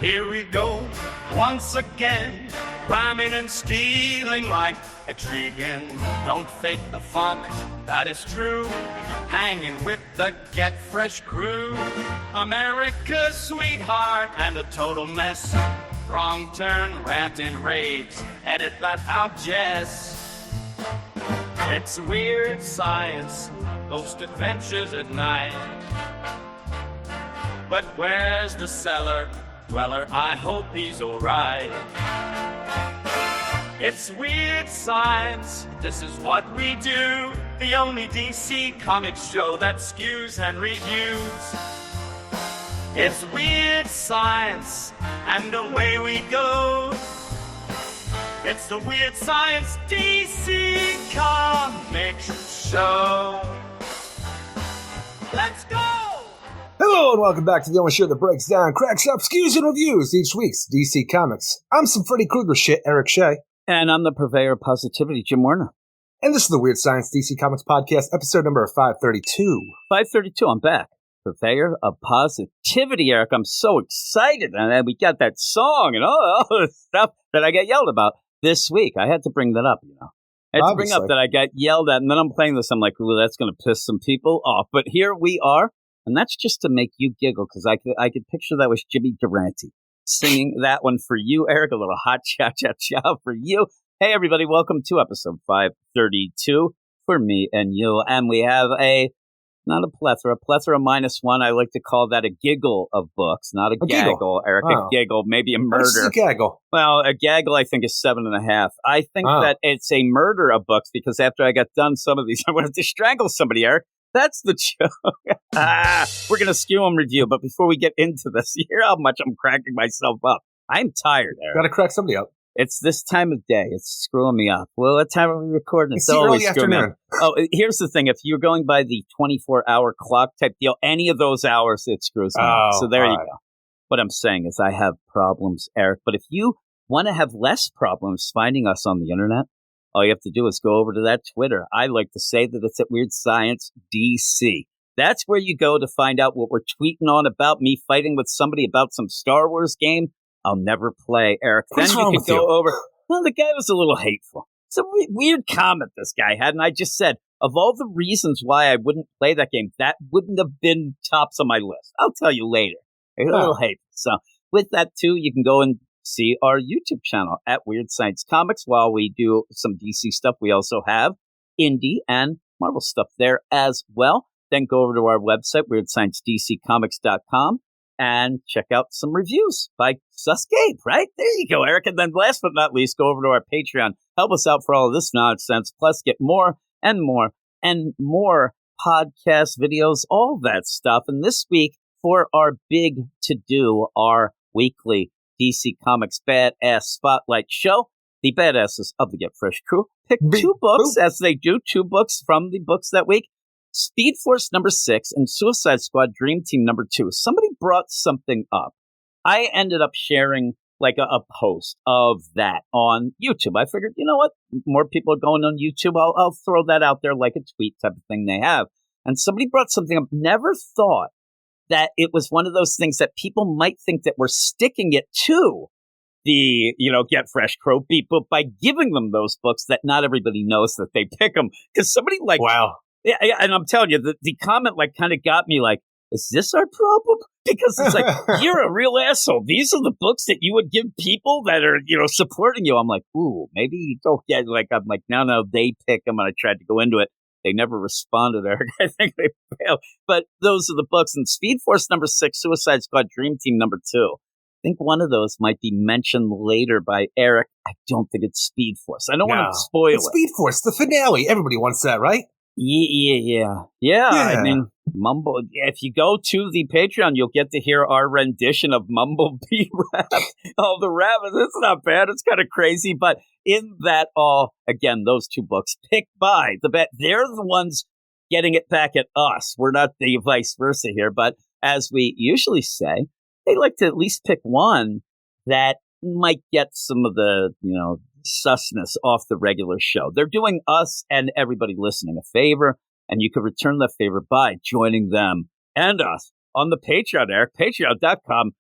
Here we go, once again, rhyming and stealing like a Trigan. Don't fake the funk, that is true. Hanging with the Get Fresh crew. America's sweetheart and a total mess. Wrong turn, rant and raves, edit that out, Jess. It's weird science, ghost adventures at night. But where's the cellar dweller? I hope he's alright. It's weird science, this is what we do. The only DC comic show that skews and reviews. It's weird science, and away we go. It's the Weird Science DC Comic Show. Let's go! Hello and welcome back to the only show that breaks down, cracks up, skews, and reviews each week's DC Comics. I'm some Freddy Krueger shit, Eric Shea. And I'm the purveyor of positivity, Jim Warner. And this is the Weird Science DC Comics Podcast, episode number 532. 532, I'm back. Purveyor of positivity, Eric. I'm so excited. And we got that song and all the stuff that I got yelled about this week. I had to bring that up, you know. I had to bring up that I got yelled at, and then I'm playing this. I'm like, ooh, that's going to piss some people off. But here we are, and that's just to make you giggle, because I could picture that was Jimmy Durante singing that one for you, Eric. A little hot cha-cha-cha for you. Hey, everybody, welcome to episode 532 for me and you. And we have not a plethora minus one. I like to call that a giggle of books, not a gaggle, giggle. Eric. Oh. A giggle, maybe a murder. What's a gaggle? Well, a gaggle, I think, is 7.5. I think that it's a murder of books because after I got done some of these, I wanted to strangle somebody, Eric. That's the joke. We're going to skew them review, but before we get into this, you hear how much I'm cracking myself up. I'm tired, Eric. Got to crack somebody up. It's this time of day. It's screwing me up. Well, what time are we recording? It's always screwing me up. Oh, here's the thing. If you're going by the 24-hour clock type deal, any of those hours, it screws me up. So there you go. What I'm saying is I have problems, Eric. But if you want to have less problems finding us on the internet, all you have to do is go over to that Twitter. I like to say that it's at Weird Science DC. That's where you go to find out what we're tweeting on about me fighting with somebody about some Star Wars game I'll never play, Eric. What's wrong with you? Over. Well, the guy was a little hateful. It's a weird comment this guy had, and I just said, of all the reasons why I wouldn't play that game, that wouldn't have been tops on my list. I'll tell you later. A little hateful. So with that, too, you can go and see our YouTube channel at Weird Science Comics. While we do some DC stuff, we also have indie and Marvel stuff there as well. Then go over to our website, WeirdScienceDCComics.com, and check out some reviews by Suscape, right? There you go, Eric. And then last but not least, go over to our Patreon. Help us out for all of this nonsense, plus get more and more and more podcasts, videos, all that stuff. And this week, for our big to-do, our weekly DC Comics Badass Spotlight show, the badasses of the Get Fresh crew pick two books, as they do, 2 books from the books that week. Speed Force number 6 and Suicide Squad Dream Team number 2. Somebody brought something up. I ended up sharing like a post of that on YouTube. I figured, you know what? More people are going on YouTube. I'll throw that out there like a tweet type of thing they have. And somebody brought something up. Never thought that it was one of those things that people might think that we're sticking it to the, Get Fresh Crow people by giving them those books that not everybody knows that they pick them. Because somebody wow. Yeah, and I'm telling you, the comment kind of got me like, is this our problem? Because it's like, you're a real asshole. These are the books that you would give people that are, supporting you. I'm like, ooh, maybe you don't get I'm like, no, they pick them. And I tried to go into it. They never responded, Eric. I think they failed. But those are the books. And Speed Force number 6, Suicide Squad Dream Team number 2. I think one of those might be mentioned later by Eric. I don't think it's Speed Force. I don't want to spoil it. Speed Force, the finale. Everybody wants that, right? Yeah. I mean, if you go to the Patreon, you'll get to hear our rendition of Mumblebee rap. All the rap, it's not bad. It's kind of crazy. But in that again, those 2 books picked by they're the ones getting it back at us. We're not the vice versa here. But as we usually say, they like to at least pick one that might get some of the, susness off the regular show. They're doing us and everybody listening a favor, and you can return that favor by joining them and us on the Patreon, Eric. Patreon.com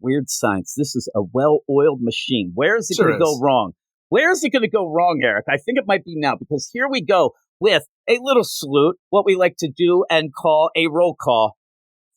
Weird Science. This is a well-oiled machine. Where is it Sure going to is. go wrong? Where is it going to go wrong, Eric? I think it might be now, because here we go with a little salute, what we like to do and call a roll call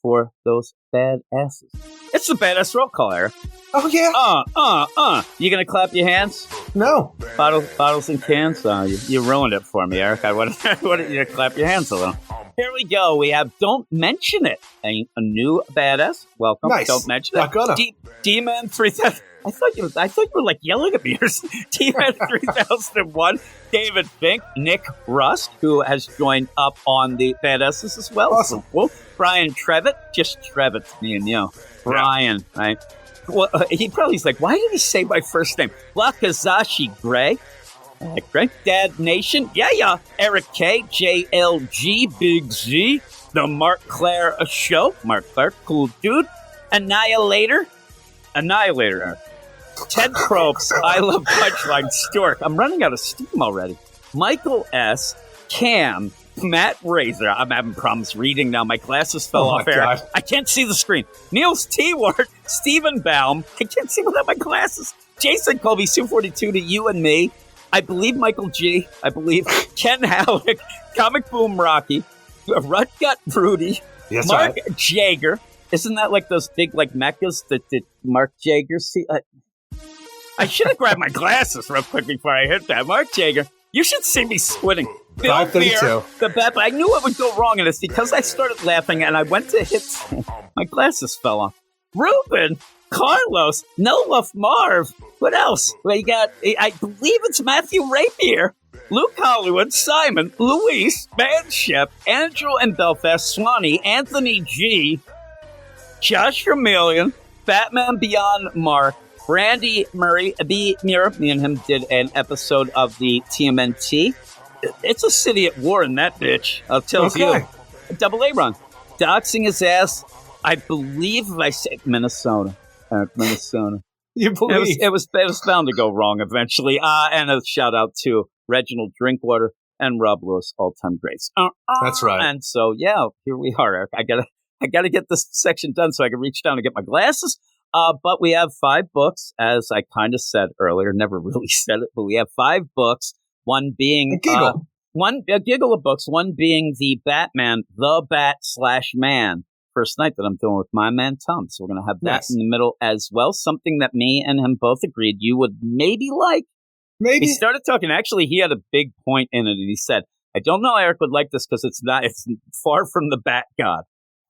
for those badasses. It's the badass roll call, Eric. Oh, yeah? You going to clap your hands? No. Bottles and cans? You ruined it for me, Eric. I wanted you to clap your hands a little. Here we go. We have Don't Mention It, a new badass. Welcome. Nice. Don't Mention Not It. gonna. D-Man 3000. I thought you were like yelling at me or something. D-Man 3001. David Fink. Nick Rust, who has joined up on the badasses as well. Awesome. Cool. Brian Trevitt. Just Trevitt, me and you. Brian, right? Well, he's like, why did he say my first name? Wakazashi Gray. Gray. Dad Nation. Yeah. Eric K. JLG. Big Z. The Mark Claire Show. Mark Claire. Cool dude. Annihilator. Ted Probst. I love Punchline. Stork. I'm running out of steam already. Michael S. Cam. Matt Razor. I'm having problems reading now. My glasses fell off, Eric. God. I can't see the screen. Niels T. Ward. Stephen Baum. I can't see without my glasses. Jason Colby. Sue 42 to you and me. I believe Michael G. I believe Ken Halleck. Comic Boom Rocky. Rutgut Broody. Yes, Mark right. Jager. Isn't that like those big like mechas that Mark Jager see? I should have grabbed my glasses real quick before I hit that. Mark Jager. You should see me squinting. Bill 532. Beer, the bat. I knew it would go wrong, and it's because I started laughing and I went to hit. My glasses fell off. Ruben, Carlos, Nolaf Marv. What else? Well, you got. I believe it's Matthew Rapier, Luke Hollywood, Simon, Luis, Manship, Andrew and Belfast, Swanee, Anthony G, Josh Vermillion, Batman Beyond Mark, Randy Murray, B. Mira. Me and him did an episode of the TMNT. It's a city at war in that bitch. I'll tell you. Double A run. Doxing his ass. I believe if I say Minnesota. Minnesota. You believe? It was bound to go wrong eventually. And a shout out to Reginald Drinkwater and Rob Lewis, all-time greats. That's right. And so, yeah, here we are, Eric. I gotta get this section done so I can reach down and get my glasses. But we have 5 books, as I kind of said earlier. Never really said it, but we have 5 books. One being A giggle. A giggle of books. One being the Batman, the Bat/Man first night that I'm doing with my man Tom. So we're gonna have that in the middle as well. Something that me and him both agreed you would maybe like. Maybe. He started talking. Actually, he had a big point in it, and he said, "I don't know, Eric would like this because it's far from the Bat God."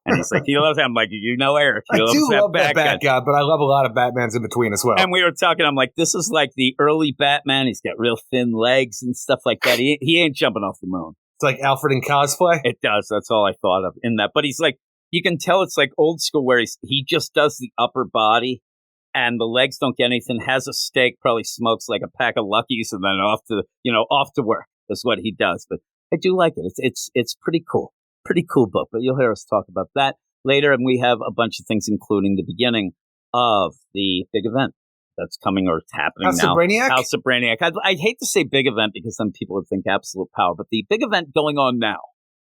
And he's like, he loves him. I'm like, you know, Eric. I do love that Bat God, but I love a lot of Batmans in between as well. And we were talking, I'm like, this is like the early Batman. He's got real thin legs and stuff like that. He ain't jumping off the moon. It's like Alfred in cosplay. It does. That's all I thought of in that. But he's like, you can tell it's like old school where he just does the upper body and the legs don't get anything, has a steak, probably smokes like a pack of Luckies and then off to work. That's what he does. But I do like it. It's pretty cool. Pretty cool book, but you'll hear us talk about that later. And we have a bunch of things, including the beginning of the big event that's coming or it's happening House now. of Brainiac? House of Brainiac. I hate to say big event because some people would think absolute power, but the big event going on now.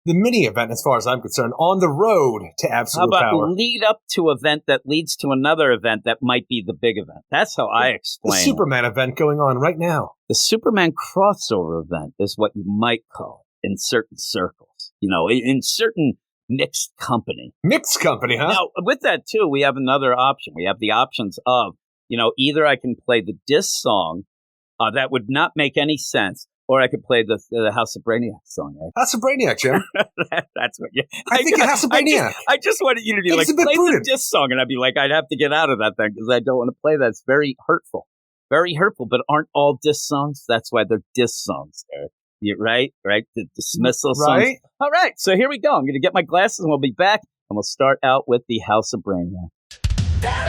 The mini event, as far as I'm concerned, on the road to absolute How about power. lead up to event that leads to another event that might be the big event? That's how I The explain it. Superman event going on right now. The Superman crossover event is what you might call it in certain circles. You know, in certain mixed company. Mixed company, huh? Now, with that, too, we have another option. We have the options of, either I can play the diss song that would not make any sense, or I could play the House of Brainiac song. House of Brainiac, Jim. That's what you... I think House of Brainiac. I just wanted you to be like, It's a bit play prudent. the diss song, and I'd be like, I'd have to get out of that thing because I don't want to play that. It's very hurtful. Very hurtful, but aren't all diss songs? That's why they're diss songs, Eric. Right? The dismissal songs. Right? All right, so here we go. I'm going to get my glasses and we'll be back. And we'll start out with the House of Brainiac. There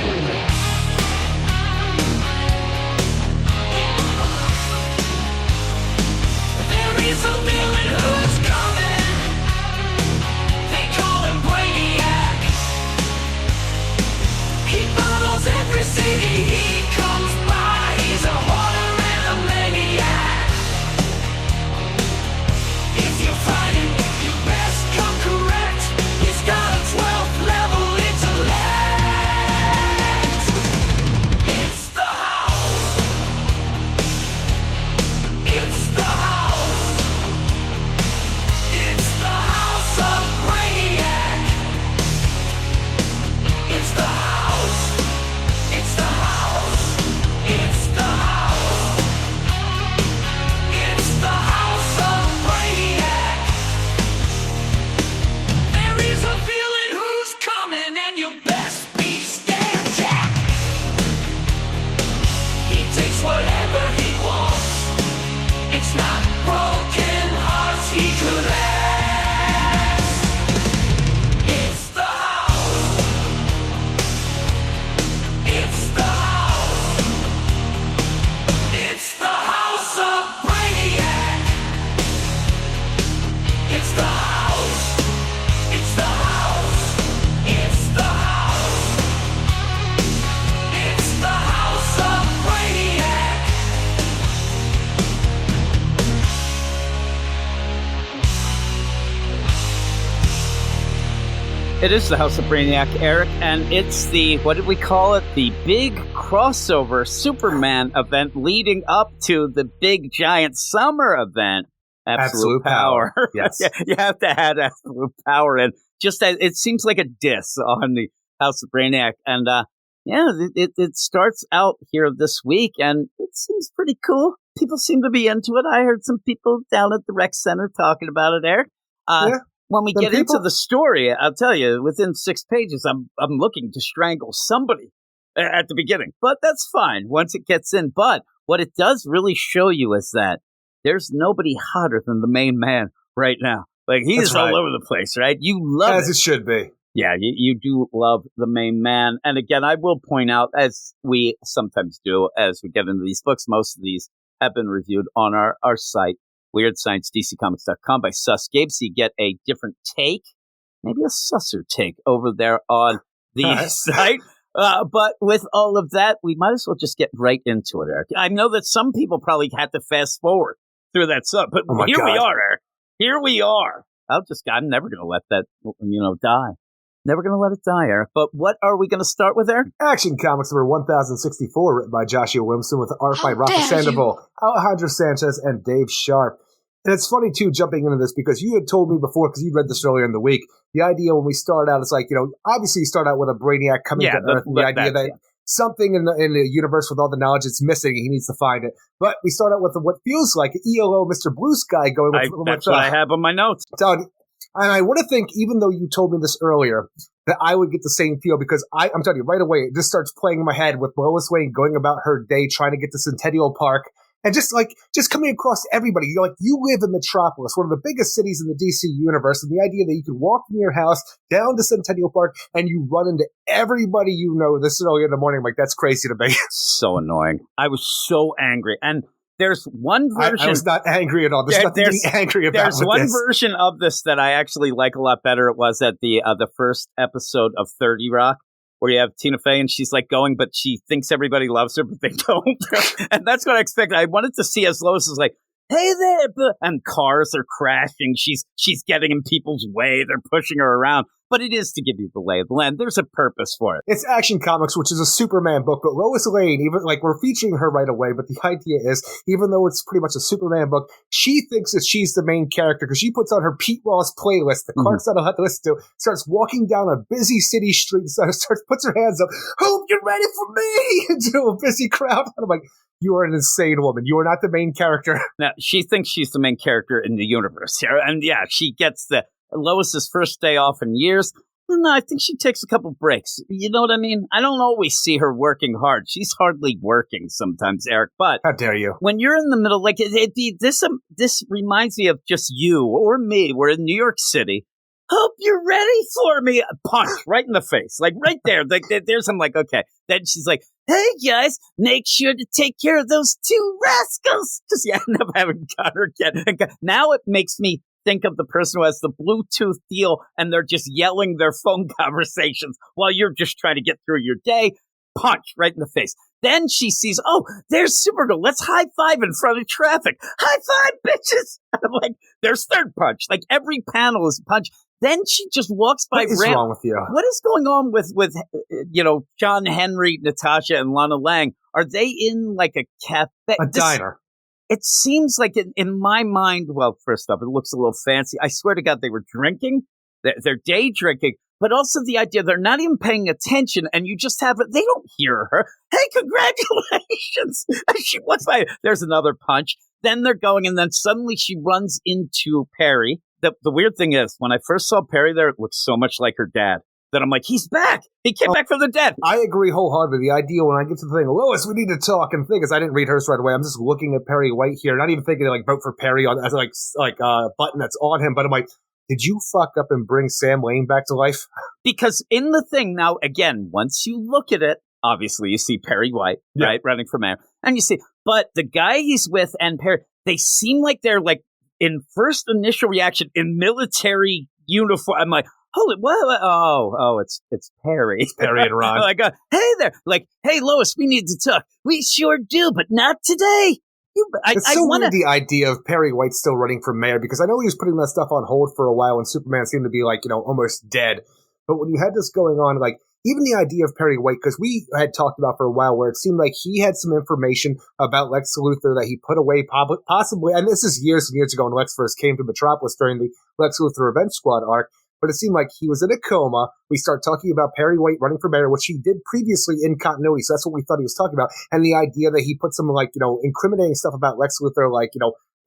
is a villain who's coming. They call him Brainiac. He follows every city he comes by. He's a horror and a maniac. If you're fighting, you best come correct. He's got a 12th level intellect. It is the House of Brainiac, Eric, and it's the, what did we call it? The big crossover Superman event leading up to the big giant summer event. Absolute Power. Yes. Yeah, you have to add Absolute Power in. Just as it seems like a diss on the House of Brainiac. And it starts out here this week, and it seems pretty cool. People seem to be into it. I heard some people down at the rec center talking about it, Eric. When we get into the story, I'll tell you, within 6 pages, I'm looking to strangle somebody at the beginning. But that's fine once it gets in. But what it does really show you is that there's nobody hotter than the main man right now. Like, he's all over the place, right? You love it. As it should be. Yeah, you do love the main man. And again, I will point out, as we sometimes do as we get into these books, most of these have been reviewed on our site, WeirdScienceDCComics.com by Sus Gabe, so you get a different take, maybe a susser take over there on the site. But with all of that, we might as well just get right into it, Eric. I know that some people probably had to fast forward through that stuff, but we are, Eric. Here we are. I'm never going to let that, die. Never going to let it die, Eric. But what are we going to start with, Eric? Action Comics number 1064, written by Joshua Williamson, with art by Rafa Sandoval, Alejandro Sanchez, and Dave Sharp. And it's funny, too, jumping into this, because you had told me before, because you read this earlier in the week, the idea when we start out, it's like, obviously you start out with a Brainiac coming to Earth, the idea that something in the universe with all the knowledge it's missing, he needs to find it. But we start out with what feels like ELO Mr. Blue Sky going with... That's what I have on my notes. And I want to think, even though you told me this earlier, that I would get the same feel, because I'm telling you, right away, it just starts playing in my head with Lois Lane going about her day, trying to get to Centennial Park, and just coming across everybody. You live in Metropolis, one of the biggest cities in the DC universe, and the idea that you can walk from your house down to Centennial Park and you run into everybody you know this early in the morning, I'm like, that's crazy to me. So annoying. I was so angry. And there's one version. I was not angry at all. There's nothing to be angry about. There's one version of this that I actually like a lot better. It was at the first episode of 30 Rock, where you have Tina Fey and she's like going, but she thinks everybody loves her, but they don't. And that's what I expected. I wanted to see as Lois is like, hey there, and cars are crashing. She's getting in people's way. They're pushing her around. But it is to give you the lay of the land. There's a purpose for it. It's Action Comics, which is a Superman book, but Lois Lane, even we're featuring her right away, but the idea is, even though it's pretty much a Superman book, she thinks that she's the main character because she puts on her Pete Ross playlist that Clark's not allowed to listen to, starts walking down a busy city street, puts her hands up, hope you're ready for me, into a busy crowd. And I'm like, you are an insane woman. You are not the main character. Now, she thinks she's the main character in the universe. And yeah, she gets Lois's first day off in years. No, I think she takes a couple breaks. You know what I mean? I don't always see her working hard. She's hardly working sometimes, Eric. But how dare you? When you're in the middle, this reminds me of just you or me. We're in New York City. Hope you're ready for me. Punch right in the face, like right there. There's I'm like, okay. Then she's like, hey guys, make sure to take care of those two rascals. Because you end up having got her get. Now it makes me think of the person who has the Bluetooth deal and they're just yelling their phone conversations while you're just trying to get through your day. Punch right in the face. Then she sees, oh, there's Supergirl. Let's high five in front of traffic. High five, bitches. And I'm like, there's third punch. Like every panel is a punch. Then she just walks by. What is wrong with you? What is going on with John Henry, Natasha, and Lana Lang? Are they in like a cafe? Diner. It seems like in my mind, well, first off, it looks a little fancy. I swear to God, they were drinking. They're day drinking. But also the idea they're not even paying attention, and you just have it. They don't hear her. Hey, congratulations! She walks by. There's another punch. Then they're going, and then suddenly she runs into Perry. The weird thing is, when I first saw Perry there, it looked so much like her dad that I'm like, he's back. He came back from the dead. I agree wholeheartedly. The idea when I get to the thing, Lois, we need to talk. And the thing is, I didn't read hers right away. I'm just looking at Perry White here, not even thinking to vote for Perry as a button that's on him. But I'm like, did you fuck up and bring Sam Lane back to life? Because in the thing now, again, once you look at it, obviously you see Perry White, right, running for mayor, and you see, but the guy he's with and Perry, they seem like they're like in first initial reaction in military uniform. I'm like, holy, what? Oh, it's Perry. It's Perry and Ron. Like, hey there, like, hey Lois, we need to talk. We sure do, but not today. It's so weird, the idea of Perry White still running for mayor, because I know he was putting that stuff on hold for a while when Superman seemed to be almost dead. But when you had this going on, like, even the idea of Perry White, because we had talked about for a while where it seemed like he had some information about Lex Luthor that he put away possibly, and this is years and years ago when Lex first came to Metropolis during the Lex Luthor Revenge Squad arc, but it seemed like he was in a coma. We start talking about Perry White running for mayor, which he did previously in continuity, so that's what we thought he was talking about, and the idea that he put some, like, incriminating stuff about Lex Luthor, like,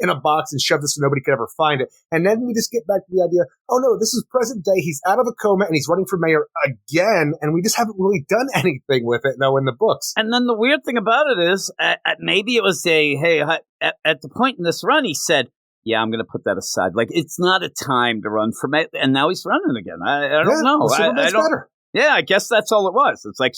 in a box and shoved it so nobody could ever find it. And then we just get back to the idea, oh no, this is present day. He's out of a coma and he's running for mayor again. And we just haven't really done anything with it, though, in the books. And then the weird thing about it is, maybe it was at the point in this run, he said, yeah, I'm going to put that aside. Like, it's not a time to run for mayor. And now he's running again. I don't know. Superman's better. Yeah, I guess that's all it was. It's like,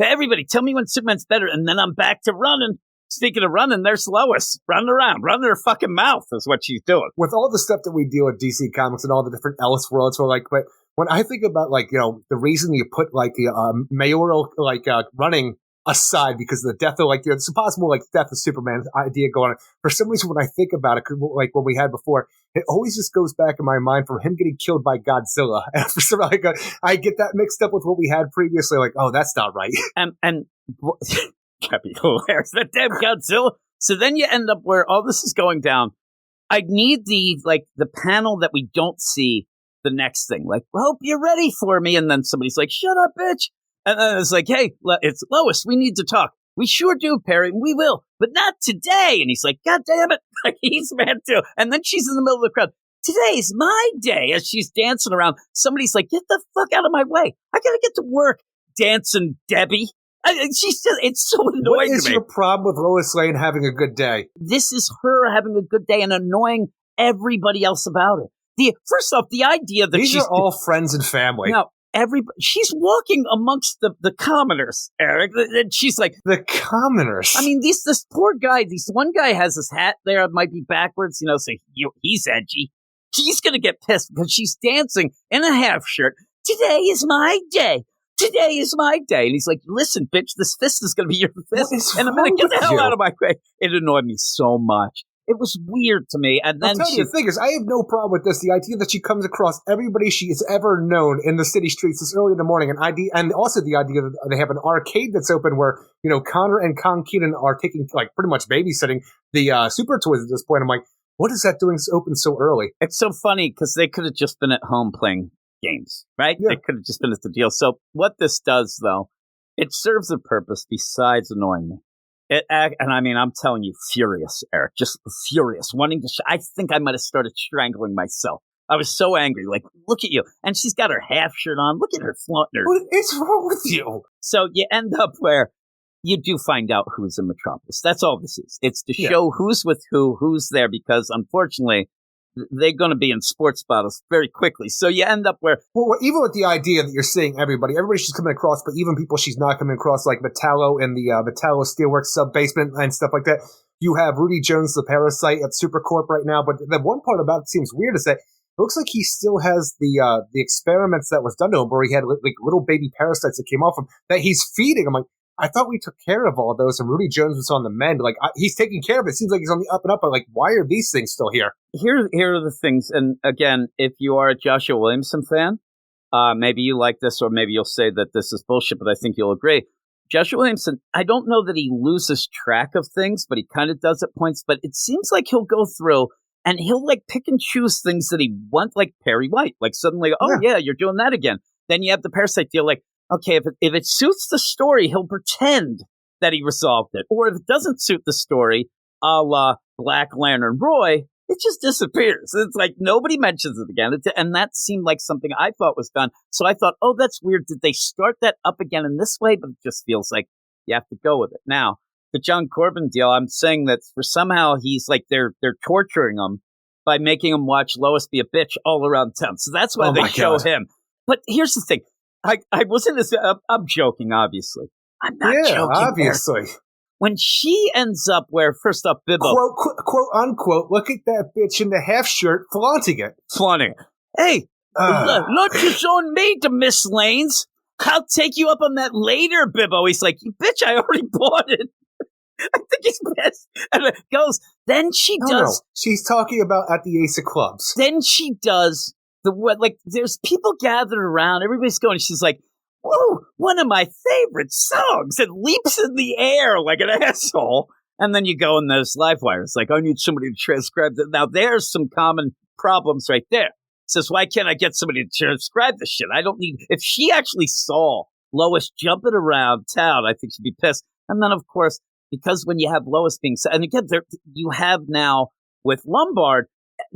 everybody, tell me when Superman's better. And then I'm back to running. Speaking of running, there's Lois running around, running her fucking mouth is what she's doing. With all the stuff that we deal with DC Comics and all the different Elseworlds, we're like, but when I think about, like, the reason you put, like, the mayoral, like, running aside because of the death of, like, it's impossible, like, death of Superman idea going on. For some reason, when I think about it, like what we had before, it always just goes back in my mind from him getting killed by Godzilla. And for some reason, I get that mixed up with what we had previously. Like, oh, that's not right. And that'd be hilarious. That damn Godzilla. So then you end up where all this is going down. I need the panel that we don't see the next thing. Like, hope you're ready for me. And then somebody's like, shut up, bitch. And then it's like, hey, it's Lois. We need to talk. We sure do, Perry. We will, but not today. And he's like, God damn it. Like, he's mad too. And then she's in the middle of the crowd. Today's my day. As she's dancing around, somebody's like, get the fuck out of my way. I got to get to work, dancing Debbie. It's so annoying to me. What is your problem with Lois Lane having a good day? This is her having a good day and annoying everybody else about it. First off, the idea that these are all friends and family. No, she's walking amongst the commoners, Eric. And she's like, the commoners. I mean, this poor guy. One guy has his hat there. It might be backwards, so he's edgy. She's gonna get pissed because she's dancing in a half shirt. Today is my day. Today is my day. And he's like, listen, bitch, this fist is going to be your fist. And I'm going to get the hell out of my way. It annoyed me so much. It was weird to me. And then I'll tell you the thing is, I have no problem with this. The idea that she comes across everybody she has ever known in the city streets this early in the morning. And also the idea that they have an arcade that's open where, Connor and Con Keenan are taking, like, pretty much babysitting the Super Toys at this point. I'm like, what is that doing open so early? It's so funny because they could have just been at home playing games, right? Yeah. It could have just been at the deal. So what this does, though, it serves a purpose besides annoying me. And I mean, I'm telling you, furious, Eric, just furious, wanting to. I think I might have started strangling myself. I was so angry. Like, look at you, and she's got her half shirt on. Look at her flaunting her. What is wrong with you? So you end up where you do find out who's in Metropolis. That's all this is. It's to show who's with who's there, because unfortunately, they're going to be in sports bottles very quickly. So you end up where... Well, even with the idea that you're seeing everybody she's coming across, but even people she's not coming across, like Metallo in the Metallo Steelworks sub-basement and stuff like that. You have Rudy Jones, the Parasite at Supercorp right now. But the one part about it seems weird is that it looks like he still has the experiments that was done to him, where he had like little baby parasites that came off him that he's feeding. I'm like, I thought we took care of all of those, and Rudy Jones was on the mend. Like, he's taking care of it. It seems like he's on the up and up. But, like, why are these things still here? Here are the things. And, again, if you are a Joshua Williamson fan, maybe you like this, or maybe you'll say that this is bullshit, but I think you'll agree. Joshua Williamson, I don't know that he loses track of things, but he kind of does at points. But it seems like he'll go through, and he'll, like, pick and choose things that he wants, like Perry White. Like, suddenly, yeah, you're doing that again. Then you have the Parasite deal, like, okay, if it suits the story, he'll pretend that he resolved it. Or if it doesn't suit the story, a la Black Lantern Roy, it just disappears. It's like nobody mentions it again. And that seemed like something I thought was done. So I thought, oh, that's weird. Did they start that up again in this way? But it just feels like you have to go with it. Now, the John Corbin deal, I'm saying that for somehow he's like they're torturing him by making him watch Lois be a bitch all around town. So that's why they show him. But here's the thing. I wasn't as I'm joking, obviously. I'm not joking. Obviously. Eric. When she ends up where, first off, Bibbo. Quote, unquote, look at that bitch in the half shirt flaunting it. Hey, lunch is on me to Miss Lanes. I'll take you up on that later, Bibbo. He's like, you bitch, I already bought it. I think he's pissed. And it goes, then she does. No. She's talking about at the Ace of Clubs. Then she does there's people gathered around, everybody's going, she's like, whoa, one of my favorite songs, and leaps in the air like an asshole. And then you go in those live wires, like, I need somebody to transcribe that. Now, there's some common problems right there. Says, why can't I get somebody to transcribe this shit? I don't need, if she actually saw Lois jumping around town, I think she'd be pissed. And then, of course, because when you have Lois being, and again, you have now with Lombard,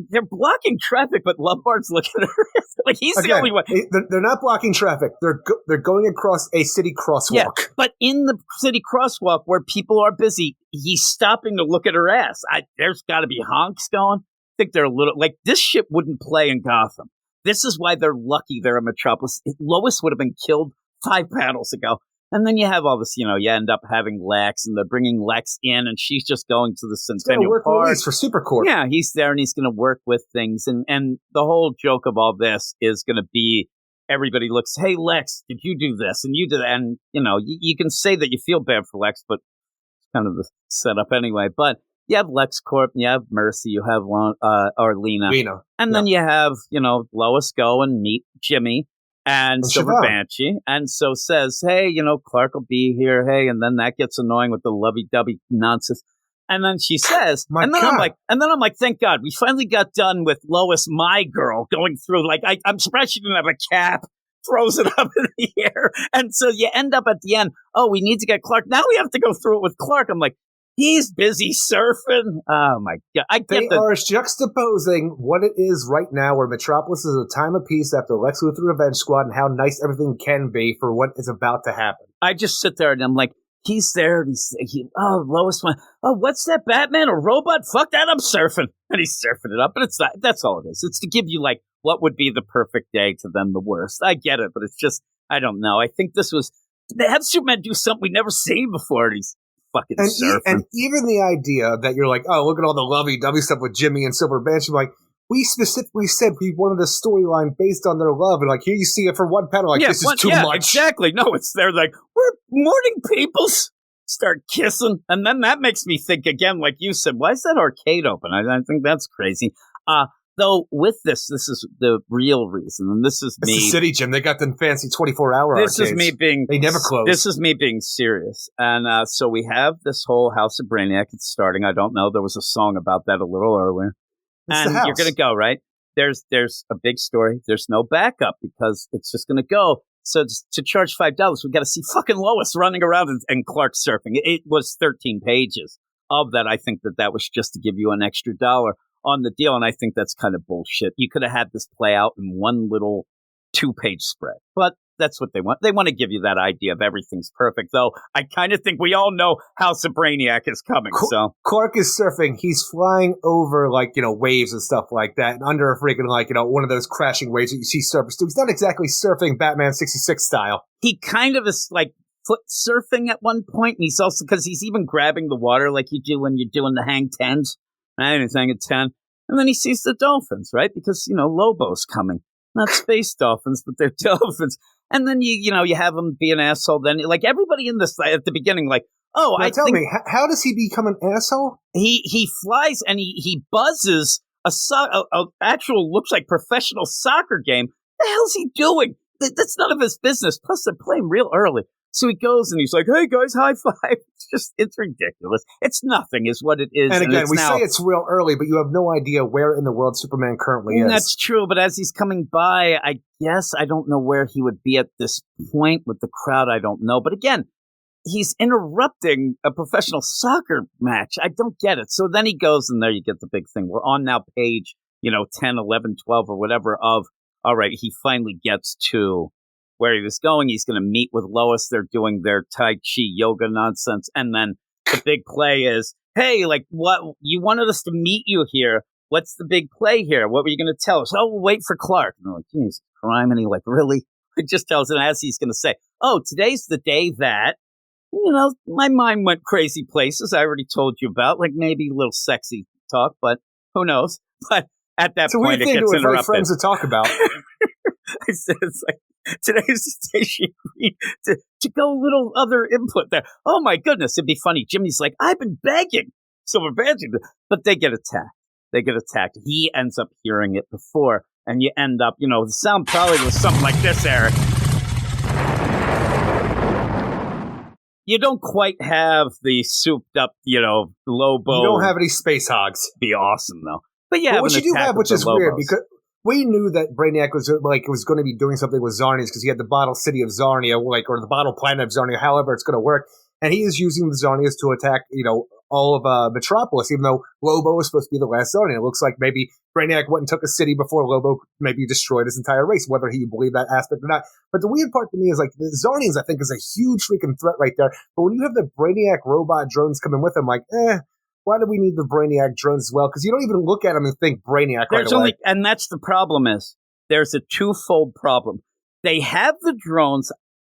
they're blocking traffic, but Lombard's looking at her like he's the only one. They're not blocking traffic. They're going across a city crosswalk. Yeah, but in the city crosswalk where people are busy, he's stopping to look at her ass. There's got to be honks going. I think they're a little like this shit wouldn't play in Gotham. This is why they're lucky they're in Metropolis. Lois would have been killed 5 panels ago. And then you have all this, you end up having Lex, and they're bringing Lex in, and she's just going to the Centennial Park for Supercorp. Yeah, he's there, and he's going to work with things. And the whole joke of all this is going to be everybody looks, hey, Lex, did you do this? And you did that. And, you can say that you feel bad for Lex, but it's kind of the setup anyway. But you have LexCorp, and you have Mercy, you have Lena. And then you have, Lois go and meet Jimmy. And Silver Banshee, and so says, hey, Clark will be here, hey, and then that gets annoying with the lovey-dovey nonsense. And then she says, I'm like, thank God, we finally got done with Lois, my girl, going through, like, I'm surprised she didn't have a cap, throws it up in the air. And so you end up at the end, we need to get Clark. Now we have to go through it with Clark. I'm like, he's busy surfing. Oh, my God. They are juxtaposing what it is right now, where Metropolis is a time of peace after Lex Luthor Revenge Squad, and how nice everything can be for what is about to happen. I just sit there and I'm like, he's there. And Lois went, what's that, Batman? A robot? Fuck that, I'm surfing. And he's surfing it up. But it's not, that's all it is. It's to give you, like, what would be the perfect day to them the worst. I get it, but it's just, I don't know. I think this was, they have Superman do something we never seen before, and he's fucking surfing. And even the idea that you're like, look at all the lovey-dovey stuff with Jimmy and Silver Banshee. Like, we specifically said we wanted a storyline based on their love, and like, here you see it for one panel. Like, this is too much. Exactly. No, it's they're like, we're morning peoples. Start kissing, and then that makes me think again, like you said, why is that arcade open? I think that's crazy. Though with this is the real reason, and this is me. It's the City Gym. They got them fancy 24-hour arcades. This is me being. They never close. This is me being serious, and so we have this whole House of Brainiac. It's starting. I don't know. There was a song about that a little earlier, and you're gonna go right. There's a big story. There's no backup because it's just gonna go. So to charge $5, we got to see fucking Lois running around and Clark surfing. It was 13 pages of that. I think that was just to give you an extra $1 on the deal, and I think that's kind of bullshit. You could have had this play out in one little 2-page spread, but that's what they want. They want to give you that idea of everything's perfect, though I kind of think we all know House of Brainiac is coming. So Clark is surfing. He's flying over, like, waves and stuff like that, and under a freaking, like, one of those crashing waves that you see surfers do. He's not exactly surfing Batman 66 style. He kind of is, like, foot surfing at one point, and he's also, because he's even grabbing the water like you do when you're doing the hang 10s. And he's hanging 10. And then he sees the dolphins, right? Because, Lobo's coming. Not space dolphins, but they're dolphins. And then you have him be an asshole. Then, like, everybody in this at the beginning, like, now tell me, how does he become an asshole? He flies and he buzzes a actual looks like professional soccer game. The hell's he doing? That's none of his business. Plus, they're playing real early. So he goes and he's like, hey guys, high five. It's ridiculous. It's nothing is what it is. And again, we say it's real early, but you have no idea where in the world Superman currently is. That's true. But as he's coming by, I guess I don't know where he would be at this point with the crowd. I don't know. But again, he's interrupting a professional soccer match. I don't get it. So then he goes and there you get the big thing. We're on now page, 10, 11, 12 or whatever of, all right, he finally gets to where he was going. He's going to meet with Lois. They're doing their Tai Chi yoga nonsense. And then the big play is, hey, like, what? You wanted us to meet you here. What's the big play here? What were you going to tell us? Oh, we'll wait for Clark. And I'm like, geez, crime. And he like, really? It just tells him as he's going to say, oh, today's the day that, my mind went crazy places. I already told you about, like maybe a little sexy talk, but who knows? But at that point, it gets interrupted. Friends to talk about. I said, it's like, today's the day she agreed to go a little other input there. Oh my goodness, it'd be funny. Jimmy's like, I've been begging Silver Banshee, but they get attacked. He ends up hearing it before. and you end up, the sound probably was something like this, Eric. You don't quite have the souped up, Lobo. You don't have any space hogs. Be awesome though. But yeah, what you do have, which is weird, because we knew that Brainiac was going to be doing something with Zarnians because he had the bottle city of Zarnia, or the bottle planet of Zarnia, however it's going to work, and he is using the Zarnians to attack, all of Metropolis, even though Lobo was supposed to be the last Zarnian. It looks like maybe Brainiac went and took a city before Lobo maybe destroyed his entire race, whether he believed that aspect or not. But the weird part to me is, like, the Zarnians, I think, is a huge freaking threat right there. But when you have the Brainiac robot drones coming with him, like, why do we need the Brainiac drones as well? Because you don't even look at them and think Brainiac right away. And that's the problem is, there's a twofold problem. They have the drones.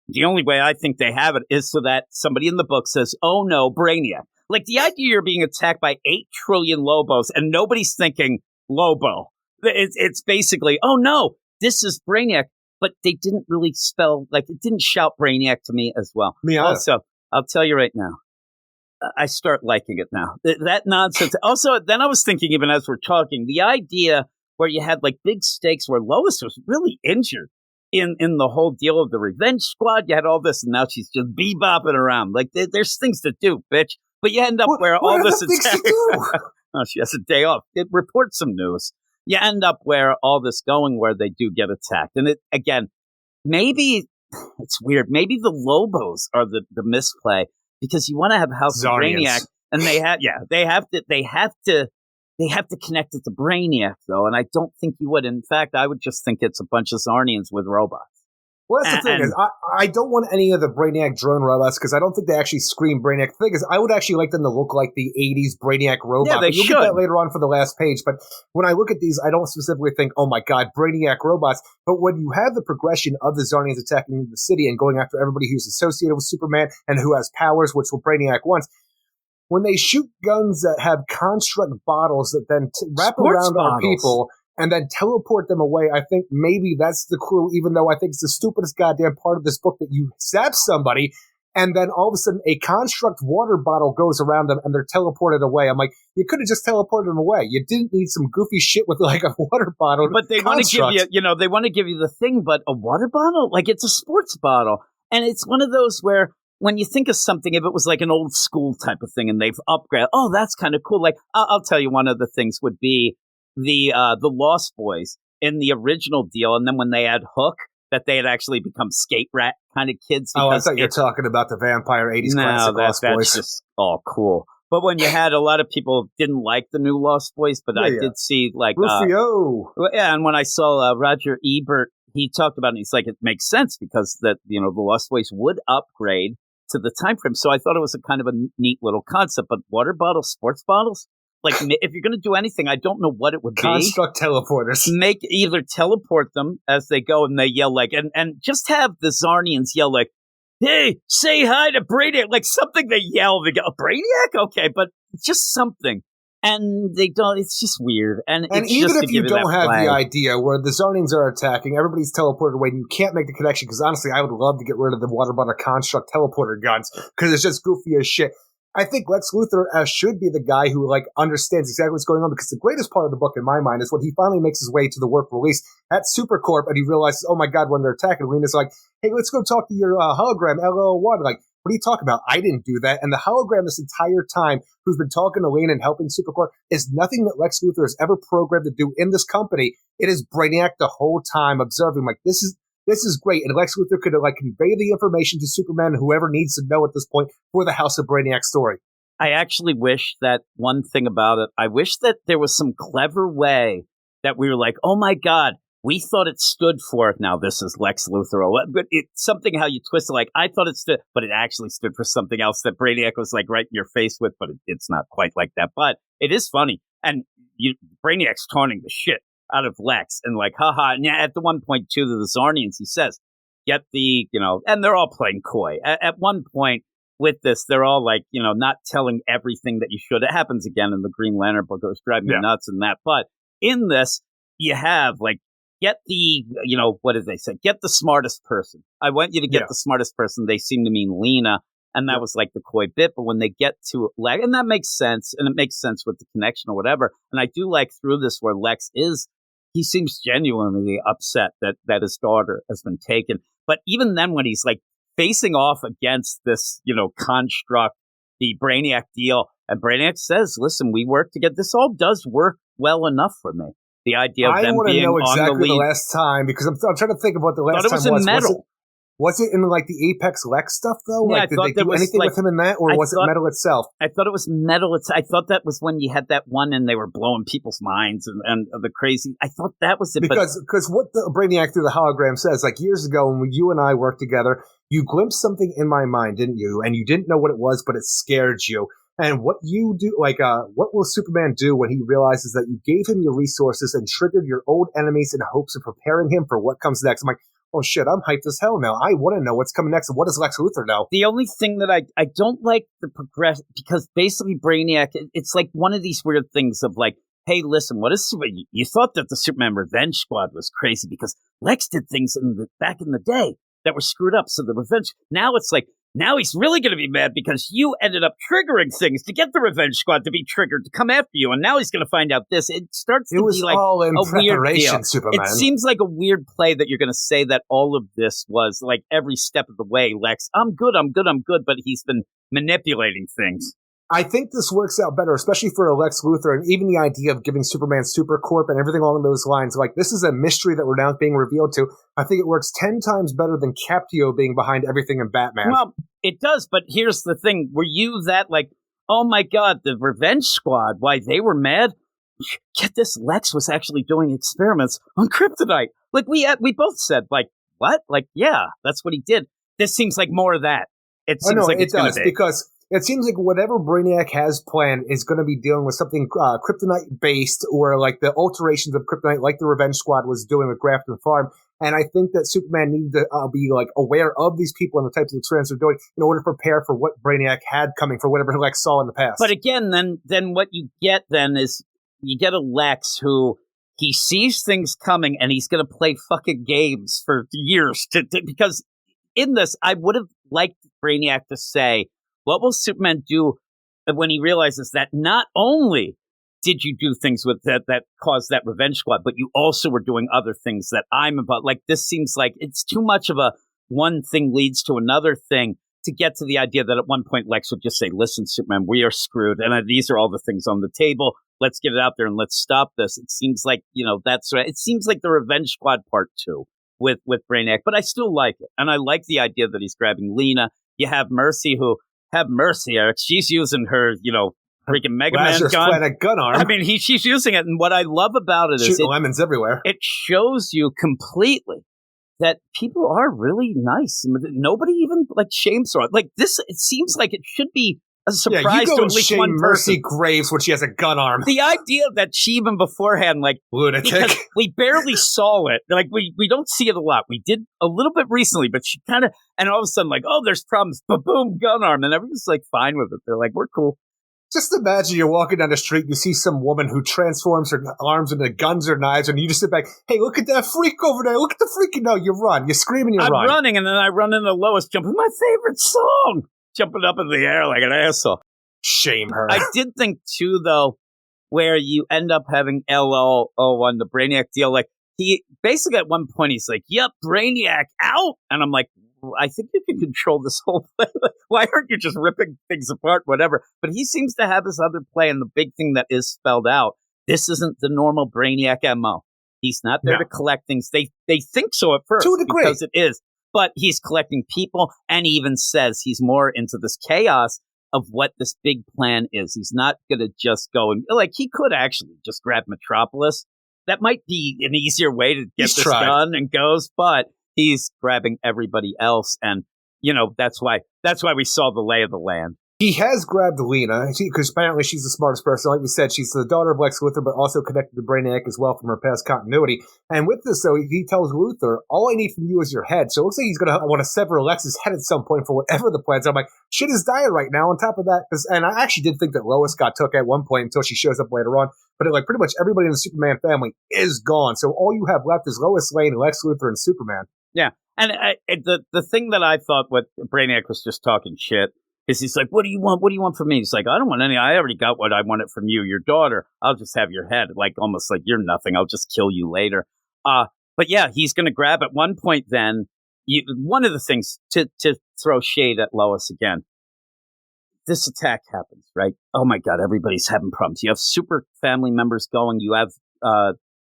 The only way I think they have it is so that somebody in the book says, oh no, Brainiac. Like, the idea you're being attacked by 8 trillion Lobos and nobody's thinking Lobo. It's basically, oh no, this is Brainiac. But they didn't really it didn't shout Brainiac to me as well. Me either. Also, I'll tell you right now, I start liking it now. That nonsense. Also, then I was thinking, even as we're talking, the idea where you had like big stakes where Lois was really injured in the whole deal of the Revenge Squad. You had all this, and now she's just bebopping around. Like, there's things to do, bitch. But you end up where all this attack. Oh, she has a day off. It reports some news. You end up where all this going, where they do get attacked, and maybe it's weird. Maybe the Lobos are the misplay, because you want to have House of Brainiac, and they have to connect it to Brainiac though, and I don't think you would. In fact, I would just think it's a bunch of Zarnians with robots. Well, that's the thing is, I don't want any of the Brainiac drone robots because I don't think they actually scream Brainiac. The thing is, I would actually like them to look like the 80s Brainiac robot. Yeah, they You'll should. get that later on for the last page. But when I look at these, I don't specifically think, oh my god, Brainiac robots. But when you have the progression of the Zarnians attacking the city and going after everybody who's associated with Superman and who has powers, which Brainiac wants, when they shoot guns that have construct bottles that then wrap around our people and then teleport them away, I think maybe that's the clue, even though I think it's the stupidest goddamn part of this book that you zap somebody and then all of a sudden a construct water bottle goes around them and they're teleported away. I'm like, you could have just teleported them away. You didn't need some goofy shit with like a water bottle. But they want to give you, they want to give you the thing, but a water bottle? Like, it's a sports bottle. And it's one of those where when you think of something, if it was like an old school type of thing and they've upgraded, oh, that's kind of cool. Like, I'll tell you, one of the things would be the Lost Boys in the original deal, and then when they had Hook, that they had actually become skate rat kind of kids. Oh, I thought you were talking about the vampire 80s classic Lost Boys. That's just all cool. But when you had a lot of people didn't like the new Lost Boys, but I did see like Rufio. And when I saw Roger Ebert, he talked about it, and he's like, it makes sense because that the Lost Boys would upgrade to the time frame. So I thought it was a kind of a neat little concept. But water bottles, sports bottles, like, if you're going to do anything, I don't know what it would be. Construct teleporters. Either teleport them as they go and they yell like, and just have the Zarnians yell like, hey, say hi to Brainiac. Like something they yell, they go, Brainiac? Okay, but just something. And they don't, it's just weird. And it's even just if you don't have the idea where the Zarnians are attacking, everybody's teleported away, and you can't make the connection, because honestly, I would love to get rid of the water bottle construct teleporter guns, because it's just goofy as shit. I think Lex Luthor should be the guy who understands exactly what's going on, because the greatest part of the book in my mind is when he finally makes his way to the work release at Supercorp and he realizes, oh my god, when they're attacking, Lena's like, hey, let's go talk to your hologram, LO1. Like, what are you talking about? I didn't do that. And the hologram this entire time, who's been talking to Lena and helping Supercorp, is nothing that Lex Luthor has ever programmed to do in this company. It is Brainiac the whole time observing, like, this is great. And Lex Luthor could convey the information to Superman and whoever needs to know at this point for the House of Brainiac story. I actually wish that one thing about it, I wish that there was some clever way that we were like, oh my God, we thought it stood for it. Now this is Lex Luthor. But it's something how you twist it, like, I thought it stood, but it actually stood for something else that Brainiac was like right in your face with, but it's not quite like that. But it is funny. And Brainiac's taunting the shit out of Lex and like, haha. And at the one point too, to the Zarnians, he says, get the, and they're all playing coy. At one point with this, they're all like, not telling everything that you should. It happens again in the Green Lantern book. It was driving me nuts in that. But in this, you have get the, what did they say? Get the smartest person. I want you to get the smartest person. They seem to mean Lena. And that was like the coy bit. But when they get to Lex, and that makes sense. And it makes sense with the connection or whatever. And I do like through this where Lex is he seems genuinely upset that his daughter has been taken. But even then, when he's like facing off against this, construct, the Brainiac deal, and Brainiac says, "Listen, we work together. This all does work well enough for me." The idea of them being know exactly on the lead. The last time, because I'm trying to think of what the last Thought it was time in Metal. Was it in like the Apex Lex stuff though? Yeah, like, did they do anything with him in that, or was it Metal itself? I thought it was Metal. I thought that was when you had that one and they were blowing people's minds and the crazy. I thought that was it. Because what the Brainiac through the hologram says, like years ago when you and I worked together, you glimpsed something in my mind, didn't you? And you didn't know what it was, but it scared you. And what you do, what will Superman do when he realizes that you gave him your resources and triggered your old enemies in hopes of preparing him for what comes next? I'm like, oh shit, I'm hyped as hell now. I want to know what's coming next. And what does Lex Luthor know? The only thing that I don't like the progress, because basically Brainiac, it's like one of these weird things of like, hey, listen, what is you thought that the Superman Revenge Squad was crazy because Lex did things back in the day that were screwed up. So the Revenge, now it's like, now he's really going to be mad because you ended up triggering things to get the Revenge Squad to be triggered to come after you, and now he's going to find out this. It starts to be like all in a weird deal. Superman. It seems like a weird play that you're going to say that all of this was like every step of the way, Lex, I'm good, but he's been manipulating things. I think this works out better, especially for Lex Luthor, and even the idea of giving Superman Supercorp and everything along those lines. Like, this is a mystery that we're now being revealed to. I think it works 10 times better than Captio being behind everything in Batman. Well, it does, but here's the thing. Were you that like, oh my God, the Revenge Squad, why they were mad? Get this, Lex was actually doing experiments on kryptonite. Like, we both said, like, what? Like, yeah, that's what he did. This seems like more of that. It seems like it does, because it seems like whatever Brainiac has planned is going to be dealing with something kryptonite-based, or like the alterations of kryptonite, like the Revenge Squad was doing with Grafton Farm. And I think that Superman needed to be like aware of these people and the types of experiments they're doing in order to prepare for what Brainiac had coming, for whatever Lex saw in the past. But again, then what you get then is you get a Lex who he sees things coming and he's going to play fucking games for years because in this, I would have liked Brainiac to say, what will Superman do when he realizes that not only did you do things with that caused that Revenge Squad, but you also were doing other things that I'm about? Like, this seems like it's too much of a one thing leads to another thing to get to the idea that at one point Lex would just say, listen, Superman, we are screwed. And these are all the things on the table. Let's get it out there and let's stop this. It seems like, that's right. It seems like the Revenge Squad part 2 with Brainiac, but I still like it. And I like the idea that he's grabbing Lena. You have Mercy, Eric. She's using her, freaking Mega Man gun arm. I mean, she's using it. And what I love about it is lemons everywhere. It shows you completely that people are really nice. Nobody even shames her. Like this, it seems like it should be a surprise to at least one person. Mercy Graves when she has a gun arm. The idea that she even beforehand, lunatic, because we barely saw it. Like we don't see it a lot. We did a little bit recently, but she kind of, and all of a sudden, there's problems. Boom, gun arm, and everyone's fine with it. They're like, we're cool. Just imagine you're walking down the street, you see some woman who transforms her arms into guns or knives, and you just sit back, hey, look at that freak over there, look at the freak, you run, you scream and you run. I'm running, and then I run into Lois jumping, my favorite song, jumping up in the air like an asshole. Shame her. I did think, too, though, where you end up having LL on the Brainiac deal, he basically at one point, he's like, yep, Brainiac out, and I'm like, I think you can control this whole play. Why aren't you just ripping things apart, whatever? But he seems to have this other play, and the big thing that is spelled out, this isn't the normal Brainiac MO. He's not there to collect things. They think so at first. To a degree. Because it is. But he's collecting people, and he even says he's more into this chaos of what this big plan is. He's not going to just go and, he could actually just grab Metropolis. That might be an easier way to get this done and goes, but he's grabbing everybody else, and that's why we saw the lay of the land. He has grabbed Lena, because apparently she's the smartest person. Like we said, she's the daughter of Lex Luthor, but also connected to Brainiac as well from her past continuity. And with this, though, he tells Luthor, all I need from you is your head. So it looks like he's going to want to sever Lex's head at some point for whatever the plans are. I'm like, shit is dire right now. On top of that, and I actually did think that Lois got took at one point until she shows up later on. But pretty much everybody in the Superman family is gone. So all you have left is Lois Lane, Lex Luthor, and Superman. Yeah. And the thing that I thought what Brainiac was just talking shit, Because he's like, what do you want? What do you want from me? He's like, I don't want any. I already got what I wanted from you, your daughter. I'll just have your head. Like, almost like you're nothing. I'll just kill you later. But yeah, he's going to grab at one point then. One of the things to throw shade at Lois again. This attack happens, right? Oh my God, everybody's having problems. You have super family members going. You have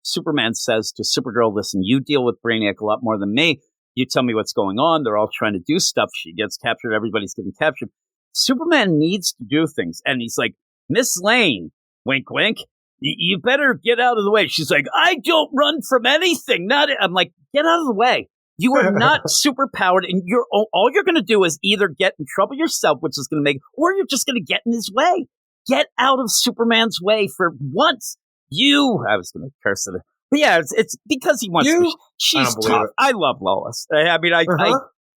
Superman says to Supergirl, listen, you deal with Brainiac a lot more than me. You tell me what's going on. They're all trying to do stuff. She gets captured. Everybody's getting captured. Superman needs to do things. And he's like, Miss Lane, wink, wink, you better get out of the way. She's like, I don't run from anything. I'm like, get out of the way. You are not super powered, and all you're going to do is either get in trouble yourself, which is going to or you're just going to get in his way. Get out of Superman's way for once. I was going to curse it. But yeah, it's because he wants to. She's tough. I love Lois. I mean,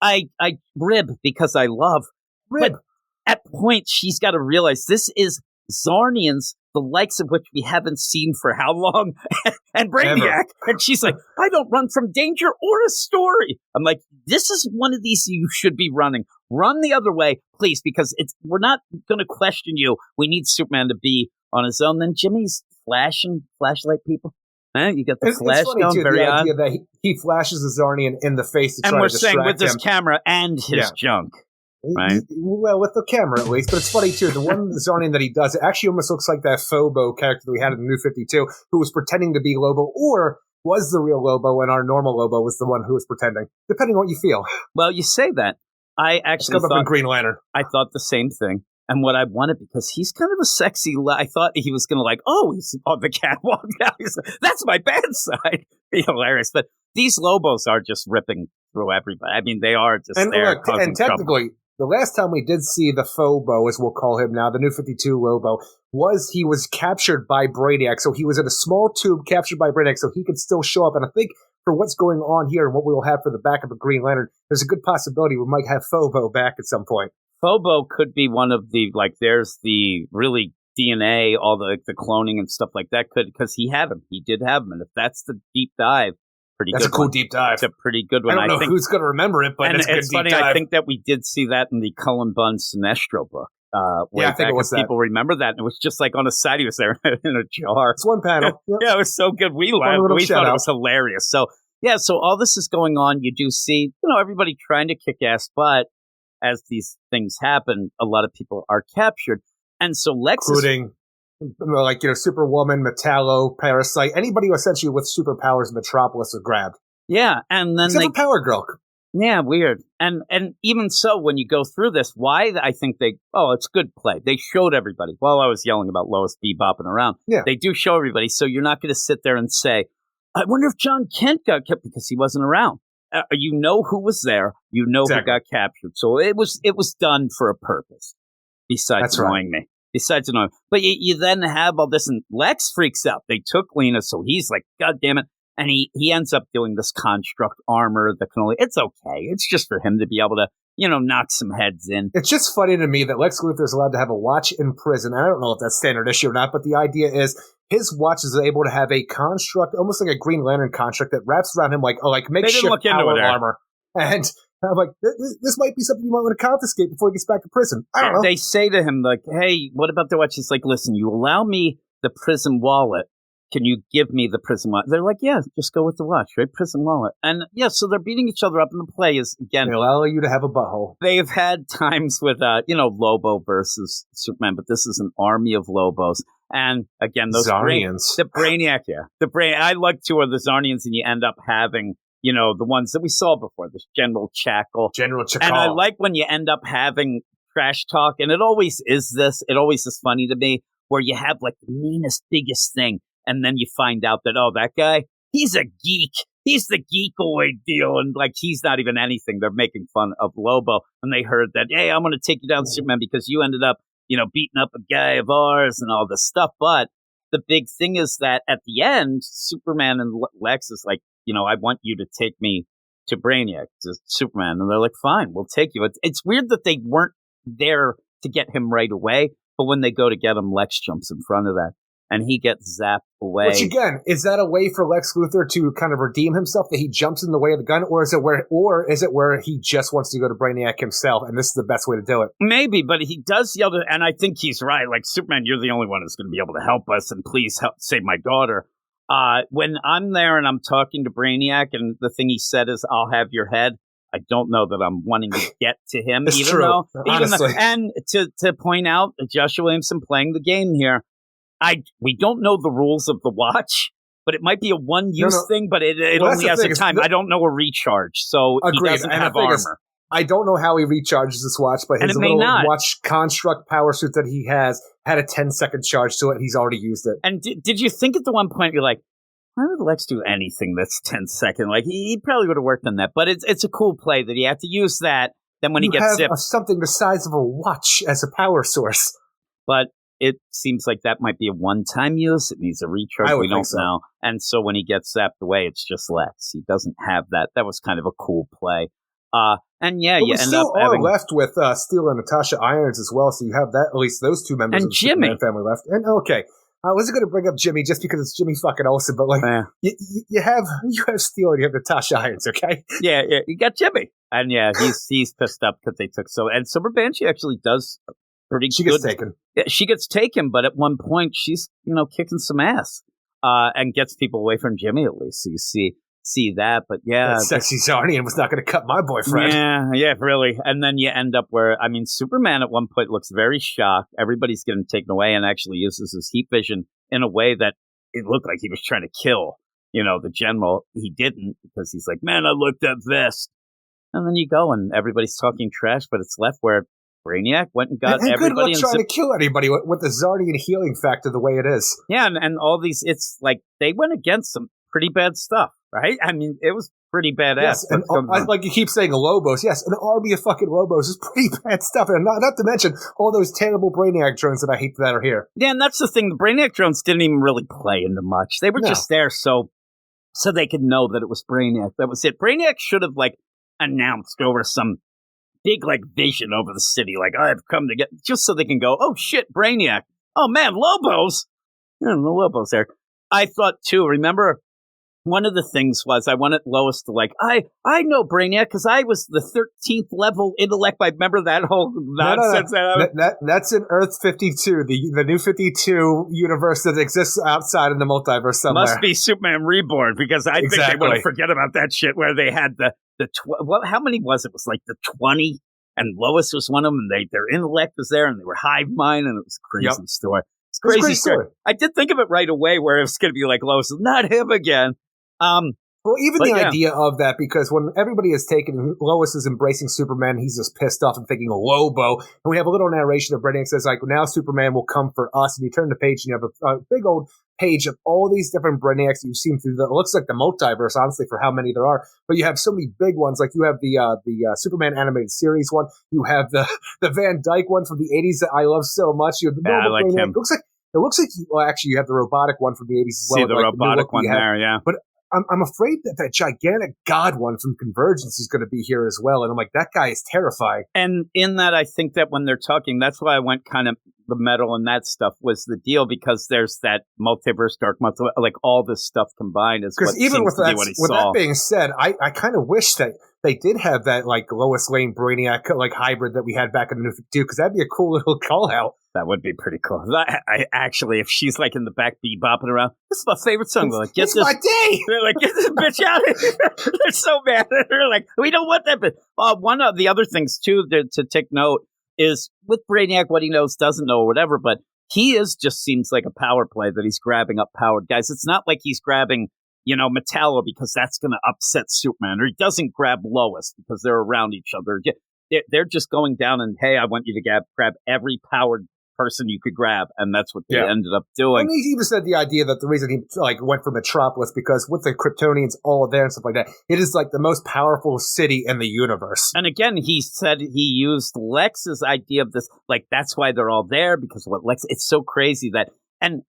I rib because I love. Rib. But at points, she's got to realize this is Zarnians, the likes of which we haven't seen for how long, and Brainiac. Ever. And she's like, I don't run from danger or a story. I'm like, this is one of these you should be running. Run the other way, please, because we're not going to question you. We need Superman to be on his own. Then Jimmy's flashing flashlight people. You got the flash going too, very the on. idea that he flashes a Zarnian in the face to and try we're to distract saying with him. this camera and his junk. Right. Well, with the camera at least, but it's funny too. The one Zarnian that he does, it actually almost looks like that Phobo character that we had in the New 52, who was pretending to be Lobo, or was the real Lobo, and our normal Lobo was the one who was pretending, depending on what you feel. Well, you say that. I actually thought Green Lantern. I thought the same thing, and what I wanted because he's kind of a sexy. I thought he was going to he's on the catwalk now. That's my bad side. Be hilarious, but these Lobos are just ripping through everybody. I mean, they are just there. And technically. Trouble. The last time we did see the Phobo, as we'll call him now, the New 52 Lobo, he was captured by Brainiac. So he was in a small tube captured by Brainiac, so he could still show up. And I think for what's going on here and what we will have for the backup of Green Lantern, there's a good possibility we might have Phobo back at some point. Phobo could be one of the, there's the really DNA, all the cloning and stuff like that, because he had him. He did have him. And if that's the deep dive, that's a cool deep dive. It's a pretty good one. I don't know who's going to remember it, but it's a good funny, deep dive. I think that we did see that in the Cullen Bunn Sinestro book. I think it was that. People remember that. And it was just like on a side, he was there in a jar. It's one panel. Yep. Yeah, it was so good. We laughed. We thought it was hilarious. So, yeah, so all this is going on. You do see, everybody trying to kick ass, but as these things happen, a lot of people are captured. And so Lex including Superwoman, Metallo, Parasite, anybody essentially with superpowers in Metropolis are grabbed. Yeah, and then except for Power Girl. Yeah, weird. And even so, when you go through this, why I think it's good play. They showed everybody. While I was yelling about Lois bebopping around, they do show everybody. So you're not going to sit there and say, I wonder if John Kent got kept because he wasn't around. You know who was there. You know who got captured. So it was done for a purpose. Besides annoying me. Besides annoying. But you then have all this, and Lex freaks out. They took Lena, so he's like, God damn it. And he ends up doing this construct armor that can only, it's okay. It's just for him to be able to, knock some heads in. It's just funny to me that Lex Luthor is allowed to have a watch in prison. I don't know if that's standard issue or not, but the idea is his watch is able to have a construct, almost like a Green Lantern construct that wraps around him like makeshift power armor. And I'm like, this might be something you might want to confiscate before he gets back to prison. I don't know. They say to him, like, hey, what about the watch? He's like, listen, you allow me the prison wallet. Can you give me the prison wallet? They're like, yeah, just go with the watch, right? Prison wallet. And yeah, so they're beating each other up, and the play is, again, they allow you to have a butthole. They've had times with, Lobo versus Superman, but this is an army of Lobos. And again, those Zarnians. The Brainiac, I like two of the Zarnians, and you end up having, the ones that we saw before, this General Chackle. And I like when you end up having trash talk, and it always is funny to me, where you have like the meanest, biggest thing. And then you find out that, that guy, he's a geek. He's the geekoid deal. And like, he's not even anything. They're making fun of Lobo. And they heard that, hey, I'm going to take you down, Superman, because you ended up, beating up a guy of ours and all this stuff. But the big thing is that at the end, Superman and Lex is like, I want you to take me to Brainiac, to Superman. And they're like, fine, we'll take you. It's weird that they weren't there to get him right away. But when they go to get him, Lex jumps in front of that. and he gets zapped away. Which again, is that a way for Lex Luthor to kind of redeem himself, that he jumps in the way of the gun, or is it where he just wants to go to Brainiac himself, and this is the best way to do it? Maybe, but he does yell to, and I think he's right. Like, Superman, you're the only one who's going to be able to help us, and please help save my daughter. When I'm there and I'm talking to Brainiac, and the thing he said is, "I'll have your head," I don't know that I'm wanting to get to him. It's true, honestly. And to point out, Joshua Williamson playing the game here, we don't know the rules of the watch, but it might be a one-use thing, but it only has a time. I don't know a recharge, so he doesn't have armor. I don't know how he recharges this watch, but his little watch construct power suit that he has had a 10-second charge to it, and he's already used it. And did you think at the one point, you're like, why would Lex do anything that's 10 second? Like, he probably would have worked on that, but it's a cool play that he had to use that. Then when he gets zipped, something the size of a watch as a power source. But it seems like that might be a one-time use. It needs a recharge. We don't know. And so when he gets zapped away, it's just Lex. He doesn't have that. That was kind of a cool play. And yeah, you end up having left with Steel and Natasha Irons as well. So you have that, at least those two members of the Superman family left. And okay, I wasn't going to bring up Jimmy just because it's Jimmy fucking Olsen, but like you have Steel and you have Natasha Irons. Okay, yeah, you got Jimmy, and yeah, he's pissed up because they took and Silver Banshee actually does pretty good. She gets taken. Yeah, she gets taken, but at one point she's kicking some ass, and gets people away from Jimmy at least. So you see that, but yeah, that sexy Zarnian was not going to cut my boyfriend. Yeah, really. And then you end up where, I mean, Superman at one point looks very shocked. Everybody's getting taken away, and actually uses his heat vision in a way that it looked like he was trying to kill, the general. He didn't, because he's like, man, I looked at Vest. And then you go, and everybody's talking trash, but it's left where Brainiac went and got everybody. Good luck trying to kill anybody with the Zarnian healing factor the way it is. Yeah, and all these, it's like they went against some pretty bad stuff. Right? I mean, it was pretty badass. Yes, and like you keep saying, Lobos. Yes, an army of fucking Lobos is pretty bad stuff. And not to mention all those terrible Brainiac drones that I hate that are here. Yeah, and that's the thing. The Brainiac drones didn't even really play into much. They were just there so they could know that it was Brainiac. That was it. Brainiac should have, announced over some big, vision over the city. Like, I've come to get... Just so they can go, oh, shit, Brainiac. Oh, man, Lobos. Yeah, the Lobos there. I thought, too, remember... One of the things was I wanted Lois to I know Brainiac because I was the 13th level intellect. I remember that whole nonsense. No. That's in Earth 52, the new 52 universe that exists outside in the multiverse somewhere. Must be Superman Reborn, because I think they want to forget about that shit where they had how many was it? It was like the 20, and Lois was one of them, and their intellect was there, and they were hive mind, and it was a crazy story. It's a crazy story. I did think of it right away where it was going to be like Lois, not him again. Well, even the idea of that, because when everybody is taken, Lois is embracing Superman, he's just pissed off and thinking Lobo, and we have a little narration of Brainiac says, now Superman will come for us, and you turn the page, and you have a big old page of all these different Brainiacs that you've seen through it looks like the multiverse, honestly, for how many there are, but you have so many big ones, like you have the Superman animated series one, you have the Van Dyke one from the 80s that I love so much, you have the I like Brainiac. him. It looks like, actually, you have the robotic one from the 80s as well. See the robotic one there, yeah. But I'm afraid that gigantic god one from Convergence is going to be here as well. And I'm like, that guy is terrifying. And in that, I think that when they're talking, that's why I went kind of the metal and that stuff was the deal, because there's that multiverse, dark multiverse, all this stuff combined is what even with that being said, I kind of wish that they did have that Lois Lane Brainiac hybrid that we had back in the New 52, because that'd be a cool little call out. That would be pretty cool. I actually, if she's in the back bebopping around, this is my favorite song. They're like, get this, my day. They're like, get this bitch out of here. They're so mad. They're like, we don't want that. But one of the other things too to take note is with Brainiac, what he knows, doesn't know, or whatever. But he just seems like a power play that he's grabbing up powered guys. It's not like he's grabbing Metallo because that's going to upset Superman, or he doesn't grab Lois because they're around each other. They're just going down and, hey, I want you to grab every powered person you could grab, and that's what they ended up doing. And he even said the idea that the reason he went for Metropolis, because with the Kryptonians all there and stuff like that, it is the most powerful city in the universe. And again, he said he used Lex's idea of this, that's why they're all there, because what Lex, it's so crazy that, and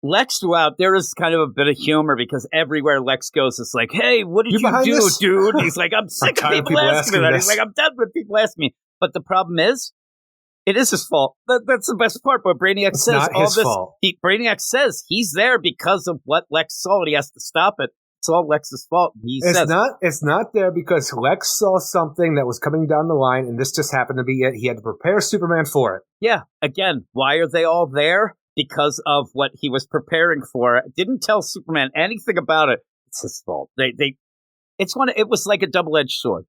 Lex throughout, there is kind of a bit of humor, because everywhere Lex goes, it's like, hey, what did you do, this? Dude? He's like, I'm sick of people asking me that. He's like, I'm done with people asking me. But the problem is, It is his fault. That's the best part. But Brainiac It's says not all his this. fault. Brainiac says he's there because of what Lex saw, and he has to stop it. It's all Lex's fault. It's not there because Lex saw something that was coming down the line, and this just happened to be it. He had to prepare Superman for it. Yeah. Again, why are they all there? Because of what he was preparing for. Didn't tell Superman anything about it. It's his fault. It was like a double-edged sword.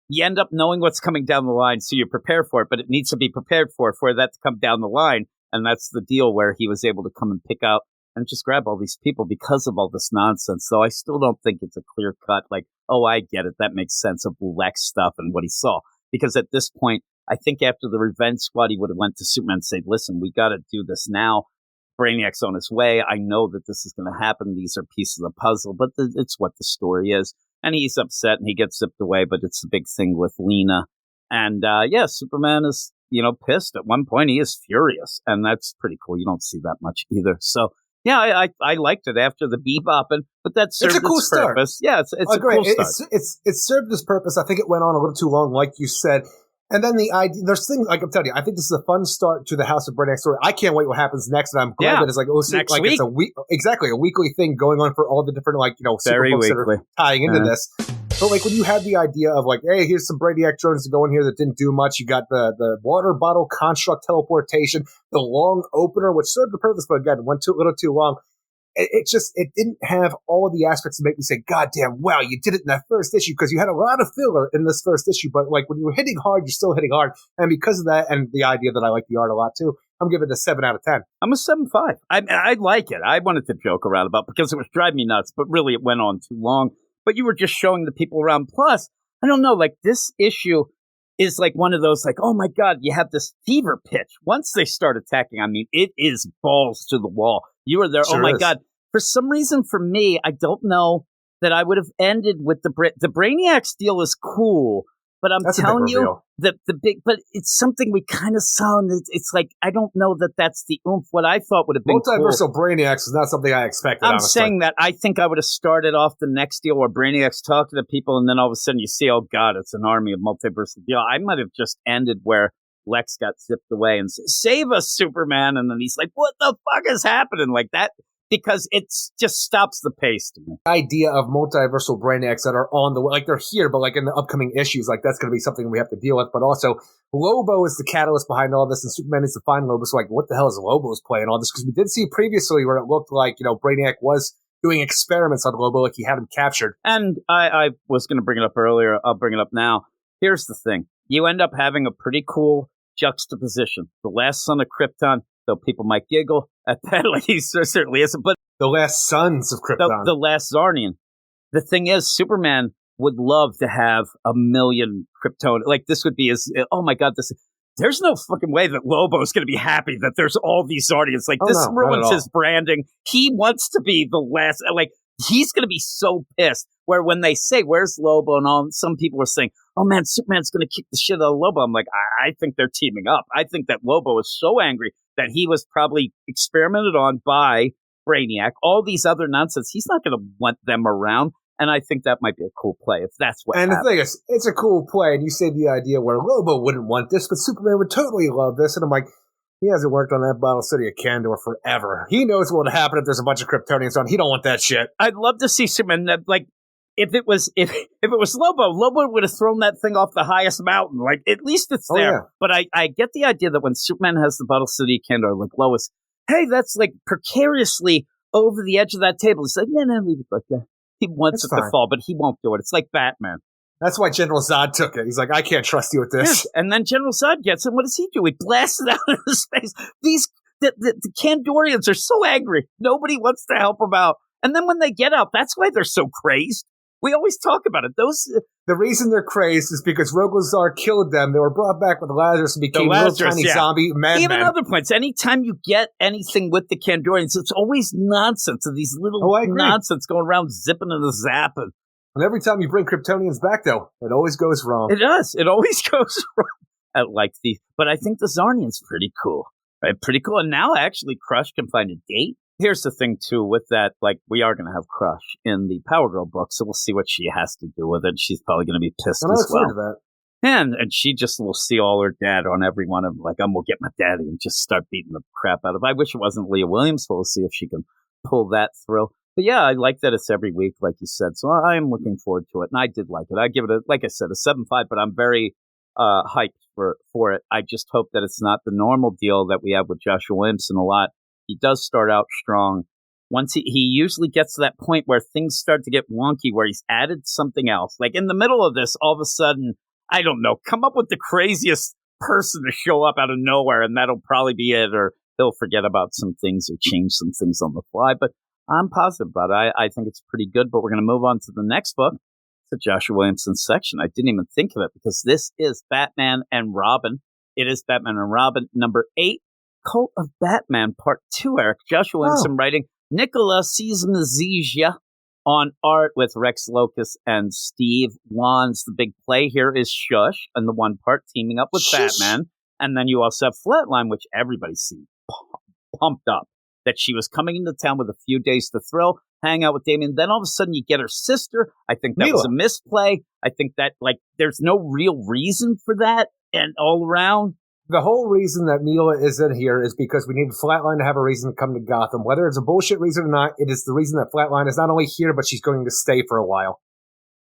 You end up knowing what's coming down the line, so you prepare for it, but it needs to be prepared for that to come down the line. And that's the deal where he was able to come and pick out and just grab all these people because of all this nonsense. So I still don't think it's a clear cut, like, oh, I get it. That makes sense of Lex stuff and what he saw. Because at this point, I think after the Revenge Squad, he would have went to Superman and said, listen, we got to do this now. Brainiac's on his way. I know that this is going to happen. These are pieces of the puzzle, but it's what the story is. And he's upset and he gets zipped away, but it's a big thing with Lena. And Superman is, pissed. At one point, he is furious. And that's pretty cool. You don't see that much either. So, yeah, I liked it after the bebopping, but that served It's a cool its purpose. Start. Yeah, it's a cool start. It served its purpose. I think it went on a little too long, like you said. And then the idea, there's things, like I'm telling you, I think this is a fun start to the House of Brainiac story. I can't wait what happens next, and I'm glad that it's like, next like week. It's a weekly thing going on for all the different, Very super books weekly. that are tying into this. But like when you have the idea of like, hey, here's some Brainiac drones to go in here that didn't do much. You got the water bottle construct teleportation, the long opener, which served the purpose, but again, went a little too long. It didn't have all the aspects to make me say, God damn, wow, you did it in that first issue, because you had a lot of filler in this first issue, but like when you were hitting hard, you're still hitting hard. And because of that, and the idea that I like the art a lot too, I'm giving it a 7 out of 10. I'm a 7.5. I like it. I wanted to joke around about because it was driving me nuts, but really it went on too long. But you were just showing the people around. Plus, I don't know, like this issue is like one of those, like, oh my God, you have this fever pitch. Once they start attacking, I mean, it is balls to the wall. You are there. Sure oh my is. God. For some reason, for me, I don't know that I would have ended with the Brainiac deal is cool, but That's a big telling you reveal. that but it's something we kind of saw, and it's like, I don't know that that's the oomph. What I thought would have been cool. Multiversal Brainiacs is not something I expected, I'm honestly. saying that I think I would have started off the next deal where Brainiac's talking to people, and then all of a sudden you see, oh God, it's an army of multiversal deal. I might have just ended where Lex got zipped away and said, save us, Superman, and then he's like, what the fuck is happening? Like that. Because it just stops the pace to me. Idea of multiversal Brainiacs that are on the way, like they're here, but like in the upcoming issues, like that's going to be something we have to deal with. But also, Lobo is the catalyst behind all this, and Superman needs to find Lobo. So like, what the hell is Lobo's playing all this? Because we did see previously where it looked like, Brainiac was doing experiments on Lobo, like he had him captured. And I was going to bring it up earlier. I'll bring it up now. Here's the thing. You end up having a pretty cool juxtaposition. The last son of Krypton, though people might giggle at that, like he certainly isn't, but The last sons of Krypton. the last Zarnian. The thing is, Superman would love to have a million Krypton. Like this would be his, oh my God, there's no fucking way that Lobo's going to be happy that there's all these Zarnians. Like this no, not ruins at all. his branding. He wants to be the last, like he's going to be so pissed where when they say, where's Lobo? And all, some people are saying, oh man, Superman's going to kick the shit out of Lobo. I'm like, I think they're teaming up. I think that Lobo is so angry that he was probably experimented on by Brainiac, all these other nonsense. He's not going to want them around. And I think that might be a cool play if that's what And happens. the thing is, it's a cool play, and you say the idea where Lobo wouldn't want this, but Superman would totally love this. And I'm like, he hasn't worked on that Bottle City of Kandor forever. He knows what would happen if there's a bunch of Kryptonians on. He don't want that shit. I'd love to see Superman, like, if it was Lobo would have thrown that thing off the highest mountain. Like, at least it's there. Yeah. But I get the idea that when Superman has the Bottle City of Kandor, like Lois, hey, that's like precariously over the edge of that table. It's like, no, leave it like that. He wants That's it to fine. fall, but he won't do it. It's like Batman. That's why General Zod took it. He's like, I can't trust you with this. Yes. And then General Zod gets him. What does he do? He blasts it out into space. The Kandorians are so angry. Nobody wants to help them out. And then when they get out, that's why they're so crazed. We always talk about it. The reason they're crazed is because Rogozar killed them. They were brought back with Lazarus and became little tiny zombie madmen. Even other points. Anytime you get anything with the Kandorians, it's always nonsense of these little nonsense going around zipping and zapping. And every time you bring Kryptonians back, though, it always goes wrong. It does. It always goes wrong. But I think the Zarnian's pretty cool. Right? Pretty cool. And now actually Crush can find a date. Here's the thing, too, with that, like, we are going to have Crush in the Power Girl book, so we'll see what she has to do with it. She's probably going to be pissed And I as look forward well. to that. And she just will see all her dad on every one of them, like, I'm going to get my daddy and just start beating the crap out of him. I wish it wasn't Leah Williams, so we'll see if she can pull that through. But yeah, I like that it's every week, like you said. So I am looking forward to it. And I did like it. I give it, like I said, a 7.5, but I'm very hyped for it. I just hope that it's not the normal deal that we have with Joshua Williamson a lot. He does start out strong. Once he usually gets to that point where things start to get wonky, where he's added something else. Like in the middle of this, all of a sudden, I don't know, come up with the craziest person to show up out of nowhere, and that'll probably be it. Or he'll forget about some things or change some things on the fly. But I'm positive about it. I think it's pretty good, but we're going to move on to the next book, the Joshua Williamson section. I didn't even think of it because this is Batman and Robin. It is Batman and Robin, number 8, Cult of Batman, part 2, Eric. Joshua Williamson writing, Nicola Cizmazija on art with Rex Locus and Steve Wands. The big play here is Shush, and the one part teaming up with Batman. And then you also have Flatline, which everybody seemed pumped up that she was coming into town with a few days to thrill, hang out with Damien. Then all of a sudden you get her sister. I think that was a misplay. I think that, like, there's no real reason for that. And all around, the whole reason that Mila is in here is because we need Flatline to have a reason to come to Gotham. Whether it's a bullshit reason or not, it is the reason that Flatline is not only here, but she's going to stay for a while.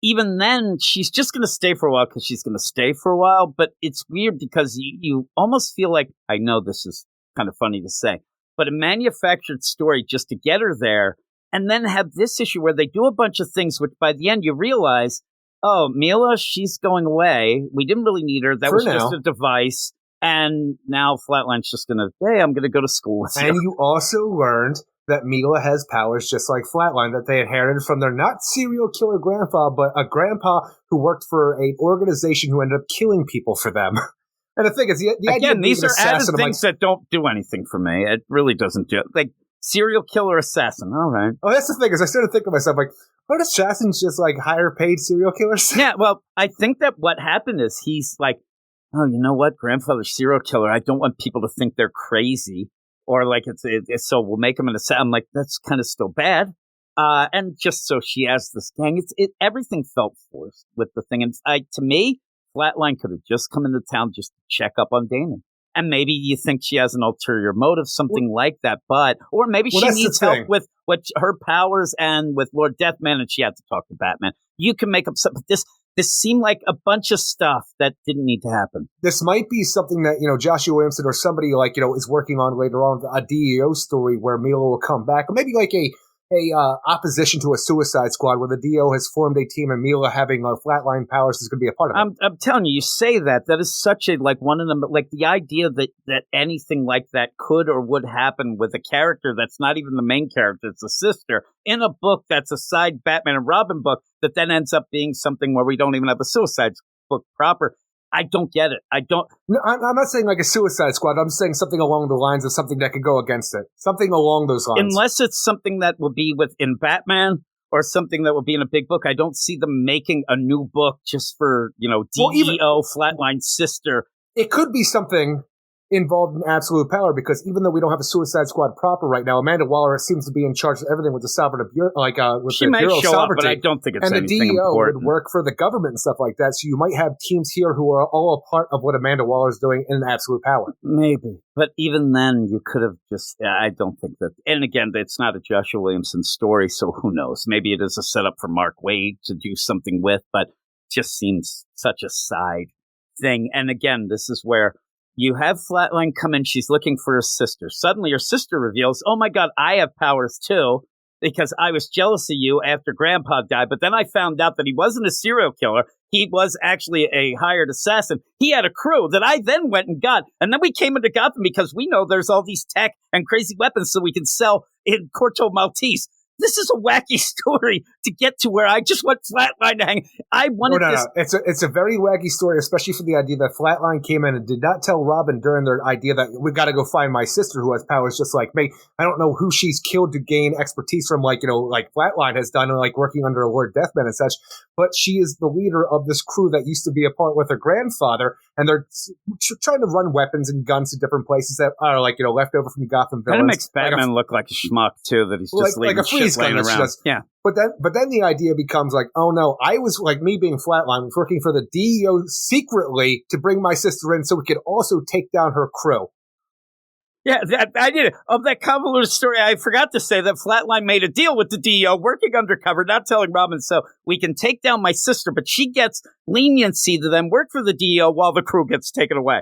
Even then, she's just going to stay for a while because she's going to stay for a while. But it's weird because you almost feel like, I know this is kind of funny to say, but a manufactured story just to get her there, and then have this issue where they do a bunch of things, which by the end you realize, oh, Mila, she's going away. We didn't really need her. That was just a device. And now Flatline's just going to, hey, I'm going to go to school with you. And you also learned that Mila has powers just like Flatline, that they inherited from their not serial killer grandpa, but a grandpa who worked for an organization who ended up killing people for them. And the thing is, the idea again, these are added things like, that don't do anything for me. It really doesn't do it. Like, serial killer assassin. All right. Oh, that's the thing, is I started thinking to myself, like, aren't assassins just like higher paid serial killers? Yeah, well, I think that what happened is he's like, oh, you know what? Grandfather's serial killer. I don't want people to think they're crazy. Or like, it's so we'll make him an assassin. I'm like, that's kind of still bad. And just so she has this gang, everything felt forced with the thing. And to me, Flatline could have just come into town just to check up on Damon. And maybe you think she has an ulterior motive, something like that. Or maybe she needs help with what her powers and with Lord Deathman, and she had to talk to Batman. You can make up something. This seemed like a bunch of stuff that didn't need to happen. This might be something that, Joshua Williamson or somebody is working on later on, a DEO story where Mila will come back. Or maybe like a opposition to a Suicide Squad where the DO has formed a team and Mila having Flatline powers is going to be a part of it. I'm telling you, you say that is such a, like, one of them, like the idea that anything like that could or would happen with a character that's not even the main character, it's a sister, in a book that's a side Batman and Robin book that then ends up being something where we don't even have a Suicide book proper. I don't get it. No, I'm not saying like a Suicide Squad. I'm saying something along the lines of something that could go against it. Something along those lines. Unless it's something that will be within Batman or something that will be in a big book. I don't see them making a new book just for, DEO, Flatline sister. It could be something involved in absolute power, because even though we don't have a Suicide Squad proper right now, Amanda Waller seems to be in charge of everything with the sovereign bureau, with she the might Bureau of show up, Sovereignty. but I don't think it's and anything the DEO important. would work for the government and stuff like that. So you might have teams here who are all a part of what Amanda Waller is doing in absolute power. Maybe, but even then, you could have just. I don't think that. And again, it's not a Joshua Williamson story, so who knows? Maybe it is a setup for Mark Waid to do something with, but it just seems such a side thing. And again, this is where you have Flatline come in. She's looking for her sister. Suddenly, her sister reveals, oh my God, I have powers too, because I was jealous of you after Grandpa died. But then I found out that he wasn't a serial killer. He was actually a hired assassin. He had a crew that I then went and got. And then we came into Gotham because we know there's all these tech and crazy weapons so we can sell in Corto Maltese. This is a wacky story to get to where I just want Flatline to hang. I wanted this. It's a very wacky story, especially for the idea that Flatline came in and did not tell Robin during their idea that we got to go find my sister who has powers just like me. I don't know who she's killed to gain expertise from, like Flatline has done, like working under Lord Deathman and such. But she is the leader of this crew that used to be a part with her grandfather, and they're trying to run weapons and guns to different places that are left over from Gotham villains. Kind of makes Batman look like a schmuck too. That he's just like a free she's laying gonna, around. Yeah. But then the idea becomes like, oh no, I was like me being Flatline, was working for the DEO secretly to bring my sister in so we could also take down her crew. Yeah, I did it. Of that convoluted story, I forgot to say that Flatline made a deal with the DEO, working undercover, not telling Robin, so we can take down my sister, but she gets leniency to then work for the DEO while the crew gets taken away.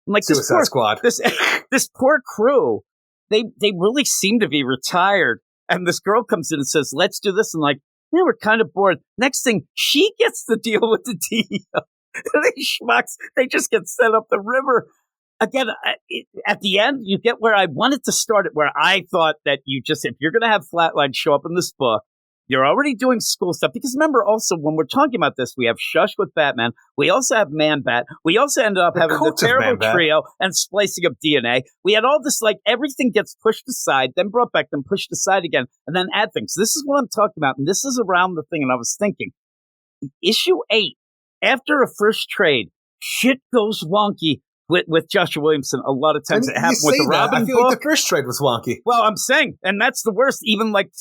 I'm like, Suicide Squad. This poor crew, they really seem to be retired. And this girl comes in and says, let's do this. And like, yeah, we're kind of bored. Next thing, she gets the deal with the DEO. These schmucks, they just get sent up the river. Again, at the end, you get where I wanted to start it, where I thought that if you're going to have Flatline show up in this book, you're already doing school stuff. Because remember, also, when we're talking about this, we have Shush with Batman. We also have Man-Bat. We also ended up having the terrible trio and splicing of DNA. We had all this, like, everything gets pushed aside, then brought back, then pushed aside again, and then add things. This is what I'm talking about, and this is around the thing, and I was thinking, issue 8, after a first trade, shit goes wonky with Joshua Williamson. A lot of times it happened with the Robin I feel book. like the first trade was wonky. Well, I'm saying, and that's the worst, even like,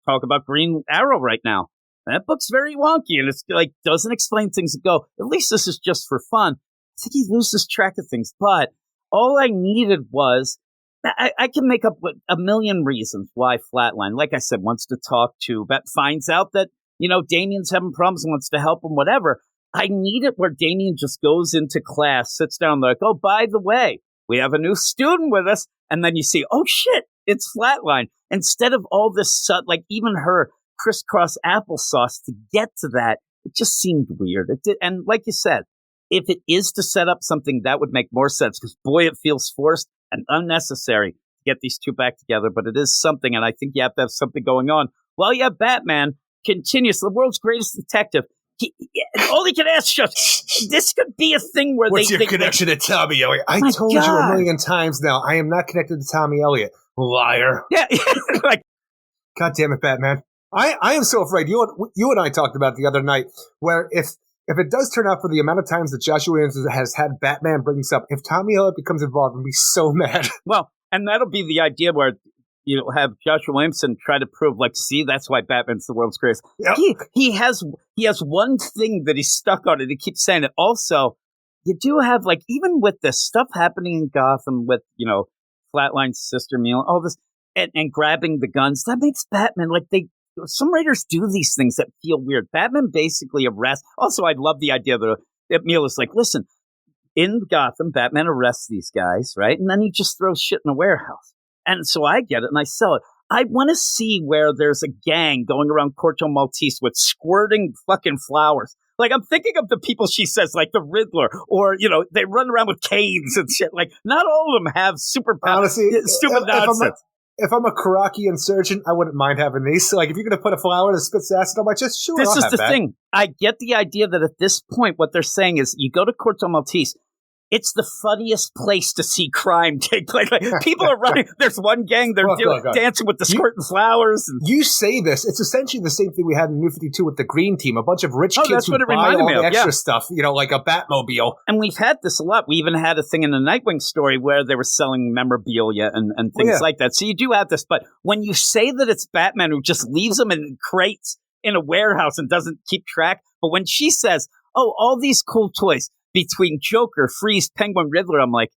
talk about Green Arrow right now. That book's very wonky, and it's like doesn't explain things that go, at least this is just for fun. I think he loses track of things, but all I needed was, I can make up a million reasons why Flatline, like I said, wants to talk to, but finds out that, Damien's having problems and wants to help him, whatever. I need it where Damien just goes into class, sits down, like, oh, by the way, we have a new student with us, and then you see, oh shit, it's Flatline. Instead of all this, like even her crisscross applesauce to get to that, it just seemed weird. It did, and like you said, if it is to set up something, that would make more sense, because boy, it feels forced and unnecessary to get these two back together, but it is something, and I think you have to have something going on. Well, yeah, Batman continues, the world's greatest detective. All he can ask, this could be a thing where What's your connection to Tommy Elliott? I told you a million times now, I am not connected to Tommy Elliott. Liar. Yeah, like, God damn it, Batman. I am so afraid. You and I talked about it the other night, where if it does turn out for the amount of times that Joshua Williams has had Batman bring this up, if Tommy Elliott becomes involved, I'm going to be so mad. Well, and that'll be the idea where you'll have Joshua Williamson try to prove, like, see, that's why Batman's the world's greatest. Yep. He has one thing that he's stuck on, and he keeps saying it. Also, you do have, like, even with the stuff happening in Gotham with, Flatline's sister meal, all this, and grabbing the guns, that makes Batman, like, some writers do these things that feel weird. Batman basically arrests. Also, I love the idea that Meal is like, listen, in Gotham, Batman arrests these guys, right? And then he just throws shit in a warehouse. And so I get it and I sell it. I want to see where there's a gang going around Corto Maltese with squirting fucking flowers. Like, I'm thinking of the people she says, like the Riddler, or, they run around with canes and shit. Like, not all of them have superpowers. Honestly, stupid nonsense. If I'm a Karaki insurgent, I wouldn't mind having these. So, like, if you're going to put a flower that spits acid on my chest, sure, This is the thing. I get the idea that at this point, what they're saying is, you go to Corto Maltese, it's the funniest place to see crime take place. Like, people are running. There's one gang, they're dancing with the squirting flowers. And you say this, it's essentially the same thing we had in New 52 with the Green Team. A bunch of rich kids who buy all the extra stuff, like a Batmobile. And we've had this a lot. We even had a thing in the Nightwing story where they were selling memorabilia and things like that. So you do have this. But when you say that it's Batman who just leaves them in crates in a warehouse and doesn't keep track, but when she says, oh, all these cool toys, between Joker, Freeze, Penguin, Riddler, I'm like,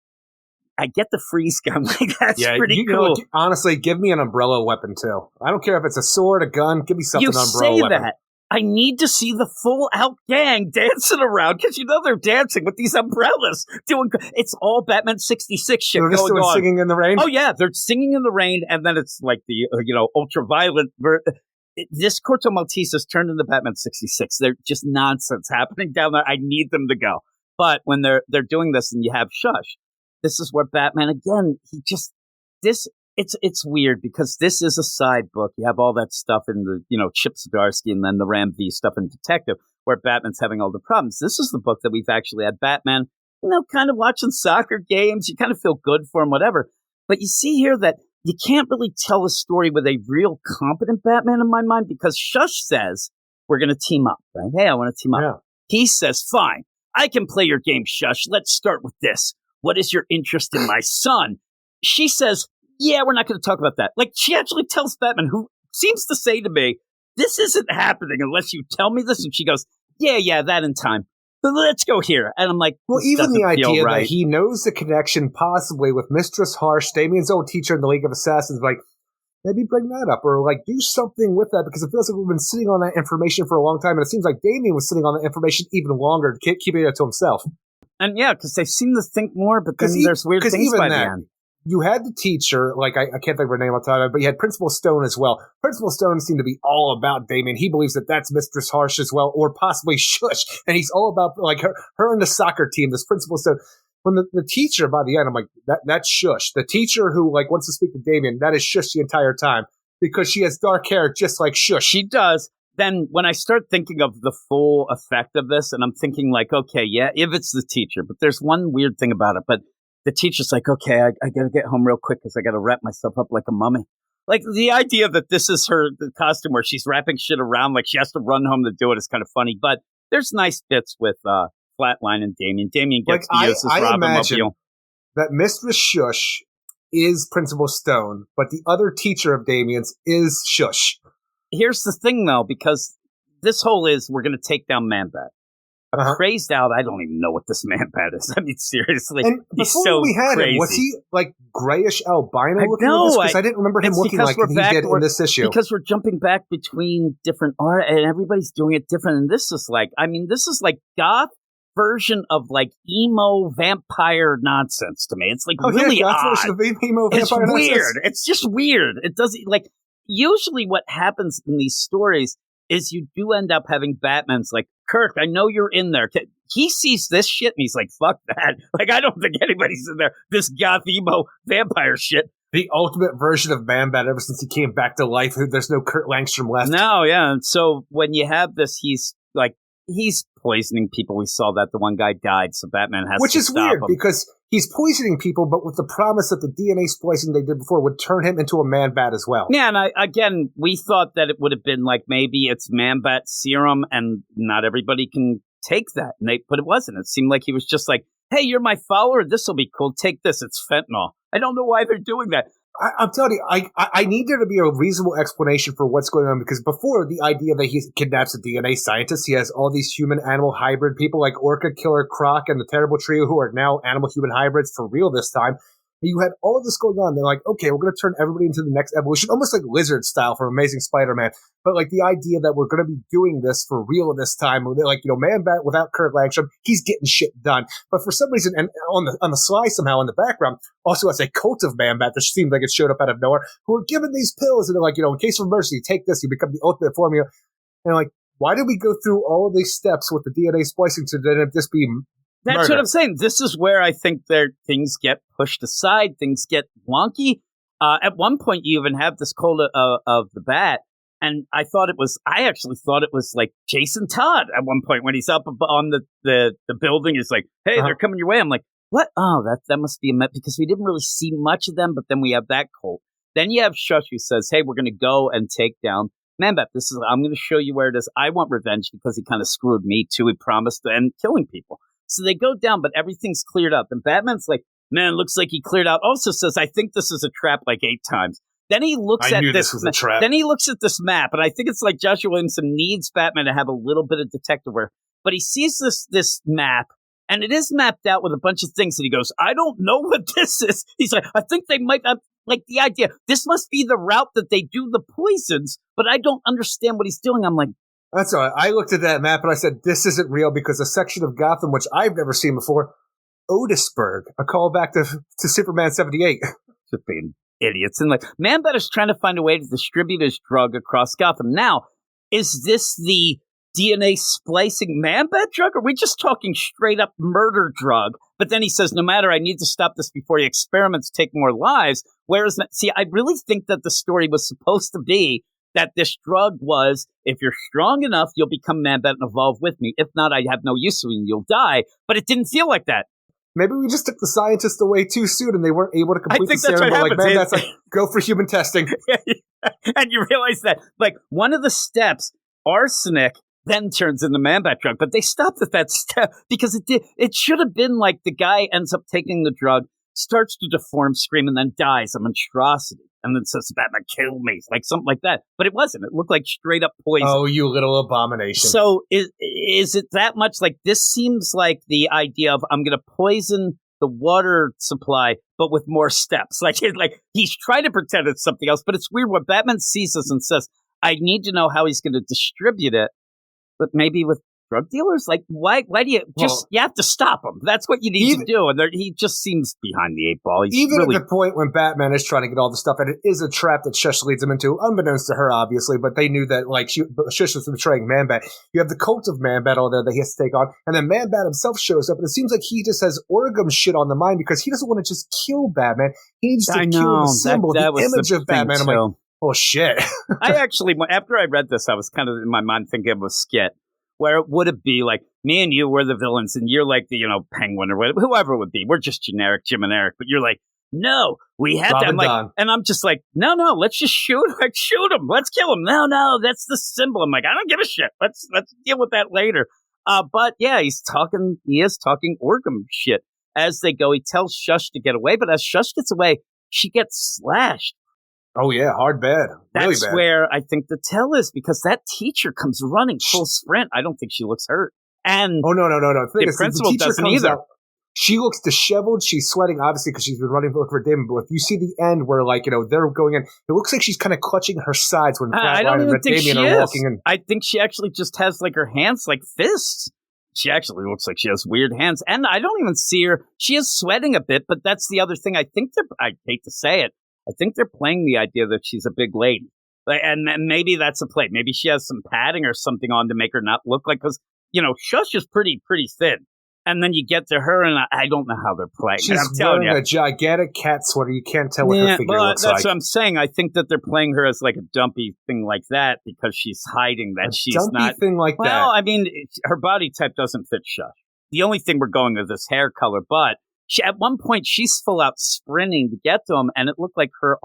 I get the freeze gun. Like, that's pretty cool. Honestly, give me an umbrella weapon, too. I don't care if it's a sword, a gun, give me something umbrella weapon. You say that. I need to see the full-out gang dancing around, because they're dancing with these umbrellas. It's all Batman 66 shit going on. Singing in the rain? Oh, yeah, they're singing in the rain, and then it's like the, ultraviolet. This Corto Maltese has turned into Batman 66. They're just nonsense happening down there. I need them to go. But when they're doing this and you have Shush, this is where Batman, again, it's weird because this is a side book. You have all that stuff in the, Chip Zdarsky and then the Ram V stuff in Detective where Batman's having all the problems. This is the book that we've actually had Batman, kind of watching soccer games. You kind of feel good for him, whatever. But you see here that you can't really tell a story with a real competent Batman in my mind because Shush says, we're going to team up, right? Hey, I want to team up. Yeah. He says, fine, I can play your game, Shush. Let's start with this. What is your interest in my son? She says, yeah, we're not going to talk about that. Like, she actually tells Batman, who seems to say to me, this isn't happening unless you tell me this. And she goes, yeah, that in time. But let's go here. And I'm like, well, even the idea right. that he knows the connection possibly with Mistress Harsh, Damien's old teacher in the League of Assassins, like, maybe bring that up or like do something with that because it feels like we've been sitting on that information for a long time. And it seems like Damien was sitting on that information even longer, keeping it to himself. And yeah, because they seem to think more, but then there's weird things by the end. You had the teacher, like I can't think of her name on time, but you had Principal Stone as well. Principal Stone seemed to be all about Damien. He believes that that's Mistress Harsh as well, or possibly Shush. And he's all about like her and the soccer team, this Principal Stone. When the teacher, by the end, I'm like, that's Shush. The teacher who like wants to speak to Damien, that is Shush the entire time because she has dark hair just like Shush. She does. Then when I start thinking of the full effect of this, and I'm thinking like, okay, yeah, if it's the teacher, but there's one weird thing about it, but the teacher's like, okay, I got to get home real quick because I got to wrap myself up like a mummy. Like the idea that this is the costume where she's wrapping shit around like she has to run home to do it is kind of funny. But there's nice bits with Flatline and Damien. Damien gets to use his Robin-mobile. That Mistress Shush is Principal Stone, but the other teacher of Damien's is Shush. Here's the thing, though, because this whole is we're going to take down Man-Bat. Crazed out, I don't even know what this Man-Bat is. I mean, seriously. And before we had him, was he like grayish albino looking at this? Because I didn't remember him looking like he did in this issue. Because we're jumping back between different art and everybody's doing it different. And this is like, I mean, this is like goth version of like emo vampire nonsense to me. It's like really odd. Version of emo vampire it's nonsense. Weird. It's just weird. It doesn't like usually what happens in these stories is you do end up having Batman's like, Kirk, I know you're in there. He sees this shit and he's like, fuck that. Like, I don't think anybody's in there. This goth emo vampire shit. The ultimate version of Man-Bat ever since he came back to life. There's no Kurt Langstrom left. No, yeah. And so when you have this, he's poisoning people. We saw that the one guy died, so Batman has Which to is stop weird him. because he's poisoning people, but with the promise that the DNA splicing they did before would turn him into a Man-Bat as well. Yeah, and we thought that it would have been like maybe it's Man-Bat serum, and not everybody can take that. But it wasn't. It seemed like he was just like, hey, you're my follower. This will be cool. Take this. It's fentanyl. I don't know why they're doing that. I'm telling you, I need there to be a reasonable explanation for what's going on because before the idea that he kidnaps a DNA scientist, he has all these human-animal hybrid people like Orca, Killer Croc, and the Terrible Trio who are now animal-human hybrids for real this time. You had all of this going on. They're like, okay, we're going to turn everybody into the next evolution, almost like Lizard style from Amazing Spider-Man. But like the idea that we're going to be doing this for real this time, they're like, Man-Bat without Kurt Langstrom, he's getting shit done. But for some reason, and on the slide somehow in the background, also has a cult of Man-Bat that seemed like it showed up out of nowhere, who are given these pills, and they're like, in case of emergency, take this, you become the ultimate formula. And like, why did we go through all of these steps with the DNA splicing to then just be That's murder? What I'm saying. This is where I think things get pushed aside, things get wonky. At one point, you even have this cult of the Bat, and I actually thought it was like Jason Todd at one point when he's up on the building. He's like, hey, they're coming your way. I'm like, what? Oh, that must be a myth because we didn't really see much of them, but then we have that cult. Then you have Shush who says, hey, we're going to go and take down Man-Bat. I'm going to show you where it is. I want revenge because he kind of screwed me too. He promised to end killing people. So they go down, but everything's cleared up. And Batman's like, man, looks like he cleared out. Also says, I think this is a trap like 8 times. Then he looks at this. Then he looks at this map, and I think it's like Joshua Williamson needs Batman to have a little bit of detective work. But he sees this map, and it is mapped out with a bunch of things. And he goes, I don't know what this is. He's like, I think they might like the idea. This must be the route that they do the poisons, but I don't understand what he's doing. I'm like, that's all right. I looked at that map and I said, this isn't real because a section of Gotham, which I've never seen before, Otisburg, a callback to Superman 78. Just being idiots. And like, Man-Bat is trying to find a way to distribute his drug across Gotham. Now, is this the DNA splicing Man-Bat drug? Or are we just talking straight up murder drug? But then he says, no matter, I need to stop this before the experiments take more lives. Whereas, see, I really think that the story was supposed to be that this drug was, if you're strong enough, you'll become Man-Bat and evolve with me. If not, I have no use for you and you'll die. But it didn't feel like that. Maybe we just took the scientists away too soon and they weren't able to complete the serum. But like, Man-Bat's like, go for human testing. And you realize that, like, one of the steps, arsenic, then turns into Man-Bat drug. But they stopped at that step because it should have been like the guy ends up taking the drug, starts to deform, scream, and then dies of monstrosity. and then says, Batman, kill me, like something like that. But it wasn't. It looked like straight up poison. Oh, you little abomination. So is it that much? Like, this seems like the idea of I'm going to poison the water supply, but with more steps. Like he's trying to pretend it's something else, but it's weird when Batman sees this and says, I need to know how he's going to distribute it, but maybe with drug dealers? Like, why do you you have to stop him? That's what you need to do. And he just seems behind the 8 ball. He's even really, at the point when Batman is trying to get all the stuff, and it is a trap that Shush leads him into, unbeknownst to her, obviously, but they knew that, like, Shush was betraying Man-Bat. You have the cult of Man-Bat all there that he has to take on, and then Man-Bat himself shows up, and it seems like he just has Orgum shit on the mind because he doesn't want to just kill Batman. He needs to kill the symbol, the image of Batman. I'm like, oh, shit. I actually, after I read this, I was kind of in my mind thinking of a skit where it would it be like, me and you were the villains and you're like the, Penguin or whatever, whoever it would be. We're just generic Jim and Eric, but you're like, no, we have to. I'm like, and I'm just like, no, let's just shoot him. Let's kill him. No, that's the symbol. I'm like, I don't give a shit. Let's deal with that later. But yeah, he is talking Orgum shit as they go. He tells Shush to get away, but as Shush gets away, she gets slashed. Oh, yeah, hard bad. Really That's bad. where I think the tell is, because that teacher comes running full sprint. I don't think she looks hurt. And no. The principal doesn't either. She looks disheveled. She's sweating, obviously, because she's been running for Damon. But if you see the end where, like, they're going in, it looks like she's kind of clutching her sides when I don't even think Damien she are is. walking in. I think she actually just has, like, her hands like fists. She actually looks like she has weird hands. And I don't even see her. She is sweating a bit, but that's the other thing. I hate to say it, I think they're playing the idea that she's a big lady. And maybe that's a play. Maybe she has some padding or something on to make her not look like, because, Shush is pretty thin. And then you get to her, and I don't know how they're playing. She's wearing a gigantic cat sweater. You can't tell what her figure looks like. That's what I'm saying. I think that they're playing her as like a dumpy thing like that because she's hiding that she's not. Dumpy thing like that. Well, I mean, her body type doesn't fit Shush. The only thing we're going with is hair color, but at one point, she's full out sprinting to get to him, and it looked like her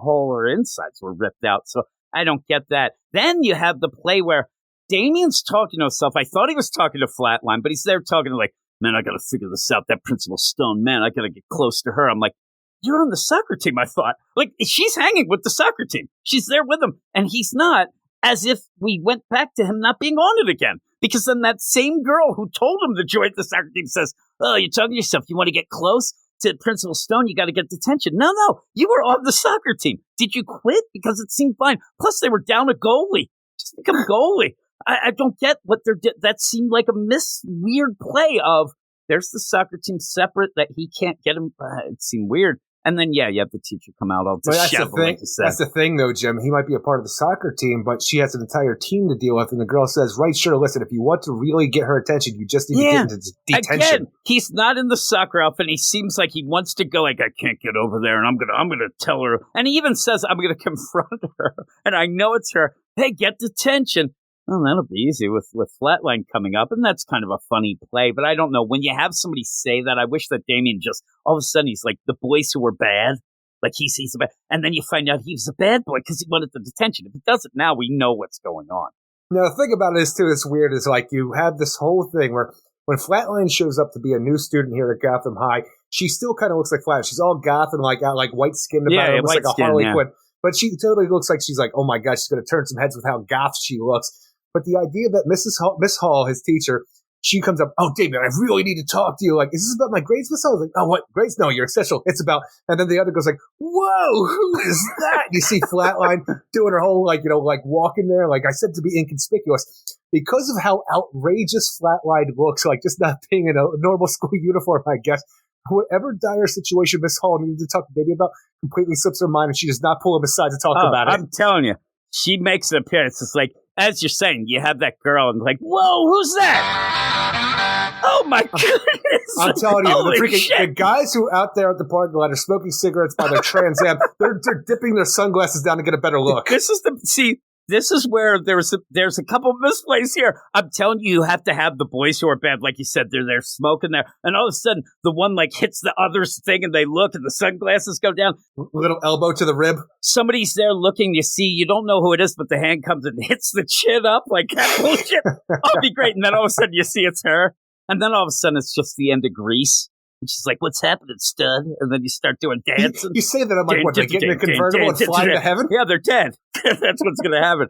insides were ripped out. So I don't get that. Then you have the play where Damien's talking to himself. I thought he was talking to Flatline, but he's there talking to, like, man, I got to figure this out. That Principal Stone, man, I got to get close to her. I'm like, you're on the soccer team, I thought. Like, she's hanging with the soccer team. She's there with him, and he's not, as if we went back to him not being on it again. Because then that same girl who told him to join the soccer team says, oh, you're talking to yourself. You want to get close to Principal Stone? You got to get detention. No, you were on the soccer team. Did you quit? Because it seemed fine. Plus, they were down a goalie. Just become goalie. I don't get what that seemed like a weird play of there's the soccer team separate that he can't get him. It seemed weird. And then, you have the teacher come out all disheveled, like you said. That's the thing, though, Jim. He might be a part of the soccer team, but she has an entire team to deal with. And the girl says, right, sure, listen, if you want to really get her attention, you just need to get into detention. Again, he's not in the soccer outfit. He seems like he wants to go, like, I can't get over there, and I'm gonna tell her. And he even says, I'm going to confront her. And I know it's her. Hey, get detention. Well, that'll be easy with Flatline coming up, and that's kind of a funny play. But I don't know. When you have somebody say that, I wish that Damien just, all of a sudden, he's like, the boys who were bad, like he's a bad, and then you find out he was a bad boy because he wanted the detention. If he does it now, we know what's going on. Now, the thing about it is, too, it's weird, is like you have this whole thing where when Flatline shows up to be a new student here at Gotham High, she still kind of looks like Flatline. She's all goth and got like white skin about her, almost like a Harley Quinn. But she totally looks like she's like, oh my gosh, she's going to turn some heads with how goth she looks. But the idea that Miss Hall, his teacher, she comes up, oh, David, I really need to talk to you. Like, is this about my grades, Miss Hall? I was like, oh, what? Grades? No, you're exceptional. It's about, and then the other goes like, whoa, who is that? You see Flatline doing her whole, like walking there, like I said, to be inconspicuous. Because of how outrageous Flatline looks, like just not being in a normal school uniform, I guess. Whatever dire situation Miss Hall needed to talk to Baby about completely slips her mind, and she does not pull him aside to talk about it. I'm telling you, she makes an appearance. It's like, as you're saying, you have that girl and like, whoa, who's that? Oh my goodness! I'm telling you, the guys who are out there at the parking lot are smoking cigarettes by their Trans Am. They're dipping their sunglasses down to get a better look. This is where there's a couple of misplays here. I'm telling you, you have to have the boys who are bad, like you said, they're there smoking there, and all of a sudden the one like hits the other's thing, and they look, and the sunglasses go down. Little elbow to the rib. Somebody's there looking. You see, you don't know who it is, but the hand comes and hits the chin up like that bullshit. Oh, it'd be great. And then all of a sudden you see it's her, and then all of a sudden it's just the end of Grease. And she's like, "What's happening, stud?" And then you start doing dancing. You say that, I'm like, what, they're getting a convertible and flying to heaven? Yeah, they're dead. That's what's going to happen.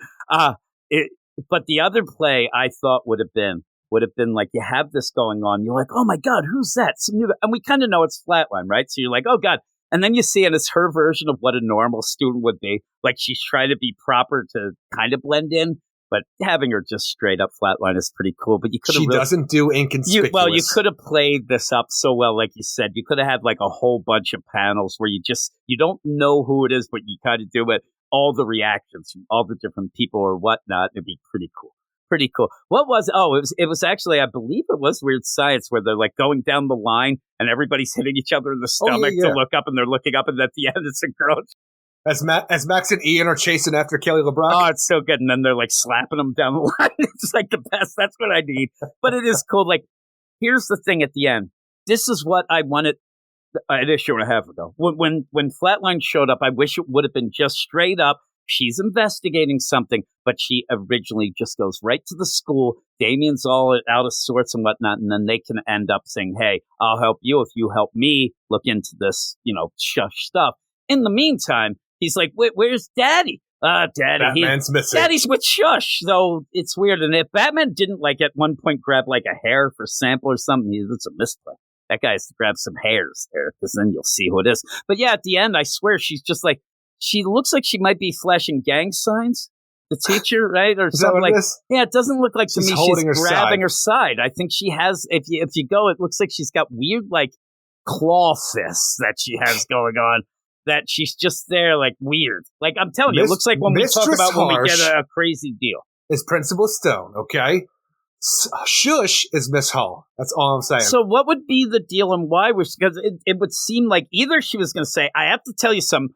But the other play I thought would have been like, you have this going on. You're like, oh my God, who's that? And we kind of know it's Flatline, right? So you're like, oh God. And then you see, and it's her version of what a normal student would be. Like, she's trying to be proper to kind of blend in, but having her just straight up Flatline is pretty cool. But you could have doesn't do inconspicuous. You could have played this up so well, like you said. You could have had like a whole bunch of panels where you don't know who it is, but you kind of do it. All the reactions from all the different people or whatnot. It'd be pretty cool. Pretty cool. What was? Oh, it was actually, I believe it was Weird Science, where they're like going down the line and everybody's hitting each other in the stomach to look up, and they're looking up, and at the end it's a girl. As Max and Ian are chasing after Kelly LeBron. Oh, it's so good. And then they're like slapping them down the line. It's like the best. That's what I need. But it is cool. Like, here's the thing at the end. This is what I wanted an issue and a half ago. When Flatline showed up, I wish it would have been just straight up. She's investigating something, but she originally just goes right to the school. Damien's all out of sorts and whatnot, and then they can end up saying, hey, I'll help you if you help me look into this, shush stuff. In the meantime, he's like, where's Daddy? Daddy. Batman's missing. Daddy's with Shush, though it's weird. And if Batman didn't, like, at one point grab, like, a hair for sample or something, it's a misplay. That guy has to grab some hairs there, because then you'll see who it is. But yeah, at the end, I swear, she's just like, she looks like she might be flashing gang signs. The teacher, right? Or something like that. Yeah, it doesn't look like to me she's grabbing her side. I think she has, if you go, it looks like she's got weird, like, claw fists that she has going on. That she's just there, like, weird. Like, I'm telling you, it looks like when we talk about when we get a crazy deal. Is Principal Stone, okay? Shush is Miss Hall. That's all I'm saying. So what would be the deal and why? Because it would seem like either she was going to say, I have to tell you some,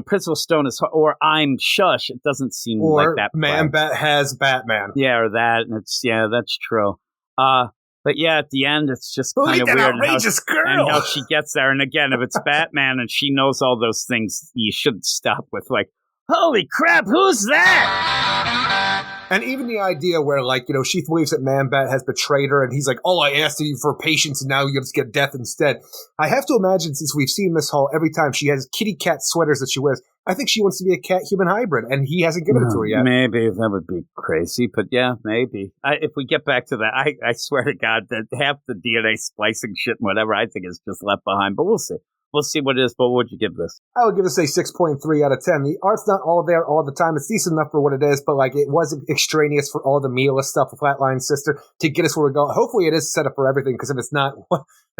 Principal Stone is, or I'm Shush. It doesn't seem like that. Man-Bat has Batman. Yeah, or that. And that's true. But yeah, at the end, it's just kind of weird. Outrageous girl. And how she gets there. And again, if it's Batman and she knows all those things, you shouldn't stop with like, holy crap, who's that? And even the idea where, like, she believes that Man-Bat has betrayed her, and he's like, oh, I asked you for patience, and now you just get death instead. I have to imagine, since we've seen Miss Hall every time she has kitty cat sweaters that she wears, I think she wants to be a cat-human hybrid, and he hasn't given it to her yet. Maybe. That would be crazy, but yeah, maybe. If we get back to that, I swear to God that half the DNA splicing shit and whatever I think is just left behind, but we'll see. We'll see what it is, but what would you give this? I would give this a 6.3 out of 10. The art's not all there all the time. It's decent enough for what it is, but like it wasn't extraneous for all the Mila stuff with Flatline Sister to get us where we go. Hopefully it is set up for everything, because if it's not,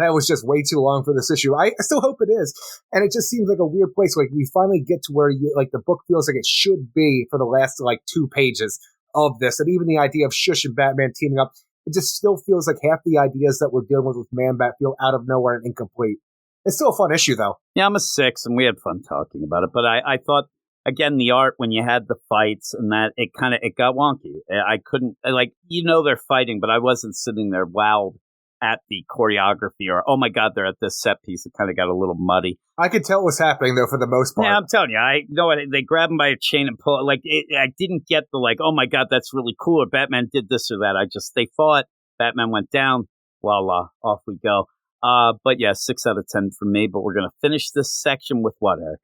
that was just way too long for this issue. I still hope it is. And it just seems like a weird place. Like we finally get to where the book feels like it should be for the last 2 pages of this. And even the idea of Shush and Batman teaming up, it just still feels like half the ideas that we're dealing with Man-Bat feel out of nowhere and incomplete. It's still a fun issue, though. Yeah, I'm a 6, and we had fun talking about it. But I thought, again, the art, when you had the fights and that, it got wonky. I couldn't, they're fighting, but I wasn't sitting there wowed at the choreography or, oh my God, they're at this set piece. It kind of got a little muddy. I could tell what was happening, though, for the most part. Yeah, I'm telling you, they grab him by a chain and pull it. I didn't get the, oh my God, that's really cool, or Batman did this or that. They fought, Batman went down, voila, off we go. But yeah, 6 out of 10 for me. But we're going to finish this section with what, Eric?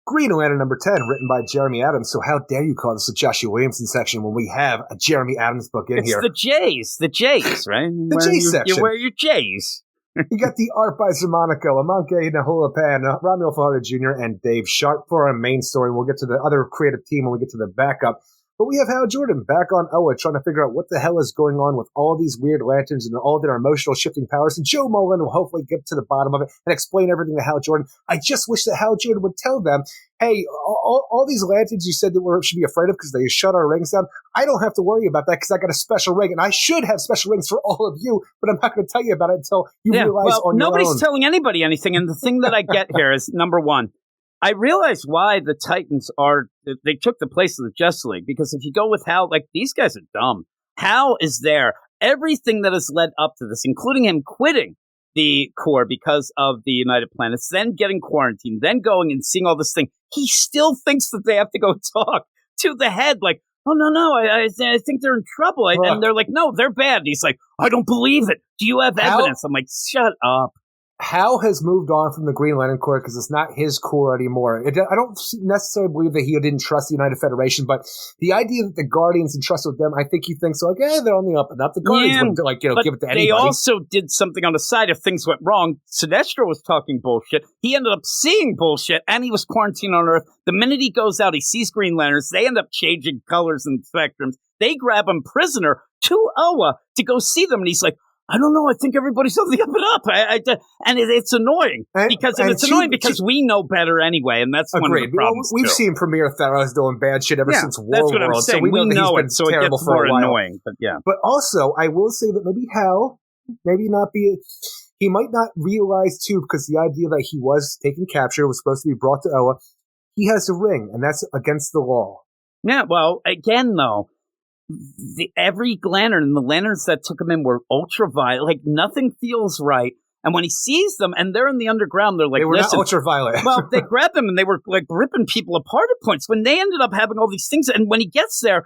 Green Lantern number 10, written by Jeremy Adams. So how dare you call this a Joshua Williamson section when we have a Jeremy Adams book in here? It's the J's, right? The J section. You wear your J's. You got the art by Zermanico, Amanke Nahulapan, Ramuel Fajardo Jr., and Dave Sharp for our main story. We'll get to the other creative team when we get to the backup. But we have Hal Jordan back on Oa trying to figure out what the hell is going on with all these weird lanterns and all their emotional shifting powers. And Joe Mullen will hopefully get to the bottom of it and explain everything to Hal Jordan. I just wish that Hal Jordan would tell them, hey, all these lanterns you said that we should be afraid of because they shut our rings down, I don't have to worry about that because I got a special ring. And I should have special rings for all of you, but I'm not going to tell you about it until you realize on your own. Nobody's telling anybody anything. And the thing that I get here is, number one, I realize why the Titans they took the place of the Justice League, because if you go with Hal, these guys are dumb. Hal is there. Everything that has led up to this, including him quitting the Corps because of the United Planets, then getting quarantined, then going and seeing all this thing, he still thinks that they have to go talk to the head. oh, no, I think they're in trouble. And they're like, no, they're bad. And he's like, I don't believe it. Do you have evidence? I'm like, shut up. Hal has moved on from the Green Lantern Corps because it's not his Corps anymore. I don't necessarily believe that he didn't trust the United Federation, but the idea that the Guardians entrusted with them, I think he thinks like, they're on the up and up. The Guardians wouldn't give it to anybody. They also did something on the side if things went wrong. Sinestro was talking bullshit. He ended up seeing bullshit, and he was quarantined on Earth. The minute he goes out, he sees Green Lanterns. They end up changing colors and spectrums. They grab him prisoner to Oa to go see them, and he's like, I don't know. I think everybody's on the up and up. And it's annoying because we know better anyway, and that's one of the problems. We've seen Premier Theros doing bad shit ever since Warworld, so we know that he's been terrible for a while. Annoying, but yeah. But also, I will say that maybe Hal, he might not realize too, because the idea that he was taken captured, was supposed to be brought to Oa. He has a ring, and that's against the law. Yeah. Well, again, though. Every lantern and the lanterns that took him in were ultraviolet. Like, nothing feels right. And when he sees them and they're in the underground, they're like, they were listen. Not ultraviolet. Well, they grabbed them and they were like ripping people apart at points when they ended up having all these things. And when he gets there,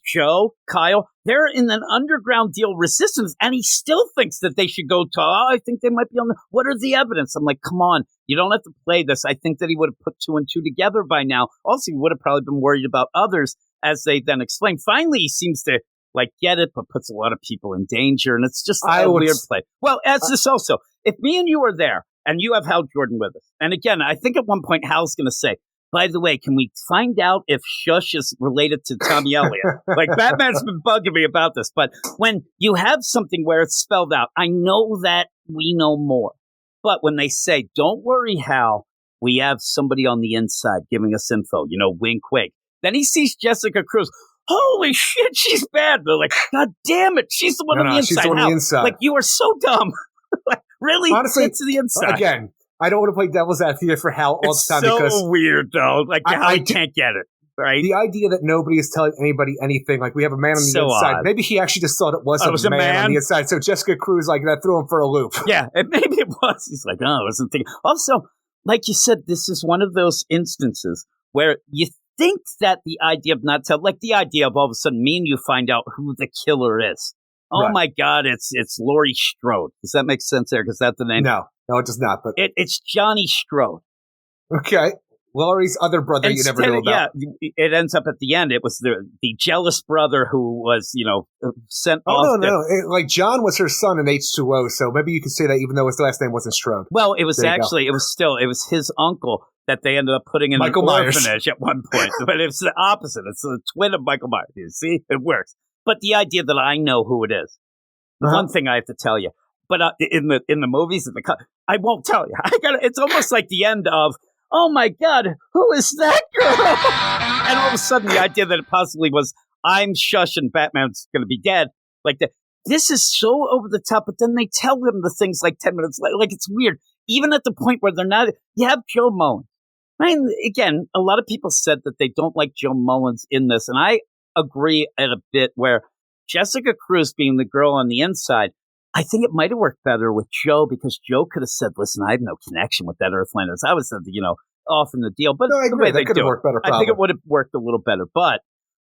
Joe, Kyle, they're in an underground deal resistance, and he still thinks that they should go to, I think they might be on what are the evidence? I'm like, come on, you don't have to play this. I think that he would have put 2 and 2 together by now. Also, he would have probably been worried about others, as they then explain. Finally, he seems to get it, but puts a lot of people in danger, and it's just a weird play. Well, as this also, if me and you are there, and you have Hal Jordan with us, and again, I think at one point Hal's going to say, by the way, can we find out if Shush is related to Tommy Elliott? Like, Batman's been bugging me about this, but when you have something where it's spelled out, I know that we know more. But when they say, don't worry, Hal, we have somebody on the inside giving us info, wink, wink. Then he sees Jessica Cruz. Holy shit, she's bad. They're like, God damn it, she's the one on the inside. She's the one on the inside. Like, you are so dumb. Like, really? Honestly, get to the inside. Again, I don't want to play devil's advocate for Hal all the time because it's so weird, though. Like, I can't get it, right? The idea that nobody is telling anybody anything, like we have a man on the inside. Odd. Maybe he actually just thought it was a man on the inside. So Jessica Cruz, that threw him for a loop. Yeah, maybe it was. He's like, I wasn't thinking. Also, like you said, this is one of those instances where you think that the idea of not telling, like the idea of all of a sudden me and you find out who the killer is. Oh right. My God, it's Laurie Strode. Does that make sense there? Because that's the name? No, it does not. But it's Johnny Strode. Okay. Laurie's other brother you never knew about. Yeah, it ends up at the end. It was the jealous brother who was, sent off. No. John was her son in H2O, so maybe you could say that even though his last name wasn't Strode. Well, it was it was his uncle that they ended up putting in Michael an Myers. orphanage at one point. But it's the opposite. It's the twin of Michael Myers. You see? It works. But the idea that I know who it is, one thing I have to tell you. But in the movies, I won't tell you. It's almost like the end of, oh my God, who is that girl? And all of a sudden, the idea that it possibly was, I'm Shush and Batman's going to be dead. Like that. This is so over the top, but then they tell him the things like 10 minutes later. Like, it's weird. Even at the point where they're not, you have Joe Mullins. I mean, again, a lot of people said that they don't like Joe Mullins in this, and I agree at a bit where Jessica Cruz being the girl on the inside, I think it might have worked better with Joe because Joe could have said, listen, I have no connection with that Earthlanders. I was, off in the deal. But no, I agree. That could have worked better. I think it would have worked a little better. But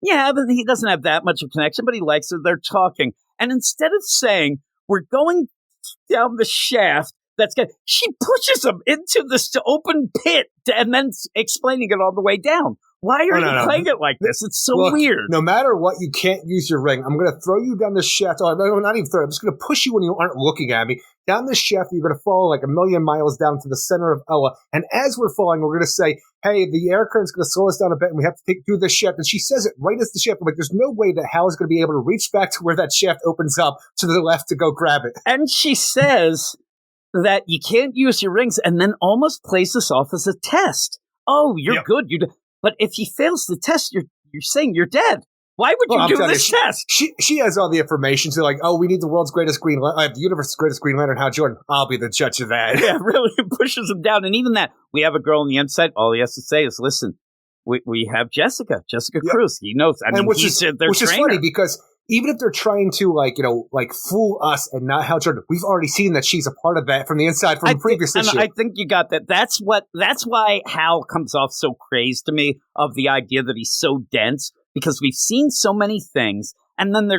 yeah, but he doesn't have that much of a connection, but he likes her. They're talking. And instead of saying, we're going down the shaft, she pushes him into this open pit and then explaining it all the way down. Why are you playing it like this? It's so weird. No matter what, you can't use your ring. I'm going to throw you down the shaft. Oh, no, not even throw. I'm just going to push you when you aren't looking at me. Down the shaft, you're going to fall like 1,000,000 miles down to the center of Oa. And as we're falling, we're going to say, hey, the air current's going to slow us down a bit, and we have to take through this shaft. And she says it right as the shaft. I'm like, there's no way that Hal is going to be able to reach back to where that shaft opens up to the left to go grab it. And she says that you can't use your rings and then almost plays this off as a test. Oh, you're good. But if he fails the test, you're saying you're dead. Why would you do this test? She has all the information. So we need the world's greatest the universe's greatest Green Lantern, Hal Jordan. I'll be the judge of that. Yeah, really pushes him down. And even that, we have a girl on the inside. All he has to say is, listen, we have Jessica Cruz. He knows. I mean, which is funny because even if they're trying to fool us and not Hal Jordan, we've already seen that she's a part of that from the inside from the previous issue. And I think you got that. That's why Hal comes off so crazed to me of the idea that he's so dense, because we've seen so many things. And then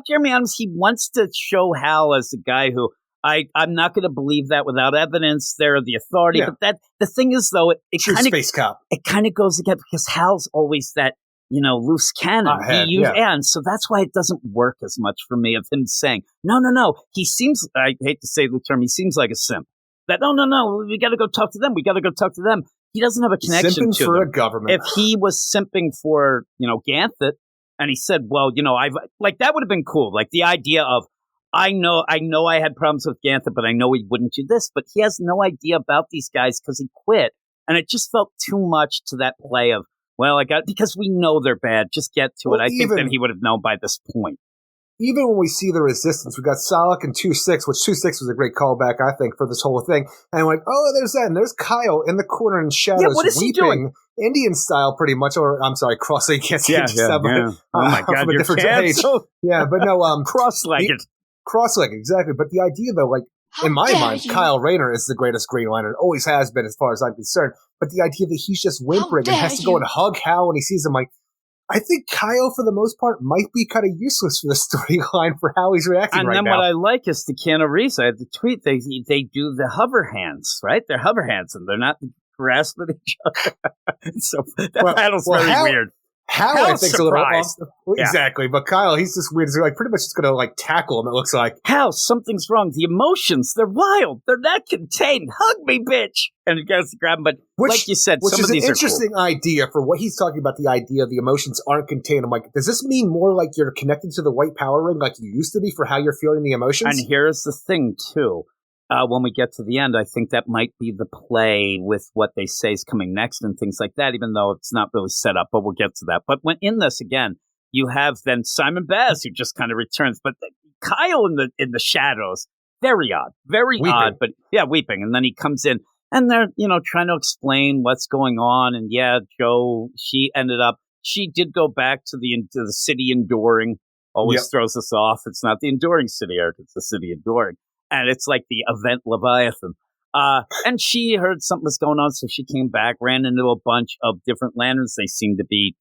Jeremy Adams, he wants to show Hal as the guy who I'm not going to believe that without evidence. They're the authority. Yeah. But the thing is, though, it kind of space cop. It kind of goes again because Hal's always that, loose cannon. And so that's why it doesn't work as much for me of him saying, no. He seems, I hate to say the term, he seems like a simp. That, no, we got to go talk to them. We got to go talk to them. He doesn't have a connection simping to for them. a government. If he was simping for, Ganthet, and he said, well, that would have been cool. Like the idea of, I know I had problems with Ganthet, but I know he wouldn't do this. But he has no idea about these guys because he quit. And it just felt too much to that play of, because we know they're bad. Just get to it. I think that he would have known by this point. Even when we see the resistance, we got Salak and 2-6, which 2-6 was a great callback, I think, for this whole thing. And I'm like, oh, there's that. And there's Kyle in the corner in shadows. Yeah, what is he doing? Indian style, pretty much. Or, I'm sorry, cross-legged. Can't see it. Yeah. Oh, my God, you're canceled. Yeah, but no. Cross-legged. Cross-legged, exactly. But the idea, though, like, in my mind, Kyle Rayner is the greatest Green Lantern. Always has been, as far as I'm concerned. But the idea that he's just whimpering and has to go and hug Hal when he sees him, like, I think Kyle, for the most part, might be kind of useless for the storyline for how he's reacting right now. And then what I like is the Keanu Reeves. I had the tweet. They do the hover hands, right? They're hover hands, and they're not grasping each other. So that battle's very weird. Hal, I think, is a little off. Yeah. Exactly, but Kyle, he's just weird. He's like pretty much just going to like tackle him. It looks like Hal, something's wrong. The emotions, they're wild. They're not contained. Hug me, bitch. And he goes to grab him. But like you said, some of these are cool. Which is an interesting idea for what he's talking about. The idea of the emotions aren't contained. I'm like, does this mean more like you're connected to the white power ring, like you used to be, for how you're feeling the emotions? And here's the thing, too. When we get to the end, I think that might be the play with what they say is coming next and things like that, even though it's not really set up, but we'll get to that. But when in this, again, you have then Simon Baz, who just kind of returns, but Kyle in the shadows, very odd, very weeping. Odd, but weeping. And then he comes in and they're, trying to explain what's going on. And Jo, she did go back to the city enduring, always throws us off. It's not the enduring city, Eric, it's the city enduring. And it's like the event Leviathan. And she heard something was going on, so she came back, ran into a bunch of different lanterns. They seemed to be,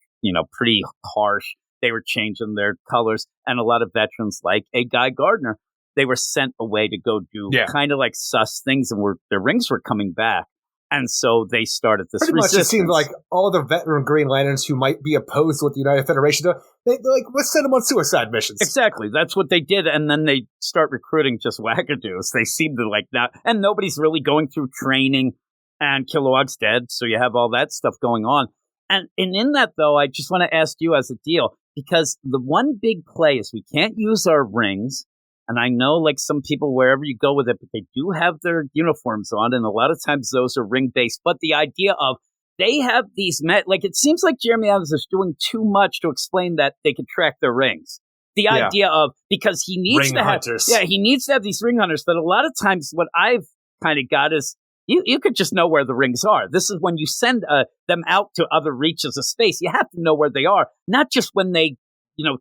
pretty harsh. They were changing their colors. And a lot of veterans, like a Guy Gardner, they were sent away to go do kind of like sus things, and their rings were coming back. And so they started this pretty resistance. Much it seemed like all the veteran Green Lanterns who might be opposed to what the United Federation do, they're like, let's send them on suicide missions. Exactly. That's what they did. And then they start recruiting just wackadoos. They seem to like that. And nobody's really going through training, and Kilowog's dead. So you have all that stuff going on. And in that, though, I just want to ask you as a deal, because the one big play is we can't use our rings. And I know, like, some people, wherever you go with it, but they do have their uniforms on, and a lot of times those are ring-based. But the idea of they have these it seems like Jeremy Adams is doing too much to explain that they can track their rings. The idea of, because he needs ring to have, hunters. he needs to have these ring hunters. But a lot of times, what I've kind of got is you could just know where the rings are. This is when you send them out to other reaches of space. You have to know where they are, not just when they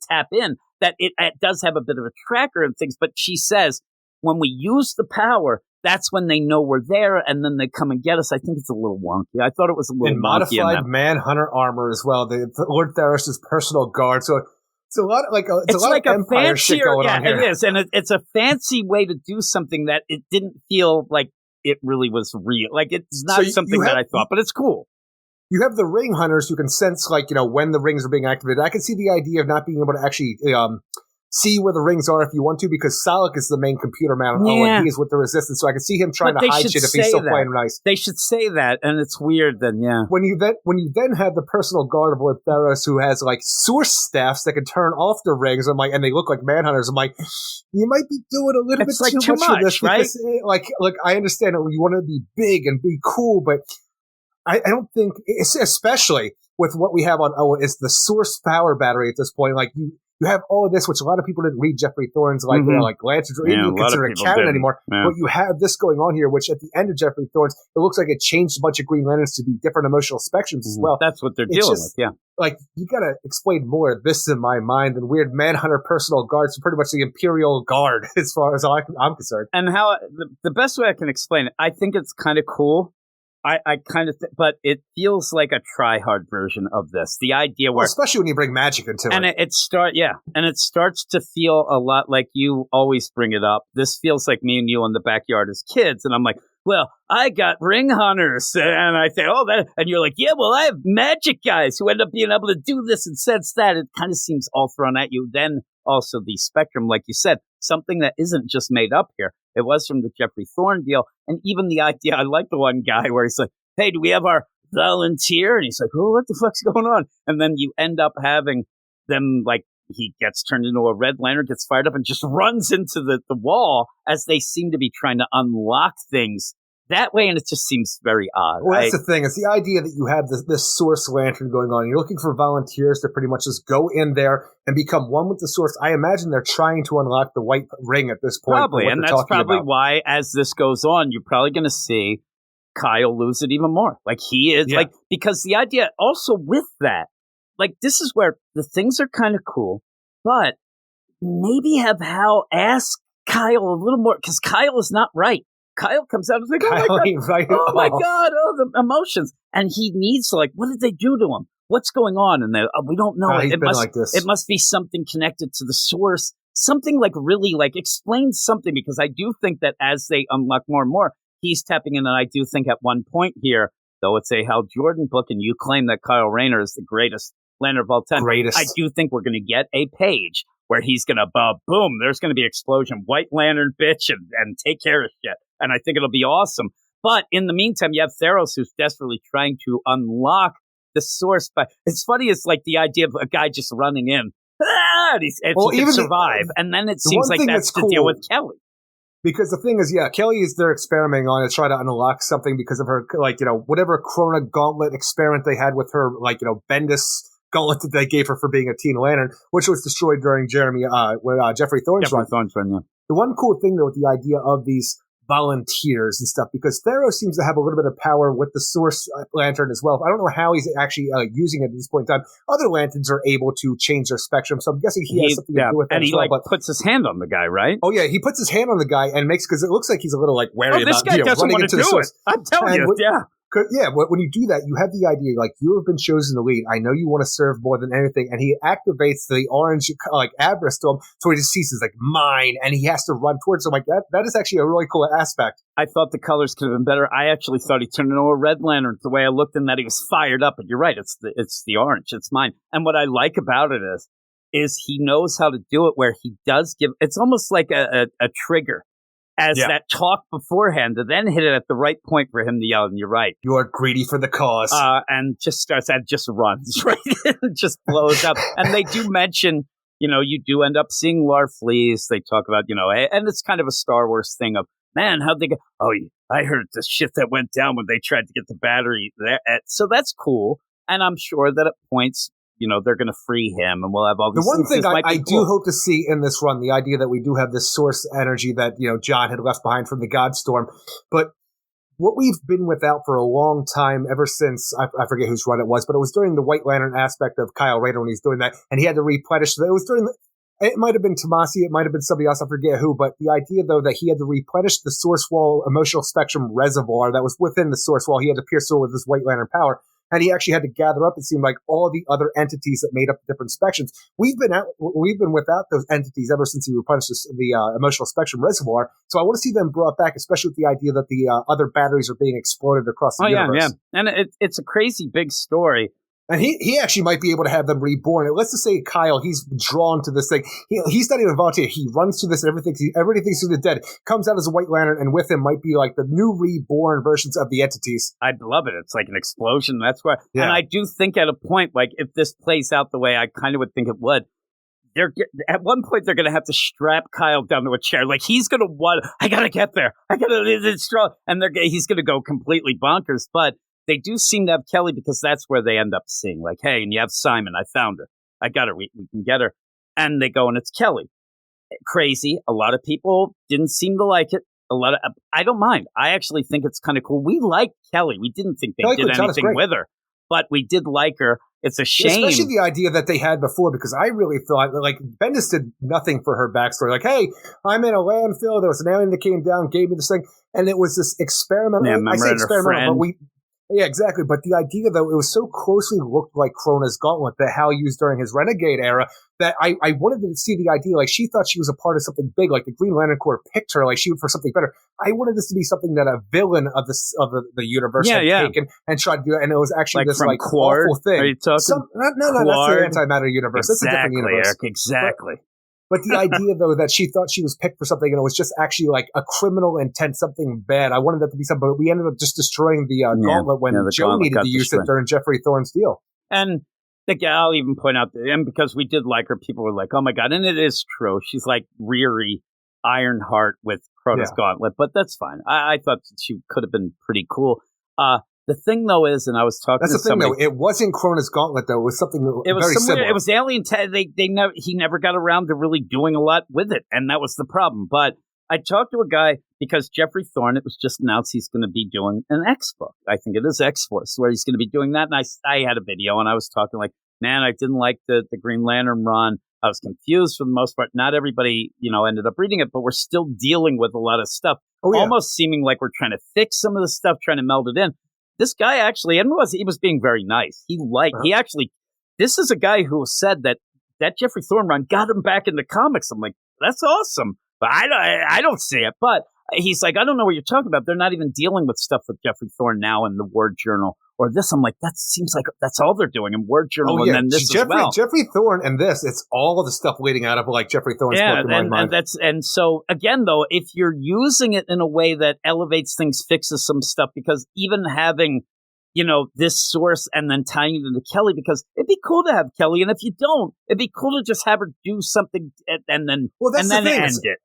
tap in. That it does have a bit of a tracker and things, but she says when we use the power, that's when they know we're there, and then they come and get us. I think it's a little wonky. I thought it was a little wonky. Modified Manhunter armor as well. The Lord Theros' personal guard. So it's a lot like it's a lot of Empire shit going on here. It is, and it's a fancy way to do something that it didn't feel like it really was real. Like it's not something that I thought, but it's cool. You have the ring hunters who can sense, when the rings are being activated. I can see the idea of not being able to actually see where the rings are if you want to, because Salak is the main computer man on OND is with the resistance, so I can see him trying to hide shit if he's still playing nice. They should say that, and it's weird then, When you then have the personal guard of Lord Theros who has, source staffs that can turn off the rings, and they look like manhunters, I'm like, you might be doing a little bit too much for this, right? Because, I understand that you want to be big and be cool, but I don't think, especially with what we have on Oa, is the source power battery at this point. Like, you have all of this, which a lot of people didn't read Jeffrey Thorne's, Lanterns, or even consider it canon anymore. Yeah. But you have this going on here, which at the end of Jeffrey Thorne's, it looks like it changed a bunch of Green Lanterns to be different emotional spectrums as well. That's what they're dealing with, you gotta explain more of this in my mind than weird Manhunter personal guards, pretty much the Imperial Guard, as far as I'm concerned. And how, the best way I can explain it, I think it's kind of cool I kind of, but it feels like a try-hard version of this. The idea where, especially when you bring magic into and it. it starts to feel a lot like you always bring it up. This feels like me and you in the backyard as kids, and I'm like, well, I got ring hunters, and I say, oh, that, and you're like, yeah, well, I have magic guys who end up being able to do this and sense that. It kind of seems all thrown at you. Then also the spectrum, like you said, something that isn't just made up here. It was from the Jeffrey Thorne deal. And even the idea, I like the one guy where he's like, hey, do we have our volunteer? And he's like, oh, what the fuck's going on? And then you end up having them, like, he gets turned into a Red Lantern, gets fired up, and just runs into the wall as they seem to be trying to unlock things that way, and it just seems very odd. Well, that's the thing. It's the idea that you have this Source Lantern going on. You're looking for volunteers to pretty much just go in there and become one with the Source. I imagine they're trying to unlock the White Ring at this point. Probably, and that's probably why, as this goes on, you're probably going to see Kyle lose it even more. Like, he is, like, because the idea also with that, like, this is where the things are kind of cool, but maybe have Hal ask Kyle a little more, because Kyle is not right. Kyle comes out and is like, oh my God, the emotions. And he needs to, like, what did they do to him? What's going on? And we don't know. It must be something connected to the Source. Something like really, like, explain something, because I do think that as they unlock more and more, he's tapping in. And I do think at one point here, though it's a Hal Jordan book, and you claim that Kyle Rayner is the greatest Lantern of all time, I do think we're going to get a page where he's going to, boom, there's going to be explosion, White Lantern, bitch, and take care of shit. And I think it'll be awesome. But in the meantime, you have Theros, who's desperately trying to unlock the Source. But it's funny, it's like the idea of a guy just running in, and he can survive. And then it seems like that's to deal with Kelly. Because the thing is, Kelly is there experimenting on to try to unlock something because of her, like, whatever Chrono Gauntlet experiment they had with her, like, Bendis gauntlet that they gave her for being a Teen Lantern, which was destroyed during Jeffrey Thorne's run. The one cool thing, though, with the idea of these volunteers and stuff, because Theros seems to have a little bit of power with the Source Lantern as well. I don't know how he's actually using it at this point in time. Other Lanterns are able to change their spectrum, so I'm guessing he has something to do with that. And he puts his hand on the guy, right? Oh yeah, he puts his hand on the guy and makes, because it looks like he's a little like wary about this guy doesn't want to do it. I'm telling you, when you do that, you have the idea, like, you have been chosen to lead. I know you want to serve more than anything. And he activates the orange, like, Abras to him, so he just sees it's like, mine, and he has to run towards him. Like, that is actually a really cool aspect. I thought the colors could have been better. I actually thought he turned into a Red Lantern the way I looked, in that he was fired up. But you're right, it's the orange. It's mine. And what I like about it is he knows how to do it, where he does give, it's almost like a trigger. As that talk beforehand, to then hit it at the right point for him to yell, and you're right. You are greedy for the cause. And just runs right in, just blows up. And they do mention, you do end up seeing Larfleeze. They talk about, and it's kind of a Star Wars thing of, man, how'd they go? Oh, I heard the shit that went down when they tried to get the battery there. So that's cool. And I'm sure that at points, they're going to free him, and we'll have all these things. The one thing I cool. do hope to see in this run, the idea that we do have this Source energy that, John had left behind from the Godstorm. But what we've been without for a long time, ever since, I forget whose run it was, but it was during the White Lantern aspect of Kyle Rayner when he's doing that, and he had to replenish. It was during it might have been Tomasi, it might have been somebody else, I forget who, but the idea, though, that he had to replenish the Source Wall emotional spectrum reservoir that was within the Source Wall. He had to pierce through with his White Lantern power. And he actually had to gather up, it seemed like, all the other entities that made up the different spectrums. We've been without those entities ever since he replenished the emotional spectrum reservoir. So I want to see them brought back, especially with the idea that the other batteries are being exploded across the universe. Yeah. And it's a crazy big story. And he actually might be able to have them reborn. Let's just say Kyle, he's drawn to this thing. He's not even a volunteer. He runs to this and everything thinks he's the dead. Comes out as a White Lantern, and with him might be like the new reborn versions of the entities. I'd love it. It's like an explosion. That's why. Yeah. And I do think at a point, like, if this plays out the way I kind of would think it would, at one point they're going to have to strap Kyle down to a chair. Like, he's going to I got to get there. It's strong. And he's going to go completely bonkers. But they do seem to have Kelly, because that's where they end up seeing, like, hey, and you have Simon. I found her. I got her. We can get her. And they go, and it's Kelly. Crazy. A lot of people didn't seem to like it. I don't mind. I actually think it's kind of cool. We like Kelly. We didn't think they did anything with her, but we did like her. It's a shame. Especially the idea that they had before, because I really thought, like, Bendis did nothing for her backstory. Like, hey, I'm in a landfill. There was an alien that came down, gave me this thing. And it was this experimental. Yeah, I say experimental, but Yeah, exactly. But the idea, though, it was so closely looked like Krona's gauntlet that Hal used during his Renegade era that I wanted to see the idea. Like, she thought she was a part of something big, like the Green Lantern Corps picked her, like she was for something better. I wanted this to be something that a villain of the universe had taken and tried to do it, and it was actually this like Quard, awful thing. Are you talking? No, that's the antimatter universe. Exactly, that's a different universe. Eric, exactly. But the idea, though, that she thought she was picked for something and it was just actually like a criminal intent, something bad. I wanted that to be something, but we ended up just destroying the gauntlet when Joe needed to use it during Jeffrey Thorne's deal. And the gal even point out, and because we did like her, people were like, oh my God. And it is true. She's like Riri Ironheart with Krona's gauntlet, but that's fine. I thought she could have been pretty cool. The thing, though, is, and I was talking to somebody. Though. It wasn't Krona's gauntlet, though. It was something very similar. It was alien. He never got around to really doing a lot with it, and that was the problem. But I talked to a guy because Jeffrey Thorne, it was just announced he's going to be doing an X book. I think it is X-Force, where he's going to be doing that. And I had a video, and I was talking like, man, I didn't like the Green Lantern run. I was confused for the most part. Not everybody, ended up reading it, but we're still dealing with a lot of stuff. Almost seeming like we're trying to fix some of the stuff, trying to meld it in. This guy actually, and he was being very nice. This is a guy who said that Jeffrey Thorne run got him back in the comics. I'm like, that's awesome. But I don't see it. But he's like, I don't know what you're talking about. They're not even dealing with stuff with Jeffrey Thorne now in the Word Journal or this. I'm like, that seems like that's all they're doing in Word Journal. And then this as well. Jeffrey Thorne and this, it's all of the stuff leading out of like Jeffrey Thorne's book in my mind. And so again, though, if you're using it in a way that elevates things, fixes some stuff, because even having, this source and then tying it into Kelly, because it'd be cool to have Kelly. And if you don't, it'd be cool to just have her do something and then end it.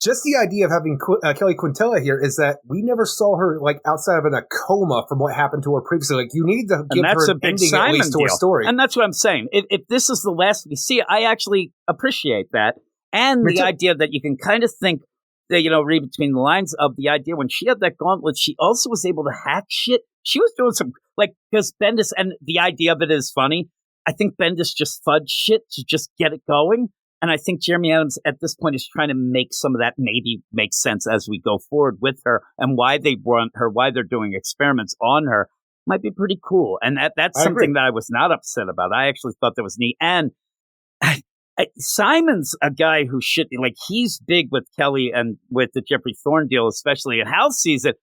Just the idea of having Kelly Quintella here is that we never saw her like outside of in a coma from what happened to her previously. Like you need to give her an ending at least to her story. And that's what I'm saying. If this is the last we see, I actually appreciate that. And the idea that you can kind of think that, read between the lines of the idea when she had that gauntlet, she also was able to hack shit. She was doing some, because Bendis, and the idea of it is funny. I think Bendis just fudged shit to just get it going. And I think Jeremy Adams at this point is trying to make some of that maybe make sense as we go forward with her, and why they want her, why they're doing experiments on her might be pretty cool. And that's something that I was not upset about. I actually thought that was neat. And Simon's a guy who should, he's big with Kelly and with the Jeffrey Thorne deal, especially. And Hal sees it.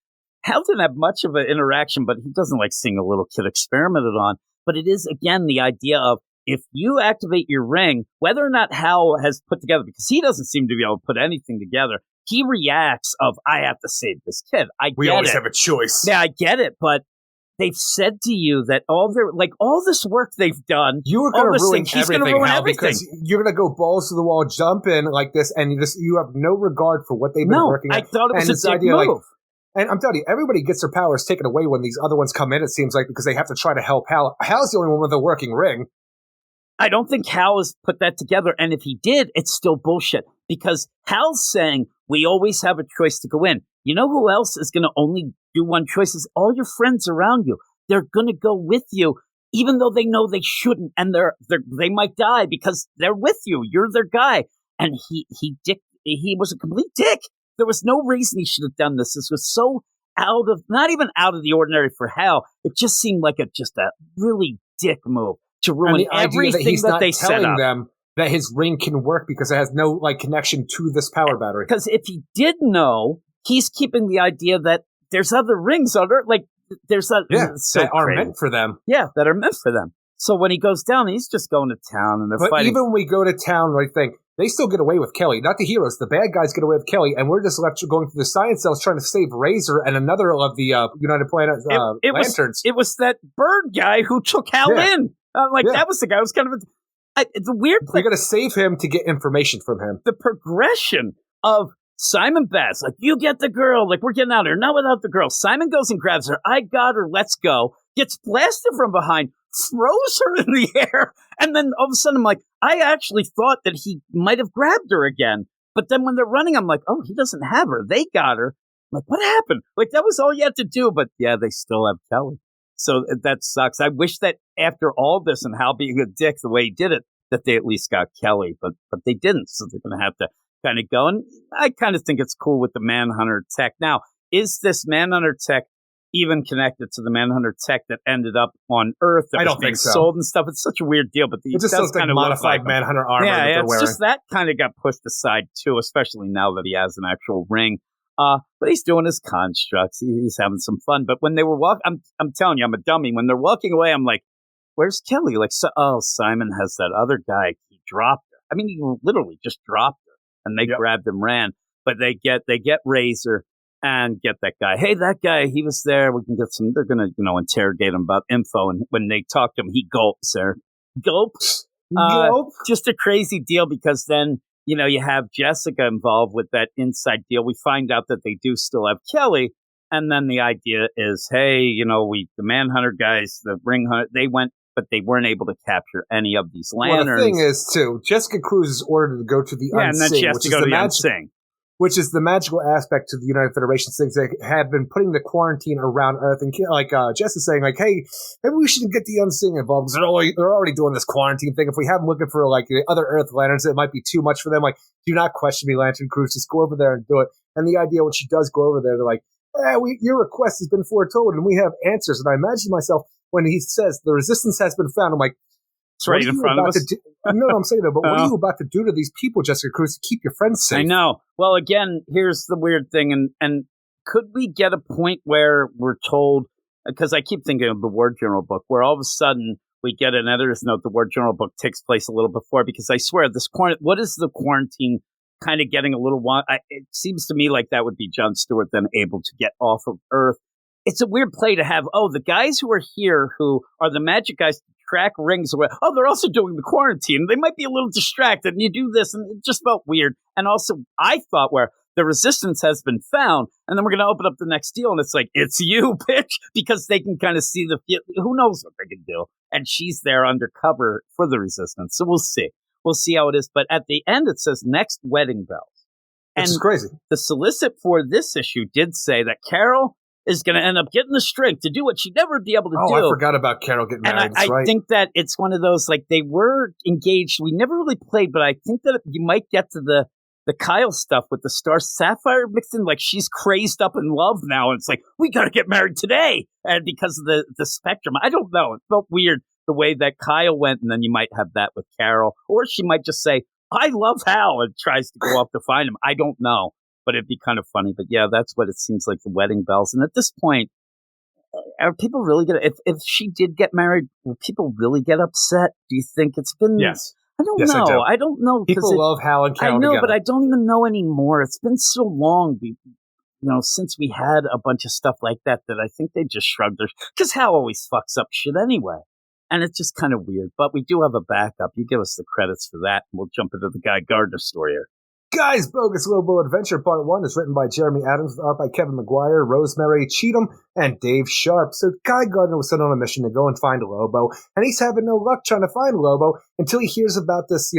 Hal didn't have much of an interaction, but he doesn't like seeing a little kid experimented on. But it is, again, the idea of, if you activate your ring, whether or not Hal has put together, because he doesn't seem to be able to put anything together, he reacts of, I have to save this kid. We always have a choice. Yeah, I get it. But they've said to you that all this work they've done, you are going to ruin everything, Hal, everything. Because you're going to go balls to the wall, jump in like this, and you have no regard for what they've been working on. I thought it was a dick move. And I'm telling you, everybody gets their powers taken away when these other ones come in, it seems like, because they have to try to help Hal. Hal's the only one with a working ring. I don't think Hal has put that together. And if he did, it's still bullshit. Because Hal's saying, we always have a choice to go in. You know who else is going to only do one choice? Is all your friends around you. They're going to go with you, even though they know they shouldn't. And they might die because they're with you. You're their guy. And he was a complete dick. There was no reason he should have done this. This was so not even out of the ordinary for Hal. It just seemed like a really dick move to ruin everything that they set up. Them that his ring can work because it has no connection to this power battery. Because if he did know, he's keeping the idea that there's other rings on Earth. That are meant for them. Yeah, that are meant for them. So when he goes down, he's just going to town and they're fighting. Even when we go to town, they still get away with Kelly. Not the heroes. The bad guys get away with Kelly, and we're just left going through the science cells trying to save Razor and another of the United Planet Lanterns. It was that bird guy who took Hal in. That was the guy who was kind of the weird thing. We got to save him to get information from him. The progression of Simon Bass, you get the girl, we're getting out of here, not without the girl. Simon goes and grabs her. I got her, let's go. Gets blasted from behind, throws her in the air, and then all of a sudden I'm like, I actually thought that he might have grabbed her again. But then when they're running, I'm like, oh, he doesn't have her. They got her. I'm like, what happened? That was all you had to do. But yeah, they still have Kelly. So that sucks. I wish that after all this and Hal being a dick the way he did it, that they at least got Kelly, but they didn't. So they're going to have to kind of go. And I kind of think it's cool with the Manhunter tech. Now, is this Manhunter tech even connected to the Manhunter tech that ended up on Earth that I was don't being think so. sold and stuff. It's such a weird deal, but It just looks like kind of modified Manhunter armor that they're it's wearing. just that kind of got pushed aside too, especially now that he has an actual ring. But he's doing his constructs. He's having some fun. But when they were walking, I'm telling you, I'm a dummy. When they're walking away, I'm like, "Where's Kelly?" Like, Simon has that other guy. He dropped her. I mean, he literally just dropped her, and they grabbed and ran. But they get Razor and get that guy. Hey, that guy, he was there. We can get some. They're gonna, interrogate him about info. And when they talk to him, he gulps. There, gulp. Just a crazy deal because then. You have Jessica involved with that inside deal. We find out that they do still have Kelly. And then the idea is, hey, the Manhunter guys, the Ring Hunter, they went, but they weren't able to capture any of these lanterns. Well, the thing is, too, Jessica Cruz is ordered to go to the Unseen. And then she has to go to the Unseen. Which is the magical aspect to the United Federation things. They have been putting the quarantine around Earth, and Jess is saying, hey, maybe we should get the Unseen involved because they're already doing this quarantine thing. If we have them looking for the other Earth lanterns, it might be too much for them. Do not question me, Lantern Cruz. Just go over there and do it. And the idea when she does go over there, they're like, your request has been foretold, and we have answers. And I imagine myself when he says the resistance has been found, I'm like. It's right in front of us. No, I'm saying that, but what are you about to do to these people, Jessica Cruz, to keep your friends safe? I know. Well, again, here's the weird thing, and could we get a point where we're told, because I keep thinking of the War Journal book, where all of a sudden we get an editor's note, the War Journal book takes place a little before, because I swear, what is the quarantine kind of getting a little, it seems to me like that would be Jon Stewart then able to get off of Earth. It's a weird play to have, the guys who are here, who are the magic guys, track rings away. They're also doing the quarantine. They might be a little distracted, and you do this, and it just felt weird. And also, I thought where the resistance has been found, and then we're going to open up the next deal, and it's like, it's you, bitch, because they can kind of see who knows what they can do. And she's there undercover for the resistance. So we'll see. We'll see how it is. But at the end, it says next wedding bells. Which is crazy. The solicit for this issue did say that Carol is going to end up getting the strength to do what she'd never be able to do. I forgot about Carol getting married. And I think that it's one of those, they were engaged. We never really played, but I think that you might get to the Kyle stuff with the Star Sapphire mixed in. She's crazed up in love now. And it's like, we got to get married today. And because of the spectrum, I don't know. It felt weird the way that Kyle went. And then you might have that with Carol. Or she might just say, I love Hal, and tries to go off to find him. I don't know. But it'd be kind of funny. But yeah, that's what it seems like, the wedding bells. And at this point, are people really going to, if she did get married, will people really get upset? Do you think it's been? Yes. I don't know. I don't know. People love Hal and Carol I know, together. but I don't even know anymore. It's been so long, since we had a bunch of stuff like that I think they just shrugged their, because Hal always fucks up shit anyway. And it's just kind of weird. But we do have a backup. You give us the credits for that, and we'll jump into the Guy Gardner story here. Guys, Bogus Lobo Adventure Part 1 is written by Jeremy Adams with art by Kevin McGuire, Rosemary Cheatham, and Dave Sharp. So Guy Gardner was sent on a mission to go and find Lobo, and he's having no luck trying to find Lobo until he hears about this,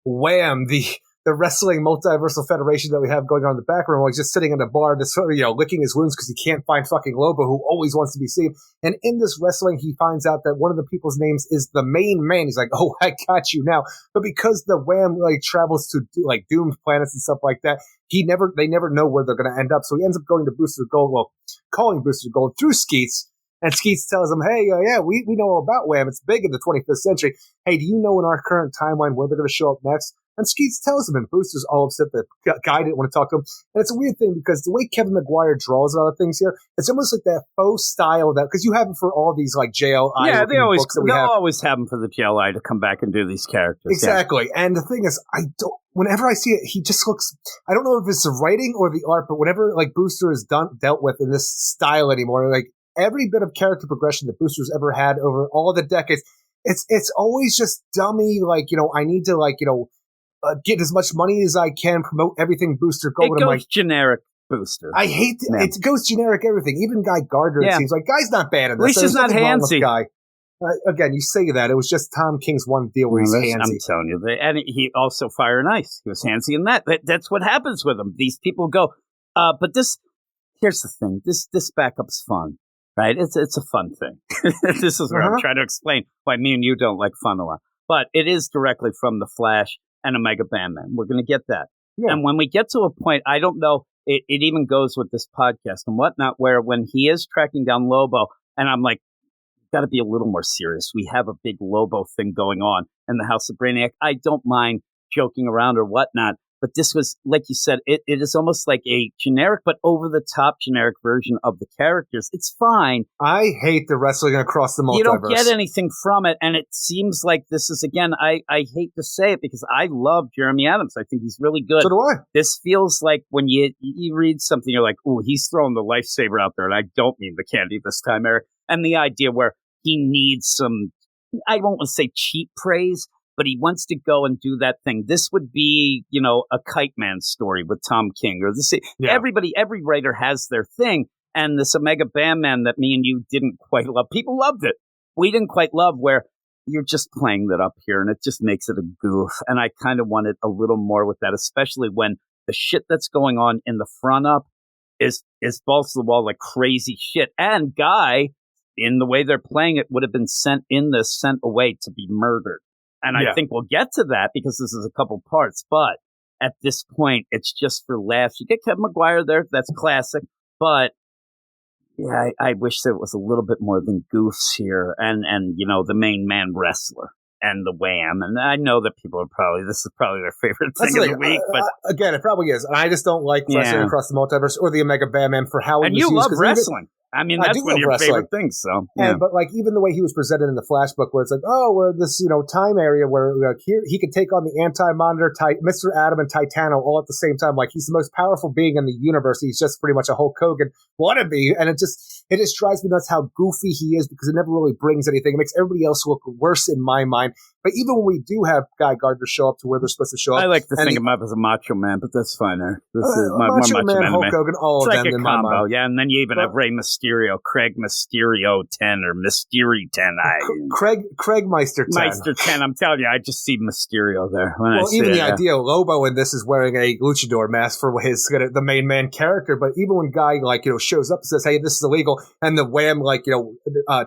Wham, the wrestling multiversal federation that we have going on in the background while he's just sitting in a bar, just licking his wounds because he can't find fucking Lobo, who always wants to be seen. And in this wrestling, he finds out that one of the people's names is the main man. He's like, oh, I got you now. But because the Wham travels to doomed planets and stuff like that, they never know where they're going to end up. So he ends up going to Booster Gold, calling Booster Gold through Skeets. And Skeets tells him, hey, we know all about Wham. It's big in the 25th century. Hey, do you know in our current timeline where they're going to show up next? And Skeets tells him, and Booster's all upset that Guy didn't want to talk to him. And it's a weird thing because the way Kevin McGuire draws a lot of things here, it's almost like that faux style because you have them for all these JLI books that we have. They'll always have them for the JLI to come back and do these characters. Exactly. Yeah. And the thing is, whenever I see it, he just looks, I don't know if it's the writing or the art, but whenever Booster is dealt with in this style anymore, every bit of character progression that Booster's ever had over all the decades, it's always just dummy. I need to get as much money as I can, promote everything Booster Gold. It goes generic Booster. I hate it. It goes generic everything. Even Guy Gardner, it seems like Guy's not bad in this. At least he's not handsy. Guy. Again, you say that. It was just Tom King's one deal where he's handsy. I'm telling you. And he also Fire and Ice. He was handsy in that. That's what happens with him. These people go. But here's the thing. This backup's fun, right? It's a fun thing. This is what I'm trying to explain why me and you don't like fun a lot. But it is directly from The Flash and Omega Bandman. We're going to get that. Yeah. And when we get to a point, I don't know it even goes with this podcast and whatnot, where when he is tracking down Lobo, and I'm like, got to be a little more serious. We have a big Lobo thing going on in the House of Brainiac. I don't mind joking around or whatnot, but this was, like you said, it is almost like a generic but over-the-top generic version of the characters. It's fine. I hate the wrestling across the multiverse. You don't get anything from it, and it seems like this is, again, I hate to say it because I love Jeremy Adams. I think he's really good. So do I. This feels like when you read something, you're like, ooh, he's throwing the lifesaver out there, and I don't mean the candy this time, Eric. And the idea where he needs some, I won't want to say cheap praise, but he wants to go and do that thing. This would be, a Kite Man story with Tom King, or this. Yeah. Every writer has their thing, and this Omega Bam Man that me and you didn't quite love. People loved it. We didn't quite love where you're just playing that up here, and it just makes it a goof. And I kind of wanted a little more with that, especially when the shit that's going on in the front up is balls to the wall like crazy shit. And Guy, in the way they're playing it, would have been sent away to be murdered. And I think we'll get to that because this is a couple parts. But at this point, it's just for laughs. You get Kevin McGuire there. That's classic. But yeah, I wish there was a little bit more than goofs here. And the main man wrestler and the Wham. And I know that people are this is probably their favorite thing of the week. But again, it probably is. And I just don't like wrestling across the multiverse or the Omega Bam Man for how it was used. And you love wrestling. That's one of your favorite things. So, but like even the way he was presented in the Flash book, where it's like, oh, we're this time area where here he could take on the Anti-Monitor, Mr. Adam, and Titano all at the same time. Like he's the most powerful being in the universe. He's just pretty much a Hulk Hogan wannabe, and it just drives me nuts how goofy he is because it never really brings anything. It makes everybody else look worse in my mind. But even when we do have Guy Gardner show up to where they're supposed to show up, I like to think him up as a Macho Man, but that's fine. This is Macho Man, Hulk Hogan, all it's of like them a in combo, my mind. yeah. And then you even have Rey Mysterio, Craig Mysterio 10 or Mystery 10. Craig Meister 10. Meister 10. I'm telling you, I just see Mysterio there. Well, even the idea Lobo in this is wearing a luchador mask for the main man character. But even when Guy shows up and says, "Hey, this is illegal," and the Wham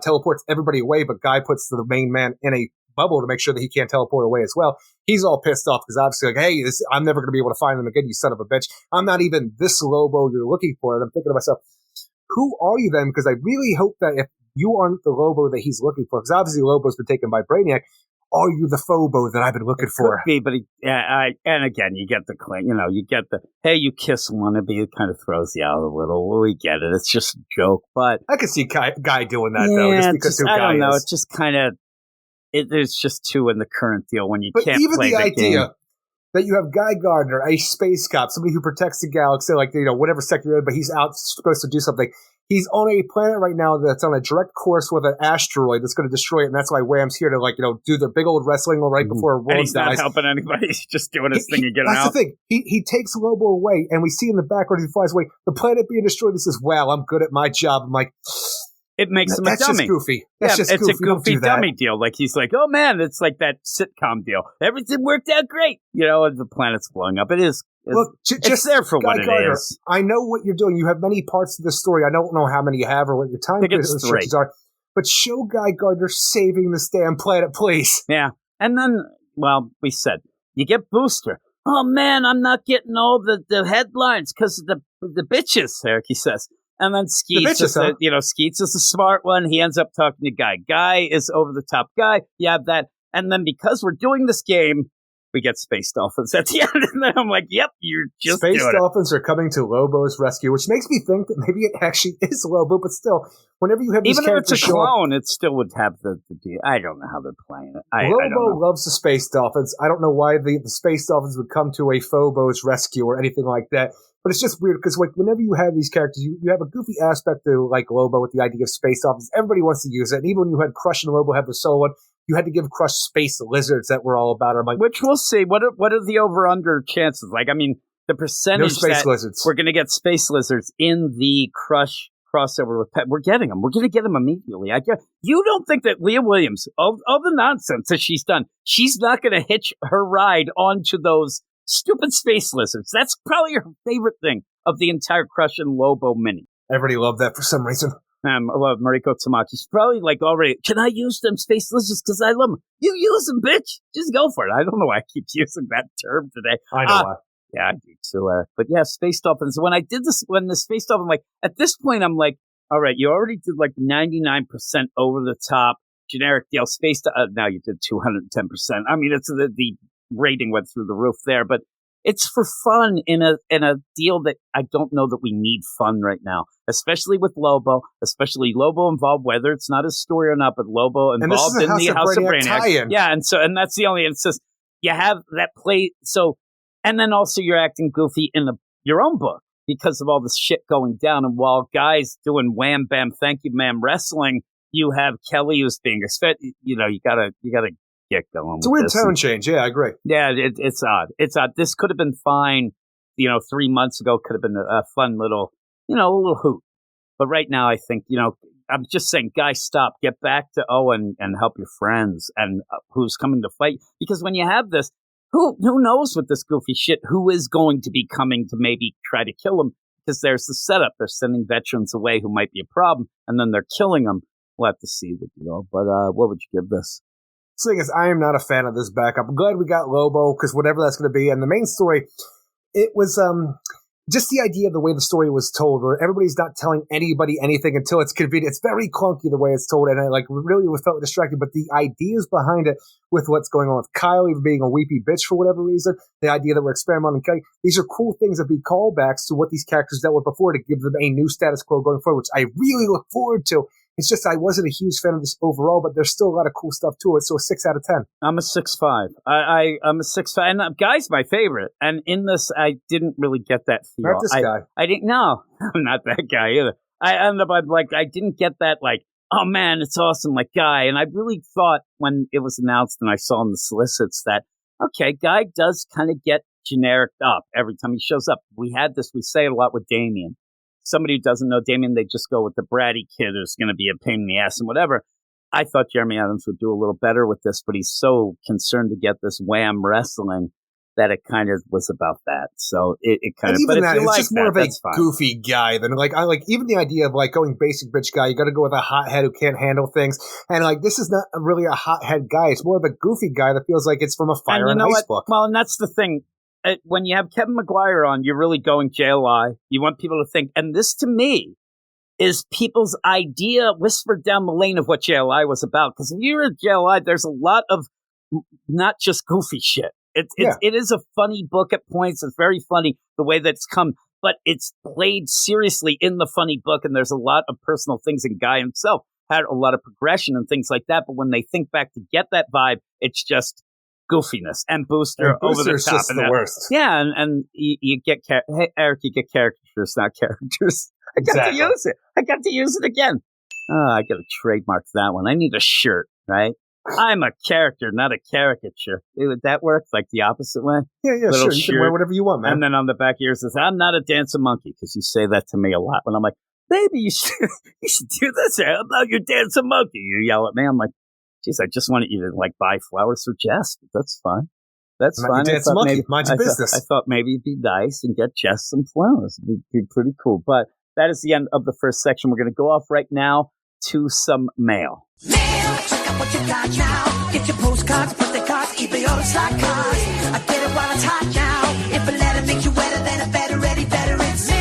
teleports everybody away, but Guy puts the main man in a bubble to make sure that he can't teleport away as well. He's all pissed off because obviously like, hey, I'm never going to be able to find them again, you son of a bitch. I'm not even this Lobo you're looking for. And I'm thinking to myself, who are you then? Because I really hope that if you aren't the Lobo that he's looking for, because obviously Lobo's been taken by Brainiac, are you the Phobo that I've been looking for? Could be, but and again, you get the claim, you get the, hey, you kiss wannabe, it kind of throws you out a little. We get it. It's just a joke, but I could see Guy doing that though, just because I don't know. It's just kind of, there's just two in the current deal when you can't play the game. But even the idea that you have Guy Gardner, a space cop, somebody who protects the galaxy, like, whatever sector you're in, but he's out supposed to do something. He's on a planet right now that's on a direct course with an asteroid that's going to destroy it, and that's why Wham's here to, do their big old wrestling right before a world and he's dies. Not helping anybody. He's just doing his thing and getting out. That's the thing. He takes Lobo away, and we see in the background he flies away. The planet being destroyed, he says, "Wow, I'm good at my job." I'm like, it makes him a dummy. That's just goofy. It's a goofy dummy deal. Like he's like, oh man, it's like that sitcom deal. Everything worked out great. And the planet's blowing up. It is. Look, it's there for what it is. I know what you're doing. You have many parts of the story. I don't know how many you have or what your time restrictions are. But show Guy Gardner saving this damn planet, please. Yeah. And then, we said, you get Booster. Oh man, I'm not getting all the headlines because of the bitches, Eric, he says. And then Skeets, Skeets is the smart one. He ends up talking to Guy. Guy is over the top guy. You have that. And then because we're doing this game, we get Space Dolphins at the end. And then I'm like, yep, you're just Space Dolphins are coming to Lobo's rescue, which makes me think that maybe it actually is Lobo. But still, whenever you have these characters, even if it's a clone, it still would have the deal. I don't know how they're playing it. Lobo loves the Space Dolphins. I don't know why the Space Dolphins would come to a Phobo's rescue or anything like that. But it's just weird because whenever you have these characters, you have a goofy aspect to Lobo with the idea of Space Dolphins. Everybody wants to use it. And even when you had Crush and Lobo have the solo one, you had to give Crush space lizards that were all about it. Which we'll see. What are the over-under chances? The percentage lizards. We're going to get space lizards in the Crush crossover with Pet. We're getting them. We're going to get them immediately. You don't think that Leah Williams, all the nonsense that she's done, she's not going to hitch her ride onto those stupid space lizards. That's probably her favorite thing of the entire Crush and Lobo mini. Everybody loved that for some reason. I love Mariko Tamaki. She's probably already, can I use them space lizards because I love them? You use them, bitch. Just go for it. I don't know why I keep using that term today. I know why. Yeah, I do too, Eric. But yeah, Space Dolphins. When I did this, when the Space Dolphin, like, at this point, I'm like, all right, you already did like 99% over the top generic deal. Now you did 210%. I mean, it's the rating went through the roof there, but it's for fun in a deal that I don't know that we need fun right now, especially with Lobo, involved, whether it's not his story or not, but Lobo involved in the House of Brainiac. Tie-in. Yeah, and that's the only, it's just, you have that play, so, and then also you're acting goofy in your own book because of all this shit going down, and while guys doing wham, bam, thank you, ma'am wrestling, you have Kelly who's being expected, you gotta get going. It's a weird tone change. Yeah, I agree. Yeah, it's odd. It's odd. This could have been fine, 3 months ago. Could have been a fun little, a little hoot. But right now, I think, I'm just saying, guys, stop. Get back to Owen and help your friends and who's coming to fight. Because when you have this, who knows with this goofy shit, who is going to be coming to maybe try to kill him? Because there's the setup. They're sending veterans away who might be a problem, and then they're killing them. We'll have to see the deal. But what would you give this? The thing is, I am not a fan of this backup. I'm glad we got Lobo, because whatever that's going to be. And the main story, it was just the idea of the way the story was told, where everybody's not telling anybody anything until it's convenient. It's very clunky the way it's told, and I really felt distracted. But the ideas behind it, with what's going on with Kyle even being a weepy bitch for whatever reason, the idea that we're experimenting on Kelly, these are cool things that be callbacks to what these characters dealt with before to give them a new status quo going forward, which I really look forward to. It's just I wasn't a huge fan of this overall, but there's still a lot of cool stuff to it. So a 6 out of 10. I'm a 6.5. I'm a 6.5. And Guy's my favorite. And in this, I didn't really get that feel. Not this guy. I didn't. No, I'm not that guy either. I didn't get that oh man, it's awesome, Guy. And I really thought when it was announced and I saw in the solicits that, okay, Guy does kind of get generic up every time he shows up. We say it a lot with Damien. Somebody who doesn't know Damien, they just go with the bratty kid who's going to be a pain in the ass and whatever. I thought Jeremy Adams would do a little better with this, but he's so concerned to get this wham wrestling that it kind of was about that. So it kind of, but if you it's just more of a goofy guy than I even the idea of going basic bitch guy. You got to go with a hothead who can't handle things, and this is not really a hothead guy. It's more of a goofy guy that feels like it's from a Fire and Ice book. Well, and that's the thing. When you have Kevin McGuire on, you're really going JLI. You want people to think, and this to me is people's idea whispered down the lane of what JLI was about. Because if you're at JLI, there's a lot of not just goofy shit. It is a funny book at points. It's very funny the way that it's come, but it's played seriously in the funny book. And there's a lot of personal things, and Guy himself had a lot of progression and things like that. But when they think back to get that vibe, it's just goofiness and Booster over the top. Just the worst. Yeah, and you get hey Eric, you get caricatures, not characters. I got to use it. I got to use it again. I got to trademark that one. I need a shirt, right? I'm a character, not a caricature. Would that work? The opposite way? Yeah, Little sure. You can wear whatever you want, man. And then on the back of yours says, "I'm not a dancing monkey," because you say that to me a lot. When I'm like, "Baby, you should do this. How about your dancing monkey?" You yell at me. I'm like, "Geez, I just wanted you to buy flowers for Jess." But that's fine. That's fine. Mind your business. I thought maybe it'd be nice and get Jess some flowers. It'd be pretty cool. But that is the end of the first section. We're going to go off right now to some mail. Mail, check out what you got now. Get your postcards, birthday cards, eBay or stock cards. I get it while it's hot now. If a letter makes you wetter, then a better, ready, better, it's mail.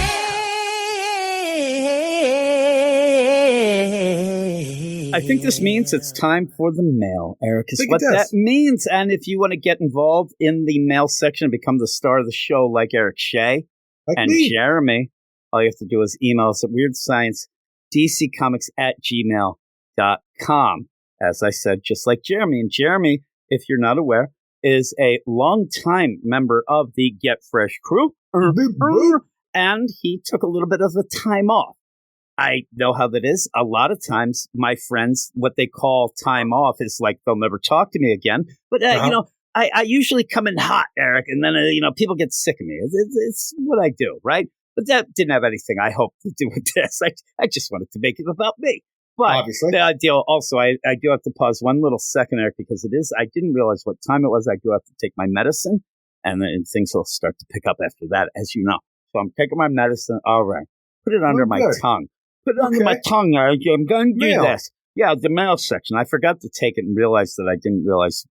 I think this means it's time for the mail, Eric, is what that means. And if you want to get involved in the mail section and become the star of the show like Eric Shea and me. Jeremy, all you have to do is email us at weirdscience@gmail.com. As I said, just like Jeremy. And Jeremy, if you're not aware, is a longtime member of the Get Fresh crew. And he took a little bit of a time off. I know how that is. A lot of times, my friends, what they call time off is they'll never talk to me again. But, I usually come in hot, Eric, and then, people get sick of me. It's what I do, right? But that didn't have anything I hope to do with this. I just wanted to make it about me. But obviously, the deal also, I do have to pause one little second, Eric, because I didn't realize what time it was. I do have to take my medicine, and then things will start to pick up after that, as you know. So I'm taking my medicine. All right. Put it under my tongue. Put it under my tongue. I'm going to do this. Yeah, the mail section. I forgot to take it and realized that I didn't realize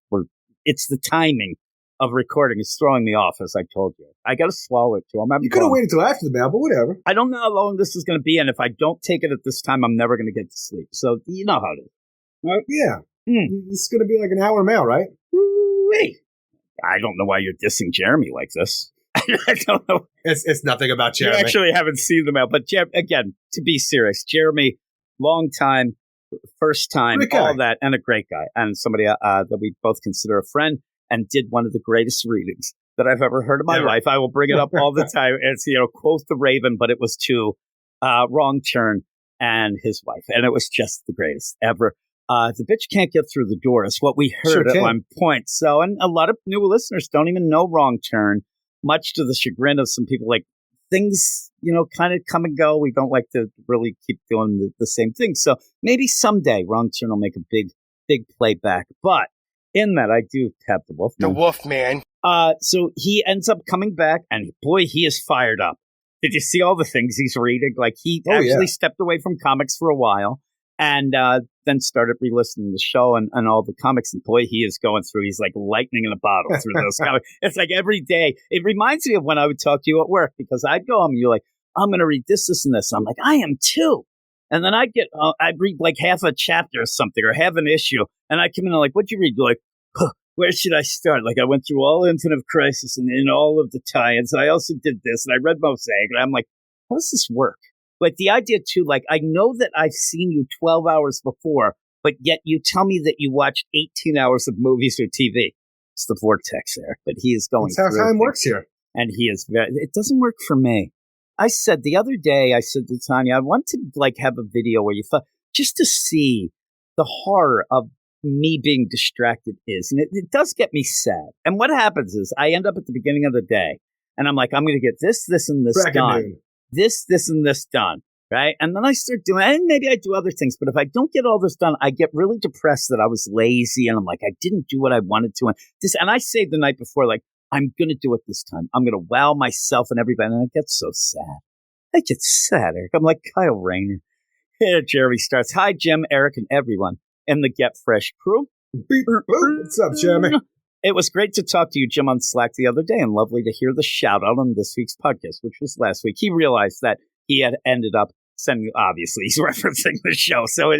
it's the timing of recording is throwing me off, as I told you. I got to swallow it, too. You could have waited till after the mail, but whatever. I don't know how long this is going to be, and if I don't take it at this time, I'm never going to get to sleep. So you know how it is. Right? Yeah. It's going to be like an hour mail, right? Wait. I don't know why you're dissing Jeremy like this. I don't know. It's nothing about Jeremy. You actually haven't seen the mail. But again, to be serious, Jeremy, long time, first time, all that, and a great guy. And somebody that we both consider a friend, and did one of the greatest readings that I've ever heard in my life. I will bring it up all the time. It's, quote the Raven, but it was to Wrong Turn and his wife. And it was just the greatest ever. The bitch can't get through the door is what we heard at one point. So, and a lot of new listeners don't even know Wrong Turn, much to the chagrin of some people. Like, things, kind of come and go. We don't like to really keep doing the same thing. So maybe someday Wrong Turn will make a big play back. But in that, I do have the Wolfman. The Wolfman. So he ends up coming back, and boy, he is fired up. Did you see all the things he's reading? Like, he stepped away from comics for a while, and then started re-listening to the show and all the comics. And boy, he is going through. He's like lightning in a bottle through those comics. It's like every day. It reminds me of when I would talk to you at work, because I'd go home and you're like, I'm going to read this, and this. I'm like, I am too. And then I'd read like half a chapter or something, or half an issue. And I come in and like, what'd you read? You're like, where should I start? Like, I went through all Infinite Crisis and in all of the tie-ins. I also did this, and I read Mosaic, and I'm like, how does this work? But the idea, too, like, I know that I've seen you 12 hours before, but yet you tell me that you watched 18 hours of movies or TV. It's the vortex there, but he is going through. That's how time works here. And he is it doesn't work for me. I said the other day, to Tanya, I want to, like, have a video where you thought, just to see the horror of me being distracted is. And it does get me sad. And what happens is I end up at the beginning of the day, and I'm like, I'm going to get this, and this done. This, and this done, right? And then I start doing, and maybe I do other things, but if I don't get all this done, I get really depressed that I was lazy, and I'm like, I didn't do what I wanted to. And I say the night before, like, I'm going to do it this time. I'm going to wow myself and everybody, and I get so sad. I get sad, Eric. I'm like Kyle Rayner. Here, Jeremy starts. Hi, Jim, Eric, and everyone in the Get Fresh crew. What's up, Jeremy? It was great to talk to you, Jim, on Slack the other day, and lovely to hear the shout out on this week's podcast, which was last week. He realized that he had ended up sending, obviously, he's referencing the show. So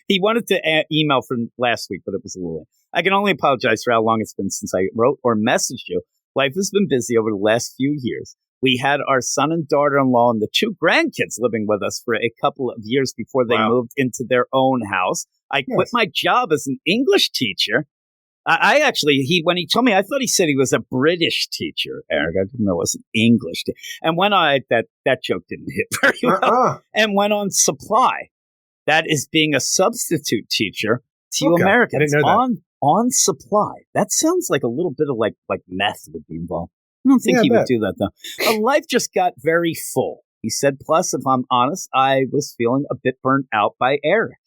he wanted to email from last week, but it was a little late. I can only apologize for how long it's been since I wrote or messaged you. Life has been busy over the last few years. We had our son and daughter-in-law and the 2 grandkids living with us for a couple of years before they moved into their own house. I quit my job as an English teacher. I actually, when he told me, I thought he said he was a British teacher, Eric. I didn't know it was an English teacher. And when that joke didn't hit very well, and went on supply. That is being a substitute teacher to you Americans. I didn't know that. On supply. That sounds like a little bit of like meth would be involved. I don't think he would do that, though. Life just got very full. He said, plus, if I'm honest, I was feeling a bit burnt out by Eric.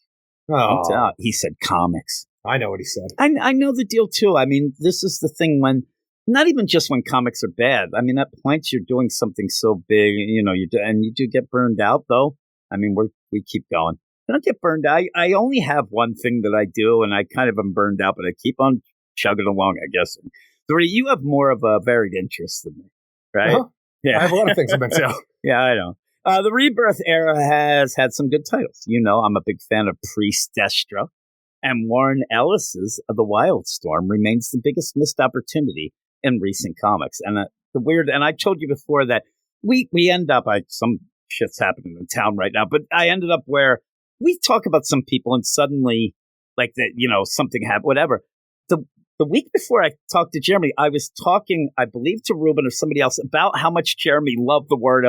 Oh. He said comics. I know what he said. I know the deal, too. I mean, this is the thing when, not even just when comics are bad. I mean, at points you're doing something so big, and you do get burned out, though. I mean, we keep going. I don't get burned out. I only have one thing that I do, and I kind of am burned out, but I keep on chugging along, I guess. You have more of a varied interest than me, right? Uh-huh. Yeah. I have a lot of things I'm into. Yeah, I know. The Rebirth era has had some good titles. I'm a big fan of Priest Destro, and Warren Ellis's The Wildstorm remains the biggest missed opportunity in recent comics. And and I told you before that we end up, some shit's happening in town right now, but I ended up where we talk about some people and suddenly, like that, something happened, whatever. The week before I talked to Jeremy, I was talking, I believe, to Ruben or somebody else about how much Jeremy loved the word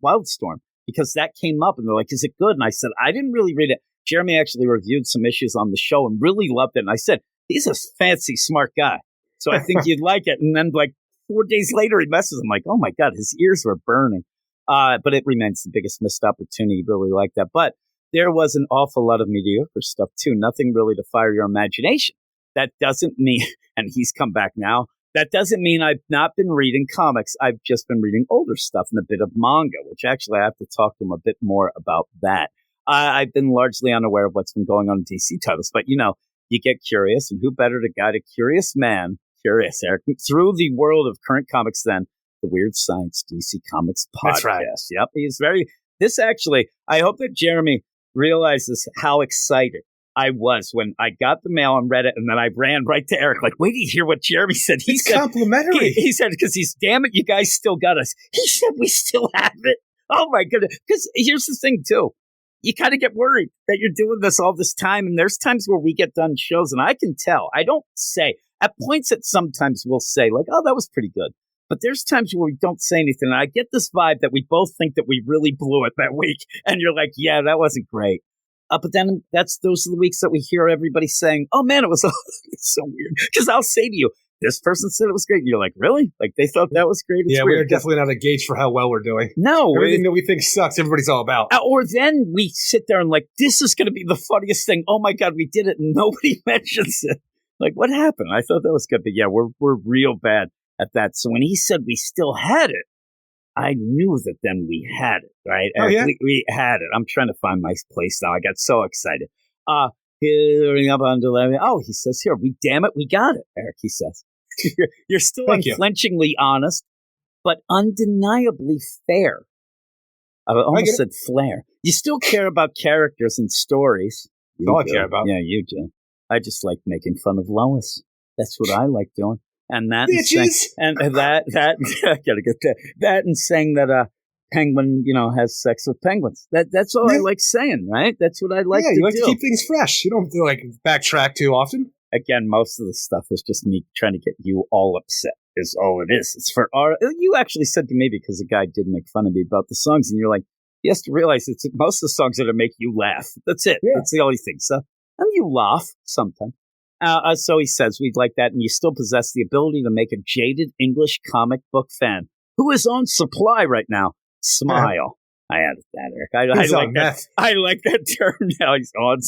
Wildstorm, because that came up and they're like, is it good? And I said, I didn't really read it. Jeremy actually reviewed some issues on the show and really loved it. And I said, he's a fancy, smart guy, so I think you'd like it. And then like 4 days later, he messes. I'm like, oh my God, his ears were burning. But it remains the biggest missed opportunity. Really like that. But there was an awful lot of mediocre stuff too. Nothing really to fire your imagination. That doesn't mean, and he's come back now, that doesn't mean I've not been reading comics. I've just been reading older stuff and a bit of manga, which actually I have to talk to him a bit more about that. I've been largely unaware of what's been going on in DC titles, but you get curious, and who better to guide a curious man Curious, Eric. Through the world of current comics, then, the Weird Science DC Comics podcast. That's right. Yep, he's this actually, I hope that Jeremy realizes how excited I was when I got the mail and read it, and then I ran right to Eric, like, wait till you hear what Jeremy said. It's complimentary. He said, because damn it, you guys still got us. He said, we still have it. Oh, my goodness. Because here's the thing, too. You kind of get worried that you're doing this all this time, and there's times where we get done shows, and I can tell. I don't say, at points that sometimes we'll say, like, oh, that was pretty good. But there's times where we don't say anything, and I get this vibe that we both think that we really blew it that week, and you're like, yeah, that wasn't great. But then those are the weeks that we hear everybody saying, oh, man, it was it's so weird. Because I'll say to you, this person said it was great. And you're like, really? Like, they thought that was great? It's yeah, weird. we're definitely not a gauge for how well we're doing. No. Everything that we think sucks, everybody's all about. Or then we sit there and like, this is going to be the funniest thing. Oh, my God, we did it. And nobody mentions it. Like, what happened? I thought that was good. But yeah, we're real bad at that. So when he said we still had it, I knew that then we had it, right? Oh, yeah? We had it. I'm trying to find my place now. I got so excited. Hearing up on delay. Oh, he says here, damn it, we got it, Eric, he says. You're still unflinchingly honest, but undeniably fair. I almost said flair. You still care about characters and stories. I care about. Yeah, you do. I just like making fun of Lois. That's what I like doing. And that bitches. And that I gotta get that and saying that Penguin, has sex with penguins. That's all I like saying, right? That's what I like to do. Yeah, you like to keep things fresh. You don't have to like backtrack too often. Again, most of the stuff is just me trying to get you all upset. Is all it is. It's for you actually said to me, because the guy did make fun of me about the songs, and you're like, he has to realize it's most of the songs that make you laugh. That's it. Yeah. That's the only thing. So, and you laugh sometimes. So he says, we'd like that, and you still possess the ability to make a jaded English comic book fan who is on supply right now. Smile. I added that, Eric. I like that. I like that term now. He's on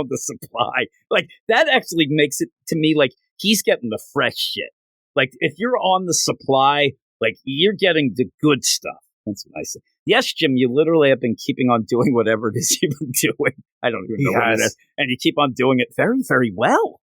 the supply. Like, that actually makes it, to me, like, he's getting the fresh shit. Like, if you're on the supply, like, you're getting the good stuff. That's what I say. Yes, Jim, you literally have been keeping on doing whatever it is you've been doing. I don't even know what it is. And you keep on doing it very, very well.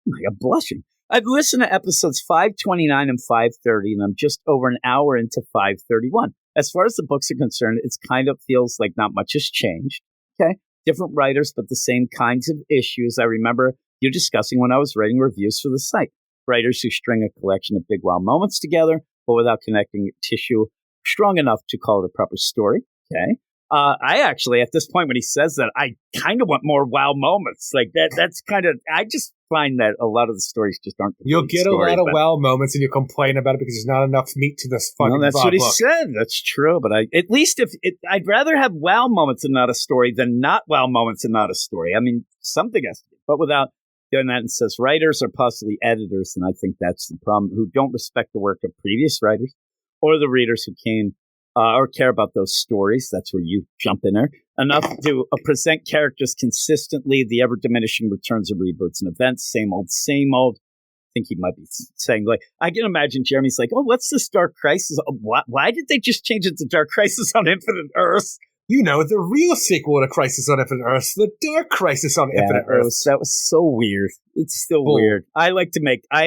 I'm blushing. I've listened to episodes 529 and 530, and I'm just over an hour into 531. As far as the books are concerned, it kind of feels like not much has changed. Okay. Different writers, but the same kinds of issues I remember you discussing when I was writing reviews for the site. Writers who string a collection of big wow moments together, but without connecting tissue strong enough to call it a proper story. Okay. I actually, at this point, when he says that, I kind of want more wow moments. Like that's kind of, I just find that a lot of the stories just aren't. You'll get a lot of wow moments and you complain about it because there's not enough meat to this fucking that's what he said. That's true. But at least I'd rather have wow moments and not a story than not wow moments and not a story. I mean, something has to be, but without doing that, and says writers or possibly editors, and I think that's the problem, who don't respect the work of previous writers or the readers who came or care about those stories. That's where you jump in there. Enough to present characters consistently, the ever-diminishing returns of reboots and events, same old, same old. I think he might be saying, like, I can imagine Jeremy's like, oh, what's this Dark Crisis? Why did they just change it to Dark Crisis on Infinite Earths? You know, the real sequel to Crisis on Infinite Earths, the Dark Crisis on Infinite Earths. That was so weird. It's still weird. I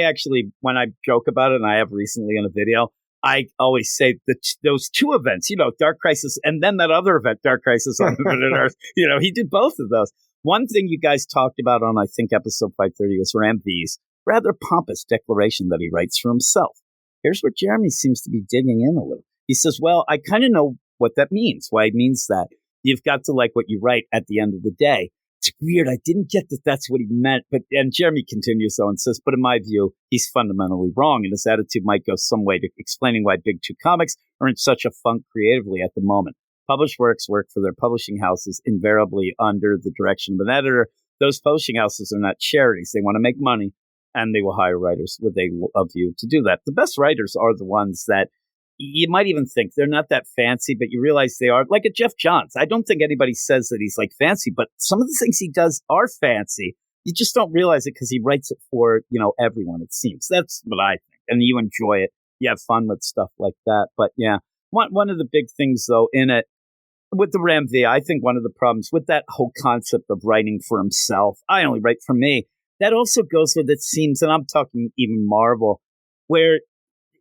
actually, when I joke about it, and I have recently in a video, I always say that those two events, Dark Crisis and then that other event, Dark Crisis on Infinite Earth, he did both of those. One thing you guys talked about on, I think, episode 530 was Ram V's rather pompous declaration that he writes for himself. Here's where Jeremy seems to be digging in a little. He says, well, I kind of know what that means, why it means that. You've got to like what you write at the end of the day. It's weird. I didn't get that that's what he meant. And Jeremy continues, though, and says, but in my view, he's fundamentally wrong, and his attitude might go some way to explaining why Big Two Comics are in such a funk creatively at the moment. Published works work for their publishing houses invariably under the direction of an editor. Those publishing houses are not charities. They want to make money, and they will hire writers with a view to do that. The best writers are the ones that you might even think they're not that fancy, but you realize they are. Like a Jeff Johns. I don't think anybody says that he's like fancy, but some of the things he does are fancy. You just don't realize it because he writes it for, everyone, it seems. That's what I think. And you enjoy it. You have fun with stuff like that. But yeah, one of the big things, though, in it, with the Ram V, I think one of the problems with that whole concept of writing for himself, I only write for me. that also goes with, it seems, and I'm talking even Marvel, where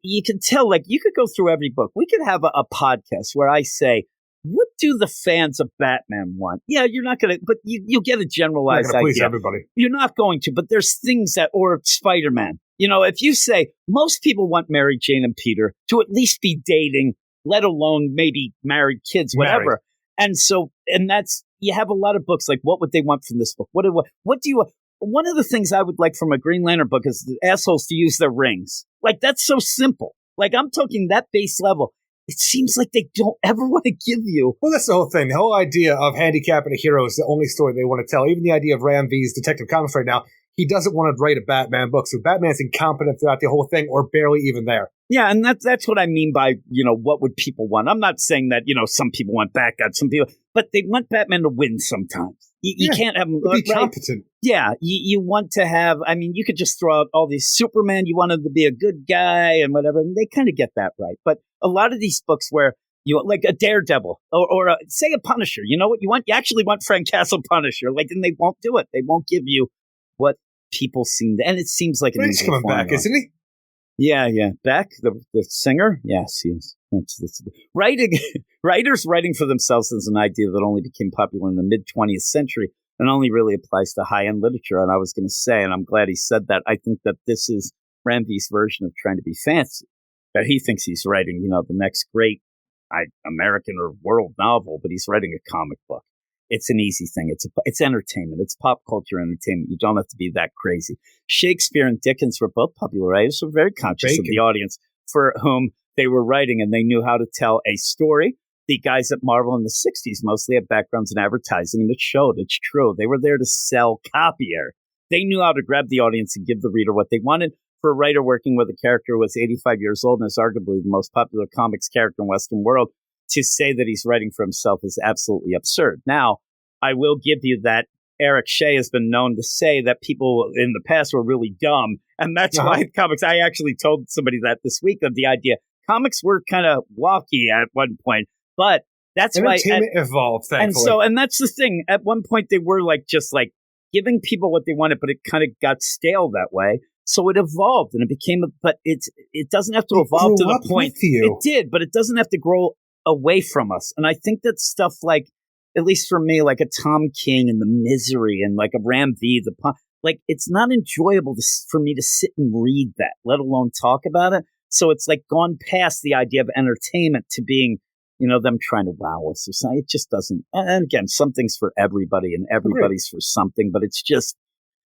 you can tell, like, you could go through every book. We could have a podcast where I say, what do the fans of Batman want? Yeah, you're not going to, but you'll get a generalized Not gonna please idea. everybody. You're not going to, but there's things that, or Spider-Man. You know, if you say most people want Mary Jane and Peter to at least be dating, let alone maybe married kids, whatever. Married. And so, and that's, you have a lot of books like, what would they want from this book? What do you, one of the things I would like from a Green Lantern book is the assholes to use their rings. Like, that's so simple. Like, I'm talking that base level. It seems like they don't ever want to give you. Well, that's the whole thing. The whole idea of handicapping a hero is the only story they want to tell. Even the idea of Ram V's Detective Comics right now, he doesn't want to write a Batman book. So Batman's incompetent throughout the whole thing or barely even there. Yeah, and that's what I mean by, you know, what would people want? I'm not saying that, you know, some people want bad guys, some people, but they want Batman to win sometimes. You can't have him be competent. Yeah, you want to have, I mean, you could just throw out all these Superman, you want him to be a good guy and whatever, and they kind of get that right. But a lot of these books where you like a Daredevil or say a Punisher, you know what you want? You actually want Frank Castle Punisher, like, and they won't do it. They won't give you what people seem to, and it seems like But he's coming back, isn't he? Yeah. Beck, the singer? Yes, he is. That's writers writing for themselves is an idea that only became popular in the mid-20th century and only really applies to high-end literature. And I was going to say, and I'm glad he said that, I think that this is Ramvy's version of trying to be fancy. That he thinks he's writing, you know, the next great American or world novel, but he's writing a comic book. It's an easy thing. It's entertainment. It's pop culture entertainment. You don't have to be that crazy. Shakespeare and Dickens were both popular writers, so very conscious of the audience for whom they were writing, and they knew how to tell a story. The guys at Marvel in the 60s mostly had backgrounds in advertising, and it showed. It's true. They were there to sell copier. They knew how to grab the audience and give the reader what they wanted. For a writer working with a character who was 85 years old and is arguably the most popular comics character in the Western world, to say that he's writing for himself is absolutely absurd. Now, I will give you that Eric Shea has been known to say that people in the past were really dumb. And that's why comics, I actually told somebody that this week of the idea. Comics were kind of wacky at one point, but that's why entertainment evolved, thankfully. And that's the thing. At one point, they were like just like giving people what they wanted, but it kind of got stale that way. So it evolved and it became, but it doesn't have to evolve to the point. It did, but it doesn't have to grow away from us. And I think that stuff like, at least for me, like a Tom King and The Misery and like a Ram V, like it's not enjoyable for me to sit and read that, let alone talk about it. So it's like gone past the idea of entertainment to being, you know, them trying to wow us or something. It just doesn't. And again, something's for everybody and everybody's for something, but it's just,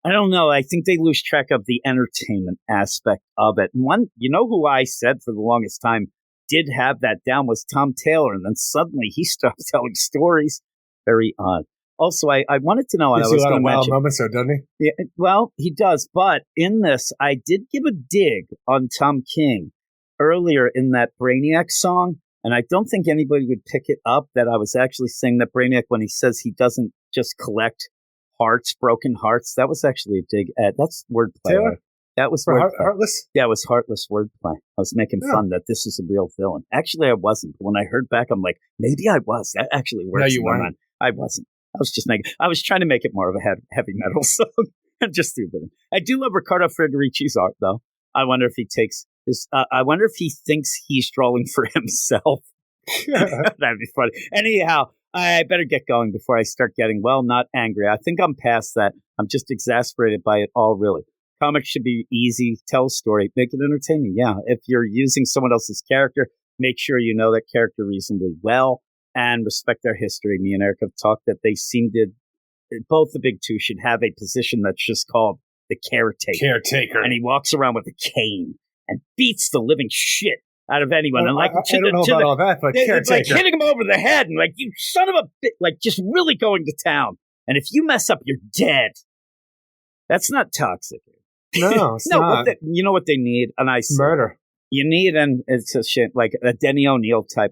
I don't know. I think they lose track of the entertainment aspect of it. One, you know who I said for the longest time did have that down was Tom Taylor, and then suddenly he stopped telling stories. Very odd. Also, I wanted to know, and I was going to mention moments, so doesn't he? Yeah, well, he does. But in this, I did give a dig on Tom King earlier in that Brainiac song, and I don't think anybody would pick it up that I was actually saying that Brainiac when he says he doesn't just collect hearts, broken hearts. That was actually a dig at. That's wordplay. Taylor? That was Heartless? Yeah, it was heartless wordplay. I was making fun that this is a real villain. Actually, I wasn't. But when I heard back, I'm like, maybe I was. That actually works. No, you weren't. I wasn't. I was trying to make it more of a heavy metal song. and just threw that in. I do love Riccardo Federici's art, though. I wonder if he takes this. I wonder if he thinks he's drawing for himself. That'd be funny. Anyhow, I better get going before I start getting, well, not angry. I think I'm past that. I'm just exasperated by it all, really. Comics should be easy. Tell a story. Make it entertaining. Yeah. If you're using someone else's character, make sure you know that character reasonably well and respect their history. Me and Eric have talked that they seem to, both the big two should have a position that's just called the caretaker. And he walks around with a cane and beats the living shit out of anyone. Well, and like, I don't know about all that, but it's like hitting him over the head and like, you son of a bitch, like just really going to town. And if you mess up, you're dead. That's not toxic. No, it's not. You know what they need? And murder. You need, and it's a shit, like a Denny O'Neil type.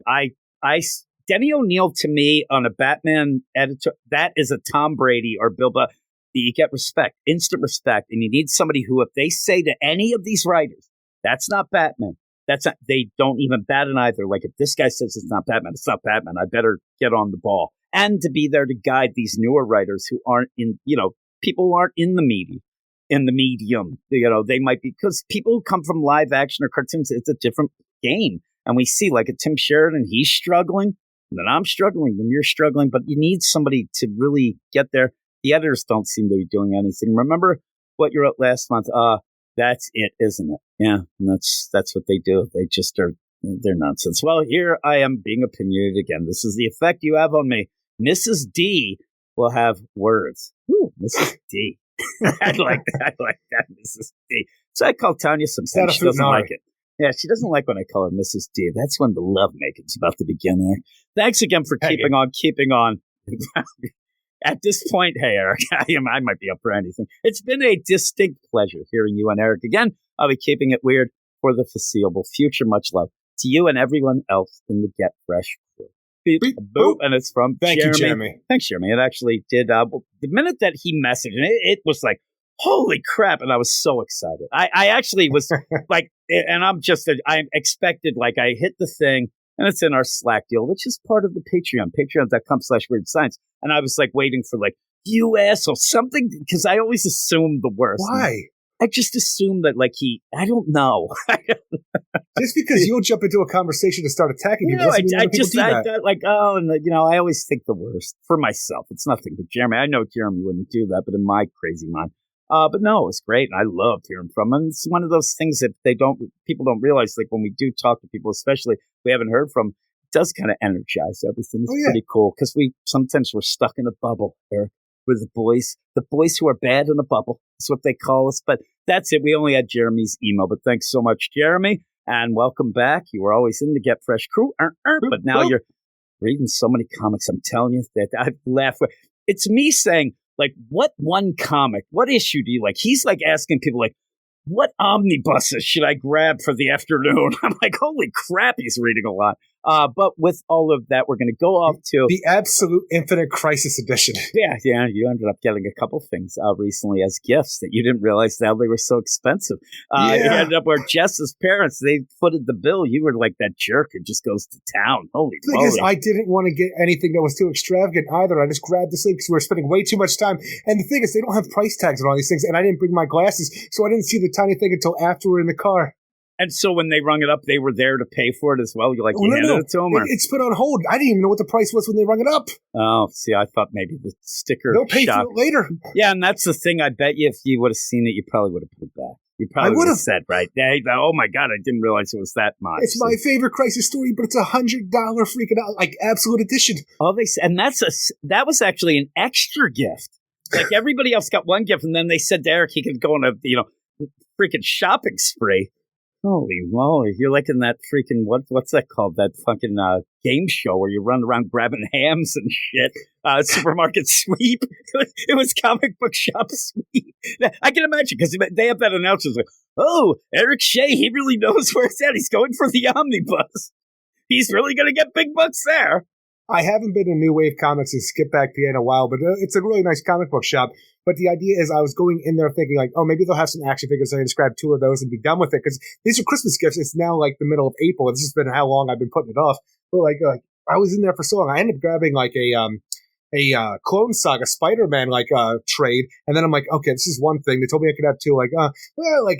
Denny O'Neil to me on a Batman editor, that is a Tom Brady or Bill Buck. You get respect, instant respect. And you need somebody who, if they say to any of these writers, that's not Batman. They don't even bat an eye. They're like, if this guy says it's not Batman, it's not Batman. I better get on the ball. And to be there to guide these newer writers who aren't in, people who aren't in the media. in the medium. They might be, because people who come from live action or cartoons, it's a different game. And we see like a Tim Sheridan, he's struggling, and then I'm struggling, then you're struggling, but you need somebody to really get there. The editors don't seem to be doing anything. Remember what you wrote last month? That's it, isn't it? Yeah, and that's what they do. They just are, they're nonsense. Well, here I am being opinionated again. This is the effect you have on me. Mrs. D will have words. Ooh, Mrs. D. I like that, Mrs. D. So I call Tanya sometimes. She doesn't like it. Yeah, she doesn't like when I call her Mrs. D. That's when the love making's about to begin there. Thanks again for keeping on. At this point, hey, Eric, I might be up for anything. It's been a distinct pleasure hearing you and Eric again. I'll be keeping it weird for the foreseeable future. Much love to you and everyone else in the Get Fresh crew. Beep, boop, and it's from Thank you, Jeremy. Thanks, Jeremy. It actually did. The minute that he messaged, and it was like, holy crap, and I was so excited. I actually was like, and I expected, like, I hit the thing, and it's in our Slack deal, which is part of the Patreon, patreon.com/weirdscience. And I was like waiting for like, you asshole, something, because I always assume the worst. Why? I just assume that like I don't know. Just because you'll jump into a conversation to start attacking people. I always think the worst for myself. It's nothing but Jeremy. I know Jeremy wouldn't do that, but in my crazy mind. But no, it was great. And I loved hearing from him. And it's one of those things that people don't realize, like when we do talk to people, especially we haven't heard from, it does kind of energize everything. It's pretty cool because sometimes we're stuck in a bubble there with the boys who are bad in a bubble. That's what they call us. But that's it. We only had Jeremy's email, but thanks so much, Jeremy. And welcome back. You were always in the Get Fresh crew, but now you're reading so many comics. I'm telling you that I laugh. It's me saying, like, what one comic, what issue do you like? He's like asking people, like, what omnibuses should I grab for the afternoon? I'm like, holy crap, he's reading a lot. But with all of that, we're going to go off to the Absolute Infinite Crisis Edition. Yeah, you ended up getting a couple things recently as gifts that you didn't realize now they were so expensive. You ended up where Jess's parents, they footed the bill. You were like that jerk who just goes to town. Holy moly. Because I didn't want to get anything that was too extravagant either. I just grabbed this thing because we were spending way too much time. And the thing is, they don't have price tags on all these things, and I didn't bring my glasses, so I didn't see the tiny thing until after we were in the car. And so when they rung it up, they were there to pay for it as well? You handed it to them? Or? It's put on hold. I didn't even know what the price was when they rung it up. Oh, see, I thought maybe the sticker They'll pay for it later. Yeah, and that's the thing. I bet you if you would have seen it, you probably would have put it back. You probably would have said, right? Oh, my God, I didn't realize it was that much. It's my favorite Crisis story, but it's $100 freaking out, like Absolute Edition. Oh, and that was actually an extra gift. Like everybody else got one gift, and then they said to Eric he could go on a freaking shopping spree. Holy moly, you're like in that freaking, what's that called? That fucking game show where you run around grabbing hams and shit. Supermarket sweep. It was comic book shop sweep. I can imagine, because they have that announcement like, oh, Eric Shea, he really knows where it's at. He's going for the omnibus. He's really going to get big bucks there. I haven't been to New Wave Comics and Skip Back PA in a while, but it's a really nice comic book shop. But the idea is I was going in there thinking, like, oh, maybe they'll have some action figures. I can just grab 2 of those and be done with it. Because these are Christmas gifts. It's now, like, the middle of April. This has been how long I've been putting it off. But, like I was in there for so long. I ended up grabbing, like, a Clone Saga Spider-Man, trade. And then I'm like, okay, this is one thing. They told me I could have 2. Like,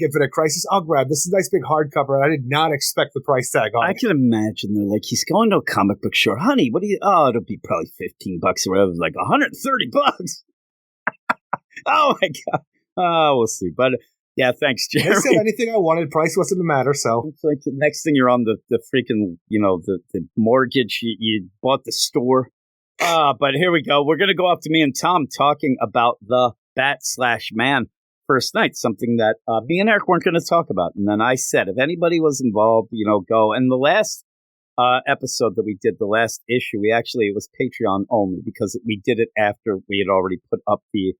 Infinite Crisis, I'll grab this. Is a nice big hardcover. And I did not expect the price tag on it. I can imagine they're like, he's going to a comic book store. Honey, it'll be probably $15 or whatever. Like $130. Oh my God. Oh, we'll see. But yeah, thanks, Jerry. I said anything I wanted. Price wasn't the matter. So it's like the next thing you're on the freaking, the mortgage. You bought the store. But here we go. We're going to go off to me and Tom talking about the Bat/Man first night, something that me and Eric weren't going to talk about. And then I said, if anybody was involved, go. And the last episode that we did, the last issue, it was Patreon only because we did it after we had already put up the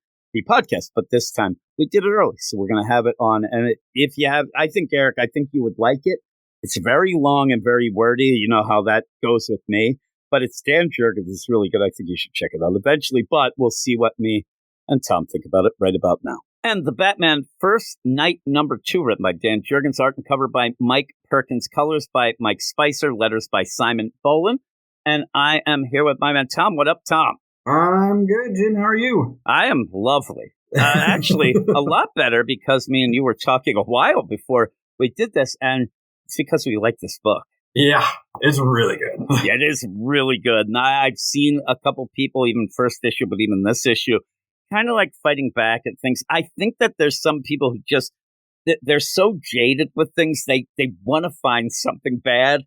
podcast. But this time we did it early. So we're going to have it on. And if you have, Eric, I think you would like it. It's very long and very wordy. You know how that goes with me. But it's Dan Jurgens. It's really good. I think you should check it out eventually. But we'll see what me and Tom think about it right about now. And the Batman First Night #2, written by Dan Jurgens, art and cover by Mike Perkins, colors by Mike Spicer, letters by Simon Boland. And I am here with my man Tom. What up, Tom? I'm good, Jim. How are you? I am lovely. Actually, a lot better because me and you were talking a while before we did this, and it's because we like this book. Yeah, it's really good. Yeah, it is really good. And I've seen a couple people, even first issue, but even this issue, kind of like fighting back at things. I think that there's some people who just, they're so jaded with things, they want to find something bad.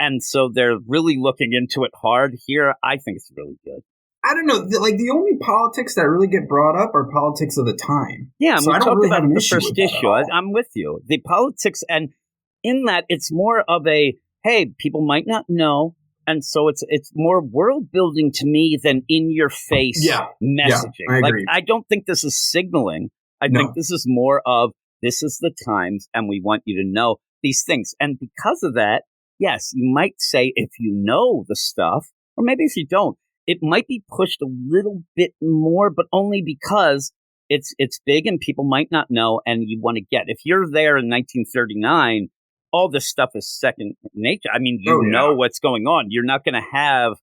And so they're really looking into it hard. Here, I think it's really good. I don't know. Like, the only politics that really get brought up are politics of the time. Yeah, and so we talked really about it in the first with issue. I'm with you. The politics, and in that, it's more of a, hey, people might not know. And so it's more world building to me than in your face messaging. Yeah, I agree. I don't think this is signaling. I think this is more of, this is the times, and we want you to know these things. And because of that, yes, you might say if you know the stuff, or maybe if you don't, it might be pushed a little bit more, but only because it's big and people might not know, and you want to get. If you're there in 1939, all this stuff is second nature. I mean, you know what's going on. You're not going to have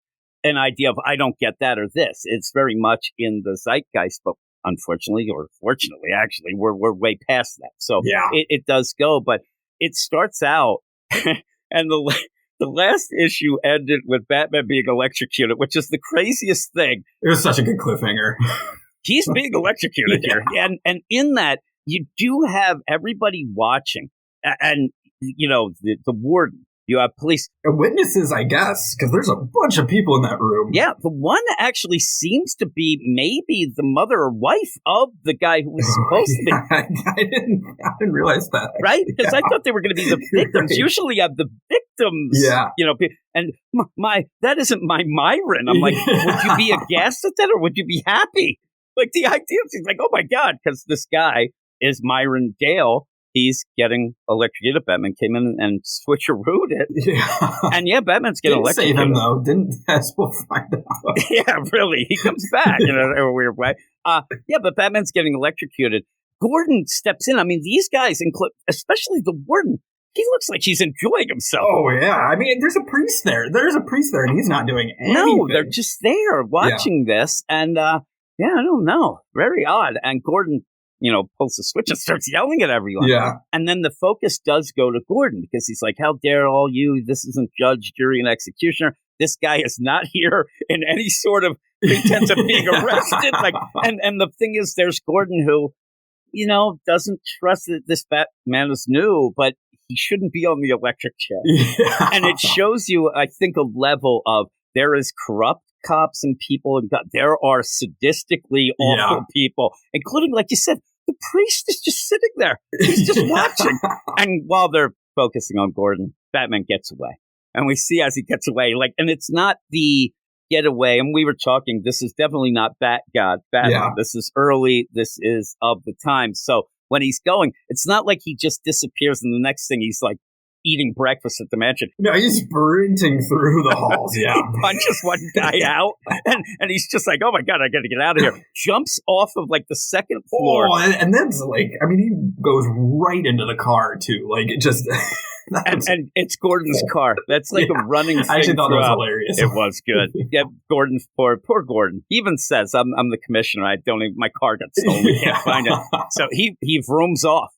an idea of, I don't get that or this. It's very much in the zeitgeist, but unfortunately, or fortunately, actually, we're way past that. So it does go, but it starts out, and the last issue ended with Batman being electrocuted, which is the craziest thing. It was such a good cliffhanger. He's being electrocuted here. And in that, you do have everybody watching. And, you know, the warden. You have police. Witnesses, I guess, because there's a bunch of people in that room. Yeah, the one actually seems to be maybe the mother or wife of the guy who was supposed to be. I didn't realize that. Right? Because I thought they were going to be the victims. Right. Usually you have the victims. Yeah. You know, and that isn't my Myron. I'm like, would you be aghast at that or would you be happy? Like the idea, she's like, oh my God, because this guy is Myron Dale. He's getting electrocuted. Batman came in and switcherooed it. Yeah. And Batman's getting electrocuted. Didn't save him, though. Didn't, as we'll find out. Yeah, really. He comes back in a weird way. But Batman's getting electrocuted. Gordon steps in. I mean, these guys, especially the warden, he looks like he's enjoying himself. Oh, yeah. I mean, there's a priest there. There's a priest there, and he's not doing anything. No, they're just there watching this. And, I don't know. Very odd. And Gordon, pulls the switch and starts yelling at everyone. Yeah. And then the focus does go to Gordon because he's like, how dare all you? This isn't judge, jury, and executioner. This guy is not here in any sort of pretense of being arrested. And the thing is, there's Gordon who, doesn't trust that this Batman is new, but he shouldn't be on the electric chair. Yeah. And it shows you, I think, a level of there is corrupt cops and people, and there are sadistically awful people, including, like you said, the priest is just sitting there. He's just watching. And while they're focusing on Gordon, Batman gets away. And we see as he gets away, and it's not the getaway. And we were talking, this is definitely not Batman. Yeah. This is early. This is of the time. So when he's going, it's not like he just disappears and the next thing he's like eating breakfast at the mansion. No, he's sprinting through the halls, yeah. He punches one guy out, and he's just like, oh my God, I got to get out of here. Jumps off of the second floor. Oh, and then he goes right into the car too. It just... and it's Gordon's car. That's a running thing. I actually thought that was hilarious. It was good. Yeah, Gordon's poor Gordon. He even says, I'm the commissioner. My car got stolen. We can't find it. So he vrooms off.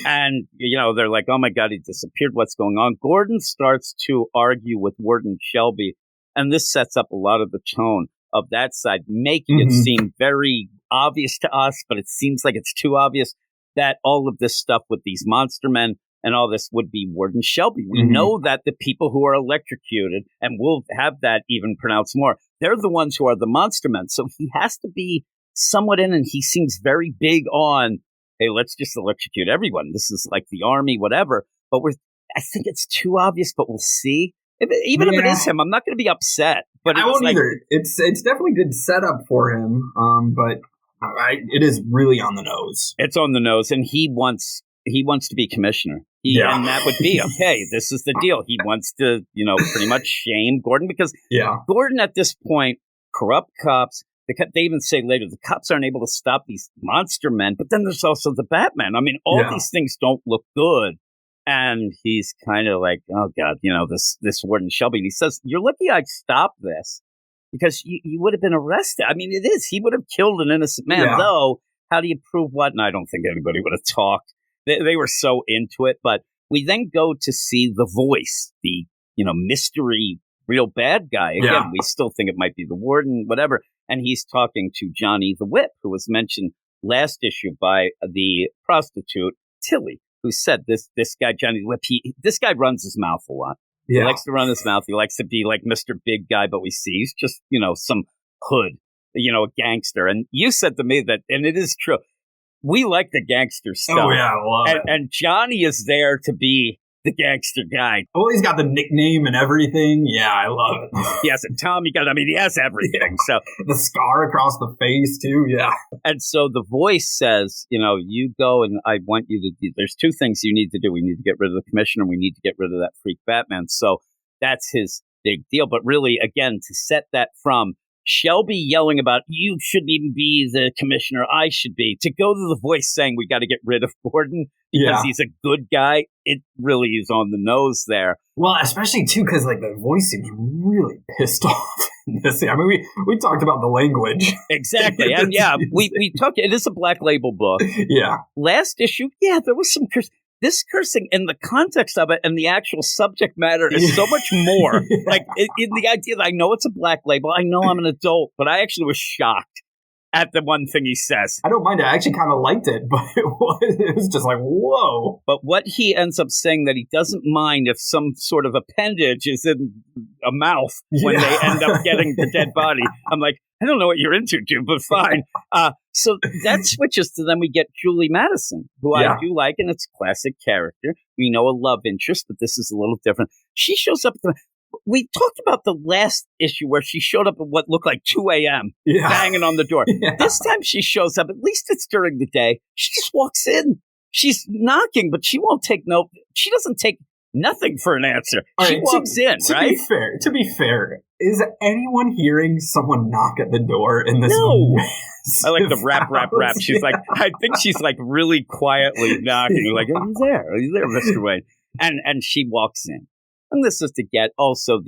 And, they're like, oh, my God, he disappeared. What's going on? Gordon starts to argue with Warden Shelby. And this sets up a lot of the tone of that side, making it seem very obvious to us. But it seems like it's too obvious that all of this stuff with these monster men and all this would be Warden Shelby. We know that the people who are electrocuted, and we'll have that even pronounced more, they're the ones who are the monster men. So he has to be somewhat in, and he seems very big on, hey, let's just electrocute everyone. This is like the army, whatever. But I think it's too obvious, but we'll see. Even if it is him, I'm not going to be upset. But I won't either. It's definitely good setup for him, but it is really on the nose. It's on the nose, and he wants to be commissioner. And that would be, okay, this is the deal. He wants to, pretty much shame Gordon because Gordon at this point, corrupt cops. They even say later, the cops aren't able to stop these monster men, but then there's also the Batman. I mean, all these things don't look good. And he's kind of like, oh, God, this Warden Shelby. And he says, you're lucky I stopped this because you would have been arrested. I mean, it is. He would have killed an innocent man, though. how do you prove what? And I don't think anybody would have talked. They were so into it. But we then go to see the voice, the, mystery real bad guy. Again, we still think it might be the warden, whatever. And he's talking to Johnny the Whip, who was mentioned last issue by the prostitute, Tilly, who said this guy, Johnny the Whip, this guy runs his mouth a lot. Yeah. He likes to run his mouth. He likes to be like Mr. Big Guy, but we see he's just, some hood, a gangster. And you said to me that, and it is true, we like the gangster stuff. Oh, yeah, I love it. And Johnny is there to be the gangster guy. Oh, he's got the nickname and everything. Yeah, I love it. He has a Tommy gun. I mean, he has everything. So the scar across the face, too. Yeah. And so the voice says, you go and I want you to do, there's two things you need to do. We need to get rid of the commissioner. We need to get rid of that freak Batman. So that's his big deal. But really, again, to set that from Shelby yelling about, you shouldn't even be the commissioner, I should be, to go to the voice saying we got to get rid of Gordon because he's a good guy, it really is on the nose there. Well, especially, too, because the voice seems really pissed off in this. I mean, we talked about the language. Exactly. And we talked, it is a Black Label book. Yeah. Last issue, there was some curse. This cursing in the context of it and the actual subject matter is so much more. In the idea that I know it's a Black Label, I know I'm an adult, but I actually was shocked at the one thing he says. I don't mind it. I actually kind of liked it, but it was just like, whoa. But what he ends up saying that he doesn't mind if some sort of appendage is in a mouth when they end up getting the dead body. I'm like, I don't know what you're into, dude, but fine. So that switches to then we get Julie Madison, who I do like, and it's a classic character. We know a love interest, but this is a little different. She shows up. We talked about the last issue where she showed up at what looked like 2 a.m. Banging on the door. This time she shows up, at least it's during the day. She just walks in. She's knocking, but she won't take she doesn't take nothing for an answer. She walks in, right? To be fair, is anyone hearing someone knock at the door in this? No. I like the rap. She's like, I think she's like really quietly knocking. Like, are you there, Mr. Wayne? And she walks in. And this is to get also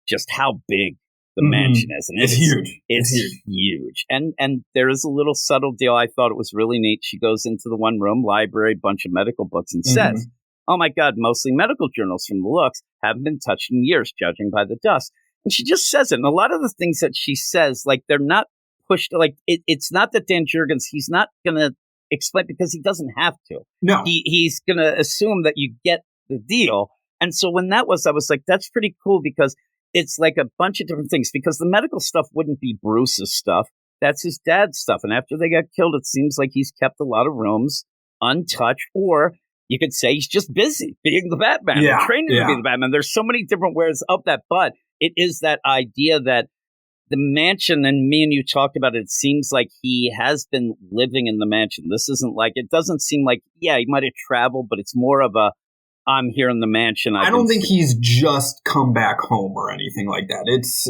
just how big the mansion is. And it's huge. It's huge. And there is a little subtle deal. I thought it was really neat. She goes into the one room, library, bunch of medical books, and says, oh my God, mostly medical journals from the looks haven't been touched in years, judging by the dust. And she just says it. And a lot of the things that she says, they're not pushed, it's not that Dan Jurgens, he's not going to explain because he doesn't have to. No. He's going to assume that you get the deal. And so when I was like, that's pretty cool because it's like a bunch of different things because the medical stuff wouldn't be Bruce's stuff. That's his dad's stuff. And after they got killed, it seems like he's kept a lot of rooms untouched, or you could say he's just busy being the Batman, training to be the Batman. There's so many different ways of that, but it is that idea that the mansion, and me and you talked about it, it seems like he has been living in the mansion. This isn't it doesn't seem like, he might have traveled, but it's more of a, I'm here in the mansion. I don't think he's just come back home or anything like that.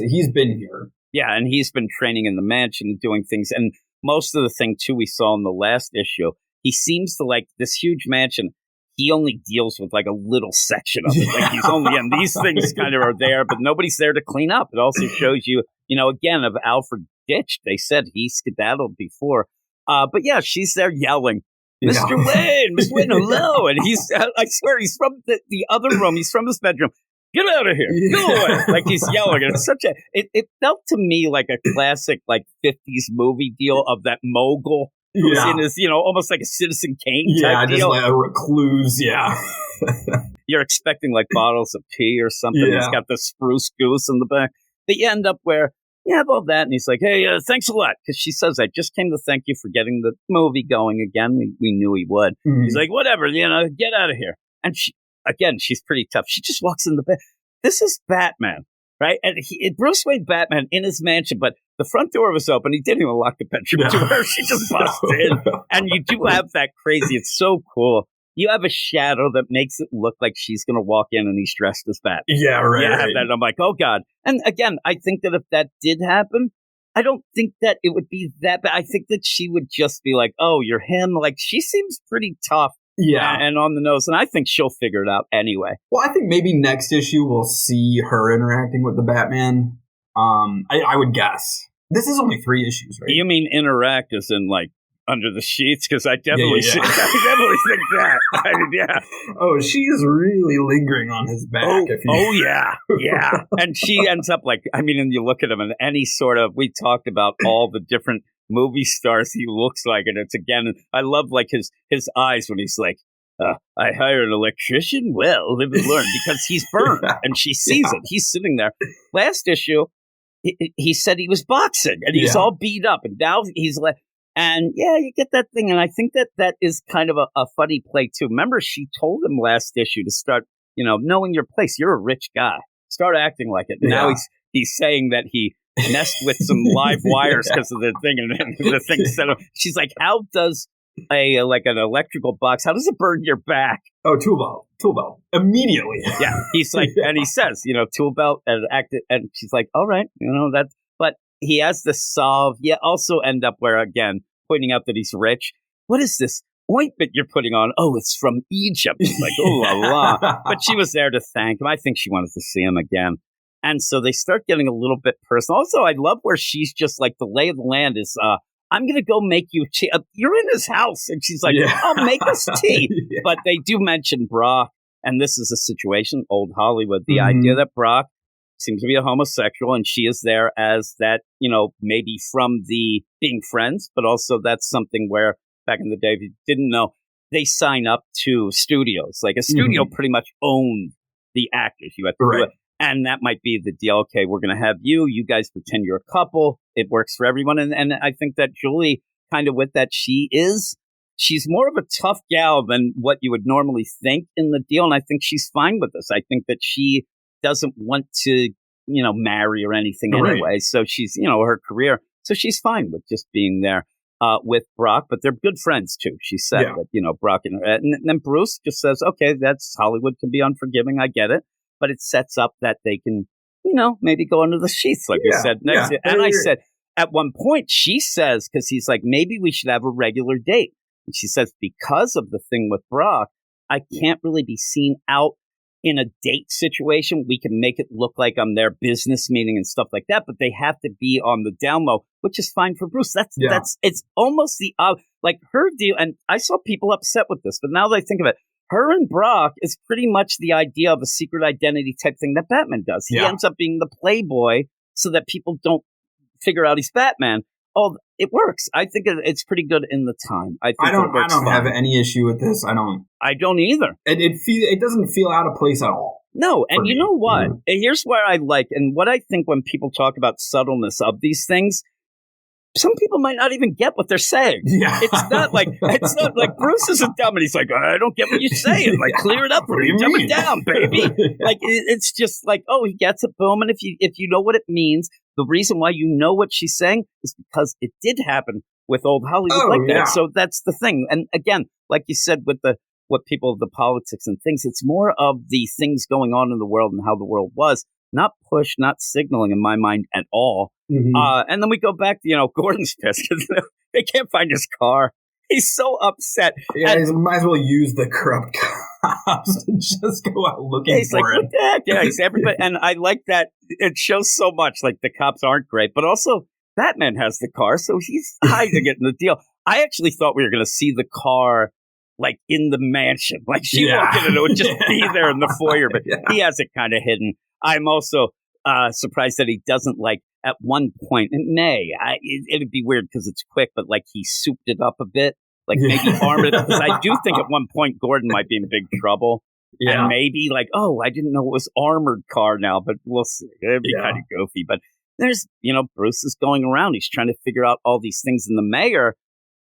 He's been here. Yeah, and he's been training in the mansion and doing things. And most of the thing, too, we saw in the last issue, he seems to like this huge mansion. He only deals with a little section of it. He's only, and these things kind of are there, but nobody's there to clean up. It also shows you, again, of Alfred Ditch. They said he skedaddled before. But she's there yelling, Mr. Wayne, Mr. Wayne, hello. And I swear, he's from the other room. He's from his bedroom. Get out of here. Go away. He's yelling. And it's it felt to me like a classic, 50s movie deal of that mogul who's in his, almost like a Citizen Kane type deal. Yeah, just like a recluse, You're expecting bottles of tea or something. Yeah. He's got the spruce goose in the back. But you end up where you have all that, and he's like, hey, thanks a lot. Because she says, I just came to thank you for getting the movie going again. We knew he would. Mm-hmm. He's like, whatever, get out of here. And she's pretty tough. She just walks in the bed. This is Batman, right? And Bruce Wayne Batman in his mansion, but the front door was open. He didn't even lock the bedroom door. She just busted in. And you do have that crazy. It's so cool. You have a shadow that makes it look like she's going to walk in and he's dressed as Batman. Yeah, right. You have that. And I'm like, oh, God. And again, I think that if that did happen, I don't think that it would be that bad. I think that she would just be like, oh, you're him. She seems pretty tough. Yeah. And on the nose. And I think she'll figure it out anyway. Well, I think maybe next issue we'll see her interacting with the Batman. I would guess. This is only 3 issues, right? You mean interact as in under the sheets because I definitely, I definitely think that. I mean, yeah. Oh, she is really lingering on his back. Yeah. And she ends up like, I mean, and you look at him and any sort of, we talked about all the different movie stars he looks like, and it's again, I love like his eyes when he's like, I hire an electrician? Well, live and learn, because he's burned and she sees it. He's sitting there. Last issue, he said he was boxing and he's all beat up, and now he's like, and you get that thing. And I think that is kind of a funny play too. Remember, she told him last issue to start, knowing your place. You're a rich guy. Start acting like it. Now he's saying that he messed with some live wires because of the thing, and the thing set up. She's like, how does an electrical box, how does it burn your back? Oh, tool belt. Immediately. Yeah. He's like, and he says, tool belt and and she's like, all right, that, but he has to solve, also end up where, again, pointing out that he's rich. What is this ointment you're putting on? Oh, it's from Egypt. It's like, oh, la la. But she was there to thank him. I think she wanted to see him again. And so they start getting a little bit personal. Also, I love where she's just like, the lay of the land is, I'm going to go make you tea. You're in his house. And she's like, I'll make us tea. But they do mention Brock. And this is a situation, old Hollywood, the idea that Brock seems to be a homosexual and she is there as that, maybe from the being friends, but also that's something where back in the day, if you didn't know, they sign up to studios. Like a studio pretty much owned the actors. You had to do it. And that might be the deal. Okay, we're going to have you guys pretend you're a couple. It works for everyone. And I think that Julie, kind of with that, she's more of a tough gal than what you would normally think in the deal. And I think she's fine with this. I think that she doesn't want to, marry or anything anyway. So she's, her career. So she's fine with just being there with Brock. But they're good friends, too. She said that, Brock and then Bruce just says, okay, that's Hollywood can be unforgiving. I get it. But it sets up that they can, maybe go under the sheets, like you said. Next year. And I said, at one point, she says, because he's like, maybe we should have a regular date. And she says, because of the thing with Brock, I can't really be seen out in a date situation. We can make it look like I'm their business meeting and stuff like that, but they have to be on the down low, which is fine for Bruce. That's it's almost the, like her deal. And I saw people upset with this, but now that I think of it, her and Brock is pretty much the idea of a secret identity type thing that Batman does. He ends up being the playboy so that people don't figure out he's Batman. Oh, it works. I think it's pretty good in the time. I don't have any issue with this. I don't either. It doesn't feel out of place at all. No, and you know what? Here's where I like, and what I think when people talk about subtleness of these things, some people might not even get what they're saying. Yeah. It's not like Bruce isn't dumb and he's like, I don't get what you're saying. Like, clear it up for me. Dumb it down, baby. Like, it's just like, oh, he gets it, boom. And if you know what it means, the reason why you know what she's saying is because it did happen with old Hollywood that. So that's the thing. And again, like you said, with what people, the politics and things, it's more of the things going on in the world and how the world was. Not push, not signaling in my mind at all. And then we go back to, Gordon's pissed because they can't find his car. He's so upset. Yeah, he might as well use the corrupt cops to just go out looking he's for like, him. What the heck? Yeah, he's everybody. And I like that. It shows so much, like the cops aren't great, but also Batman has the car, so he's hiding it in the deal. I actually thought we were going to see the car like in the mansion. Like she walked in and it would just be there in the foyer, but he has it kind of hidden. I'm also surprised that he doesn't, like, at one point, it'd be weird because it's quick, but like he souped it up a bit, like maybe armored it, because I do think at one point Gordon might be in big trouble. And maybe like, oh, I didn't know it was armored car now, but we'll see. It'd be kind of goofy. But there's, Bruce is going around. He's trying to figure out all these things. And the mayor,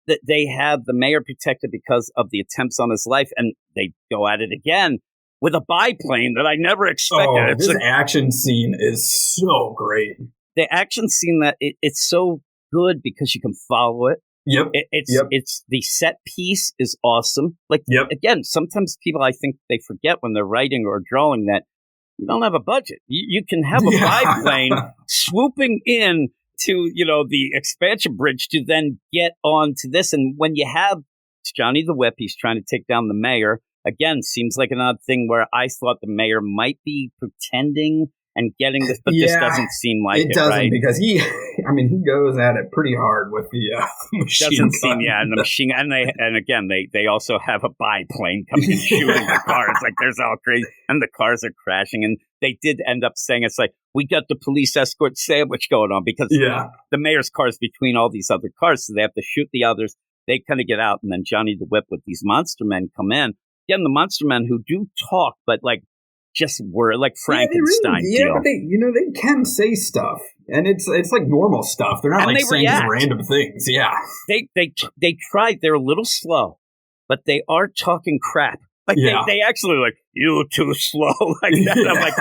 that they have the mayor protected because of the attempts on his life. And they go at it again with a biplane that I never expected. Oh, this action scene is so great. The action scene that it's so good because you can follow it. Yep. It's the set piece is awesome. Like, again, sometimes people, I think they forget when they're writing or drawing that you don't have a budget. You can have a biplane swooping in to, the expansion bridge to then get onto this. And when you have Johnny the Whip, he's trying to take down the mayor. Again, seems like an odd thing where I thought the mayor might be pretending and getting this, but this doesn't seem like it, doesn't, right? because he goes at it pretty hard with the machine Doesn't gun. seem, and the machine, and again, they also have a biplane coming and shooting the cars, like there's all crazy, and the cars are crashing, and they did end up saying, it's like, we got the police escort sandwich going on, because the mayor's car is between all these other cars, so they have to shoot the others. They kind of get out, and then Johnny the Whip with these monster men come in. Again, the monster men who do talk, but like just were like Frankenstein. But they can say stuff, and it's like normal stuff. They're not and like saying react. random things. Yeah, they tried. They're a little slow, but they are talking crap. Like they actually like, you too slow, like that. I'm like,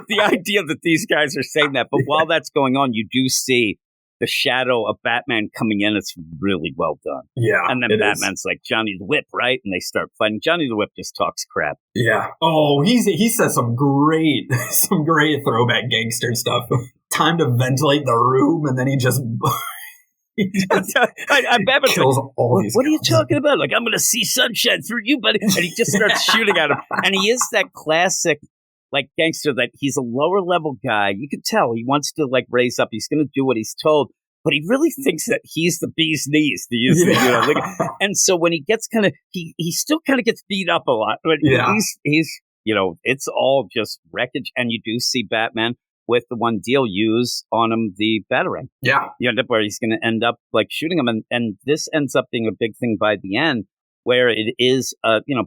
the idea that these guys are saying that, but while that's going on, you do see the shadow of Batman coming in. It's really well done. Yeah. And then Batman's like, Johnny the Whip, right? And they start fighting. Johnny the Whip just talks crap. Yeah. Oh, he says some great throwback gangster stuff. Time to ventilate the room, and then he just Batman's kills like, all these what are you guys. talking about? Like, I'm going to see sunshine through you, buddy. And he just starts shooting at him. And he is that classic like gangster that he's a lower level guy. You can tell he wants to like raise up. He's going to do what he's told, but he really thinks that he's the bee's knees to use and so when he gets kind of, he still kind of gets beat up a lot, but he's, it's all just wreckage. And you do see Batman with the one deal use on him, the batarang. Yeah. You end up where he's going to end up like shooting him. And this ends up being a big thing by the end, where it is,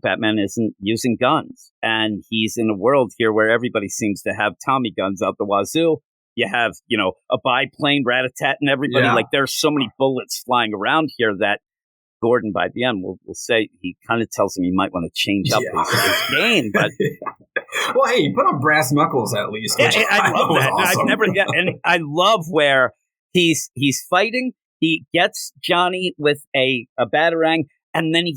Batman isn't using guns. And he's in a world here where everybody seems to have Tommy guns out the wazoo. You have, a biplane, rat-a-tat, and everybody. Yeah. Like, there's so many bullets flying around here that Gordon, by the end, will say, he kind of tells him he might want to change up his game. But well, hey, he put on brass knuckles at least. Which I love that. Awesome. And I love where he's fighting. He gets Johnny with a batarang. And then you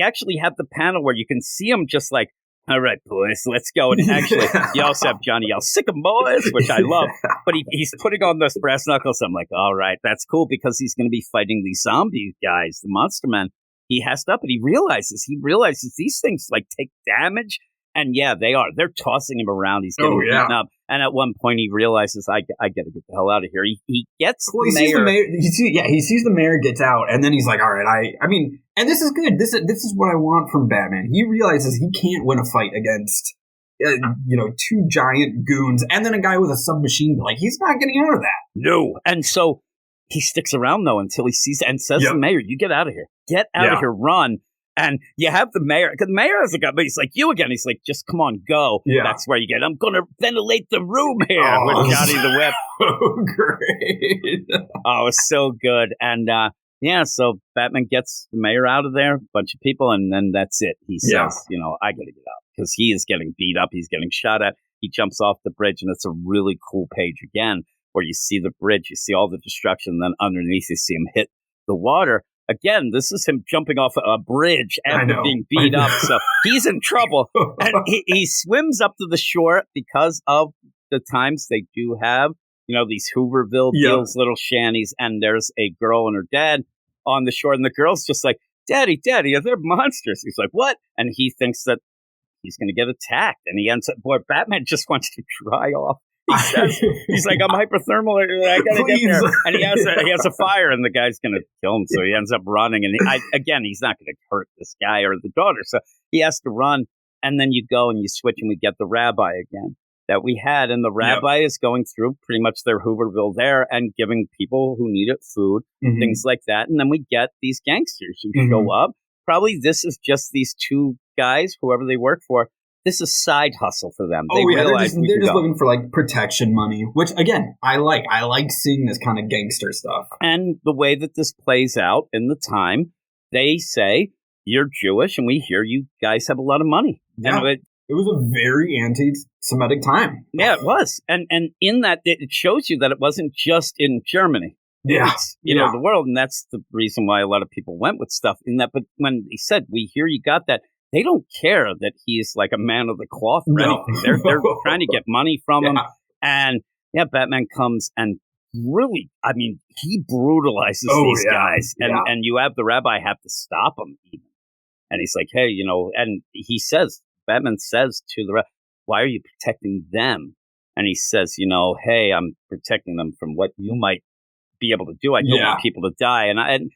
actually have the panel where you can see him just like, all right, boys, let's go. And actually, you also have Johnny yell, sick 'em, boys, which I love. But he's putting on those brass knuckles. I'm like, all right, that's cool, because he's going to be fighting these zombie guys, the monster men. He has to up, and he realizes these things like take damage. And they are. They're tossing him around. He's getting beaten up. And at one point, he realizes, I got to get the hell out of here. He gets the mayor. He sees the mayor gets out, and then he's like, all right, I mean, and this is good. This is what I want from Batman. He realizes he can't win a fight against, two giant goons, and then a guy with a submachine gun. Like, he's not getting out of that. No. And so he sticks around, though, until he sees and says to the mayor, you get out of here. Get out of here. Run. And you have the mayor, because the mayor has a gun, but he's like, you again. He's like, just come on, go. Yeah. That's where you get, I'm going to ventilate the room here with Johnny the Whip. Oh, great. Oh, it's so good. And, so Batman gets the mayor out of there, a bunch of people, and then that's it. He says, I got to get out, because he is getting beat up. He's getting shot at. He jumps off the bridge, and it's a really cool page again, where you see the bridge, you see all the destruction, and then underneath you see him hit the water. Again, this is him jumping off a bridge after being beat up, so he's in trouble. And he swims up to the shore because of the times they do have, these Hooverville deals, little shanties, and there's a girl and her dad on the shore, and the girl's just like, Daddy, are there monsters? He's like, what? And he thinks that he's going to get attacked, and he ends up, Batman just wants to dry off. He says, he's like, I'm hyperthermal. I gotta get there. And he has a fire, and the guy's gonna kill him. So he ends up running. And he's not gonna hurt this guy or the daughter. So he has to run. And then you go and you switch, and we get the rabbi again that we had. And the rabbi is going through pretty much their Hooverville there and giving people who need it food, things like that. And then we get these gangsters who show up. Probably this is just these two guys, whoever they work for. This is side hustle for them. They're just looking for like protection money, which again, I like. I like seeing this kind of gangster stuff. And the way that this plays out in the time, they say, you're Jewish, and we hear you guys have a lot of money. Yeah. And it was a very anti-Semitic time. Yeah, it was. And in that, it shows you that it wasn't just in Germany. Yeah. It's, the world. And that's the reason why a lot of people went with stuff in that. But when he said, we hear you got that, they don't care that he's like a man of the cloth or anything. They're trying to get money from him. And Batman comes and really, he brutalizes these guys. And you have the rabbi have to stop him even. And he's like, hey, and Batman says to the rabbi, why are you protecting them? and he says, hey, I'm protecting them from what you might be able to do. I don't want people to die. And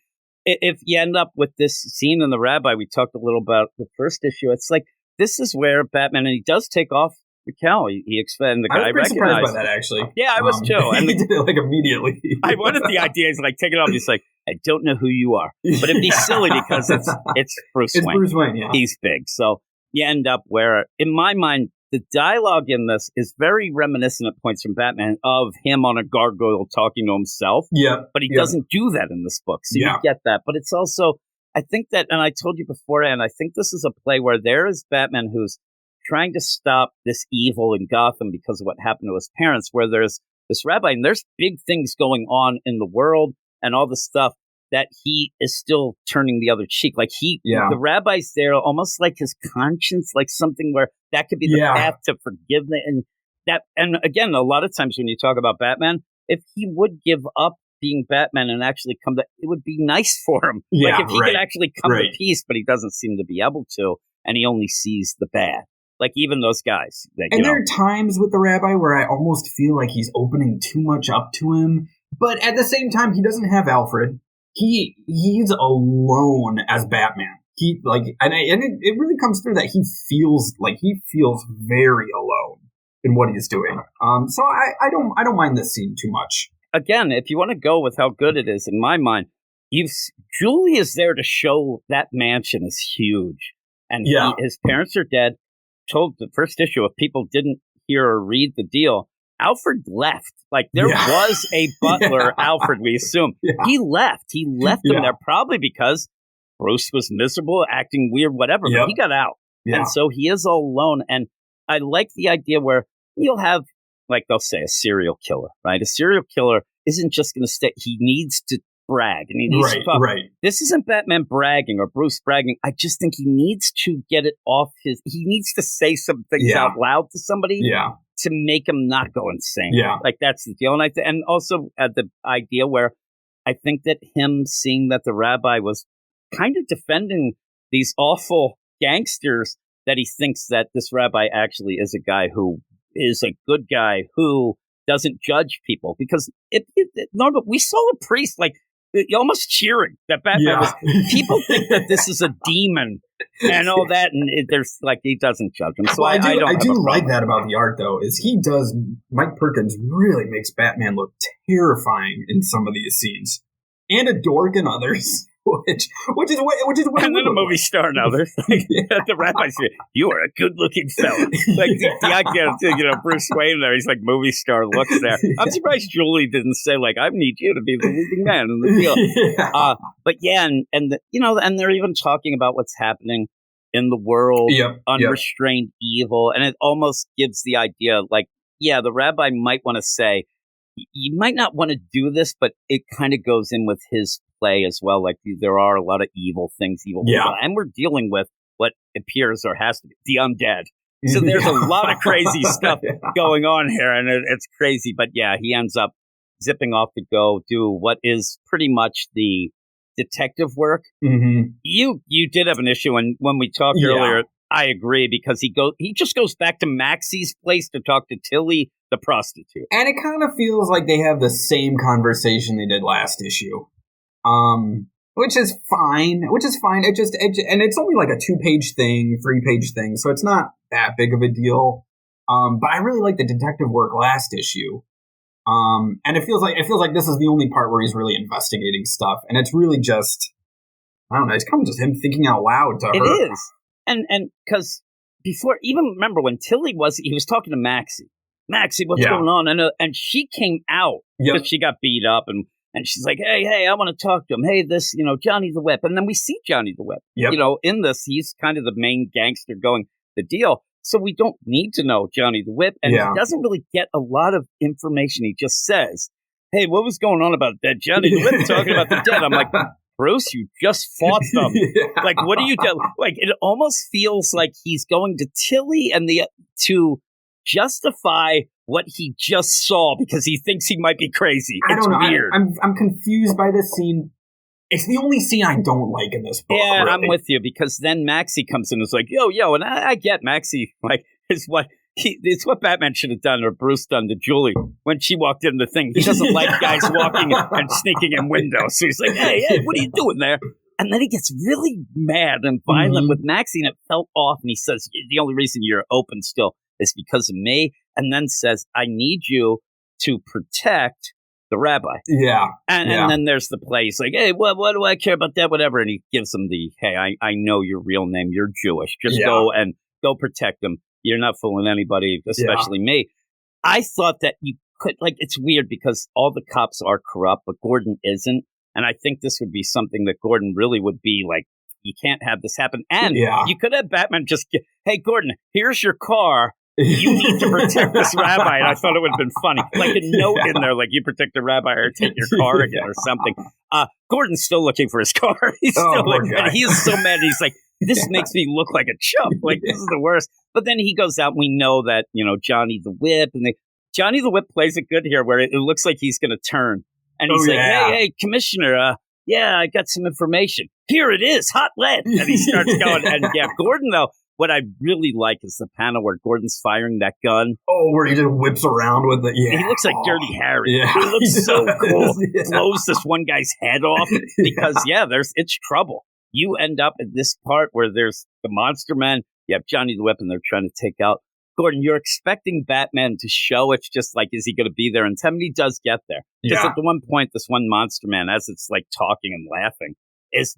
if you end up with this scene in the Rabbi, we talked a little about the first issue. It's like, this is where Batman, and he does take off the cowl. He and the guy I was pretty surprised recognized by that, actually. Yeah, I was too. And he did it like immediately. I wanted the idea. He's like, take it off. He's like, I don't know who you are, but it'd be silly because it's Bruce Wayne. It's Bruce Wayne, yeah. He's big. So you end up where, in my mind, the dialogue in this is very reminiscent at points from Batman of him on a gargoyle talking to himself. Yeah. But he doesn't do that in this book. So you get that. But it's also, I think that, and I told you beforehand, I think this is a play where there is Batman who's trying to stop this evil in Gotham because of what happened to his parents, where there's this rabbi and there's big things going on in the world and all the stuff that he is still turning the other cheek. Like the rabbi's there almost like his conscience, like something where that could be the path to forgiveness. And again, a lot of times when you talk about Batman, if he would give up being Batman and actually come to, it would be nice for him. Yeah, like if he could actually come to peace, but he doesn't seem to be able to, and he only sees the bad. Like even those guys. And there are times with the rabbi where I almost feel like he's opening too much up to him. But at the same time, he doesn't have Alfred. He's alone as Batman. It really comes through that he feels very alone in what he's doing. So I don't mind this scene too much. Again, if you want to go with how good it is, in my mind, Julie is there to show that mansion is huge, and his parents are dead. Told the first issue, if people didn't hear or read the deal, Alfred left. Like there was a butler, Alfred, we assume. Yeah. He left. He left them there probably because Bruce was miserable, acting weird, whatever, but he got out. Yeah. And so he is all alone. And I like the idea where you'll have, like they'll say, a serial killer, right? A serial killer isn't just going to stay. He needs to brag and he needs to talk. Right. This isn't Batman bragging or Bruce bragging. I just think he needs to get it off he needs to say some things out loud to somebody to make him not go insane. Yeah. Like that's the deal. And also the idea where I think that him seeing that the rabbi was kind of defending these awful gangsters, that he thinks that this rabbi actually is a guy who is a good guy who doesn't judge people. Because we saw a priest like almost cheering that Batman was. People think that this is a demon and all that, and there's like he doesn't judge him. So I do like that about the art, though, is Mike Perkins really makes Batman look terrifying in some of these scenes, and a dork in others. Which is and then a movie star and others. The rabbi said, "You are a good-looking fella." Like the idea, Bruce Wayne there. He's like movie star looks there. I'm surprised Julie didn't say like, "I need you to be the leading man in the deal." But and they're even talking about what's happening in the world, unrestrained evil, and it almost gives the idea like, the rabbi might want to say, you might not want to do this, but it kind of goes in with his play as well. Like there are a lot of evil things, people, and we're dealing with what appears or has to be the undead. So there's a lot of crazy stuff going on here, and it's crazy. But he ends up zipping off to go do what is pretty much the detective work. Mm-hmm. You did have an issue, and when we talked earlier, I agree, because he just goes back to Maxie's place to talk to Tilly, the prostitute. And it kind of feels like they have the same conversation they did last issue. Which is fine. And it's only like a 2-page thing, 3-page thing, so it's not that big of a deal. But I really like the detective work last issue. And it feels like this is the only part where he's really investigating stuff, and it's really just, I don't know, it's kind of just him thinking out loud to her. It is. And because before, even remember when Tilly he was talking to Maxie. Maxie, what's going on? And she came out because she got beat up, and she's like, hey, I want to talk to him. Hey, this, Johnny the Whip. And then we see Johnny the Whip. Yep. In this, he's kind of the main gangster going the deal. So we don't need to know Johnny the Whip. And he doesn't really get a lot of information. He just says, hey, what was going on about that Johnny the Whip talking about the dead? I'm like, Bruce, you just fought them. Like, what are you doing? Like, it almost feels like he's going to Tilly and to justify what he just saw because he thinks he might be crazy. It's weird. I'm confused by this scene. It's the only scene I don't like in this book. Yeah, really. I'm with you, because then Maxie comes in and is like, yo, and I get Maxie, like, is what it's what Batman should have done, or Bruce done to Julie when she walked in the thing. He doesn't like guys walking and sneaking in windows. So he's like, hey, what are you doing there? And then he gets really mad and violent with Maxie, and it felt off. And he says, the only reason you're open still is because of me. And then says, I need you to protect the rabbi. Yeah. And then there's the play. He's like, hey, what do I care about that? Whatever. And he gives him the, hey, I know your real name. You're Jewish. Just go protect them. You're not fooling anybody, especially me. I thought that you could, like, it's weird because all the cops are corrupt, but Gordon isn't. And I think this would be something that Gordon really would be like, you can't have this happen. And you could have Batman just, hey, Gordon, here's your car. You need to protect this rabbi. And I thought it would have been funny. Like a note in there, like, you protect the rabbi or take your car again or something. Gordon's still looking for his car. He's still and he is so mad. He's like, this makes me look like a chump. Like, this is the worst. But then he goes out and we know that, Johnny the Whip. And Johnny the Whip plays it good here where it looks like he's going to turn. And he's like, hey, Commissioner, I got some information. Here it is, hot lead. And he starts going. And Gordon, though, what I really like is the panel where Gordon's firing that gun. Oh, where he just whips around with it. Yeah. He looks like Dirty Harry. Yeah. He looks so cool. Blows this one guy's head off because, it's trouble. You end up at this part where there's the Monster Men. You have Johnny the Whip, and they're trying to take out Gordon. You're expecting Batman to show. It's just like, is he going to be there? And he does get there. Just at the one point, this one Monster Man, as it's like talking and laughing, is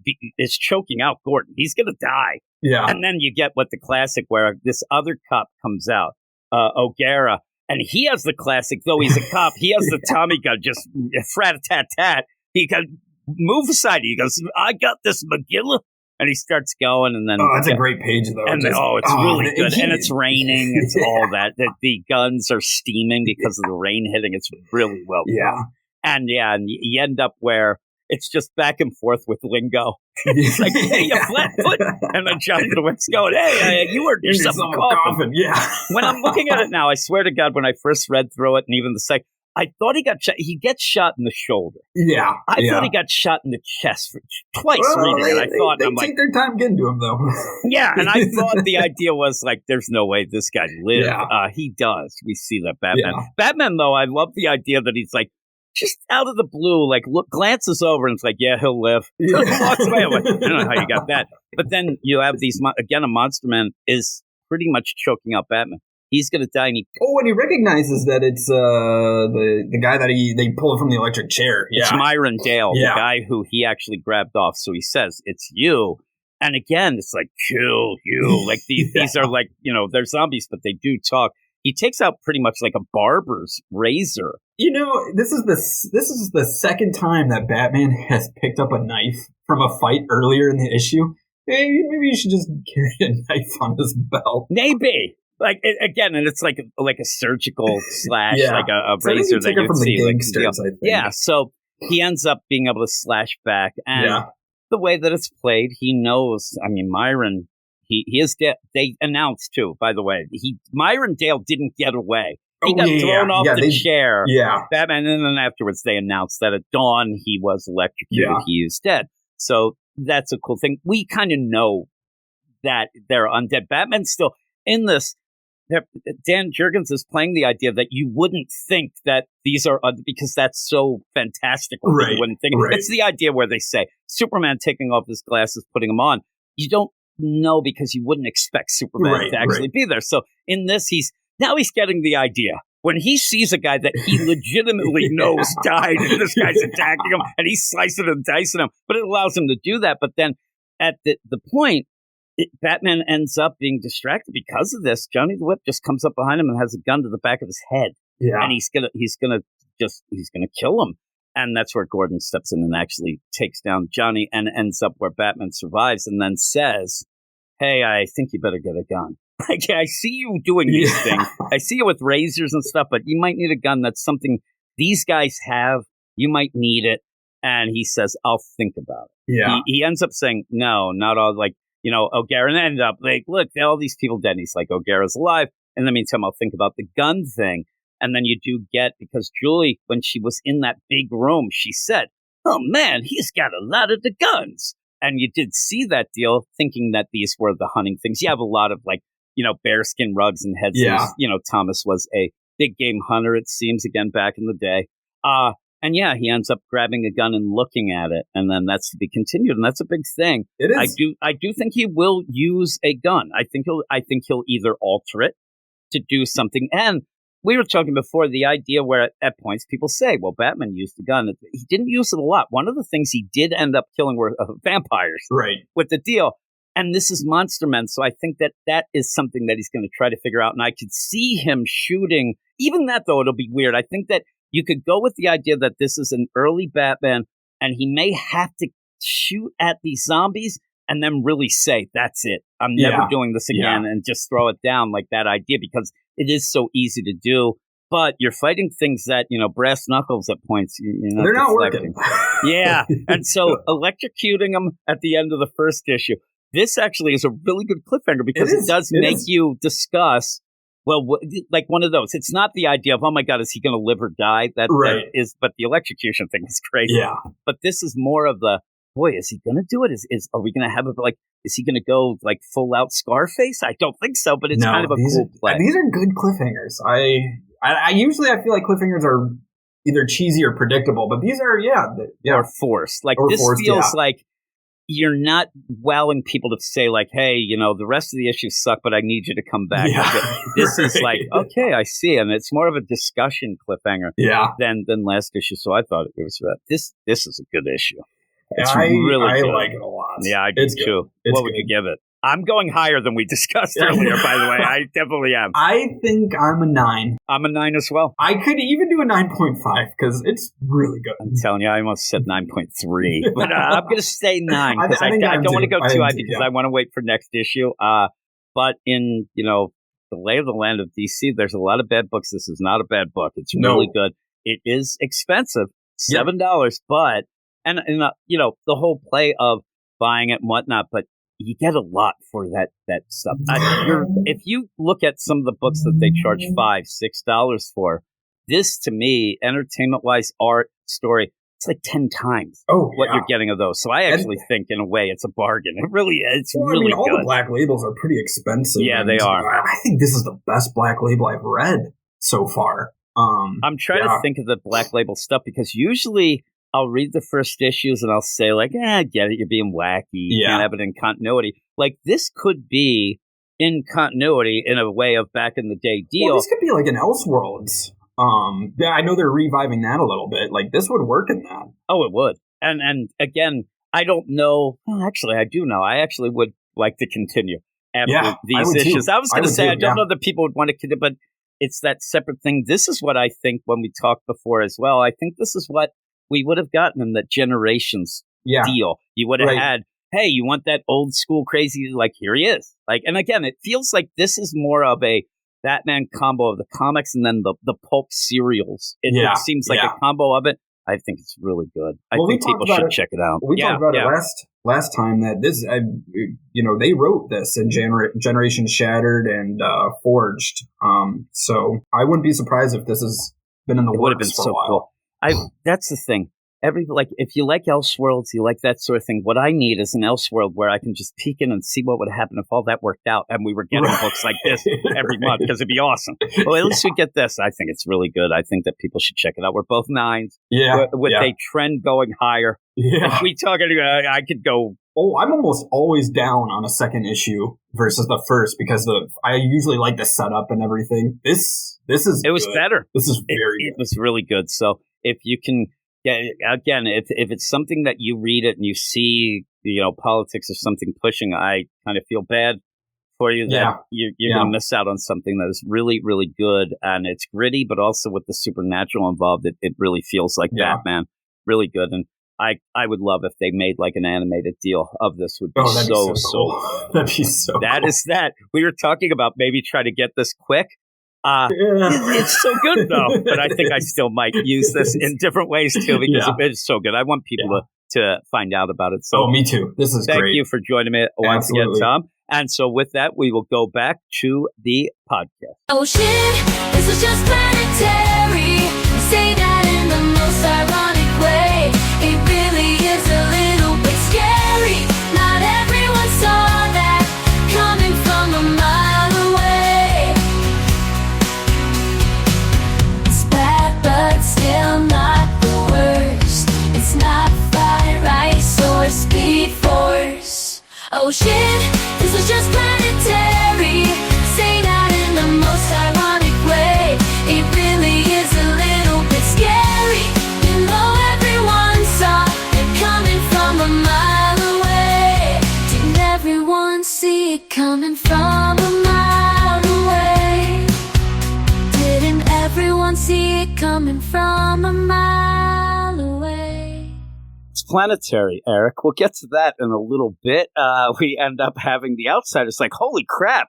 choking out Gordon. He's going to die. Yeah. And then you get what the classic where this other cop comes out, O'Gara, and he has the classic, though he's a cop, he has the Tommy gun, just frat-a-tat-tat. He goes, move aside. He goes, I got this, McGilla. And he starts going, and then... Oh, that's a great page, though. And it's really good. And it's raining. It's all that. The guns are steaming because of the rain hitting. It's really well done. And you end up where it's just back and forth with lingo. It's like, hey, you flat foot. And then Johnny the Whip's going, hey, you earned yourself a coffin. Yeah. When I'm looking at it now, I swear to God, when I first read through it, and even the second, I thought he got shot. He gets shot in the shoulder. Yeah. I thought he got shot in the chest twice reading it. I thought, they take their time getting to him, though. Yeah, and I thought the idea was like, there's no way this guy lived. Yeah. He does. We see that Batman. Yeah. Batman, though, I love the idea that he's like, just out of the blue, like, glances over and it's like, yeah, he'll live. Yeah. Walks away. Like, I don't know how you got that. But then you have these, again, a Monster Man is pretty much choking out Batman. He's going to die. And he recognizes that it's the guy that they pull from the electric chair. It's Myron Dale, the guy who he actually grabbed off. So he says, it's you. And again, it's like, kill you. Like these are like, they're zombies, but they do talk. He takes out pretty much like a barber's razor. This is the second time that Batman has picked up a knife from a fight earlier in the issue. Hey, maybe you should just carry a knife on his belt. Maybe. Like, again, and it's like a surgical slash, like a razor that you'd from see. The gangsters, I think. Yeah, so he ends up being able to slash back. And the way that it's played, he knows, Myron, he is dead. They announced, too, by the way, Myron Dale didn't get away. He got thrown off the chair. Yeah. Batman, and then afterwards they announced that at dawn he was electrocuted. Yeah. He is dead. So that's a cool thing. We kind of know that they're undead. Batman's still in this. Dan Jurgens is playing the idea that you wouldn't think that these are because that's so fantastical. Right. You wouldn't think. Right. It's the idea where they say Superman taking off his glasses, putting them on. You don't know because you wouldn't expect Superman to actually be there. So in this, he's getting the idea. When he sees a guy that he legitimately knows died and this guy's attacking him and he's slicing and dicing him, but it allows him to do that. But then at the point, Batman ends up being distracted because of this. Johnny the Whip just comes up behind him and has a gun to the back of his head. Yeah. And he's gonna kill him. And that's where Gordon steps in and actually takes down Johnny and ends up where Batman survives and then says, hey, I think you better get a gun. Like, I see you doing these things. I see you with razors and stuff, but you might need a gun. That's something these guys have. You might need it. And he says, I'll think about it. Yeah. He ends up saying, no, not all, like, O'Gara, and ended up like, look, all these people dead. And he's like, O'Gara's alive. In the meantime, I'll think about the gun thing. And then you do get, because Julie, when she was in that big room, she said, oh man, he's got a lot of the guns. And you did see that deal, thinking that these were the hunting things. You have a lot of like bearskin rugs and heads. Yeah. Thomas was a big game hunter, it seems, again, back in the day. And yeah, he ends up grabbing a gun and looking at it, and then that's to be continued, and that's a big thing. It is. I do think he will use a gun. I think he'll either alter it to do something. And we were talking before, the idea where at points people say, well, Batman used a gun. He didn't use it a lot. One of the things he did end up killing were vampires, right, with the deal. And this is Monster Men, so I think that is something that he's going to try to figure out. And I could see him shooting. Even that, though, it'll be weird. I think that you could go with the idea that this is an early Batman, and he may have to shoot at these zombies and then really say, that's it. I'm never doing this again, and just throw it down, like that idea, because it is so easy to do. But you're fighting things that, brass knuckles at points. They're not working. Yeah. And so electrocuting them at the end of the first issue. This actually is a really good cliffhanger because it does make you discuss, well, like one of those. It's not the idea of, oh my God, is he going to live or die? That is, but the electrocution thing is crazy. Yeah. But this is more of the, boy, is he going to do it? Are we going to have it like, is he going to go like full out Scarface? I don't think so, but it's kind of a cool play. These are good cliffhangers. I usually feel like cliffhangers are either cheesy or predictable, but these are, or forced. Like this feels like you're not wowing people to say like, hey, the rest of the issues suck, but I need you to come back. This is like, okay, I see. And it's more of a discussion cliffhanger than last issue. So I thought it was this is a good issue. It's really good. I like it a lot. Yeah, I do too. What would you give it? I'm going higher than we discussed earlier, by the way. I definitely am. I think I'm a 9. I'm a 9 as well. I could even do a 9.5 because it's really good. I'm telling you, I almost said 9.3. But I'm going to say 9 because I don't want to go too high because I want to wait for next issue. But in, the lay of the land of DC, there's a lot of bad books. This is not a bad book. It's really good. It is expensive, $7, but, and the whole play of buying it and whatnot, but you get a lot for that stuff. If you look at some of the books that they charge $5-6 for, this to me, entertainment-wise, art, story, it's like 10 times what you're getting of those. So I actually think, in a way, it's a bargain. It really is. It's really good. All the Black Labels are pretty expensive. Yeah, they are. I think this is the best Black Label I've read so far. I'm trying to think of the Black Label stuff because usually I'll read the first issues and I'll say like, I get it, you're being wacky, you can't have it in continuity. Like this could be in continuity in a way of back in the day deal. Well, this could be like an Elseworlds. I know they're reviving that a little bit. Like this would work in that. Oh, it would. And again, I don't know. Well, actually, I do know. I actually would like to continue after these issues. I was going to say, I don't know that people would want to continue, but it's that separate thing. This is what I think when we talked before as well. I think this is what we would have gotten in the Generations deal. You would have had, hey, you want that old school crazy? Like, here he is. Like, and again, it feels like this is more of a Batman combo of the comics and then the pulp serials. It seems like a combo of it. I think it's really good. I think people should check it out. We talked about it last time that this, they wrote this in Generation Shattered and Forged. So I wouldn't be surprised if this has been in the works. It would have been so cool. That's the thing. If you like Elseworlds, you like that sort of thing. What I need is an Elseworld where I can just peek in and see what would happen if all that worked out and we were getting books like this every month because it'd be awesome. Well, at least we get this. I think it's really good. I think that people should check it out. We're both 9s. With a trend going higher. Yeah. If we talk, I could go. Oh, I'm almost always down on a second issue versus the first because I usually like the setup and everything. This is. It was better. This is very good. It was really good. So if you can. Yeah, again, if it's something that you read it and you see, politics or something pushing, I kind of feel bad for you that you're going to miss out on something that is really, really good. And it's gritty, but also with the supernatural involved, it really feels like Batman. Really good. And I would love if they made like an animated deal of this. Would be so cool. That'd be so That is that. We were talking about maybe try to get this quick. It's so good though, but I think I still might use this in different ways too because it's so good. I want people to find out about it. So, me too. This is great. Thank you for joining me once again, Tom. And so with that, we will go back to the podcast. Oh shit, this is just planetary. Say that in the most ironic way. It really is a little bit scary. Not everyone saw that coming from a mile away. Oh shit, this is just planetary. Say that in the most ironic way. It really is a little bit scary. You know everyone saw it coming from a mile away. Didn't everyone see it coming from a mile away? Didn't everyone see it coming from a mile away? It's planetary, Eric. We'll get to that in a little bit. We end up having the Outsiders like, holy crap.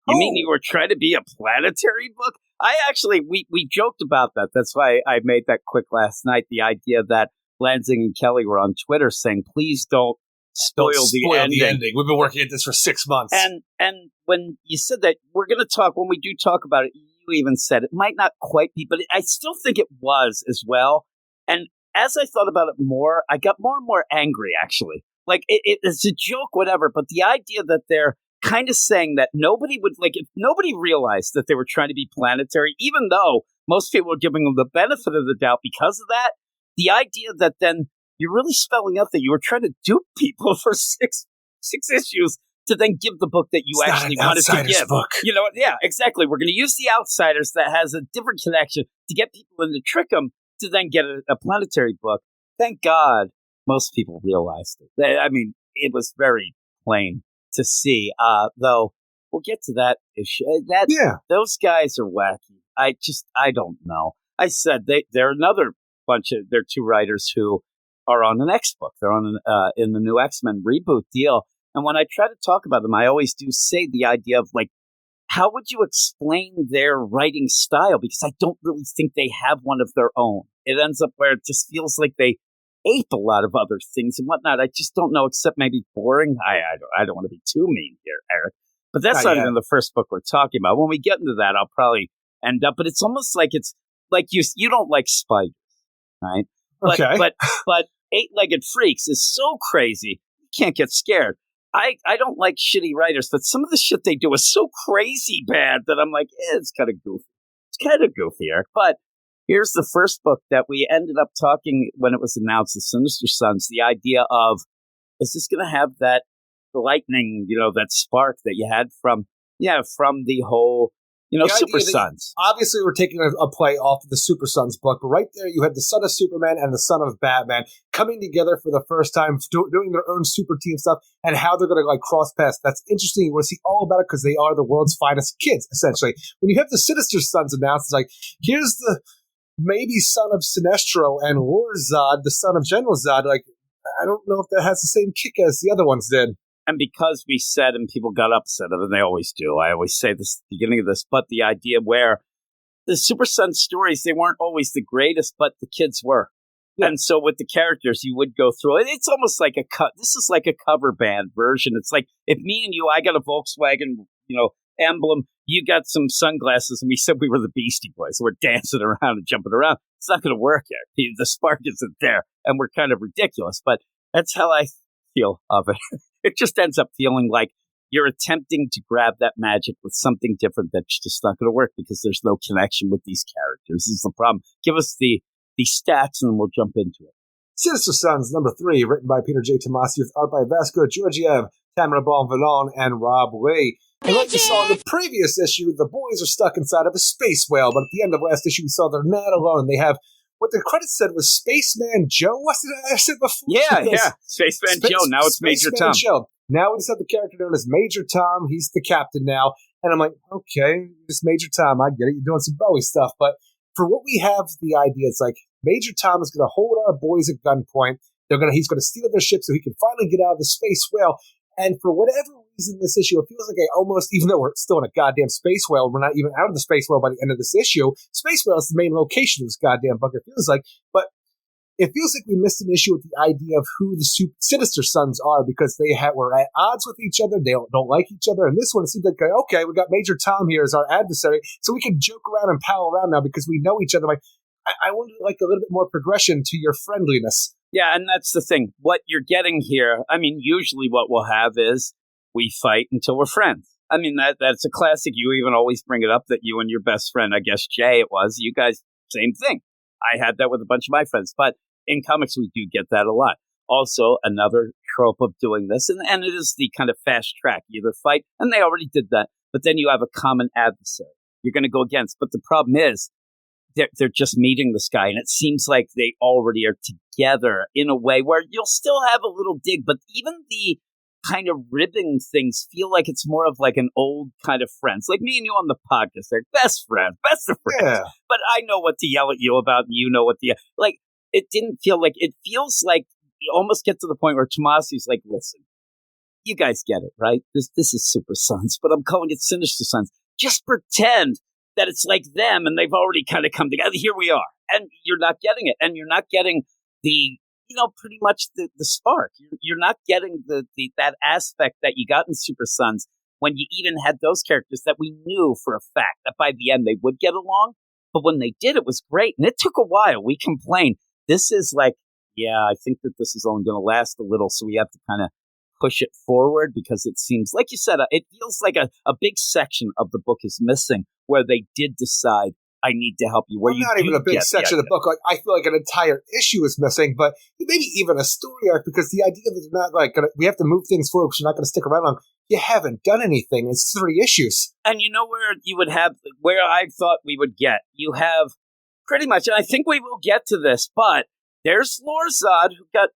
You mean you were trying to be a planetary book? I actually, we joked about that. That's why I made that quick last night. The idea that Lansing and Kelly were on Twitter saying, please don't spoil the ending. We've been working at this for 6 months. And when you said that, we're going to talk, when we do talk about it, you even said it might not quite be, but I still think it was as well. And as I thought about it more, I got more and more angry, actually. Like, it's a joke, whatever, but the idea that they're kind of saying that nobody would, like, if nobody realized that they were trying to be planetary, even though most people were giving them the benefit of the doubt because of that, the idea that then you're really spelling out that you were trying to dupe people for six issues to then give the book that you It's actually not an wanted to Outsiders give. book. You know, yeah, exactly. We're going to use the Outsiders that has a different connection to get people in to trick them to then get a planetary book. Thank God most people realized it. I mean, it was very plain to see, though we'll get to that issue. Those guys are wacky. I don't know. I said they're another they're two writers who are on an X book. They're on in the new X-Men reboot deal. And when I try to talk about them, I always do say the idea of, like, how would you explain their writing style? Because I don't really think they have one of their own. It ends up where it just feels like they ape a lot of other things and whatnot. I just don't know, except maybe boring. I don't want to be too mean here, Eric. But that's not even the first book we're talking about. When we get into that, I'll probably end up. But it's almost like it's like you don't like spiders, right? But Eight-Legged Freaks is so crazy, you can't get scared. I don't like shitty writers, but some of the shit they do is so crazy bad that I'm like, it's kind of goofy. It's kind of goofy, Eric. But here's the first book that we ended up talking when it was announced, the Sinister Sons, the idea of, is this going to have that lightning, that spark that you had from the whole, Super Sons. Obviously, we're taking a play off of the Super Sons book, but right there you had the son of Superman and the son of Batman coming together for the first time, doing their own super team stuff, and how they're going to cross paths. That's interesting. You want to see all about it because they are the world's finest kids, essentially. When you have the Sinister Sons announced, it's like, here's the maybe son of Sinestro and Warzod, the son of General Zod. Like, I don't know if that has the same kick as the other ones did. And because we said, and people got upset of it, and they always do, I always say this at the beginning of this, but the idea where the Super Sun stories, they weren't always the greatest, but the kids were. Yeah. And so with the characters, you would go through it. It's almost like this is like a cover band version. It's like, if me and you, I got a Volkswagen, emblem, you got some sunglasses, and we said we were the Beastie Boys. We're dancing around and jumping around. It's not going to work here. The spark isn't there, and we're kind of ridiculous, but that's how I feel of it. It just ends up feeling like you're attempting to grab that magic with something different that's just not going to work because there's no connection with these characters. This is the problem. Give us the stats and then we'll jump into it. Sinister Sons, number 3, written by Peter J. Tomasi, with art by Vasco Georgiev, Tamara Bonvillain, and Rob Way. And like you saw in the previous issue, the boys are stuck inside of a space whale, but at the end of last issue, we saw they're not alone. They have what the credits said was Spaceman Joe. What did I said before? Yeah. Spaceman Joe. Now it's Major Tom. Joe. Now we just have the character known as Major Tom. He's the captain now. And I'm like, okay, this Major Tom, I get it. You're doing some Bowie stuff. But for what we have, the idea, it's like Major Tom is going to hold our boys at gunpoint. He's going to steal their ship so he can finally get out of the space whale. And for whatever reason, this issue, it feels like even though we're still in a goddamn space whale, we're not even out of the space whale by the end of this issue. Space whale is the main location of this goddamn book, it feels like. But it feels like we missed an issue with the idea of who the Sinister Sons are, because were at odds with each other. They don't like each other. And this one, it seems like, okay, we got Major Tom here as our adversary, so we can joke around and pal around now because we know each other. Like, I wanted a little bit more progression to your friendliness. Yeah, and that's the thing. What you're getting here, I mean, usually what we'll have is we fight until we're friends. I mean, that's a classic. You even always bring it up that you and your best friend, I guess Jay it was, you guys, same thing. I had that with a bunch of my friends. But in comics, we do get that a lot. Also, another trope of doing this, and it is the kind of fast track. You either fight, and they already did that, but then you have a common adversary you're going to go against. But the problem is, they're just meeting this guy, and it seems like they already are together in a way where you'll still have a little dig, but even the kind of ribbing things feel like it's more of like an old kind of friends. Like me and you on the podcast, they're best friends, best of friends. Yeah. But I know what to yell at you about, and you know what to like. It didn't feel like, it feels like you almost get to the point where Tomasi's like, listen, you guys get it, right? This is Super Sons, but I'm calling it Sinister Sons. Just pretend that it's like them and they've already kind of come together. Here we are. And you're not getting it. And you're not getting the, pretty much the spark. You're not getting that aspect that you got in Super Sons when you even had those characters that we knew for a fact that by the end they would get along. But when they did, it was great. And it took a while. We complained. This is like, yeah, I think that this is only going to last a little. So we have to kind of push it forward because it seems, like you said, it feels like a big section of the book is missing where they did decide, I need to help you. Where not even a big section of the book. Like, I feel like an entire issue is missing, but maybe even a story arc, because the idea that they're not like we have to move things forward because you're not going to stick around long. You haven't done anything. It's 3 issues. And you know where you would have, where I thought we would get, you have pretty much, and I think we will get to this, but there's Lorzad who got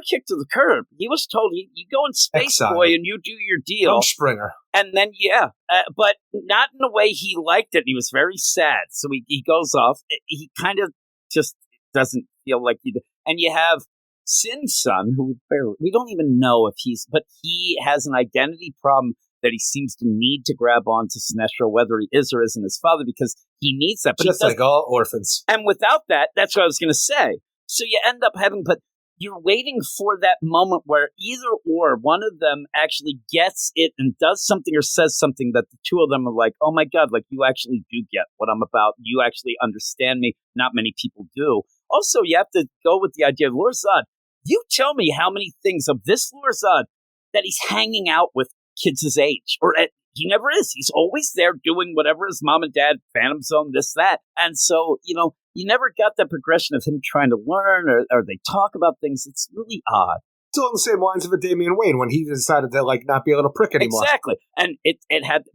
kicked to the curb. He was told, you go in Space Boy and you do your deal. Springer. And then, but not in the way he liked it. He was very sad. So he goes off. He kind of just doesn't feel like he did. And you have Sin's son, who we don't even know if but he has an identity problem that he seems to need to grab onto Sinestro, whether he is or isn't his father, because he needs that. But just like all orphans. And without that, that's what I was going to say. So you end up having, but you're waiting for that moment where either or one of them actually gets it and does something or says something that the two of them are like, oh my God, like you actually do get what I'm about. You actually understand me. Not many people do. Also, you have to go with the idea of Lorzad. You tell me how many things of this Lorzad that he's hanging out with kids his age, he never is. He's always there doing whatever his mom and dad, Phantom Zone, this, that. And so, you never got that progression of him trying to learn or they talk about things. It's really odd. It's all the same lines of a Damian Wayne when he decided to not be a little prick anymore. Exactly. And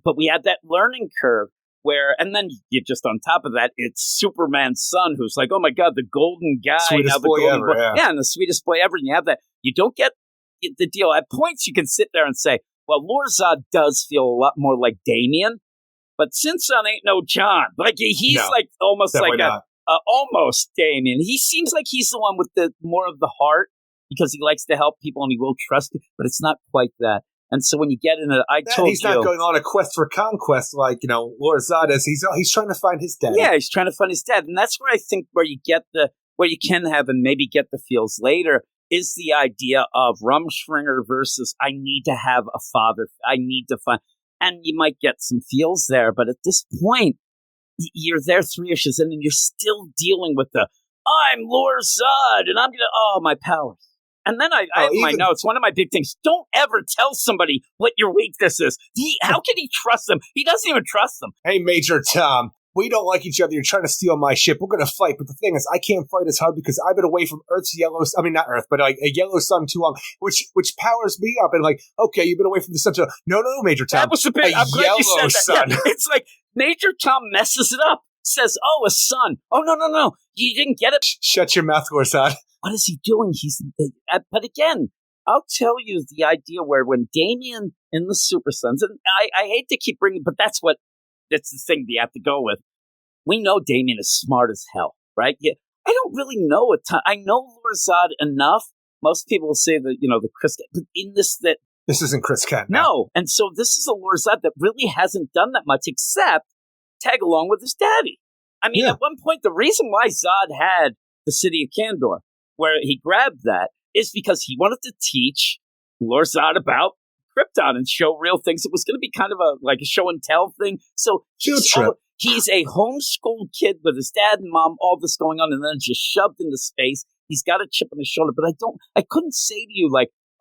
but we had that learning curve where, and then you just on top of that, it's Superman's son who's like, oh my God, the golden guy. Sweetest boy ever. Yeah, and the sweetest boy ever. And you have that. You don't get the deal. At points you can sit there and say, well, Lorzad does feel a lot more like Damian, but Sin's son ain't no John. Like he's almost like almost Damian. He seems like he's the one with the more of the heart because he likes to help people and he will trust it, but it's not quite that. And so when you get into he's not going on a quest for conquest like, Lorzad is. He's trying to find his dad. Yeah, he's trying to find his dad. And that's where I think where you can have and maybe get the feels later is the idea of Rumspringa versus I need to have a father. I need to find, and you might get some feels there, but at this point, you're there 3 issues in and you're still dealing with I'm Lorzad and I'm my powers. And then I have my notes. One of my big things, don't ever tell somebody what your weakness is. How can he trust them? He doesn't even trust them. Hey, Major Tom. We don't like each other. You're trying to steal my ship. We're going to fight. But the thing is, I can't fight as hard because I've been away from Earth's not Earth, but like a yellow sun too long, which powers me up. And like, okay, you've been away from the sun. No, Major Tom. That was a bit. I'm glad you said that. Sun. Yeah, it's like Major Tom messes it up. Says, a sun. Oh, no. You didn't get it. Shut your mouth, Lorzad. What is he doing? But again, I'll tell you the idea where when Damian in the Super Sons, and I hate to keep bringing, but that's the thing you have to go with. We know Damian is smart as hell, right? Yeah, I don't really know a ton. I know Lorzad enough. Most people will say that, the Chris, but in this isn't Chris Kent. No. And so this is a Lorzad that really hasn't done that much except tag along with his daddy. I mean, At one point, the reason why Zod had the city of Kandor, where he grabbed that, is because he wanted to teach Lorzad about Krypton and show real things. It was going to be kind of a show and tell thing. So he's a homeschooled kid with his dad and mom, all this going on, and then just shoved into space. He's got a chip on his shoulder, but I couldn't say to you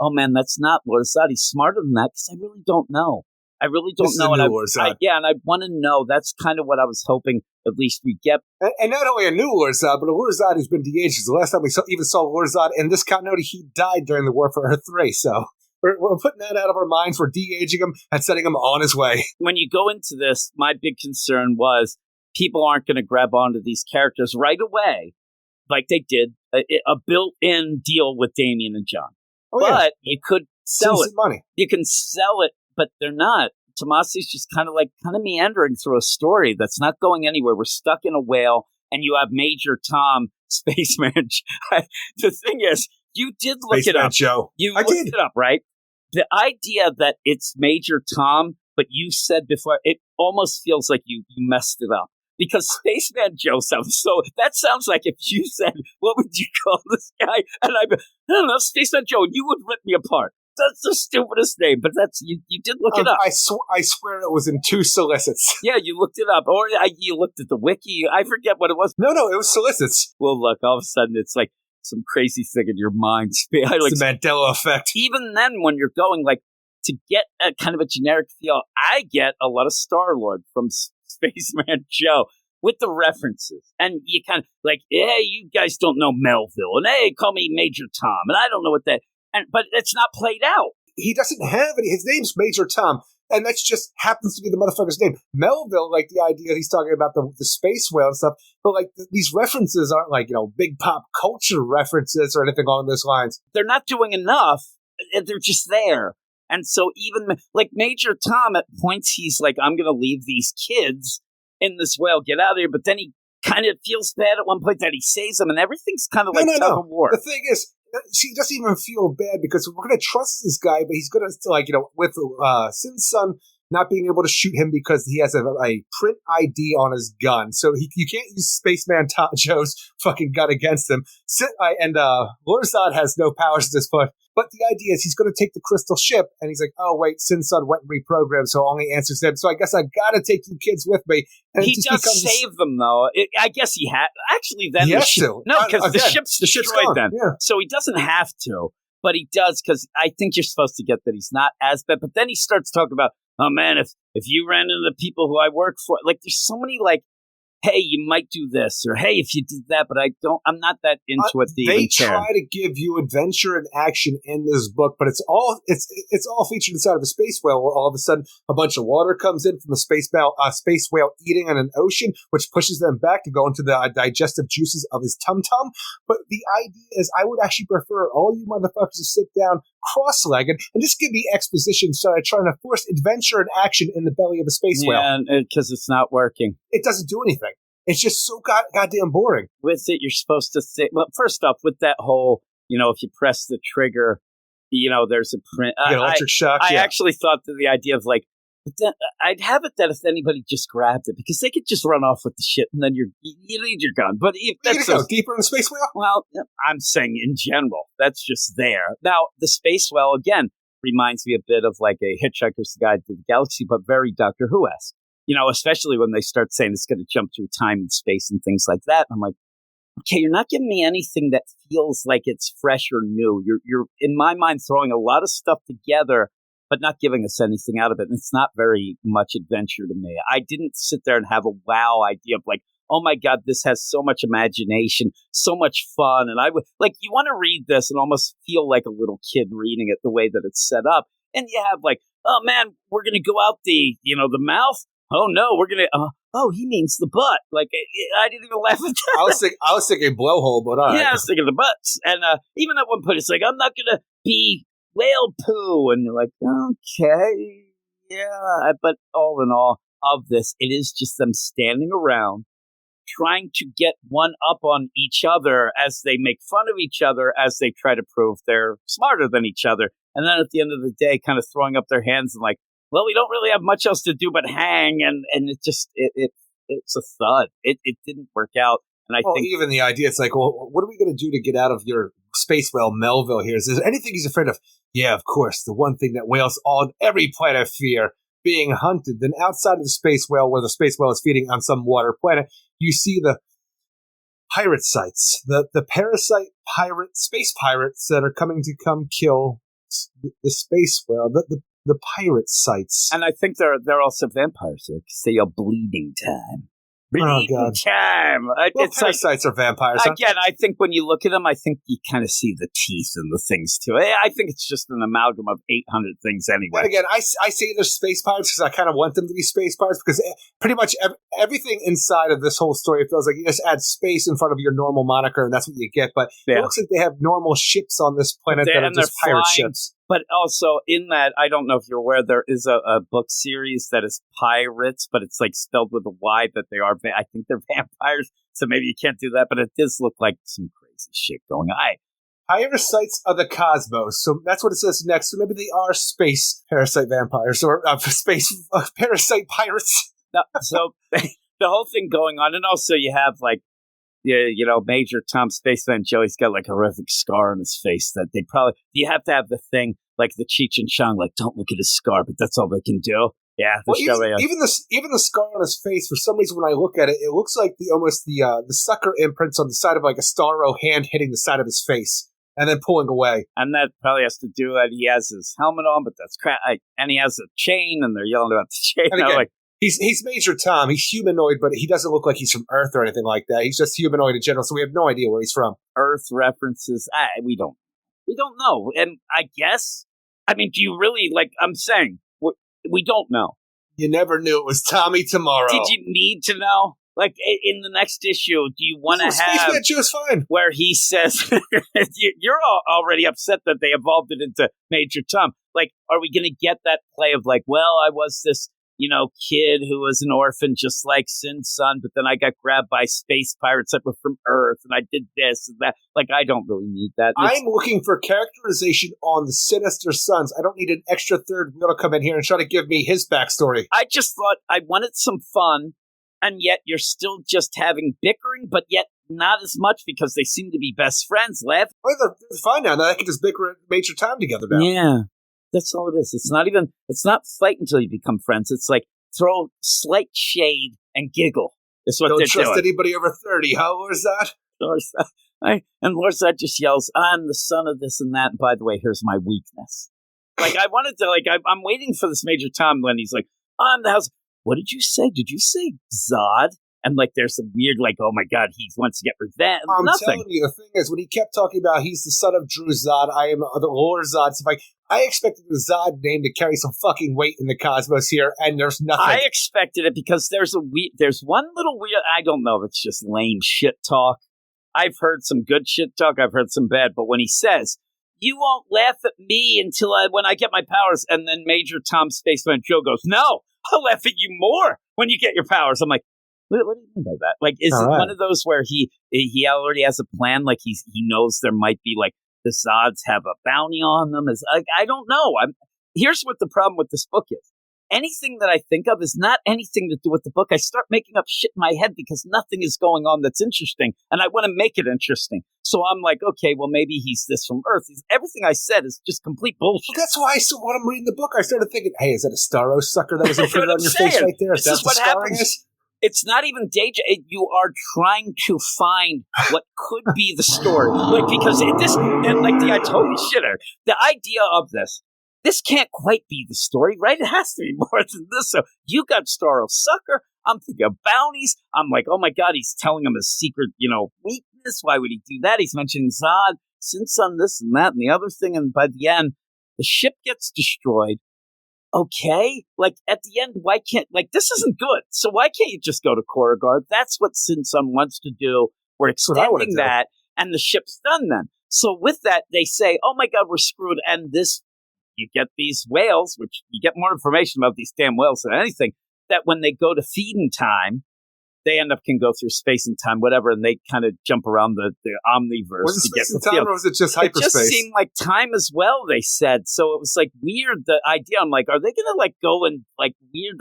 oh man, that's not Lorzad. He's smarter than that because I really don't know. I really don't This is know. a new And Warzone. and I want to know. That's kind of what I was hoping at least we get. And not only a new Warzone, but a Warzone who's been de-aged. The last time we even saw Warzone in this continuity, he died during the War for Earth 3. So we're putting that out of our minds. We're de-aging him and setting him on his way. When you go into this, my big concern was people aren't going to grab onto these characters right away like they did a built-in deal with Damien and John. Oh, yeah. But you could sell it. Money. You can sell it, but they're not. Tomasi's just kind of meandering through a story that's not going anywhere. We're stuck in a whale, and you have Major Tom, Spaceman. The thing is, you did look Spaceman it up. Joe. You I looked did. it up, right? The idea that it's Major Tom, but you said before, it almost feels like you messed it up. Because Spaceman Joe sounds so... That sounds like if you said, what would you call this guy? And I don't know, Spaceman Joe, you would rip me apart. That's the stupidest name, but that's you did look it up. I swear it was in 2 solicits. Yeah, you looked it up. Or you looked at the wiki. I forget what it was. No, it was solicits. Well, look, all of a sudden it's like some crazy thing in your mind. It's the Mandela effect. Even then, when you're going, to get a kind of a generic feel, I get a lot of Star-Lord from Spaceman Joe with the references. And you kind of hey, you guys don't know Melville. And hey, call me Major Tom. And I don't know what that... But it's not played out. He doesn't have any. His name's Major Tom, and that just happens to be the motherfucker's name. Melville, the idea he's talking about the space whale and stuff, but these references aren't big pop culture references or anything along those lines. They're not doing enough. They're just there. And so even Major Tom, at points he's like, I'm going to leave these kids in this whale, get out of here. But then he kind of feels bad at one point that he saves them, and everything's kind of tug of war. The thing is, she doesn't even feel bad because we're going to trust this guy, but he's going to, with Sin's son not being able to shoot him because he has a print ID on his gun. So you can't use Spaceman Joe's fucking gun against him. And Lorzad has no powers at this point. But the idea is he's going to take the crystal ship, and he's like, oh, wait, Sin's son went and reprogrammed, so only answers him. So I guess I got to take you kids with me. And he does save them, though. I guess he had. Actually, then he has to. No, because the ship's destroyed gone. then. Yeah. So he doesn't have to, but he does, because I think you're supposed to get that he's not as bad. But then he starts talking about, oh, man, if you ran into the people who I work for, there's so many, hey, you might do this, or hey, if you did that, but I'm not that into it. They try to give you adventure and action in this book, but it's all featured inside of a space whale, where all of a sudden a bunch of water comes in from the space whale eating in an ocean, which pushes them back to go into the digestive juices of his tum-tum. But the idea is, I would actually prefer all you motherfuckers to sit down cross-legged and just give me exposition instead of trying to force adventure and action in the belly of a space whale. Yeah, because it's not working. It doesn't do anything. It's just so goddamn boring. With it, you're supposed to think. Well, first off, with that whole, if you press the trigger, there's a print. You get electric shock. I actually thought that the idea of I'd have it that if anybody just grabbed it, because they could just run off with the shit, and then you need your gun. But if that's go deeper in the space whale. Well, I'm saying in general, that's just there. Now, the space whale again reminds me a bit of a Hitchhiker's Guide to the Galaxy, but very Doctor Who-esque. Especially when they start saying it's going to jump through time and space and things like that. I'm like, okay, you're not giving me anything that feels like it's fresh or new. You're in my mind throwing a lot of stuff together, but not giving us anything out of it. And it's not very much adventure to me. I didn't sit there and have a wow idea of oh my God, this has so much imagination, so much fun. And I would you want to read this and almost feel like a little kid reading it the way that it's set up. And you have oh man, we're going to go out the mouth. Oh no, we're gonna. Oh, he means the butt. I didn't even laugh at that. I was thinking blowhole, but all right. Yeah, I was thinking the butts. And even at one point, it's I'm not gonna be whale poo, and you're like, okay, yeah. But all in all, of this, it is just them standing around, trying to get one up on each other as they make fun of each other, as they try to prove they're smarter than each other, and then at the end of the day, kind of throwing up their hands and well, we don't really have much else to do but hang, and it just it's a thud. It didn't work out, and I think even the idea, it's well, what are we going to do to get out of your space whale Melville here? Is there anything he's afraid of? Yeah, of course. The one thing that whales on every planet fear: being hunted. Then outside of the space whale, where the space whale is feeding on some water planet, you see the pirate sites, the parasite space pirates that are coming to come kill the space whale. the pirate sites. And I think they're also vampires there because they are bleeding time. Oh, God. Time. Well, It's like, parasites are vampires. Huh? again, I think when you look at them, I think you kind of see the teeth and the things too. I think it's just an amalgam of 800 things anyway. And again, I say they're space pirates because I kind of want them to be space pirates because pretty much everything inside of this whole story, it feels like you just add space in front of your normal moniker and that's what you get. But it looks like they have normal ships on this planet that are just pirate ships. But also in that, I don't know if you're aware, there is a book series that is pirates, but it's like spelled with a Y that they are, I think they're vampires. So maybe you can't do that, but it does look like some crazy shit going on. Parasites of the cosmos. So that's what it says next. So maybe they are space parasite vampires or space parasite pirates. No, so the whole thing going on. And also you have like, you know, Major Tom Spaceman Joey's got like a horrific scar on his face that they probably, you have to have the thing like the Cheech and Chong, like, don't look at his scar, but that's all they can do. Yeah, well, even the scar on his face. For some reason, when I look at it, it looks like the sucker imprints on the side of like a Starro hand hitting the side of his face and then pulling away. And that probably has to do that. He has his helmet on, but that's crap. And he has a chain, and they're yelling about the chain. And again, like, he's Major Tom. He's humanoid, but he doesn't look like he's from Earth or anything like that. He's just humanoid in general, so we have no idea where he's from. Earth references, we don't know. And I guess, I mean, do you really, like I'm saying, we don't know. You never knew it was Tommy tomorrow. Did you need to know? Like, in the next issue, do you want to have... Spaceman Joe's fine. Where he says... you're already upset that they evolved it into Major Tom. Like, are we going to get that play of like, well, I was this, kid who was an orphan just like Sin's son, but then I got grabbed by space pirates that were from Earth, and I did this and that. Like, I don't really need that. I'm looking for characterization on the Sinister Sons. I don't need an extra third wheel to come in here and try to give me his backstory. I just thought I wanted some fun, and yet you're still just having bickering, but yet not as much because they seem to be best friends, Lev. Well, they're fine now. Now they can just bicker at Major Tom together now. Yeah. That's all it is. It's not fight until you become friends. It's like throw slight shade and giggle. That's what don't they're trust doing. anybody over 30, huh? Where's that? And Lorzad just yells, I'm the son of this and that. And by the way, here's my weakness. Like, I wanted to, like, I'm waiting for this Major Tom when he's like, I'm the house. What did you say? Did you say Zod? And like, there's some weird, like, oh my God, he wants to get revenge. I'm Nothing. telling you, the thing is, when he kept talking about he's the son of Drew Zod, I am the Lord Zod. So like, I expected the Zod name to carry some fucking weight in the cosmos here, and there's nothing. I expected it because there's one little weird, I don't know if it's just lame shit talk. I've heard some good shit talk, I've heard some bad, but when he says, you won't laugh at me until when I get my powers, and then Major Tom Spaceman Joe goes, no, I'll laugh at you more when you get your powers. I'm like, what do you mean by that? Like, is it one of those where he already has a plan? Like he knows there might be like the Zods have a bounty on them. Is like, I don't know. Here's what the problem with this book is. Anything that I think of is not anything to do with the book. I start making up shit in my head because nothing is going on that's interesting, and I want to make it interesting. So I'm like, okay, well, maybe he's this from Earth. Everything I said is just complete bullshit. Well, that's why when I'm reading the book, I started thinking, hey, is that a Starro sucker that was imprinted on your face right there? Is that what happens? It's not even danger. You are trying to find what could be the story. Like, because this, and like I totally shitter. The idea of this can't quite be the story, right? It has to be more than this. So you got Starro Sucker. I'm thinking of bounties. I'm like, oh my God, he's telling him his secret, weakness. Why would he do that? He's mentioning Zod, Sin's son, this and that and the other thing. And by the end, the ship gets destroyed. Okay, like at the end, why can't, like, this isn't good. So why can't you just go to Korrigar? That's what Sin's son wants to do. We're extending that, and the ship's done then. So with that, they say, oh my God, we're screwed. And you get these whales, which you get more information about these damn whales than anything, that when they go to feeding time, they can go through space and time, whatever, and they kind of jump around the omniverse. Was it space and time, or was it just hyperspace? It just seemed like time as well, they said. So it was like weird, the idea. I'm like, are they going to like go and like weird?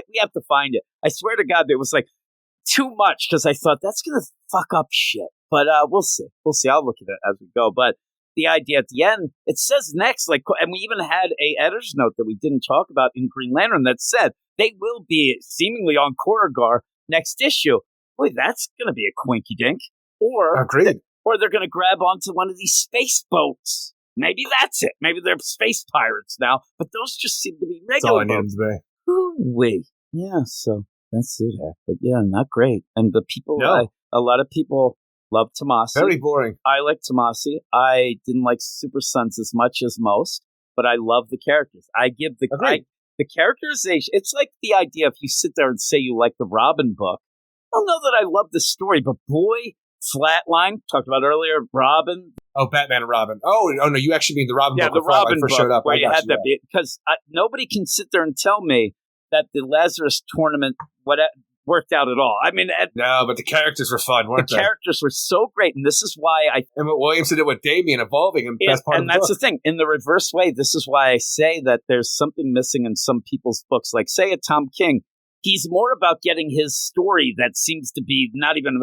We have to find it. I swear to God, it was like too much because I thought that's going to fuck up shit. But we'll see. We'll see. I'll look at it as we go. But the idea at the end, it says next, like, and we even had a editor's note that we didn't talk about in Green Lantern that said they will be seemingly on Korrigar next issue. Boy, that's going to be a quinky dink. Or agreed. Or they're going to grab onto one of these space boats Maybe that's it. Maybe they're space pirates now, but those just seem to be That's all regular I need boats. to be. Ooh-wee. Yeah, so that's it. But yeah, not great. And the people, No. a lot of people love Tomasi. Very boring. I like Tomasi. I didn't like Super Sons as much as most, but I love the characters. I give the characterization. It's like the idea if you sit there and say you like the Robin book. I don't know that I love the story, but boy, Flatline, talked about earlier, Robin. Oh, Batman and Robin. Oh no, you actually mean the Robin book. The where Flatline Robin first book showed up. where I you got had you, that because nobody can sit there and tell me that the Lazarus tournament worked out at all. I mean, no, but the characters were fun, weren't the they? characters were so great, and this is why And what Williamson did with Damien evolving, and best part of the that's book. the thing. In the reverse way, this is why I say that there's something missing in some people's books. Like, say, a Tom King, he's more about getting his story that seems to be not even.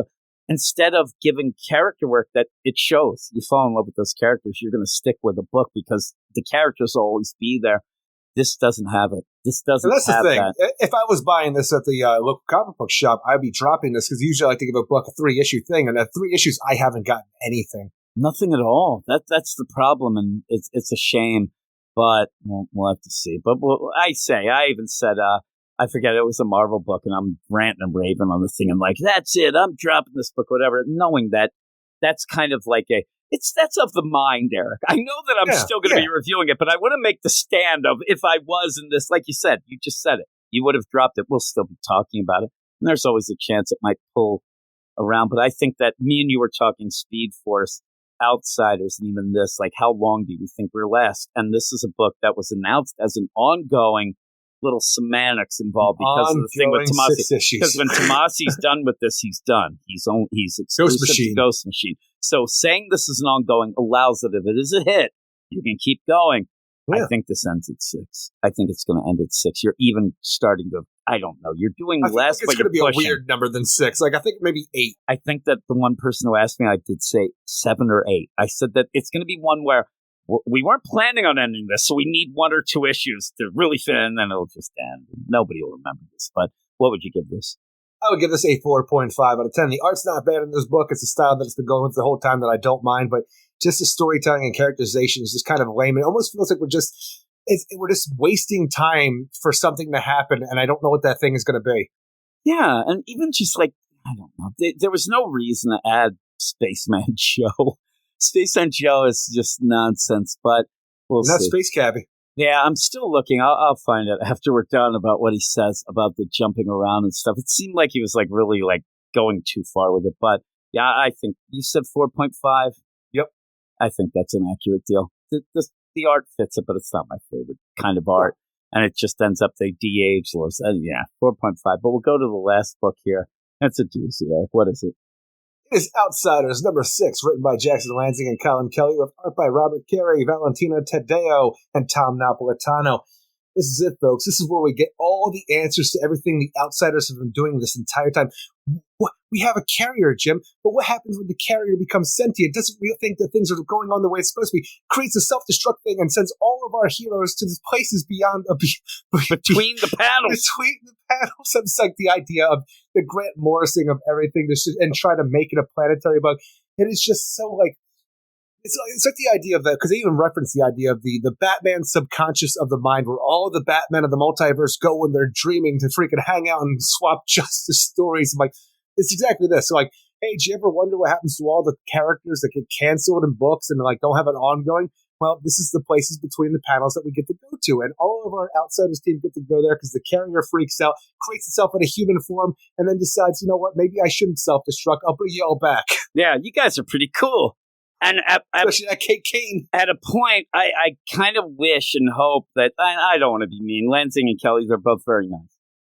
Instead of giving character work that it shows, you fall in love with those characters, you're going to stick with the book because the characters will always be there. This doesn't have it. This doesn't that's have the thing. that. If I was buying this at the local comic book shop, I'd be dropping this because usually I like to give a book a 3-issue thing, and at 3 issues, I haven't gotten anything. Nothing at all. That's the problem, and it's a shame. But we'll have to see. But I even said, I forget it was a Marvel book, and I'm ranting and raving on the thing. I'm like, that's it. I'm dropping this book, whatever, knowing that that's kind of like that's of the mind, Eric. I know that I'm still going to be reviewing it, but I want to make the stand of if I was in this, like you said, you just said it. You would have dropped it. We'll still be talking about it. And there's always a chance it might pull around. But I think that me and you were talking Speed Force, Outsiders, and even this, like how long do we think we're last? And this is a book that was announced as an ongoing little semantics involved because of the thing with Tomasi. Because when Tomasi's done with this, he's done. He's exclusive to Ghost Machine. So saying this is an ongoing allows that if it is a hit, you can keep going. Yeah. I think this ends at 6. I think it's going to end at 6. You're even starting to, I don't know. You're doing less, but you're pushing. It's going to be a weird number than 6. Like, I think maybe 8. I think that the one person who asked me, I did say 7 or 8. I said that it's going to be one where we weren't planning on ending this, so we need 1 or 2 issues to really fit in, and then it'll just end. Nobody will remember this. But what would you give this? I would give this a 4.5 out of 10. The art's not bad in this book. It's a style that it's been going with the whole time that I don't mind, but just the storytelling and characterization is just kind of lame. It almost feels like we're just wasting time for something to happen, and I don't know what that thing is going to be. Yeah, and even just like, I don't know. There was no reason to add Spaceman Joe. Spaceman Joe is just nonsense, but we'll see. Not Space Cabby. Yeah, I'm still looking. I'll find it after we're done about what he says about the jumping around and stuff. It seemed like he was like really like going too far with it, but yeah, I think you said 4.5. Yep, I think that's an accurate deal. The art fits it, but it's not my favorite kind of art, and it just ends up they de-age. Yeah, 4.5. But we'll go to the last book here. That's a doozy, Eric. What is it? It is Outsiders, number 6, written by Jackson Lansing and Colin Kelly, with art by Robert Carey, Valentina Tadeo, and Tom Napolitano. This is it, folks. This is where we get all the answers to everything the Outsiders have been doing this entire time. We have a carrier, Jim, but what happens when the carrier becomes sentient? Doesn't really think that things are going on the way it's supposed to be, creates a self-destruct thing and sends all of our heroes to the places beyond between the panels. Between the panels. It's like the idea of the Grant Morrising of everything and try to make it a planetary bug. It is just so like, it's like the idea of that, because they even reference the idea of the Batman subconscious of the mind, where all of the Batmen of the multiverse go when they're dreaming to freaking hang out and swap justice stories. I'm like, it's exactly this. So like, hey, do you ever wonder what happens to all the characters that get canceled in books and like don't have an ongoing? Well, this is the places between the panels that we get to go to, and all of our Outsiders team get to go there because the carrier freaks out, creates itself in a human form, and then decides, you know what, maybe I shouldn't self-destruct. I'll bring you all back. Yeah, you guys are pretty cool. And especially that Kate Kane. At a point, I kind of wish and hope that, I don't want to be mean, Lansing and Kelly, they're both very nice.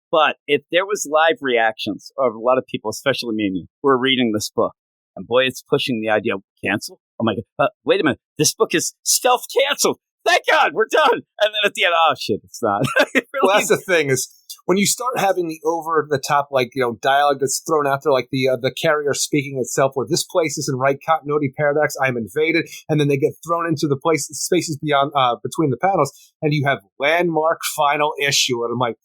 But if there was live reactions of a lot of people, especially me and you, who are reading this book, and boy, it's pushing the idea of cancel. Oh my God, wait a minute, this book is stealth canceled. Thank God, we're done. And then at the end, oh shit, it's not. It really well, that's the thing is, when you start having the over-the-top, like, you know, dialogue that's thrown out there, like the carrier speaking itself, where this place is in right continuity paradox, I'm invaded, and then they get thrown into the spaces beyond, between the panels, and you have landmark final issue, and I'm like,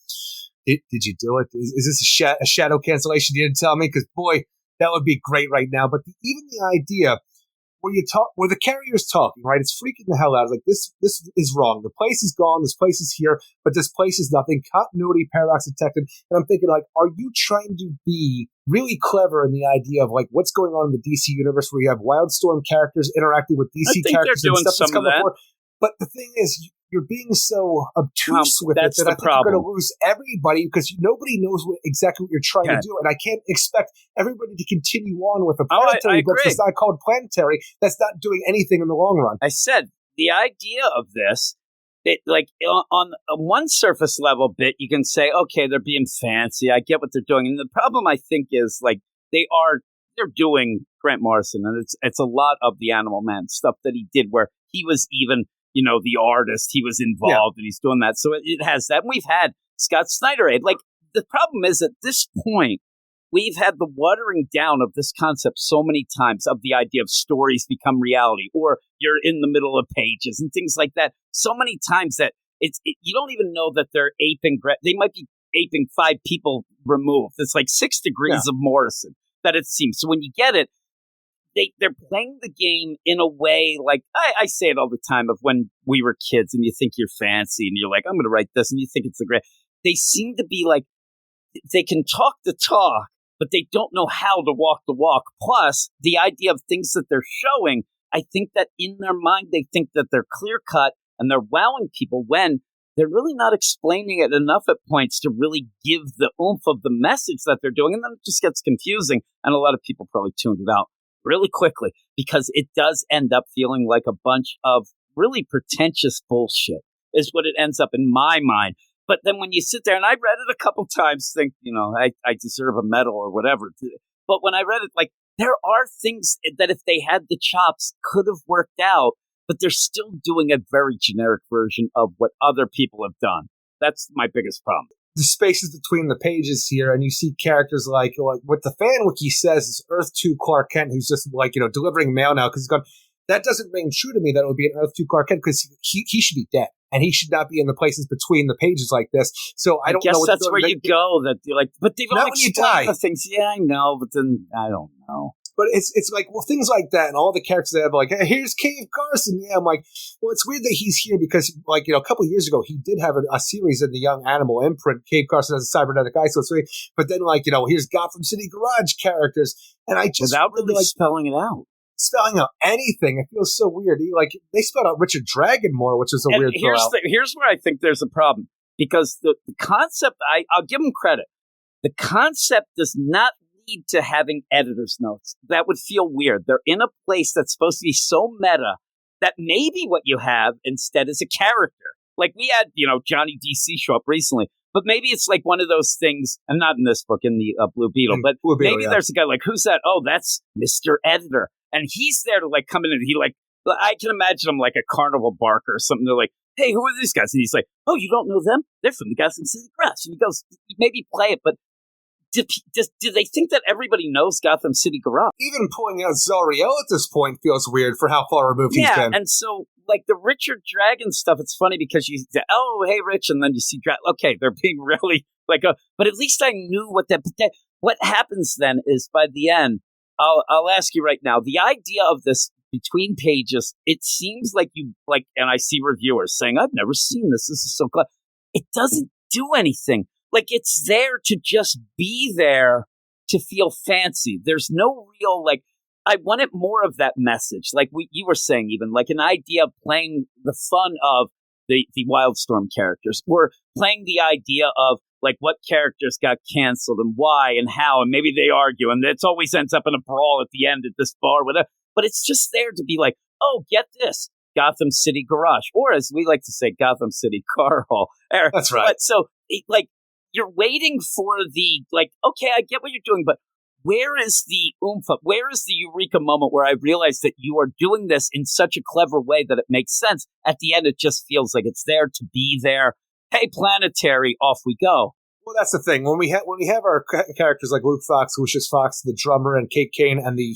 did you do it? Is this a shadow cancellation? You didn't tell me, because boy, that would be great right now. But even the idea where the carrier's talking, right? It's freaking the hell out. It's like, this is wrong. The place is gone. This place is here, but this place is nothing. Continuity paradox detected. And I'm thinking, like, are you trying to be really clever in the idea of, like, what's going on in the DC universe where you have Wildstorm characters interacting with DC characters and stuff that's come before? But the thing is, you're being so obtuse with it that I think you're going to lose everybody because nobody knows exactly what you're trying to do. And I can't expect everybody to continue on with a planetary book that's not called planetary, that's not doing anything in the long run. I said the idea of this, like on one surface level bit, you can say, okay, they're being fancy. I get what they're doing. And the problem, I think, is like they're doing Grant Morrison. And it's a lot of the Animal Man stuff that he did where he was even, the artist, he was involved and he's doing that. So it has that. And we've had Scott Snyder. Like, the problem is at this point, we've had the watering down of this concept so many times of the idea of stories become reality, or you're in the middle of pages and things like that. So many times that you don't even know that they're aping. They might be aping 5 people removed. It's like 6 degrees of Morrison that it seems. So when you get it, they're playing the game in a way like I say it all the time of when we were kids and you think you're fancy and you're like, I'm going to write this and you think it's the great. They seem to be like, they can talk the talk, but they don't know how to walk the walk. Plus, the idea of things that they're showing, I think that in their mind, they think that they're clear cut and they're wowing people when they're really not explaining it enough at points to really give the oomph of the message that they're doing. And then it just gets confusing. And a lot of people probably tuned it out really quickly because it does end up feeling like a bunch of really pretentious bullshit is what it ends up in my mind. But then when you sit there, and I read it a couple times, think, I deserve a medal or whatever. But when I read it, like, there are things that if they had the chops could have worked out, but they're still doing a very generic version of what other people have done. That's my biggest problem. The spaces between the pages here, and you see characters like what the fan wiki says is Earth 2 Clark Kent, who's just delivering mail now because he's gone. That doesn't ring true to me that it would be an Earth 2 Clark Kent because he should be dead and he should not be in the places between the pages like this. So I don't guess know. That's where you go. That you're like, but they've all explained the things. Yeah, I know, but then I don't know. But it's like, well, things like that, and all the characters that have like, hey, here's Cave Carson. Yeah, I'm like, well, it's weird that he's here because, a couple of years ago, he did have a series in the Young Animal imprint, Cave Carson as a cybernetic isolate. But then, here's Gotham City Garage characters, and I just without really spelling it out. Spelling out anything, it feels so weird. They spelled out Richard Dragonmore, which is a weird. Here's where I think there's a problem because the concept, I'll give them credit. The concept does not need to having editor's notes. That would feel weird. They're in a place that's supposed to be so meta that maybe what you have instead is a character. Like we had, Johnny DC show up recently, but maybe it's like one of those things, and not in this book, in the Blue Beetle, but Blue Beetle, maybe there's a guy like, who's that? Oh, that's Mr. Editor. And he's there to come in and I can imagine him like a carnival barker or something. They're like, hey, who are these guys? And he's like, oh, you don't know them? They're from the Gotham City Garage. And he goes, maybe play it, but do they think that everybody knows Gotham City Garage? Even pulling out Zariel at this point feels weird for how far removed he's been. And so, the Richard Dragon stuff, it's funny because you say, oh, hey, Rich, and then you see okay, they're being really but at least I knew what happens then is by the end, I'll ask you right now, the idea of this between pages, it seems like and I see reviewers saying, I've never seen this. This is so cool. It doesn't do anything. It's there to just be there to feel fancy. There's no real, I wanted more of that message. You were saying even, an idea of playing the fun of the Wildstorm characters, or playing the idea of, what characters got canceled and why and how, and maybe they argue, and it always ends up in a brawl at the end at this bar, whatever. But it's just there to be like, oh, get this, Gotham City Garage, or as we like to say, Gotham City Car Hall. That's right. But so, you're waiting for the, okay, I get what you're doing, but where is the oomph up? Where is the eureka moment where I realize that you are doing this in such a clever way that it makes sense? At the end, it just feels like it's there to be there. Hey, planetary, off we go. Well, that's the thing. When we have our characters like Luke Fox, Lucius Fox, the drummer, and Kate Kane, and the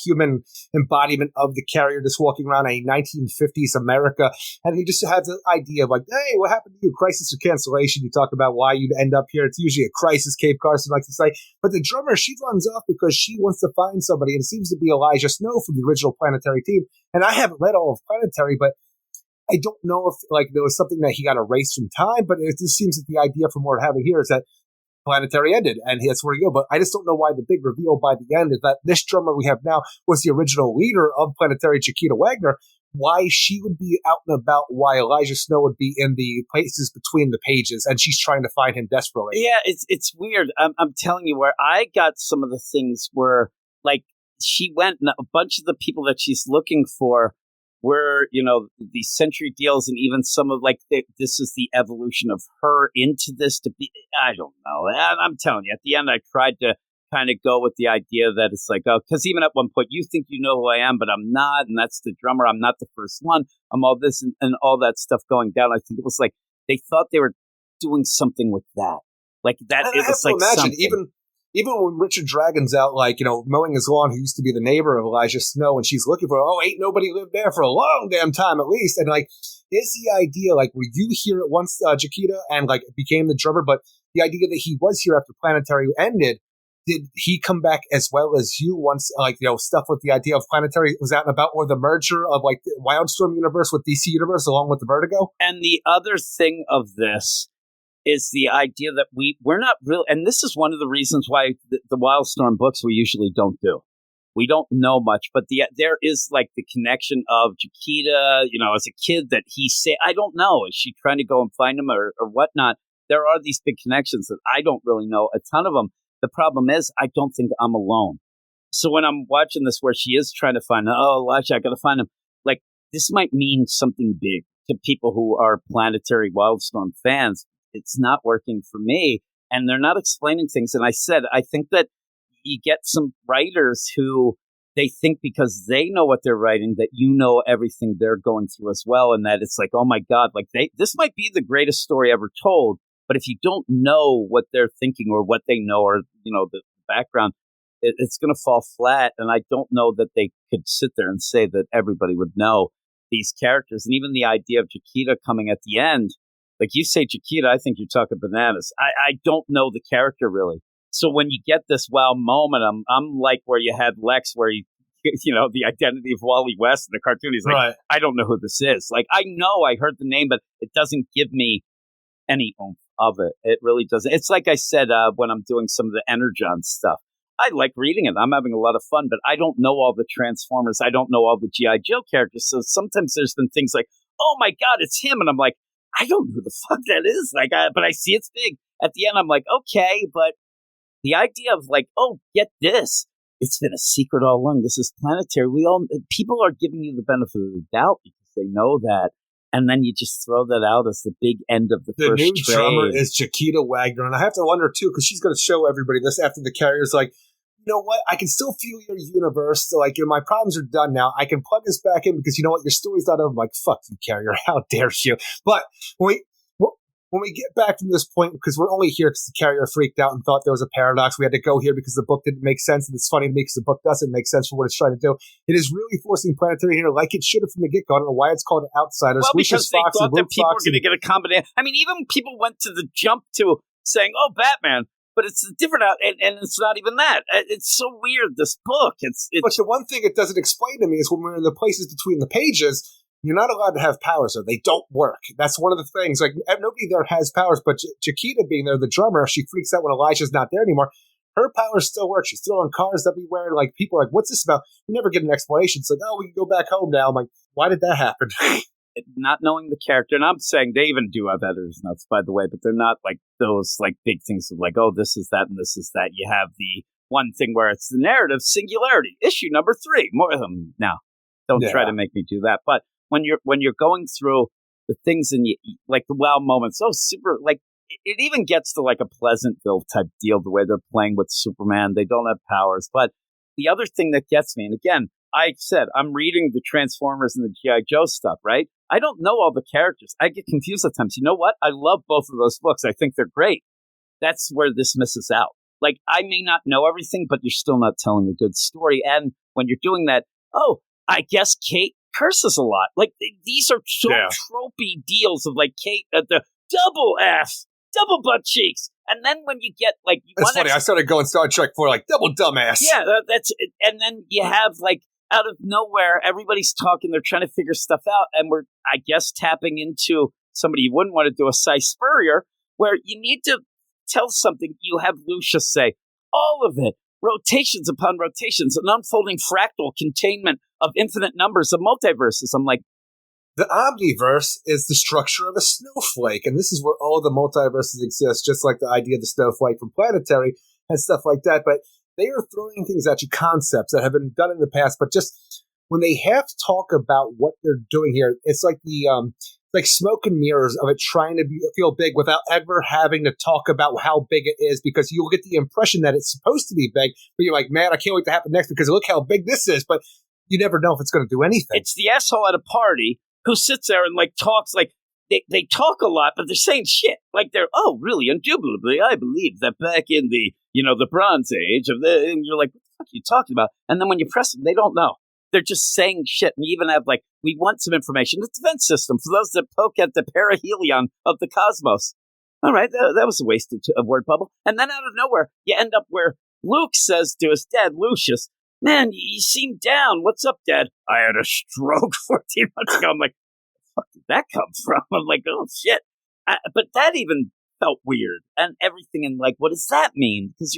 human embodiment of the carrier just walking around a 1950s America, and he just has the idea of like, hey, what happened to you? Crisis or cancellation? You talk about why you'd end up here. It's usually a crisis, Cave Carson likes to say. But the drummer, she runs off because she wants to find somebody, and it seems to be Elijah Snow from the original Planetary team. And I haven't read all of Planetary, but I don't know if like there was something that he got erased from time, but it just seems that the idea from what we're having here is that Planetary ended, and that's where you go. But I just don't know why the big reveal by the end is that this drummer we have now was the original leader of Planetary, Chiquita Wagner. Why she would be out and about, why Elijah Snow would be in the places between the pages, and she's trying to find him desperately. Yeah, it's weird. I'm telling you, where I got some of the things were like she went, and a bunch of the people that she's looking for were, these Century deals, and even some of like this is the evolution of her into this to be. I don't know. I'm telling you, at the end, I tried to kind of go with the idea that it's like, oh, because even at one point you think you know who I am, but I'm not, and that's the drummer. I'm not the first one. I'm all this and all that stuff going down. I think it was like they thought they were doing something with that, like that. And it was like imagine something. Even when Richard Dragon's out, like, mowing his lawn, who used to be the neighbor of Elijah Snow, and she's looking for, ain't nobody lived there for a long damn time at least. And, like, is the idea, like, were you here at once, Chiquita, and, like, became the drummer, but the idea that he was here after Planetary ended, did he come back as well as you once, like, stuff with the idea of Planetary was out and about, or the merger of, like, the Wildstorm universe with DC universe along with the Vertigo? And the other thing of this is the idea that we're not real, and this is one of the reasons why the Wildstorm books we usually don't do. We don't know much, but there is like the connection of Chiquita, as a kid that he said, I don't know, is she trying to go and find him or whatnot? There are these big connections that I don't really know a ton of them. The problem is I don't think I'm alone. So when I'm watching this where she is trying to find, Elijah, I got to find him. Like, this might mean something big to people who are Planetary Wildstorm fans. It's not working for me, and they're not explaining things. And I said, I think that you get some writers who they think because they know what they're writing that everything they're going through as well, and that it's like, oh my God, like this might be the greatest story ever told, but if you don't know what they're thinking or what they know or the background, it's going to fall flat. And I don't know that they could sit there and say that everybody would know these characters, and even the idea of Chiquita coming at the end. Like you say, Chiquita, I think you're talking bananas. I don't know the character really. So when you get this wow moment, I'm like where you had Lex, where the identity of Wally West in the cartoon. He's like, right. I don't know who this is. Like, I know I heard the name, but it doesn't give me any oomph of it. It really doesn't. It's like I said when I'm doing some of the Energon stuff. I like reading it. I'm having a lot of fun, but I don't know all the Transformers. I don't know all the G.I. Joe characters. So sometimes there's been things like, oh my God, it's him. And I'm like, I don't know who the fuck that is. Like, but I see it's big. At the end, I'm like, okay, but the idea of like, oh, get this. It's been a secret all along. This is Planetary. People are giving you the benefit of the doubt because they know that. And then you just throw that out as the big end of the first trade. The new drummer is Chiquita Wagner. And I have to wonder, too, because she's going to show everybody this after the carrier's like, you know what? I can still feel your universe. So, like, my problems are done now. I can plug this back in because you know what? Your story's not over. I'm like, fuck you, carrier. How dare you? But when we get back from this point, because we're only here because the carrier freaked out and thought there was a paradox. We had to go here because the book didn't make sense. And it's funny to me because the book doesn't make sense for what it's trying to do. It is really forcing Planetary here like it should have from the get-go. I don't know why it's called Outsiders. Well, because they thought that people were going to get a combination. I mean, even people went to the jump to saying, oh, Batman. But it's different out, and it's not even that. It's so weird, this book. It's But the one thing it doesn't explain to me is when we're in the places between the pages, you're not allowed to have powers, or they don't work. That's one of the things. Like, nobody there has powers, but Chiquita being there, the drummer, she freaks out when Elijah's not there anymore. Her powers still work. She's throwing cars everywhere. Like, people are like, what's this about? You never get an explanation. It's like, oh, we can go back home now. I'm like, why did that happen? Not knowing the character, and I'm saying they even do have editor's notes, by the way, but they're not like those like big things of like, oh, this is that and this is that. You have the one thing where it's the narrative singularity, issue number 3. More of them now. Don't try to make me do that. But when you're going through the things and you like the wow moments, so super like it even gets to like a Pleasantville type deal, the way they're playing with Superman. They don't have powers, but the other thing that gets me, and again, I said, I'm reading the Transformers and the G.I. Joe stuff, right? I don't know all the characters. I get confused at times. You know what? I love both of those books. I think they're great. that's where this misses out. Like, I may not know everything, but you're still not telling a good story. And when you're doing that, I guess Kate curses a lot. Like, these are so tropey deals of, like, Kate at the double ass, double butt cheeks. And then when you get, like... It's funny, I started going Star Trek for, like, double dumbass. Yeah, that's... And then you have, like, out of nowhere, everybody's talking, they're trying to figure stuff out, and we're, I guess, tapping into somebody you wouldn't want to do, a Cy Spurrier, where you need to tell something. You have Lucius say, all of it, rotations upon rotations, an unfolding fractal containment of infinite numbers of multiverses. I'm like, the Omniverse is the structure of a snowflake, and this is where all the multiverses exist, just like the idea of the snowflake from Planetary and stuff like that. But they are throwing things at you, concepts that have been done in the past, but just when they have to talk about what they're doing here, it's like the like smoke and mirrors of it trying to feel big without ever having to talk about how big it is, because you'll get the impression that it's supposed to be big, but you're like, man, I can't wait to happen next because look how big this is, but you never know if it's going to do anything. It's the asshole at a party who sits there and like talks like they talk a lot, but they're saying shit. Like they're, oh, really, indubitably, I believe that back in the, the Bronze Age of and you're like, what the fuck are you talking about? And then when you press them, they don't know. They're just saying shit. And you even have like, we want some information. The defense system for those that poke at the perihelion of the cosmos. All right, that was a wasted word bubble. And then out of nowhere, you end up where Luke says to his dad, Lucius, man, you seem down. What's up, Dad? I had a stroke 14 months ago. I'm like, where the fuck did that come from? I'm like, oh, shit. But that even felt weird. And everything, and like, what does that mean? Because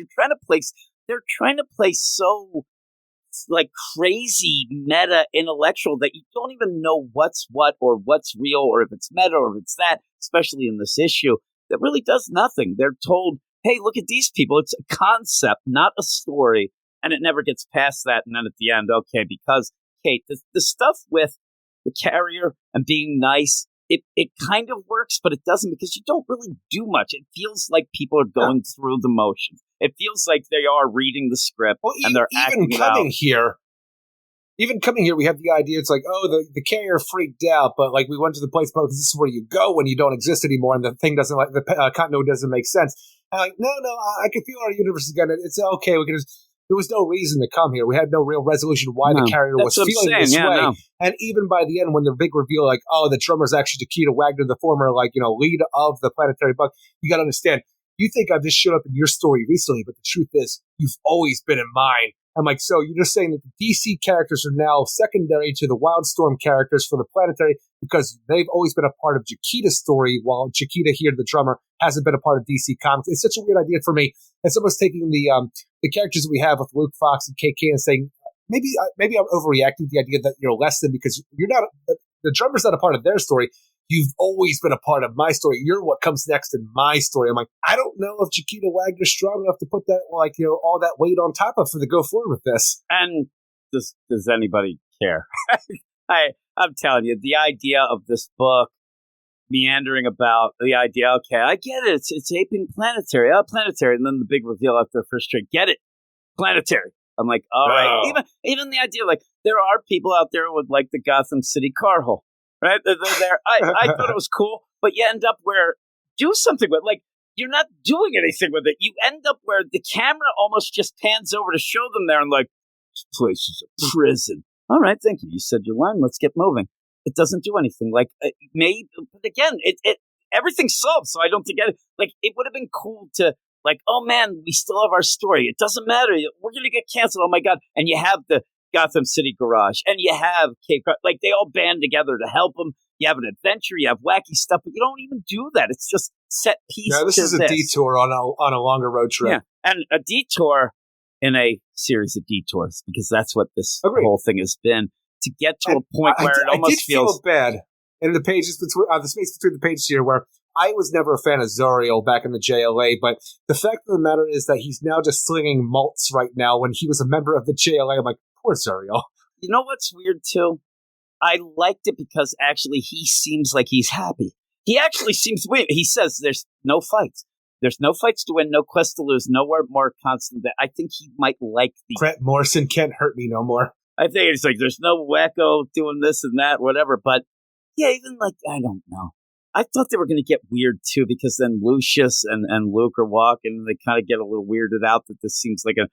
they're trying to play so like crazy meta intellectual that you don't even know what's what or what's real or if it's meta or if it's that, especially in this issue, that really does nothing. They're told, hey, look at these people. It's a concept, not a story. And it never gets past that. And then at the end, okay, because Kate, the stuff with the carrier and being nice, it kind of works, but it doesn't because you don't really do much. It feels like people are going through the motions. It feels like they are reading the script and they're acting it out. Even coming here, we have the idea, it's like, oh, the carrier freaked out, but like we went to the place, but this is where you go when you don't exist anymore, and the thing doesn't, like, the continuity doesn't make sense. And like, no, I can feel our universe again. It's okay. We can just... There was no reason to come here. We had no real resolution why the carrier was feeling this way. No. And even by the end, when the big reveal, like, oh, the drummer's actually Chiquita Wagner, the former, like, lead of the Planetary Bug, you got to understand, you think I've just showed up in your story recently, but the truth is, you've always been in mine. I'm like, so you're just saying that the DC characters are now secondary to the Wildstorm characters for the Planetary because they've always been a part of Chiquita's story, while Chiquita here, the drummer, hasn't been a part of DC Comics. It's such a weird idea for me. It's almost taking the characters that we have with Luke Fox and KK and saying, maybe I'm overreacting to the idea that you're less than because you're not, the drummer's not a part of their story. You've always been a part of my story. You're what comes next in my story. I'm like, I don't know if Chiquita Wagner's strong enough to put that, like, all that weight on top of for the go forward with this. And does anybody care? I'm telling you, the idea of this book meandering about the idea, okay, I get it. It's aping Planetary. Planetary. And then the big reveal after the first trade, get it? Planetary. I'm like, all right. Even the idea, like, there are people out there with, like, the Gotham City car hole. Right? They're there. I thought it was cool, but you end up where do something with, like, you're not doing anything with it. You end up where the camera almost just pans over to show them there and like, this place is a prison. All right, thank you. You said your line. Let's get moving. It doesn't do anything. Like, maybe, but again, it everything's solved. So I don't think it would have been cool to, like, oh man, we still have our story. It doesn't matter. We're going to get canceled. Oh my God. And you have the Gotham City Garage, and you have Cape Cod, like they all band together to help them. You have an adventure, you have wacky stuff, but you don't even do that. It's just set piece. No, this is a detour on a longer road trip. Yeah, and a detour in a series of detours, because that's what this whole thing has been, to get to a point where it almost feels bad in the pages between the space between the pages here, where I was never a fan of Zoriel back in the JLA, but the fact of the matter is that he's now just slinging malts right now when he was a member of the JLA. I'm like, poor Zoriel. You know what's weird, too? I liked it because actually he seems like he's happy. He actually seems weird. He says there's no fights. There's no fights to win, no quest to lose, nowhere more constant. I think he might like the... Grant Morrison can't hurt me no more. I think it's like there's no wacko doing this and that, whatever. But yeah, even like, I don't know. I thought they were going to get weird too, because then Lucius and Luke are walking, and they kind of get a little weirded out that this seems like a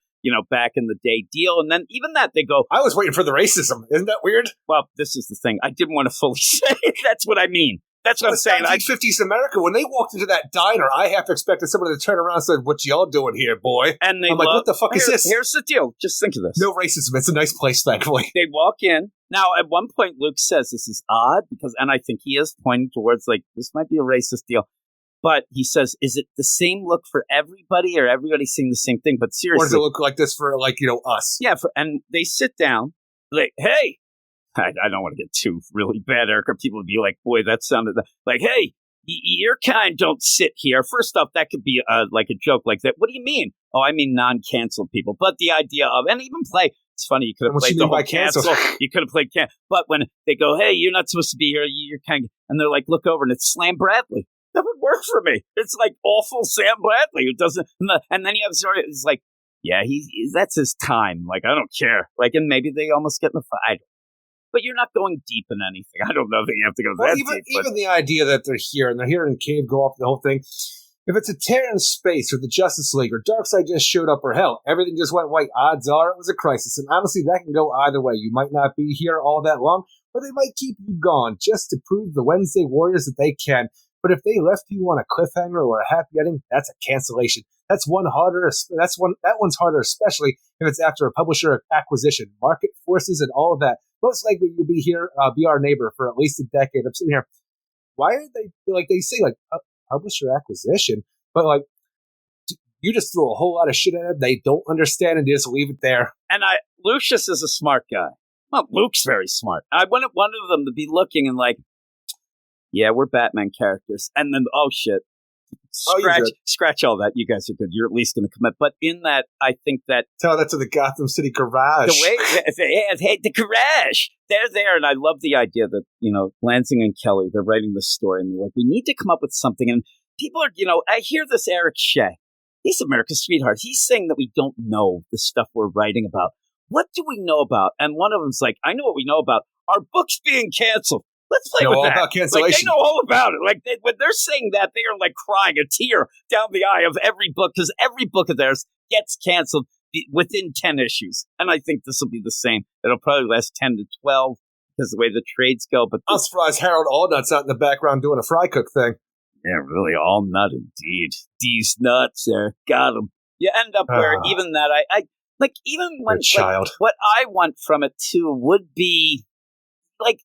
back in the day deal. And then even that they go, I was waiting for the racism. Isn't that weird? well, this is the thing. I didn't want to fully say it. That's what I mean. That's what I'm saying. 1950s America, when they walked into that diner, I half expected somebody to turn around and say, "What y'all doing here, boy?" And they I'm like, "What the fuck is this?" Here's the deal. Just think of this. No racism. It's a nice place, thankfully. They walk in. Now, at one point, Luke says this is odd and I think he is pointing towards like this might be a racist deal. But he says, is it the same look for everybody, or everybody's seeing the same thing? But seriously, or does it look like this for us? Yeah, and they sit down, like, hey, I don't want to get too really bad, Eric, or people would be like, boy, that sounded like, hey, your kind don't sit here. First off, that could be like a joke like that. What do you mean? Oh, I mean non-canceled people. But the idea of, and even play, it's funny, you could have played the whole cancel. You could have played cancel. But when they go, hey, you're not supposed to be here, you're kind of, and they're like, look over, and it's Slam Bradley. That would work for me. It's like awful Sam Bradley who doesn't, and then you have sort of, it's like, yeah, that's his time. Like, I don't care. Like, and maybe they almost get in a fight. But you're not going deep in anything. I don't know that you have to go that deep. Even the idea that they're here, and they're here in Cave, go off the whole thing. If it's a tear in space, or the Justice League, or Darkseid just showed up, or hell, everything just went white, odds are it was a crisis. And honestly, that can go either way. You might not be here all that long, or they might keep you gone just to prove the Wednesday Warriors that they can. But if they left you on a cliffhanger or a happy ending, that's a cancellation. That one's harder, especially if it's after a publisher acquisition, market forces, and all of that. Most likely you'll be here, be our neighbor for at least a decade. I'm sitting here. Why are they say publisher acquisition, but like you just throw a whole lot of shit at them. They don't understand and just leave it there. And Lucius is a smart guy. Well, Luke's very smart. I wanted one of them to be looking and like, yeah, we're Batman characters. And then, oh, shit. Scratch all that. You guys are good. You're at least going to commit. But in that, I think that... Tell that to the Gotham City garage. The garage. They're there. And I love the idea that, Lansing and Kelly, they're writing this story. And they're like, we need to come up with something. And people are, I hear this Eric Shea. He's America's sweetheart. He's saying that we don't know the stuff we're writing about. What do we know about? And one of them's like, I know what we know about. Our books being canceled. Let's play with that. About cancellation. Like, they know all about it. Like when they're saying that, they are like crying a tear down the eye of every book, because every book of theirs gets canceled within 10 issues. And I think this will be the same. It'll probably last 10 to 12 because the way the trades go. But I'm surprised Harold Allnut's out in the background doing a fry cook thing. Yeah, really, all nut indeed. These nuts there, got them. You end up where even that, I like even when child. What I want from it too would be like.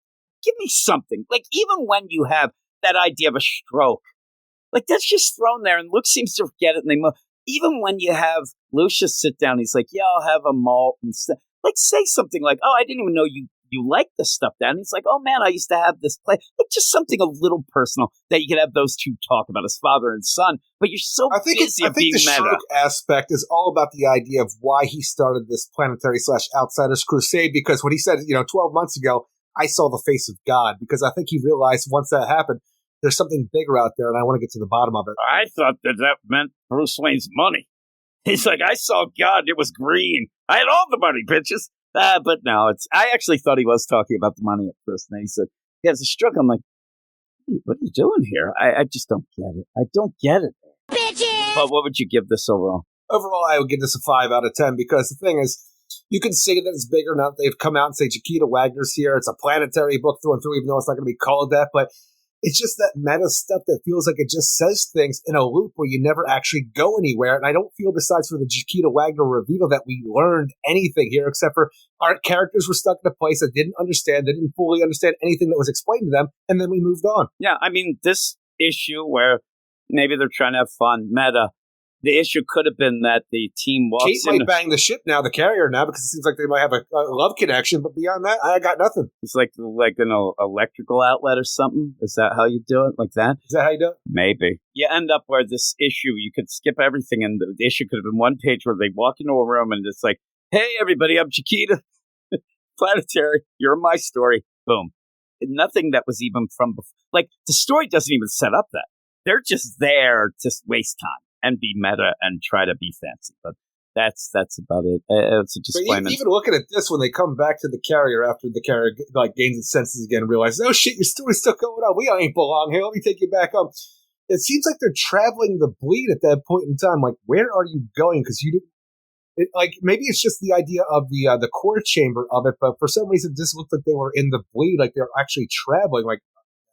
Give me something. Like, even when you have that idea of a stroke, like, that's just thrown there, and Luke seems to forget it, and they move. Even when you have Lucius sit down, he's like, yeah, I'll have a malt, and like, say something like, oh, I didn't even know you like this stuff down. And he's like, oh, man, I used to have this play. Like, just something a little personal that you could have those two talk about as father and son, but you're so busy of being meta. I think the stroke aspect is all about the idea of why he started this planetary/outsiders crusade, because what he said, 12 months ago, I saw the face of God, because I think he realized once that happened, there's something bigger out there, and I want to get to the bottom of it. I thought that meant Bruce Wayne's money. He's like, I saw God, it was green. I had all the money, bitches. But no, I actually thought he was talking about the money at first, and then he said, he has a stroke. I'm like, what are you doing here? I just don't get it. I don't get it. Bitches! But what would you give this overall? Overall, I would give this a 5 out of 10, because the thing is, you can say that it's bigger now that they've come out and say Chiquita Wagner's here. It's a planetary book through and through, even though it's not going to be called that. But it's just that meta stuff that feels like it just says things in a loop where you never actually go anywhere. And I don't feel, besides for the Chiquita Wagner reveal, that we learned anything here, except for our characters were stuck in a place that didn't fully understand anything that was explained to them. And then we moved on. Yeah, I mean, this issue where maybe they're trying to have fun, meta. The issue could have been that the team walks Kate in. might bang the ship now, the carrier now, because it seems like they might have a love connection. But beyond that, I got nothing. It's like an electrical outlet or something. Is that how you do it? Like that? Is that how you do it? Maybe. You end up where this issue, you could skip everything, and the issue could have been one page where they walk into a room and it's like, hey, everybody, I'm Chiquita. Planetary. You're my story. Boom. Nothing that was even from before. Like, the story doesn't even set up that. They're just there to waste time and be meta and try to be fancy. But That's about it. It's a disappointment. Even looking at this, when they come back to the carrier after the carrier like gains its senses again and realizes, oh shit, your story's still going on. We ain't belong here. Let me take you back home. It seems like they're traveling the bleed at that point in time. Like, where are you going? Because you didn't. Like, maybe it's just the idea of the core chamber of it, but for some reason, it just looked like they were in the bleed, like they're actually traveling. Like,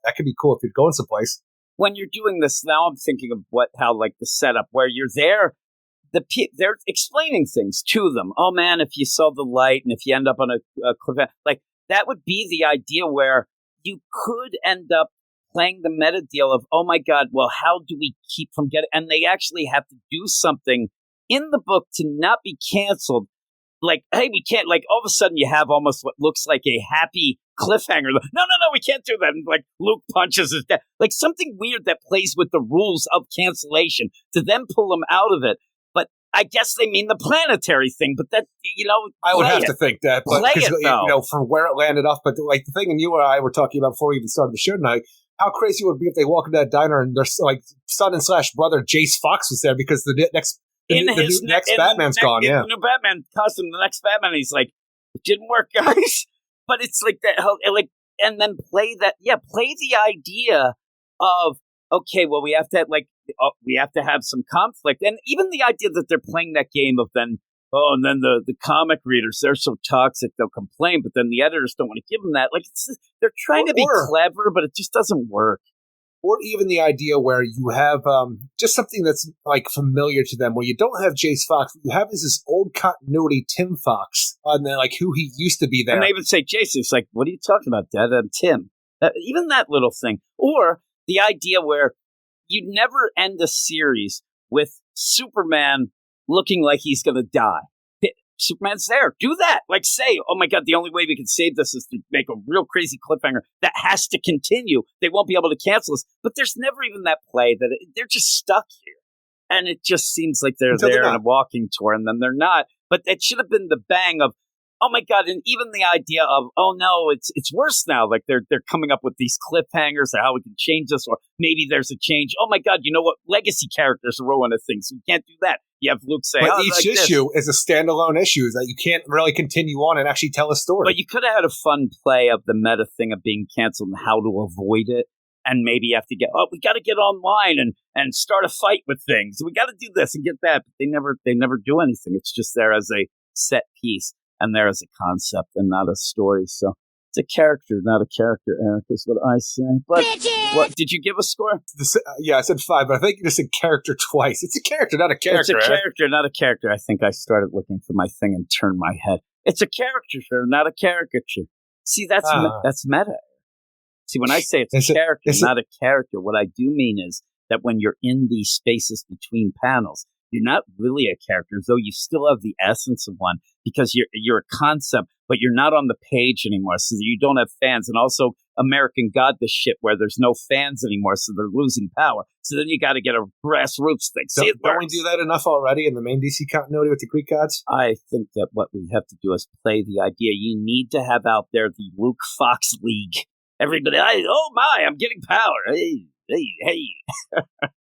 that could be cool if you're going someplace. When you're doing this, now I'm thinking of how like the setup where you're there. They're explaining things to them. Oh man, if you saw the light and if you end up on a cliff, like that would be the idea where you could end up playing the meta deal of, oh my God, well, how do we keep from getting, and they actually have to do something in the book to not be canceled. Like, hey, we can't, like, all of a sudden you have almost what looks like a happy cliffhanger. No, we can't do that. And, like, Luke punches his dad. Like, something weird that plays with the rules of cancellation to then pull him out of it. But I guess they mean the planetary thing, but that, I would have to think that. But, play it, for where it landed off. But, like, the thing, and you and I were talking about before we even started the show tonight, how crazy would it be if they walk into that diner and their, like, son and / brother, Jace Fox, was there because the next Batman's gone, yeah. The new Batman costume, the next Batman, he's like, it didn't work, guys. But it's like that, like, and then play the idea of, okay, well, we have to have some conflict. And even the idea that they're playing that game of then, and then the comic readers, they're so toxic, they'll complain, but then the editors don't want to give them that. Like, they're trying to be clever, but it just doesn't work. Or even the idea where you have just something that's like familiar to them, where you don't have Jace Fox, what you have is this old continuity Tim Fox, and then like who he used to be there. And they would say, Jason, it's like, what are you talking about, Dad? I'm Tim. Even that little thing. Or the idea where you'd never end a series with Superman looking like he's going to die. Superman's there. Do that. Like, say, oh my God, the only way we can save this is to make a real crazy cliffhanger that has to continue. They won't be able to cancel us. But there's never even that play that they're just stuck here. And it just seems like they're there on a walking tour, and then they're not. But it should have been the bang of, oh my God, and even the idea of, oh no, it's worse now. Like they're coming up with these cliffhangers of how we can change this, or maybe there's a change. Oh my God, you know what? Legacy characters are ruining things. We can't do that. You have Luke say, but each issue is a standalone issue, that you can't really continue on and actually tell a story. But you could have had a fun play of the meta thing of being canceled and how to avoid it. And maybe you have to we got to get online and start a fight with things. We got to do this and get that. But they never do anything. It's just there as a set piece and there as a concept and not a story. So it's a character, not a character, Eric, is what I say. But what did you give a score? Yeah, I said 5, but I think you just said character twice. It's a character, not a character. It's a character, not a character. I think I started looking for my thing and turned my head. It's a character, not a caricature. See, that's meta. See, when I say it's a character, not a character, what I do mean is that when you're in these spaces between panels, you're not really a character, though you still have the essence of one, because you're a concept, but you're not on the page anymore, so you don't have fans. And also, American God this shit where there's no fans anymore, so they're losing power. So then you got to get a grassroots thing. Don't we do that enough already in the main DC continuity with the Greek gods? I think that what we have to do is play the idea. You need to have out there the Luke Fox League. Everybody, oh my, I'm getting power. Hey.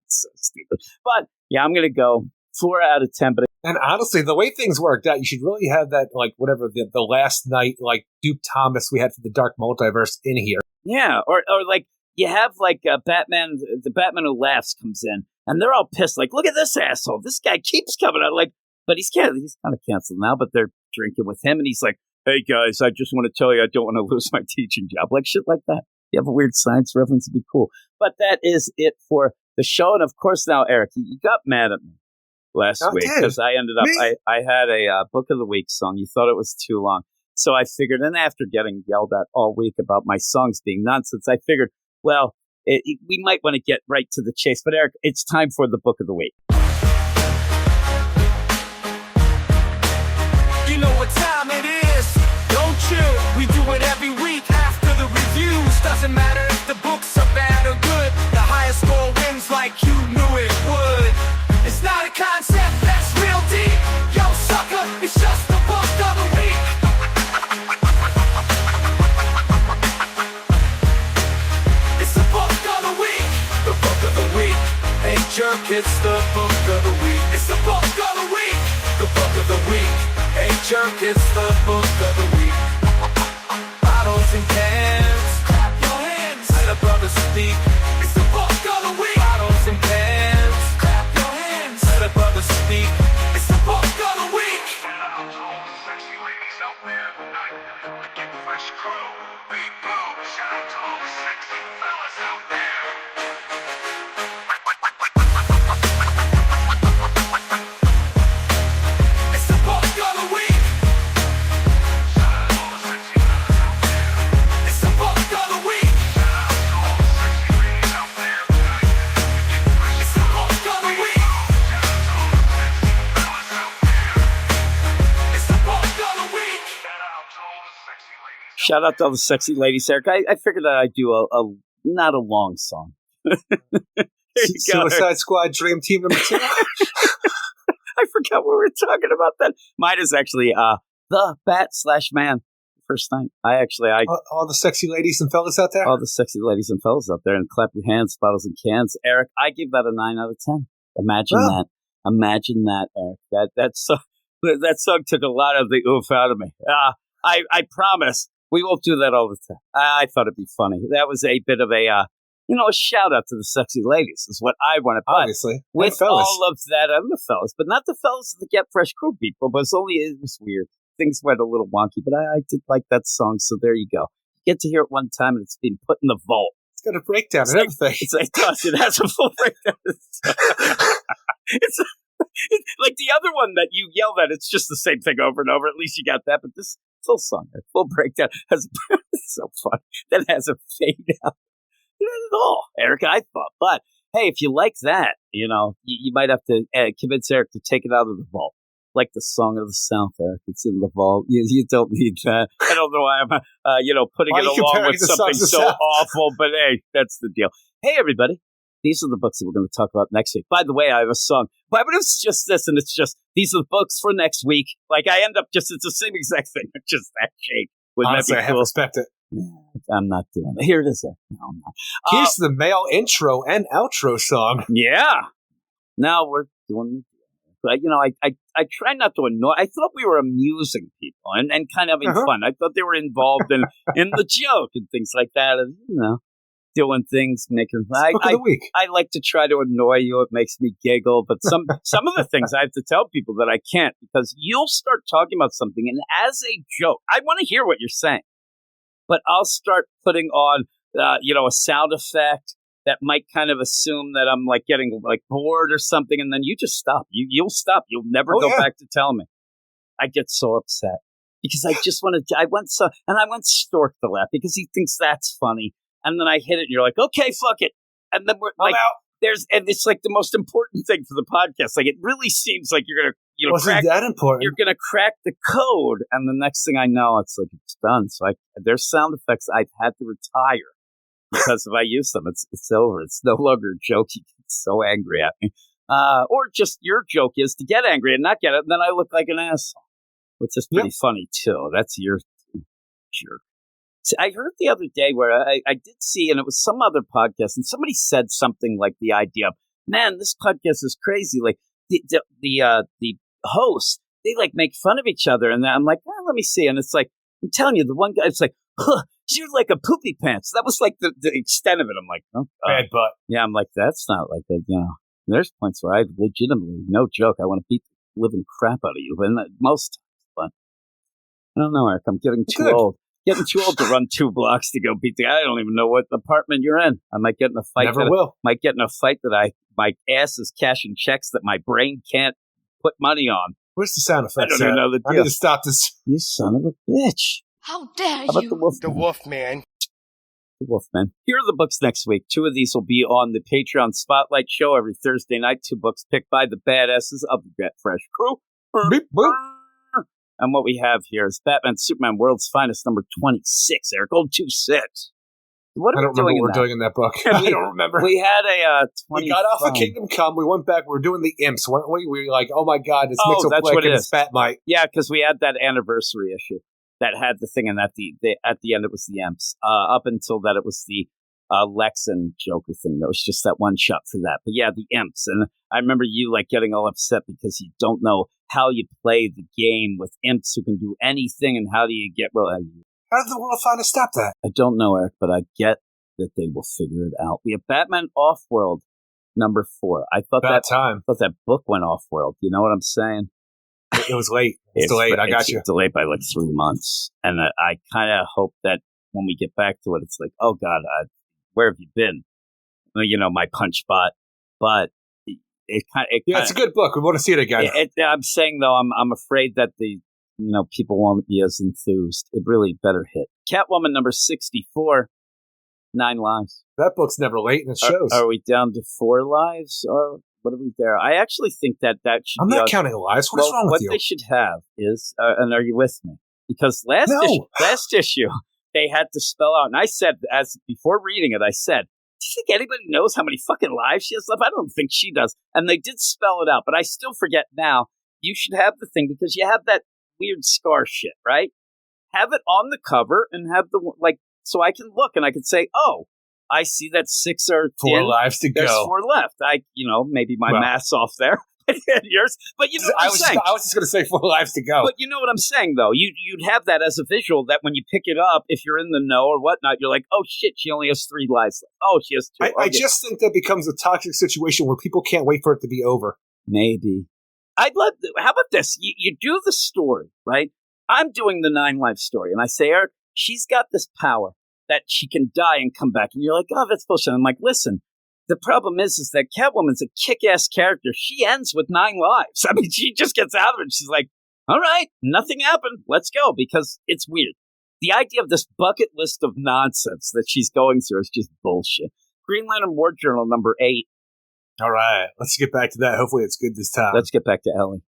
So stupid. But yeah, I'm going to go 4 out of 10. And honestly, the way things worked out, you should really have that, like, whatever, the last night, like, Duke Thomas we had for the Dark Multiverse in here. Yeah, or like, you have, like, Batman, the Batman Who Laughs comes in, and they're all pissed, like, look at this asshole, this guy keeps coming out, like, but he's kind of canceled now, but they're drinking with him, and he's like, hey, guys, I just want to tell you I don't want to lose my teaching job, like, shit like that. You have a weird science reference, it'd be cool. But that is it for the show, and of course now, Eric, you got mad at me last week because I ended up, I had a Book of the Week song. You thought it was too long. So I figured, and after getting yelled at all week about my songs being nonsense, I figured, well, we might want to get right to the chase. But Eric, it's time for the Book of the Week. You know what time it is, don't you? We do it every week after the reviews. Doesn't matter if the books are bad or good. The highest score wins like you knew it would. It's not a concept that's real deep. Yo, sucker, it's just the book of the week. It's the book of the week. The book of the week. Hey, jerk, it's the book of the week. It's the book of the week. the book of the week. Hey jerk, it's the book of the week. Bottles and cans, clap your hands. Let the brothers speak. It's the book of the week. Bottles and cans, clap your hands. Let the brothers speak. It's the book of the week. Shout out to all the sexy ladies out there tonight. Get fresh crew, big boom. Shout out to all the sexy fellas out there. It's the book of the week. Shout out to all the sexy fellas out there. It's the book of the week. Shout out to all the sexy ladies out there tonight. It's the book of the week. Shout out to all the sexy ladies. Shout out to all the sexy ladies, Eric. I figured that I'd do a not a long song. There you go. Suicide Squad Dream Team number 2. I forgot what we were talking about then. Mine is actually the Bat/Man. First night. I All the sexy ladies and fellas out there? all the sexy ladies and fellas out there, and clap your hands, bottles and cans. Eric, I give that a 9 out of 10. Imagine that. Imagine that, Eric. That song took a lot of the oof out of me. I promise we won't do that all the time. I thought it'd be funny. That was a bit of a shout out to the sexy ladies is what I wanted. But Obviously. with fellas. all of that, and the fellas, but not the fellas that Get Fresh Crew people, but it was weird. Things went a little wonky, but I did like that song, so there you go. You get to hear it one time, and it's been put in the vault. It's got a breakdown and everything. It has a full breakdown. It's like the other one that you yelled at. It's just the same thing over and over. At least you got that, but this full song, full breakdown, has it's so fun. That has a fade out. Not at all, Eric. I thought, but hey, if you like that, you might have to convince Eric to take it out of the vault. Like the Song of the South, Eric. It's in the vault. You don't need that. I don't know why I'm, putting Why it are you along comparing with the something Songs of so the South? awful, but hey, that's the deal. Hey, everybody. These are the books that we're going to talk about next week. By the way, I have a song. But it's just this, and it's just, these are the books for next week. Like, I end up it's the same exact thing. It's just that shape. Wouldn't Honestly, that I be have cool? respect it. I'm not doing it. Here it is. No, I'm not. Here's the male intro and outro song. Yeah. Now we're doing. But I try not to annoy. I thought we were amusing people and kind of having fun. I thought they were involved in the joke and things like that, and doing things, making. Book of the week. I like to try to annoy you. It makes me giggle, but some of the things I have to tell people that I can't because you'll start talking about something, and as a joke, I want to hear what you're saying, but I'll start putting on a sound effect that might kind of assume that I'm like getting like bored or something, and then you just stop. You'll stop. You'll never go back to tell me. I get so upset because I just want to. I want Stork to laugh because he thinks that's funny, and then I hit it, and you're like, okay, fuck it, and then we're like, and it's like the most important thing for the podcast. Like it really seems like you're gonna, Wasn't that important? You're gonna crack the code, and the next thing I know, it's like it's done. So there's sound effects I've had to retire. Because if I use them, it's over. It's no longer a joke. You get so angry at me. Or just your joke is to get angry and not get it, and then I look like an asshole. Which is pretty funny, too. That's your jerk. See, I heard the other day where I did see, and it was some other podcast, and somebody said something like the idea of, man, this podcast is crazy. Like, the hosts, they, like, make fun of each other. And I'm like, let me see. And it's like, I'm telling you, the one guy, it's like, huh, you're like a poopy pants. That was like the extent of it. I'm like, oh, bad butt. Yeah, I'm like, that's not like that. There's points where I legitimately, no joke, I want to beat the living crap out of you. And most times, but I don't know, Eric. I'm getting too old. Getting too old to run 2 blocks to go beat the guy. I don't even know what apartment you're in. I might get in a fight. Might get in a fight that my ass is cashing checks that my brain can't put money on. Where's the sound effects? I don't even know the deal. I need to stop this. You son of a bitch. How dare How about you? the Wolfman? The Wolfman. The Wolfman. Here are the books next week. 2 of these will be on the Patreon Spotlight show every Thursday night. 2 books picked by the badasses of the Get Fresh crew. Beep, boop. And what we have here is Batman Superman World's Finest number 26. Eric, old 26. What are I we don't remember doing what we're doing in that book. I don't remember. We had a 25. We got off of Kingdom Come. We went back. We were doing the Imps, weren't we? We were like, oh my God, it's Mixo that's Blake what it and is. Spat Mite. Yeah, because we had that anniversary issue that had the thing, and at the end it was the Imps. Up until that, it was the Lex and Joker thing. There was just that one shot for that. But yeah, the imps. And I remember you like getting all upset because you don't know how you play the game with imps who can do anything, and how do you get How did the world finally stop that? I don't know, Eric, but I get that they will figure it out. We have Batman Off-World number 4. I thought About time. thought that book went off-world. You know what I'm saying? It was late. It's delayed. I got you. It's delayed by like 3 months. And I kind of hope that when we get back to it, it's like, oh, God, where have you been? Well, you know, my punch bot. But it's a good book. We want to see it again. I'm saying, though, I'm afraid that people won't be as enthused. It really better hit. Catwoman number 64, 9 lives. That book's never late, and it shows. Are we down to 4 lives, or what are we there? I actually think that should I'm be... not counting lives. What is wrong with you? What they should have is, and are you with me? Because last issue, they had to spell out, and I said, before reading it, I said, do you think anybody knows how many fucking lives she has left? I don't think she does. And they did spell it out, but I still forget now. You should have the thing, because you have that weird scar shit, right? Have it on the cover and have so I can look and I can say, oh, I see that 6 or 4 lives to go. There's 4 left. Maybe my math's off there. Yours, but you know what I'm saying. I was just going to say 4 lives to go. But you know what I'm saying, though. You'd have that as a visual that when you pick it up, if you're in the know or whatnot, you're like, oh shit, she only has 3 lives left. Oh, she has 2. I just think that becomes a toxic situation where people can't wait for it to be over. Maybe. How about this? You do the story, right? I'm doing the 9 life story, and I say, Eric, she's got this power that she can die and come back. And you're like, oh, that's bullshit. I'm like, listen, the problem is that Catwoman's a kick-ass character. She ends with 9 lives. I mean, she just gets out of it. She's like, all right, nothing happened. Let's go, because it's weird. The idea of this bucket list of nonsense that she's going through is just bullshit. Green Lantern War Journal number 8. All right, let's get back to that. Hopefully it's good this time. Let's get back to Ellie.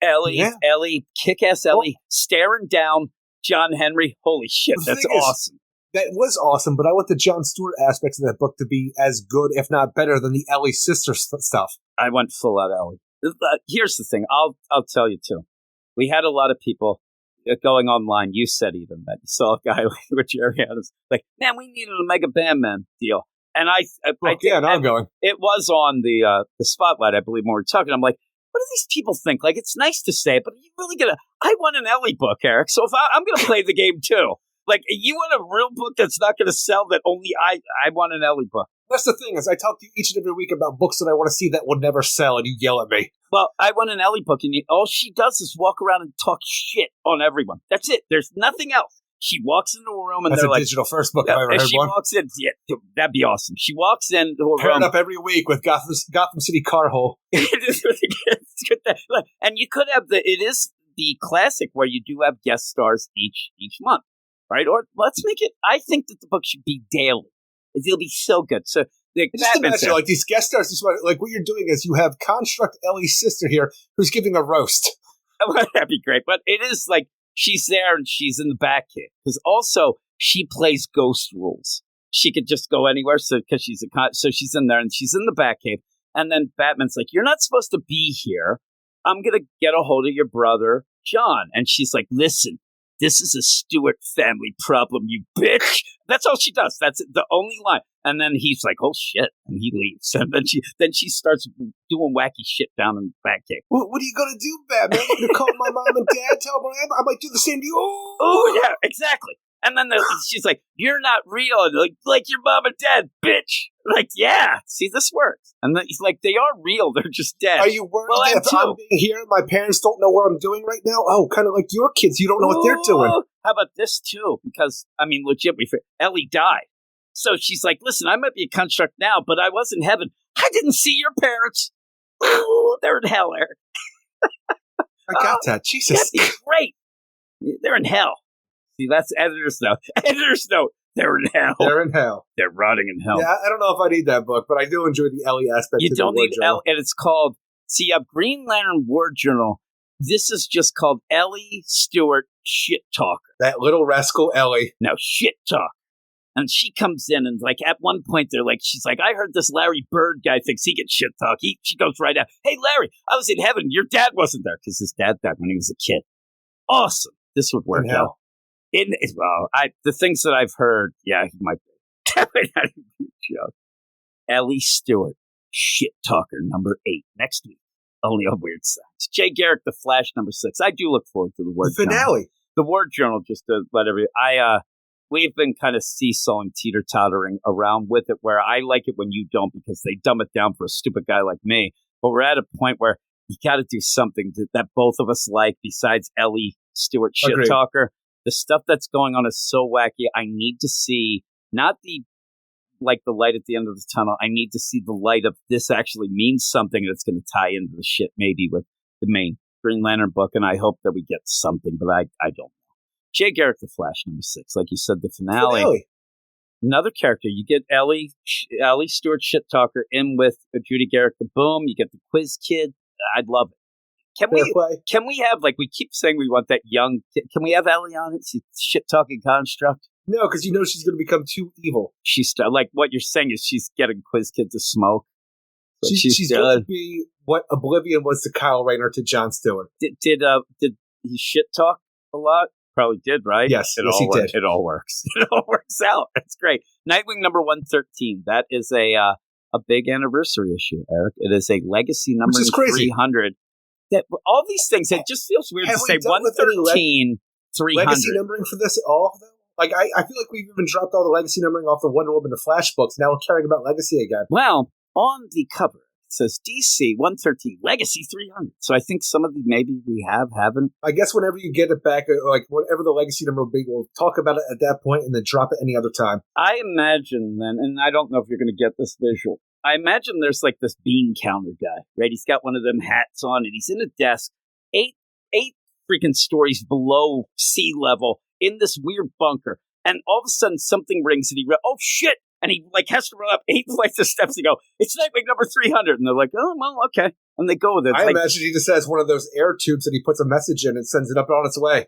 Ellie, kick-ass Ellie, staring down John Henry. Holy shit, that's awesome. That was awesome, but I want the Jon Stewart aspects of that book to be as good, if not better, than the Ellie sister stuff. I went full out Ellie. Here's the thing. I'll tell you, too. We had a lot of people going online. You said even that you saw a guy with Jerry Adams. Like, man, we needed a Mega Bandman deal. And I'm going. It was on the Spotlight, I believe, when we were talking. I'm like, what do these people think? Like, it's nice to say it, but are you really going to... I want an Ellie book, Eric, so if I'm going to play the game, too. Like, you want a real book that's not going to sell that only I want an Ellie book. That's the thing, is I talk to you each and every week about books that I want to see that will never sell, and you yell at me. Well, I want an Ellie book, and all she does is walk around and talk shit on everyone. That's it. There's nothing else. She walks into a room, and that's they're a digital first book I've ever heard she one. Walks in, yeah, that'd be awesome. She walks into a Paired room. up every week with Gotham City Car Hole. And you could have it is the classic where you do have guest stars each month, right? Or let's make it, I think that the book should be daily. It'll be so good. So just imagine, like these guest stars, like what you're doing is you have Construct Ellie's sister here who's giving a roast. That'd be great. But it is like, she's there and she's in the Batcave. Because also, she plays ghost rules. She could just go anywhere because so she's in there and she's in the Batcave. And then Batman's like, you're not supposed to be here. I'm going to get a hold of your brother, John. And she's like, listen, this is a Stewart family problem, you bitch. That's all she does. That's the only line. And then he's like, oh, shit. And he leaves. And then she starts doing wacky shit down in the Batcave. What are you going to do, Batman? I'm going to call my mom and dad, tell them I might do the same to you. Oh, yeah, exactly. And then she's like, you're not real. Like your mom and dad, bitch. Like, yeah, see, this works. And then he's like, they are real. They're just dead. Are you worried that if I'm being here, my parents don't know what I'm doing right now? Oh, kind of like your kids. You don't know what they're doing. How about this, too? Because, I mean, legit, Ellie died. So she's like, listen, I might be a construct now, but I was in heaven. I didn't see your parents. Ooh, they're in hell, Eric. I got that. Jesus. That'd be great. They're in hell. See, that's editor's note. Editor's note. They're in hell. They're in hell. They're rotting in hell. Yeah, I don't know if I need that book, but I do enjoy the Ellie aspect. You don't need Ellie, and it's called, Green Lantern War Journal. This is just called Ellie Stewart Shit Talker. That little rascal Ellie. No, shit talk. And she comes in and, like, at one point, she's like, I heard this Larry Bird guy thinks he can shit talk. She goes right out. Hey, Larry, I was in heaven. Your dad wasn't there because his dad died when he was a kid. Awesome. This would work out. The things that I've heard, yeah, he might be. That would not even be a joke. Ellie Stewart, shit talker, number 8. Next week, only on Weird Science. Jay Garrick, The Flash, number 6. I do look forward to the Word The finale. Journal. The Word Journal, just to let we've been kind of seesawing, teeter-tottering around with it, where I like it when you don't because they dumb it down for a stupid guy like me. But we're at a point where you got to do something that both of us like besides Ellie Stewart shit Agreed. talker. The stuff that's going on is so wacky. I need to see not the light at the end of the tunnel. I need to see the light of this actually means something that's going to tie into the shit maybe with the main Green Lantern book. And I hope that we get something, but I don't know. Jay Garrick, The Flash, number 6. Like you said, the finale. Another character. You get Ellie Stewart shit talker in with Judy Garrick the Boom. You get the Quiz Kid. I'd love it. Can we have, like, we keep saying we want that young kid. Can we have Ellie on it? She's shit talking construct. No, because you know she's going to become too evil. She's like what you're saying is she's getting Quiz Kid to smoke. She's going to be what Oblivion was to Kyle Rayner to John Stewart. Did he shit talk a lot? Probably did, right? Yes, he did. It all works. It all works out. That's great. Nightwing number 113. That is a big anniversary issue, Eric. It is a legacy number 300. That all these things. It just feels weird to say 113, 300. Legacy numbering for this at all, though? Like, I feel like we've even dropped all the legacy numbering off the Wonder Woman and the Flash books. Now we're caring about legacy again. Well, on the cover, it says DC 113, Legacy 300. So I think some of the maybe we haven't. I guess whenever you get it back, like whatever the legacy number will be, we'll talk about it at that point and then drop it any other time. I imagine then, and I don't know if you're going to get this visual, I imagine there's like this bean counter guy, right? He's got one of them hats on and he's in a desk, eight freaking stories below sea level in this weird bunker. And all of a sudden something rings and oh shit! And he like has to run up 8 flights of steps and go, it's Nightwing number 300. And they're like, oh, well, okay. And they go with it. I imagine he just has one of those air tubes that he puts a message in and sends it up on its way.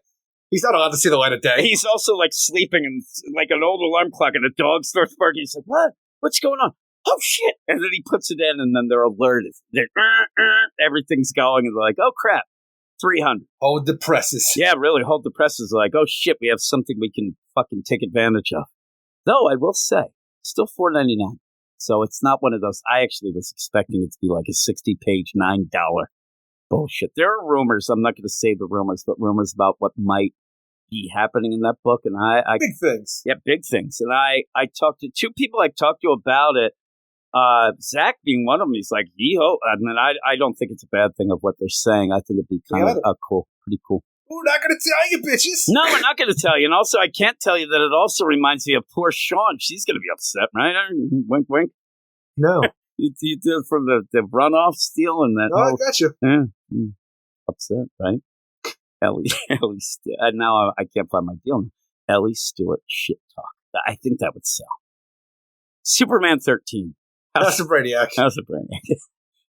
He's not allowed to see the light of day. He's also like sleeping and like an old alarm clock and a dog starts barking. He's like, what? What's going on? Oh shit! And then he puts it in and then they're alerted. They're, everything's going and they're like, oh crap. 300. Hold the presses. Yeah, really. Hold the presses. Like, oh shit, we have something we can fucking take advantage of. Though I will say, still $4.99. So it's not one of those. I actually was expecting it to be like a 60-page $9 bullshit. There are rumors. I'm not going to say the rumors, but rumors about what might be happening in that book. And I big things. Yeah, big things. And I talked to 2 people I talked to about it. Zach being one of them, he's like, yeehaw. I mean, I don't think it's a bad thing of what they're saying. I think it'd be kind of cool, pretty cool. We're not going to tell you, bitches. No, we're not going to tell you. And also, I can't tell you that it also reminds me of poor Sean. She's going to be upset, right? Wink, wink. No. you did from the runoff steal and that. Oh, I got you. Yeah, upset, right? Ellie and now I can't find my deal. Ellie Stewart shit talk. I think that would sell. Superman 13. House of Brainiac. House of Brainiac.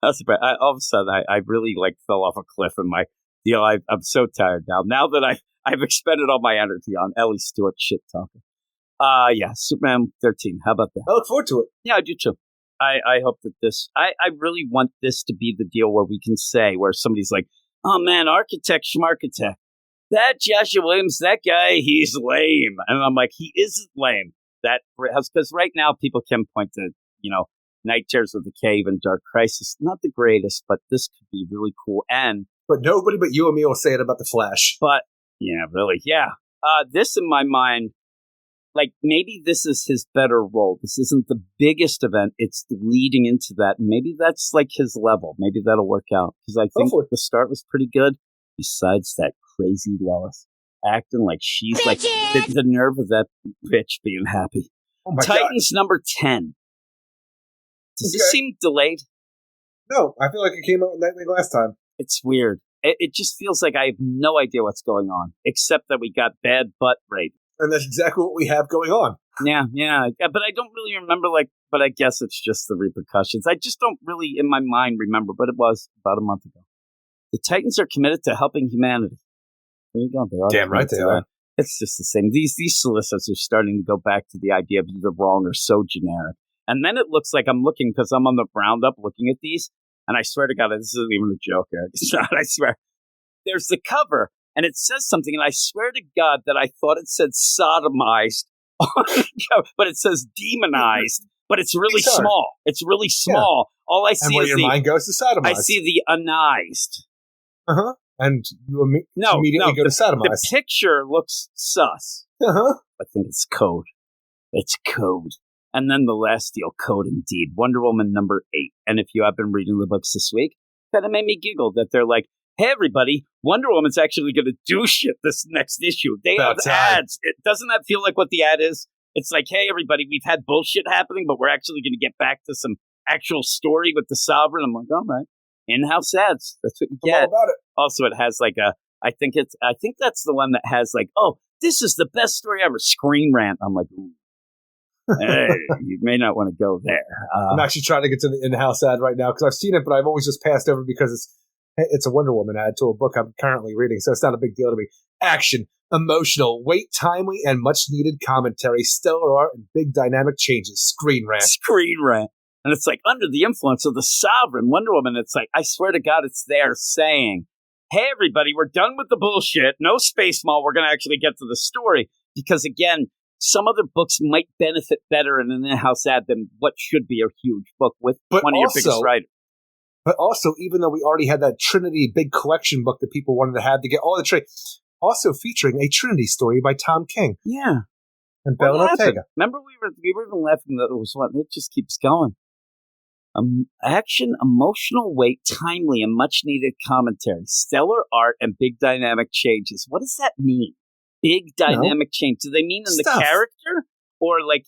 All of a sudden, I really like fell off a cliff in my deal. I'm so tired now. Now that I've expended all my energy on Ellie Stewart shit talking. Yeah, Superman 13. How about that? I look forward to it. Yeah, I do too. I hope that this. I really want this to be the deal where we can say where somebody's like, oh man, architect schmarchitect. That Joshua Williams, that guy, he's lame. And I'm like, he isn't lame. Because right now people can point to, Night Terrors of the Cave and Dark Crisis. Not the greatest, but this could be really cool. But nobody but you and me will say it about the Flash. But, yeah, really, yeah. This, in my mind, like, maybe this is his better role. This isn't the biggest event. It's leading into that. Maybe that's, like, his level. Maybe that'll work out. Because I think the start was pretty good. Besides that crazy Lois acting like she's, like, the nerve of that bitch being happy. Oh my Titans God. number 10. Does this seem delayed? No, I feel like it came out with Nightwing last time. It's weird. It just feels like I have no idea what's going on, except that we got bad butt rape. And that's exactly what we have going on. Yeah. But I don't really remember, but I guess it's just the repercussions. I just don't really, in my mind, remember, but it was about a month ago. The Titans are committed to helping humanity. There you go. They are. Damn right they are. It's just the same. These solicits are starting to go back to the idea of either wrong or so generic. And then it looks like I'm looking, because I'm on the roundup looking at these, and I swear to God, this isn't even a joke, Eric. It's not, I swear. There's the cover, and it says something, and I swear to God that I thought it said sodomized but it says demonized, but it's really These are. small. It's really small. All I see And where is your mind goes to sodomized. I see the anized. Uh-huh. And you No, immediately go to the sodomized. picture looks sus. Uh-huh. I think it's code. It's code. And then the last deal, code indeed. Wonder Woman number 8. And if you have been reading the books this week, that it made me giggle that they're like, hey, everybody, Wonder Woman's actually going to do shit this next issue. They have ads. Doesn't that feel like what the ad is? It's like, hey, everybody, we've had bullshit happening, but we're actually going to get back to some actual story with the Sovereign. I'm like, all right. In-house ads. That's what you get. All about it. Also, it has like I think that's the one that has like, oh, this is the best story ever. Screen rant. I'm like, ooh. Hey, you may not want to go there. I'm actually trying to get to the in-house ad right now because I've seen it, but I've always just passed over because it's a Wonder Woman ad to a book I'm currently reading, so it's not a big deal to me. Action, emotional, weight, timely, and much-needed commentary, stellar art, and big dynamic changes. Screen rant. Screen rant. And it's like, under the influence of the Sovereign, Wonder Woman, it's like, I swear to God, it's there saying, hey, everybody, we're done with the bullshit. No space mall. We're going to actually get to the story. Because, again, some other books might benefit better in an in-house ad than what should be a huge book with one of your biggest writers. But also, even though we already had that Trinity big collection book that people wanted to have to get all the trade, also featuring a Trinity story by Tom King. Yeah. And Bella Ortega. Remember, we were even laughing that it was one. It just keeps going. Action, emotional weight, timely, and much-needed commentary, stellar art, and big dynamic changes. What does that mean? Big dynamic change. Do they mean in the character? Or, like,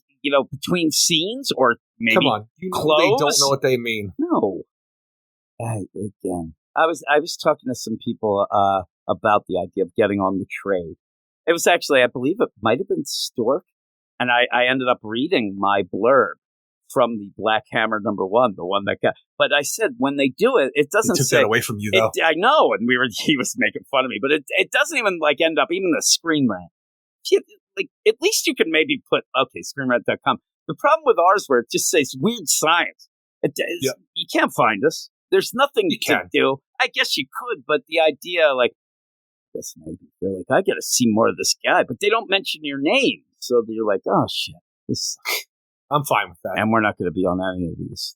between scenes? Or maybe Come on. You know they don't know what they mean. No. Again, I was talking to some people about the idea of getting on the trade. It was actually, I believe it might have been Stork, and I ended up reading my blurb from the Black Hammer #1, the one that got. But I said when they do it, it doesn't took say that away from you though. I know, and he was making fun of me, but it doesn't even like end up even the screen rant. Like at least you can maybe put screenrant.com. The problem with ours where it just says weird science. You can't find us. There's nothing to do. I guess you could, but the idea, like, I guess maybe they're like, I got to see more of this guy, but they don't mention your name, so you're like, oh shit, this. I'm fine with that. And we're not going to be on any of these.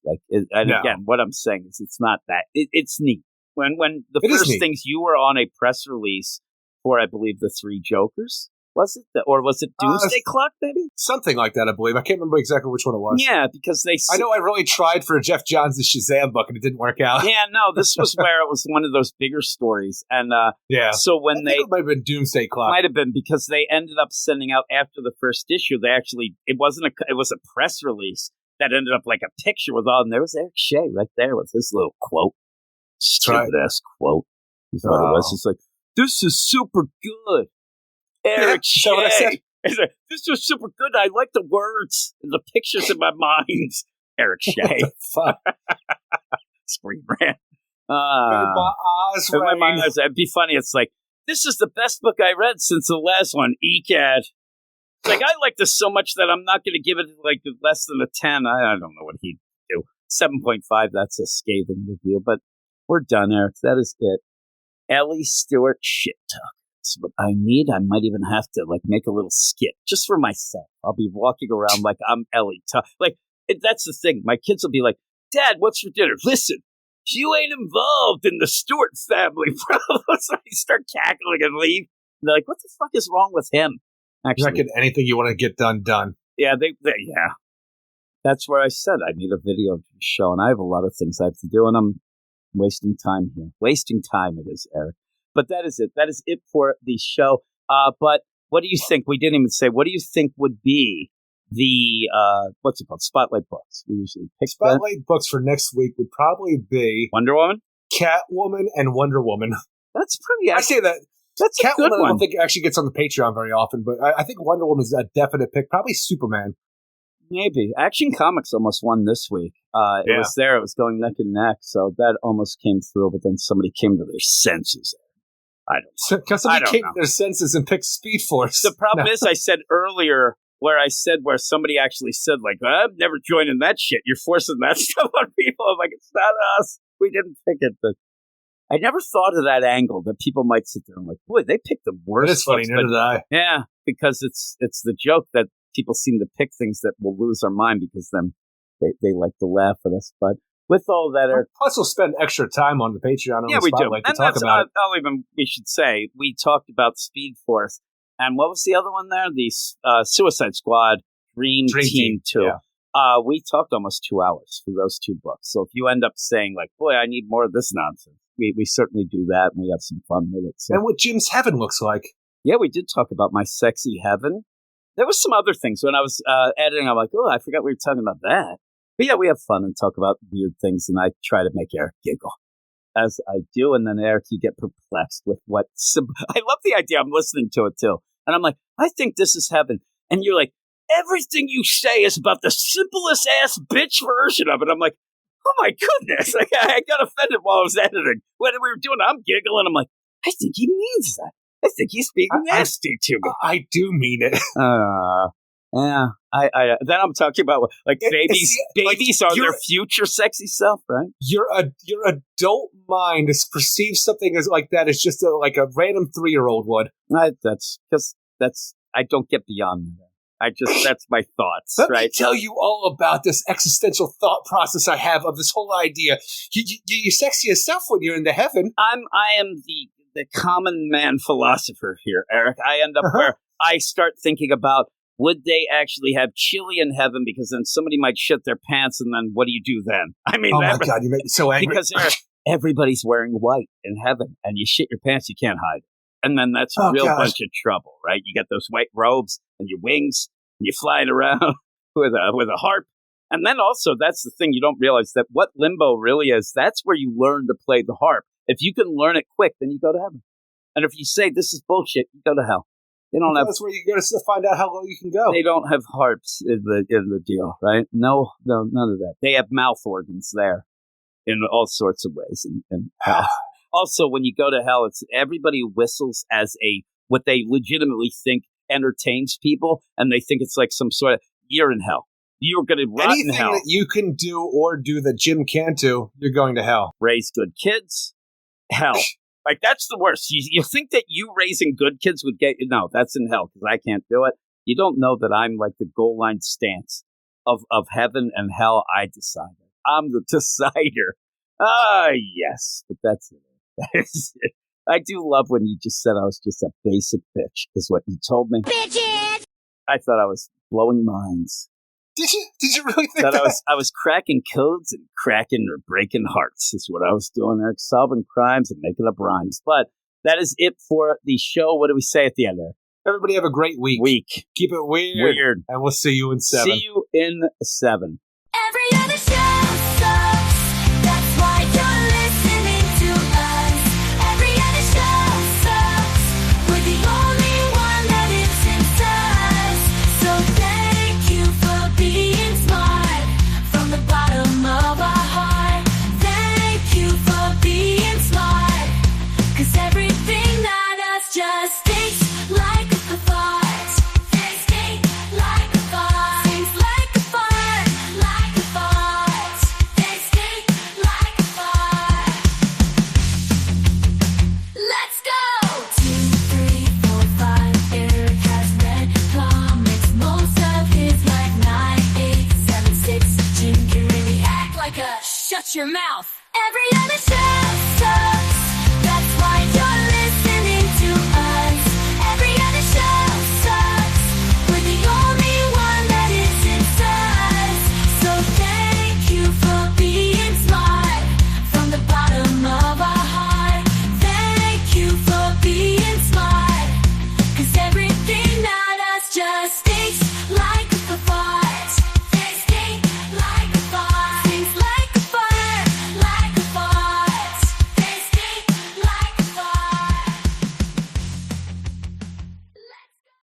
Again, what I'm saying is it's not that. It's neat. When the first things you were on a press release for, I believe, the 3 Jokers, was it? Or was it Doomsday Clock, maybe? Something like that, I believe. I can't remember exactly which one it was. Yeah, because I know I really tried for Jeff Johns' Shazam book, and it didn't work out. Yeah, no, this was where it was one of those bigger stories. And so when it might have been Doomsday Clock. Might have been, because they ended up sending out after the first issue, it was a press release that ended up like a picture with all, and there was Eric Shea right there with his little quote. Stupid-ass quote. He thought it was. It's like, this is super good. Eric Shea. What I said. Like, this was super good. I like the words and the pictures in my mind. Eric Shea. Screen rant. My eyes, it'd be funny. It's like, this is the best book I read since the last one. ECAD. It's like, I like this so much that I'm not going to give it like less than a 10. I don't know what he'd do. 7.5. That's a scathing review, but we're done, Eric. That is it. Ellie Stewart shit talk. That's what I need. I might even have to like make a little skit just for myself. I'll be walking around like I'm Ellie. That's the thing. My kids will be like, Dad, what's for dinner? Listen, you ain't involved in the Stewart family problems. I start cackling and leave. And they're like, what the fuck is wrong with him? Actually, you're not getting anything you want to get done. Yeah, yeah. That's where I said I need a video show, and I have a lot of things I have to do, and I'm wasting time here. Wasting time it is, Eric. But that is it. That is it for the show. But what do you think? We didn't even say. What do you think would be the what's it called? Spotlight books. We usually pick Spotlight books for next week would probably be Wonder Woman, Catwoman, and Wonder Woman. That's pretty. I say that. That's Catwoman, a good one. I don't think actually gets on the Patreon very often, but I think Wonder Woman is a definite pick. Probably Superman. Maybe. Action Comics almost won this week. It was there. It was going neck and neck, so that almost came through. But then somebody came to their senses. I don't know. Because somebody came to their senses and picked Speed Force. The problem is, I said earlier where somebody actually said, like, I'm never joining that shit. You're forcing that stuff on people. I'm like, it's not us. We didn't pick it. But I never thought of that angle that people might sit there and like, boy, they picked the worst. It's funny, neither did I. Yeah, because it's the joke that people seem to pick things that will lose our mind because then they like to laugh at us. But with all that, Plus, we'll spend extra time on the Patreon on yeah, the we do. Spotlight to And talk about it. we should say, we talked about Speed Force. And what was the other one there? The Suicide Squad Dream Team 2. Yeah. We talked almost 2 hours for those two books. So if you end up saying, like, boy, I need more of this nonsense, we certainly do that, and we have some fun with it. So. And what Jim's heaven looks like. Yeah, we did talk about my sexy heaven. There was some other things. When I was editing, I'm like, oh, I forgot we were talking about that. But yeah, we have fun and talk about weird things, and I try to make Eric giggle. As I do, and then Eric, you get perplexed with what... I love the idea. I'm listening to it, too. And I'm like, I think this is heaven. And you're like, everything you say is about the simplest ass bitch version of it. I'm like, oh my goodness. Like, I got offended while I was editing. When we were doing it, I'm giggling. I'm like, I think he means that. I think he's being nasty to me. I do mean it. Yeah. Then I'm talking about like babies. Babies are their future sexy self, right? Your adult mind perceives something as like that as just like a random 3-year-old would. That's because I don't get beyond that. That's my thoughts. Let right? me tell you all about this existential thought process I have of this whole idea. You're sexy as self when you're in the heaven. I am the common man philosopher here, Eric. I end up where I start thinking about, would they actually have chili in heaven? Because then somebody might shit their pants, and then what do you do then? I mean, oh my God, you make me so angry. Because Eric, everybody's wearing white in heaven, and you shit your pants, you can't hide it. And then that's a real bunch of trouble, right? You got those white robes and your wings, and you're flying around with a harp. And then also, that's the thing, you don't realize that what limbo really is, that's where you learn to play the harp. If you can learn it quick, then you go to heaven. And if you say this is bullshit, you go to hell. They don't have. That's where you go to find out how low you can go. They don't have harps in the deal, right? No, none of that. They have mouth organs there in all sorts of ways in hell. Also, when you go to hell, it's everybody whistles as what they legitimately think entertains people, and they think it's like some sort of, you're in hell. You're going to rot in hell. Anything that you can do or do that Jim can't do, you're going to hell. Raise good kids, hell. Like, that's the worst. You think that you raising good kids would get you? No, that's in hell, because I can't do it. You don't know that I'm like the goal line stance of heaven and hell. I decided. I'm the decider. Yes, but that's it. I do love when you just said I was just a basic bitch, is what you told me. Bitches! I thought I was blowing minds. Did you really think that? I was cracking codes and cracking or breaking hearts is what I was doing there, solving crimes and making up rhymes. But that is it for the show. What do we say at the end there? Everybody have a great week. Keep it weird. And we'll see you in 7. See you in 7. Every other show sucks. That's why you're listening to us. Every other show sucks. We're the only one that isn't us. So thank you for being smart. From the bottom of our heart, thank you for being smart. 'Cause everything that us just thinks like a fart. They stink like a fart. Sings like a fart, like a fart. They stink like a fart. Let's go! 2, 3, 4, 5. Eric has read comics. Most of his like 9, 8, 7, 6. Jim can really act like a shut your mouth. Every other show sucks.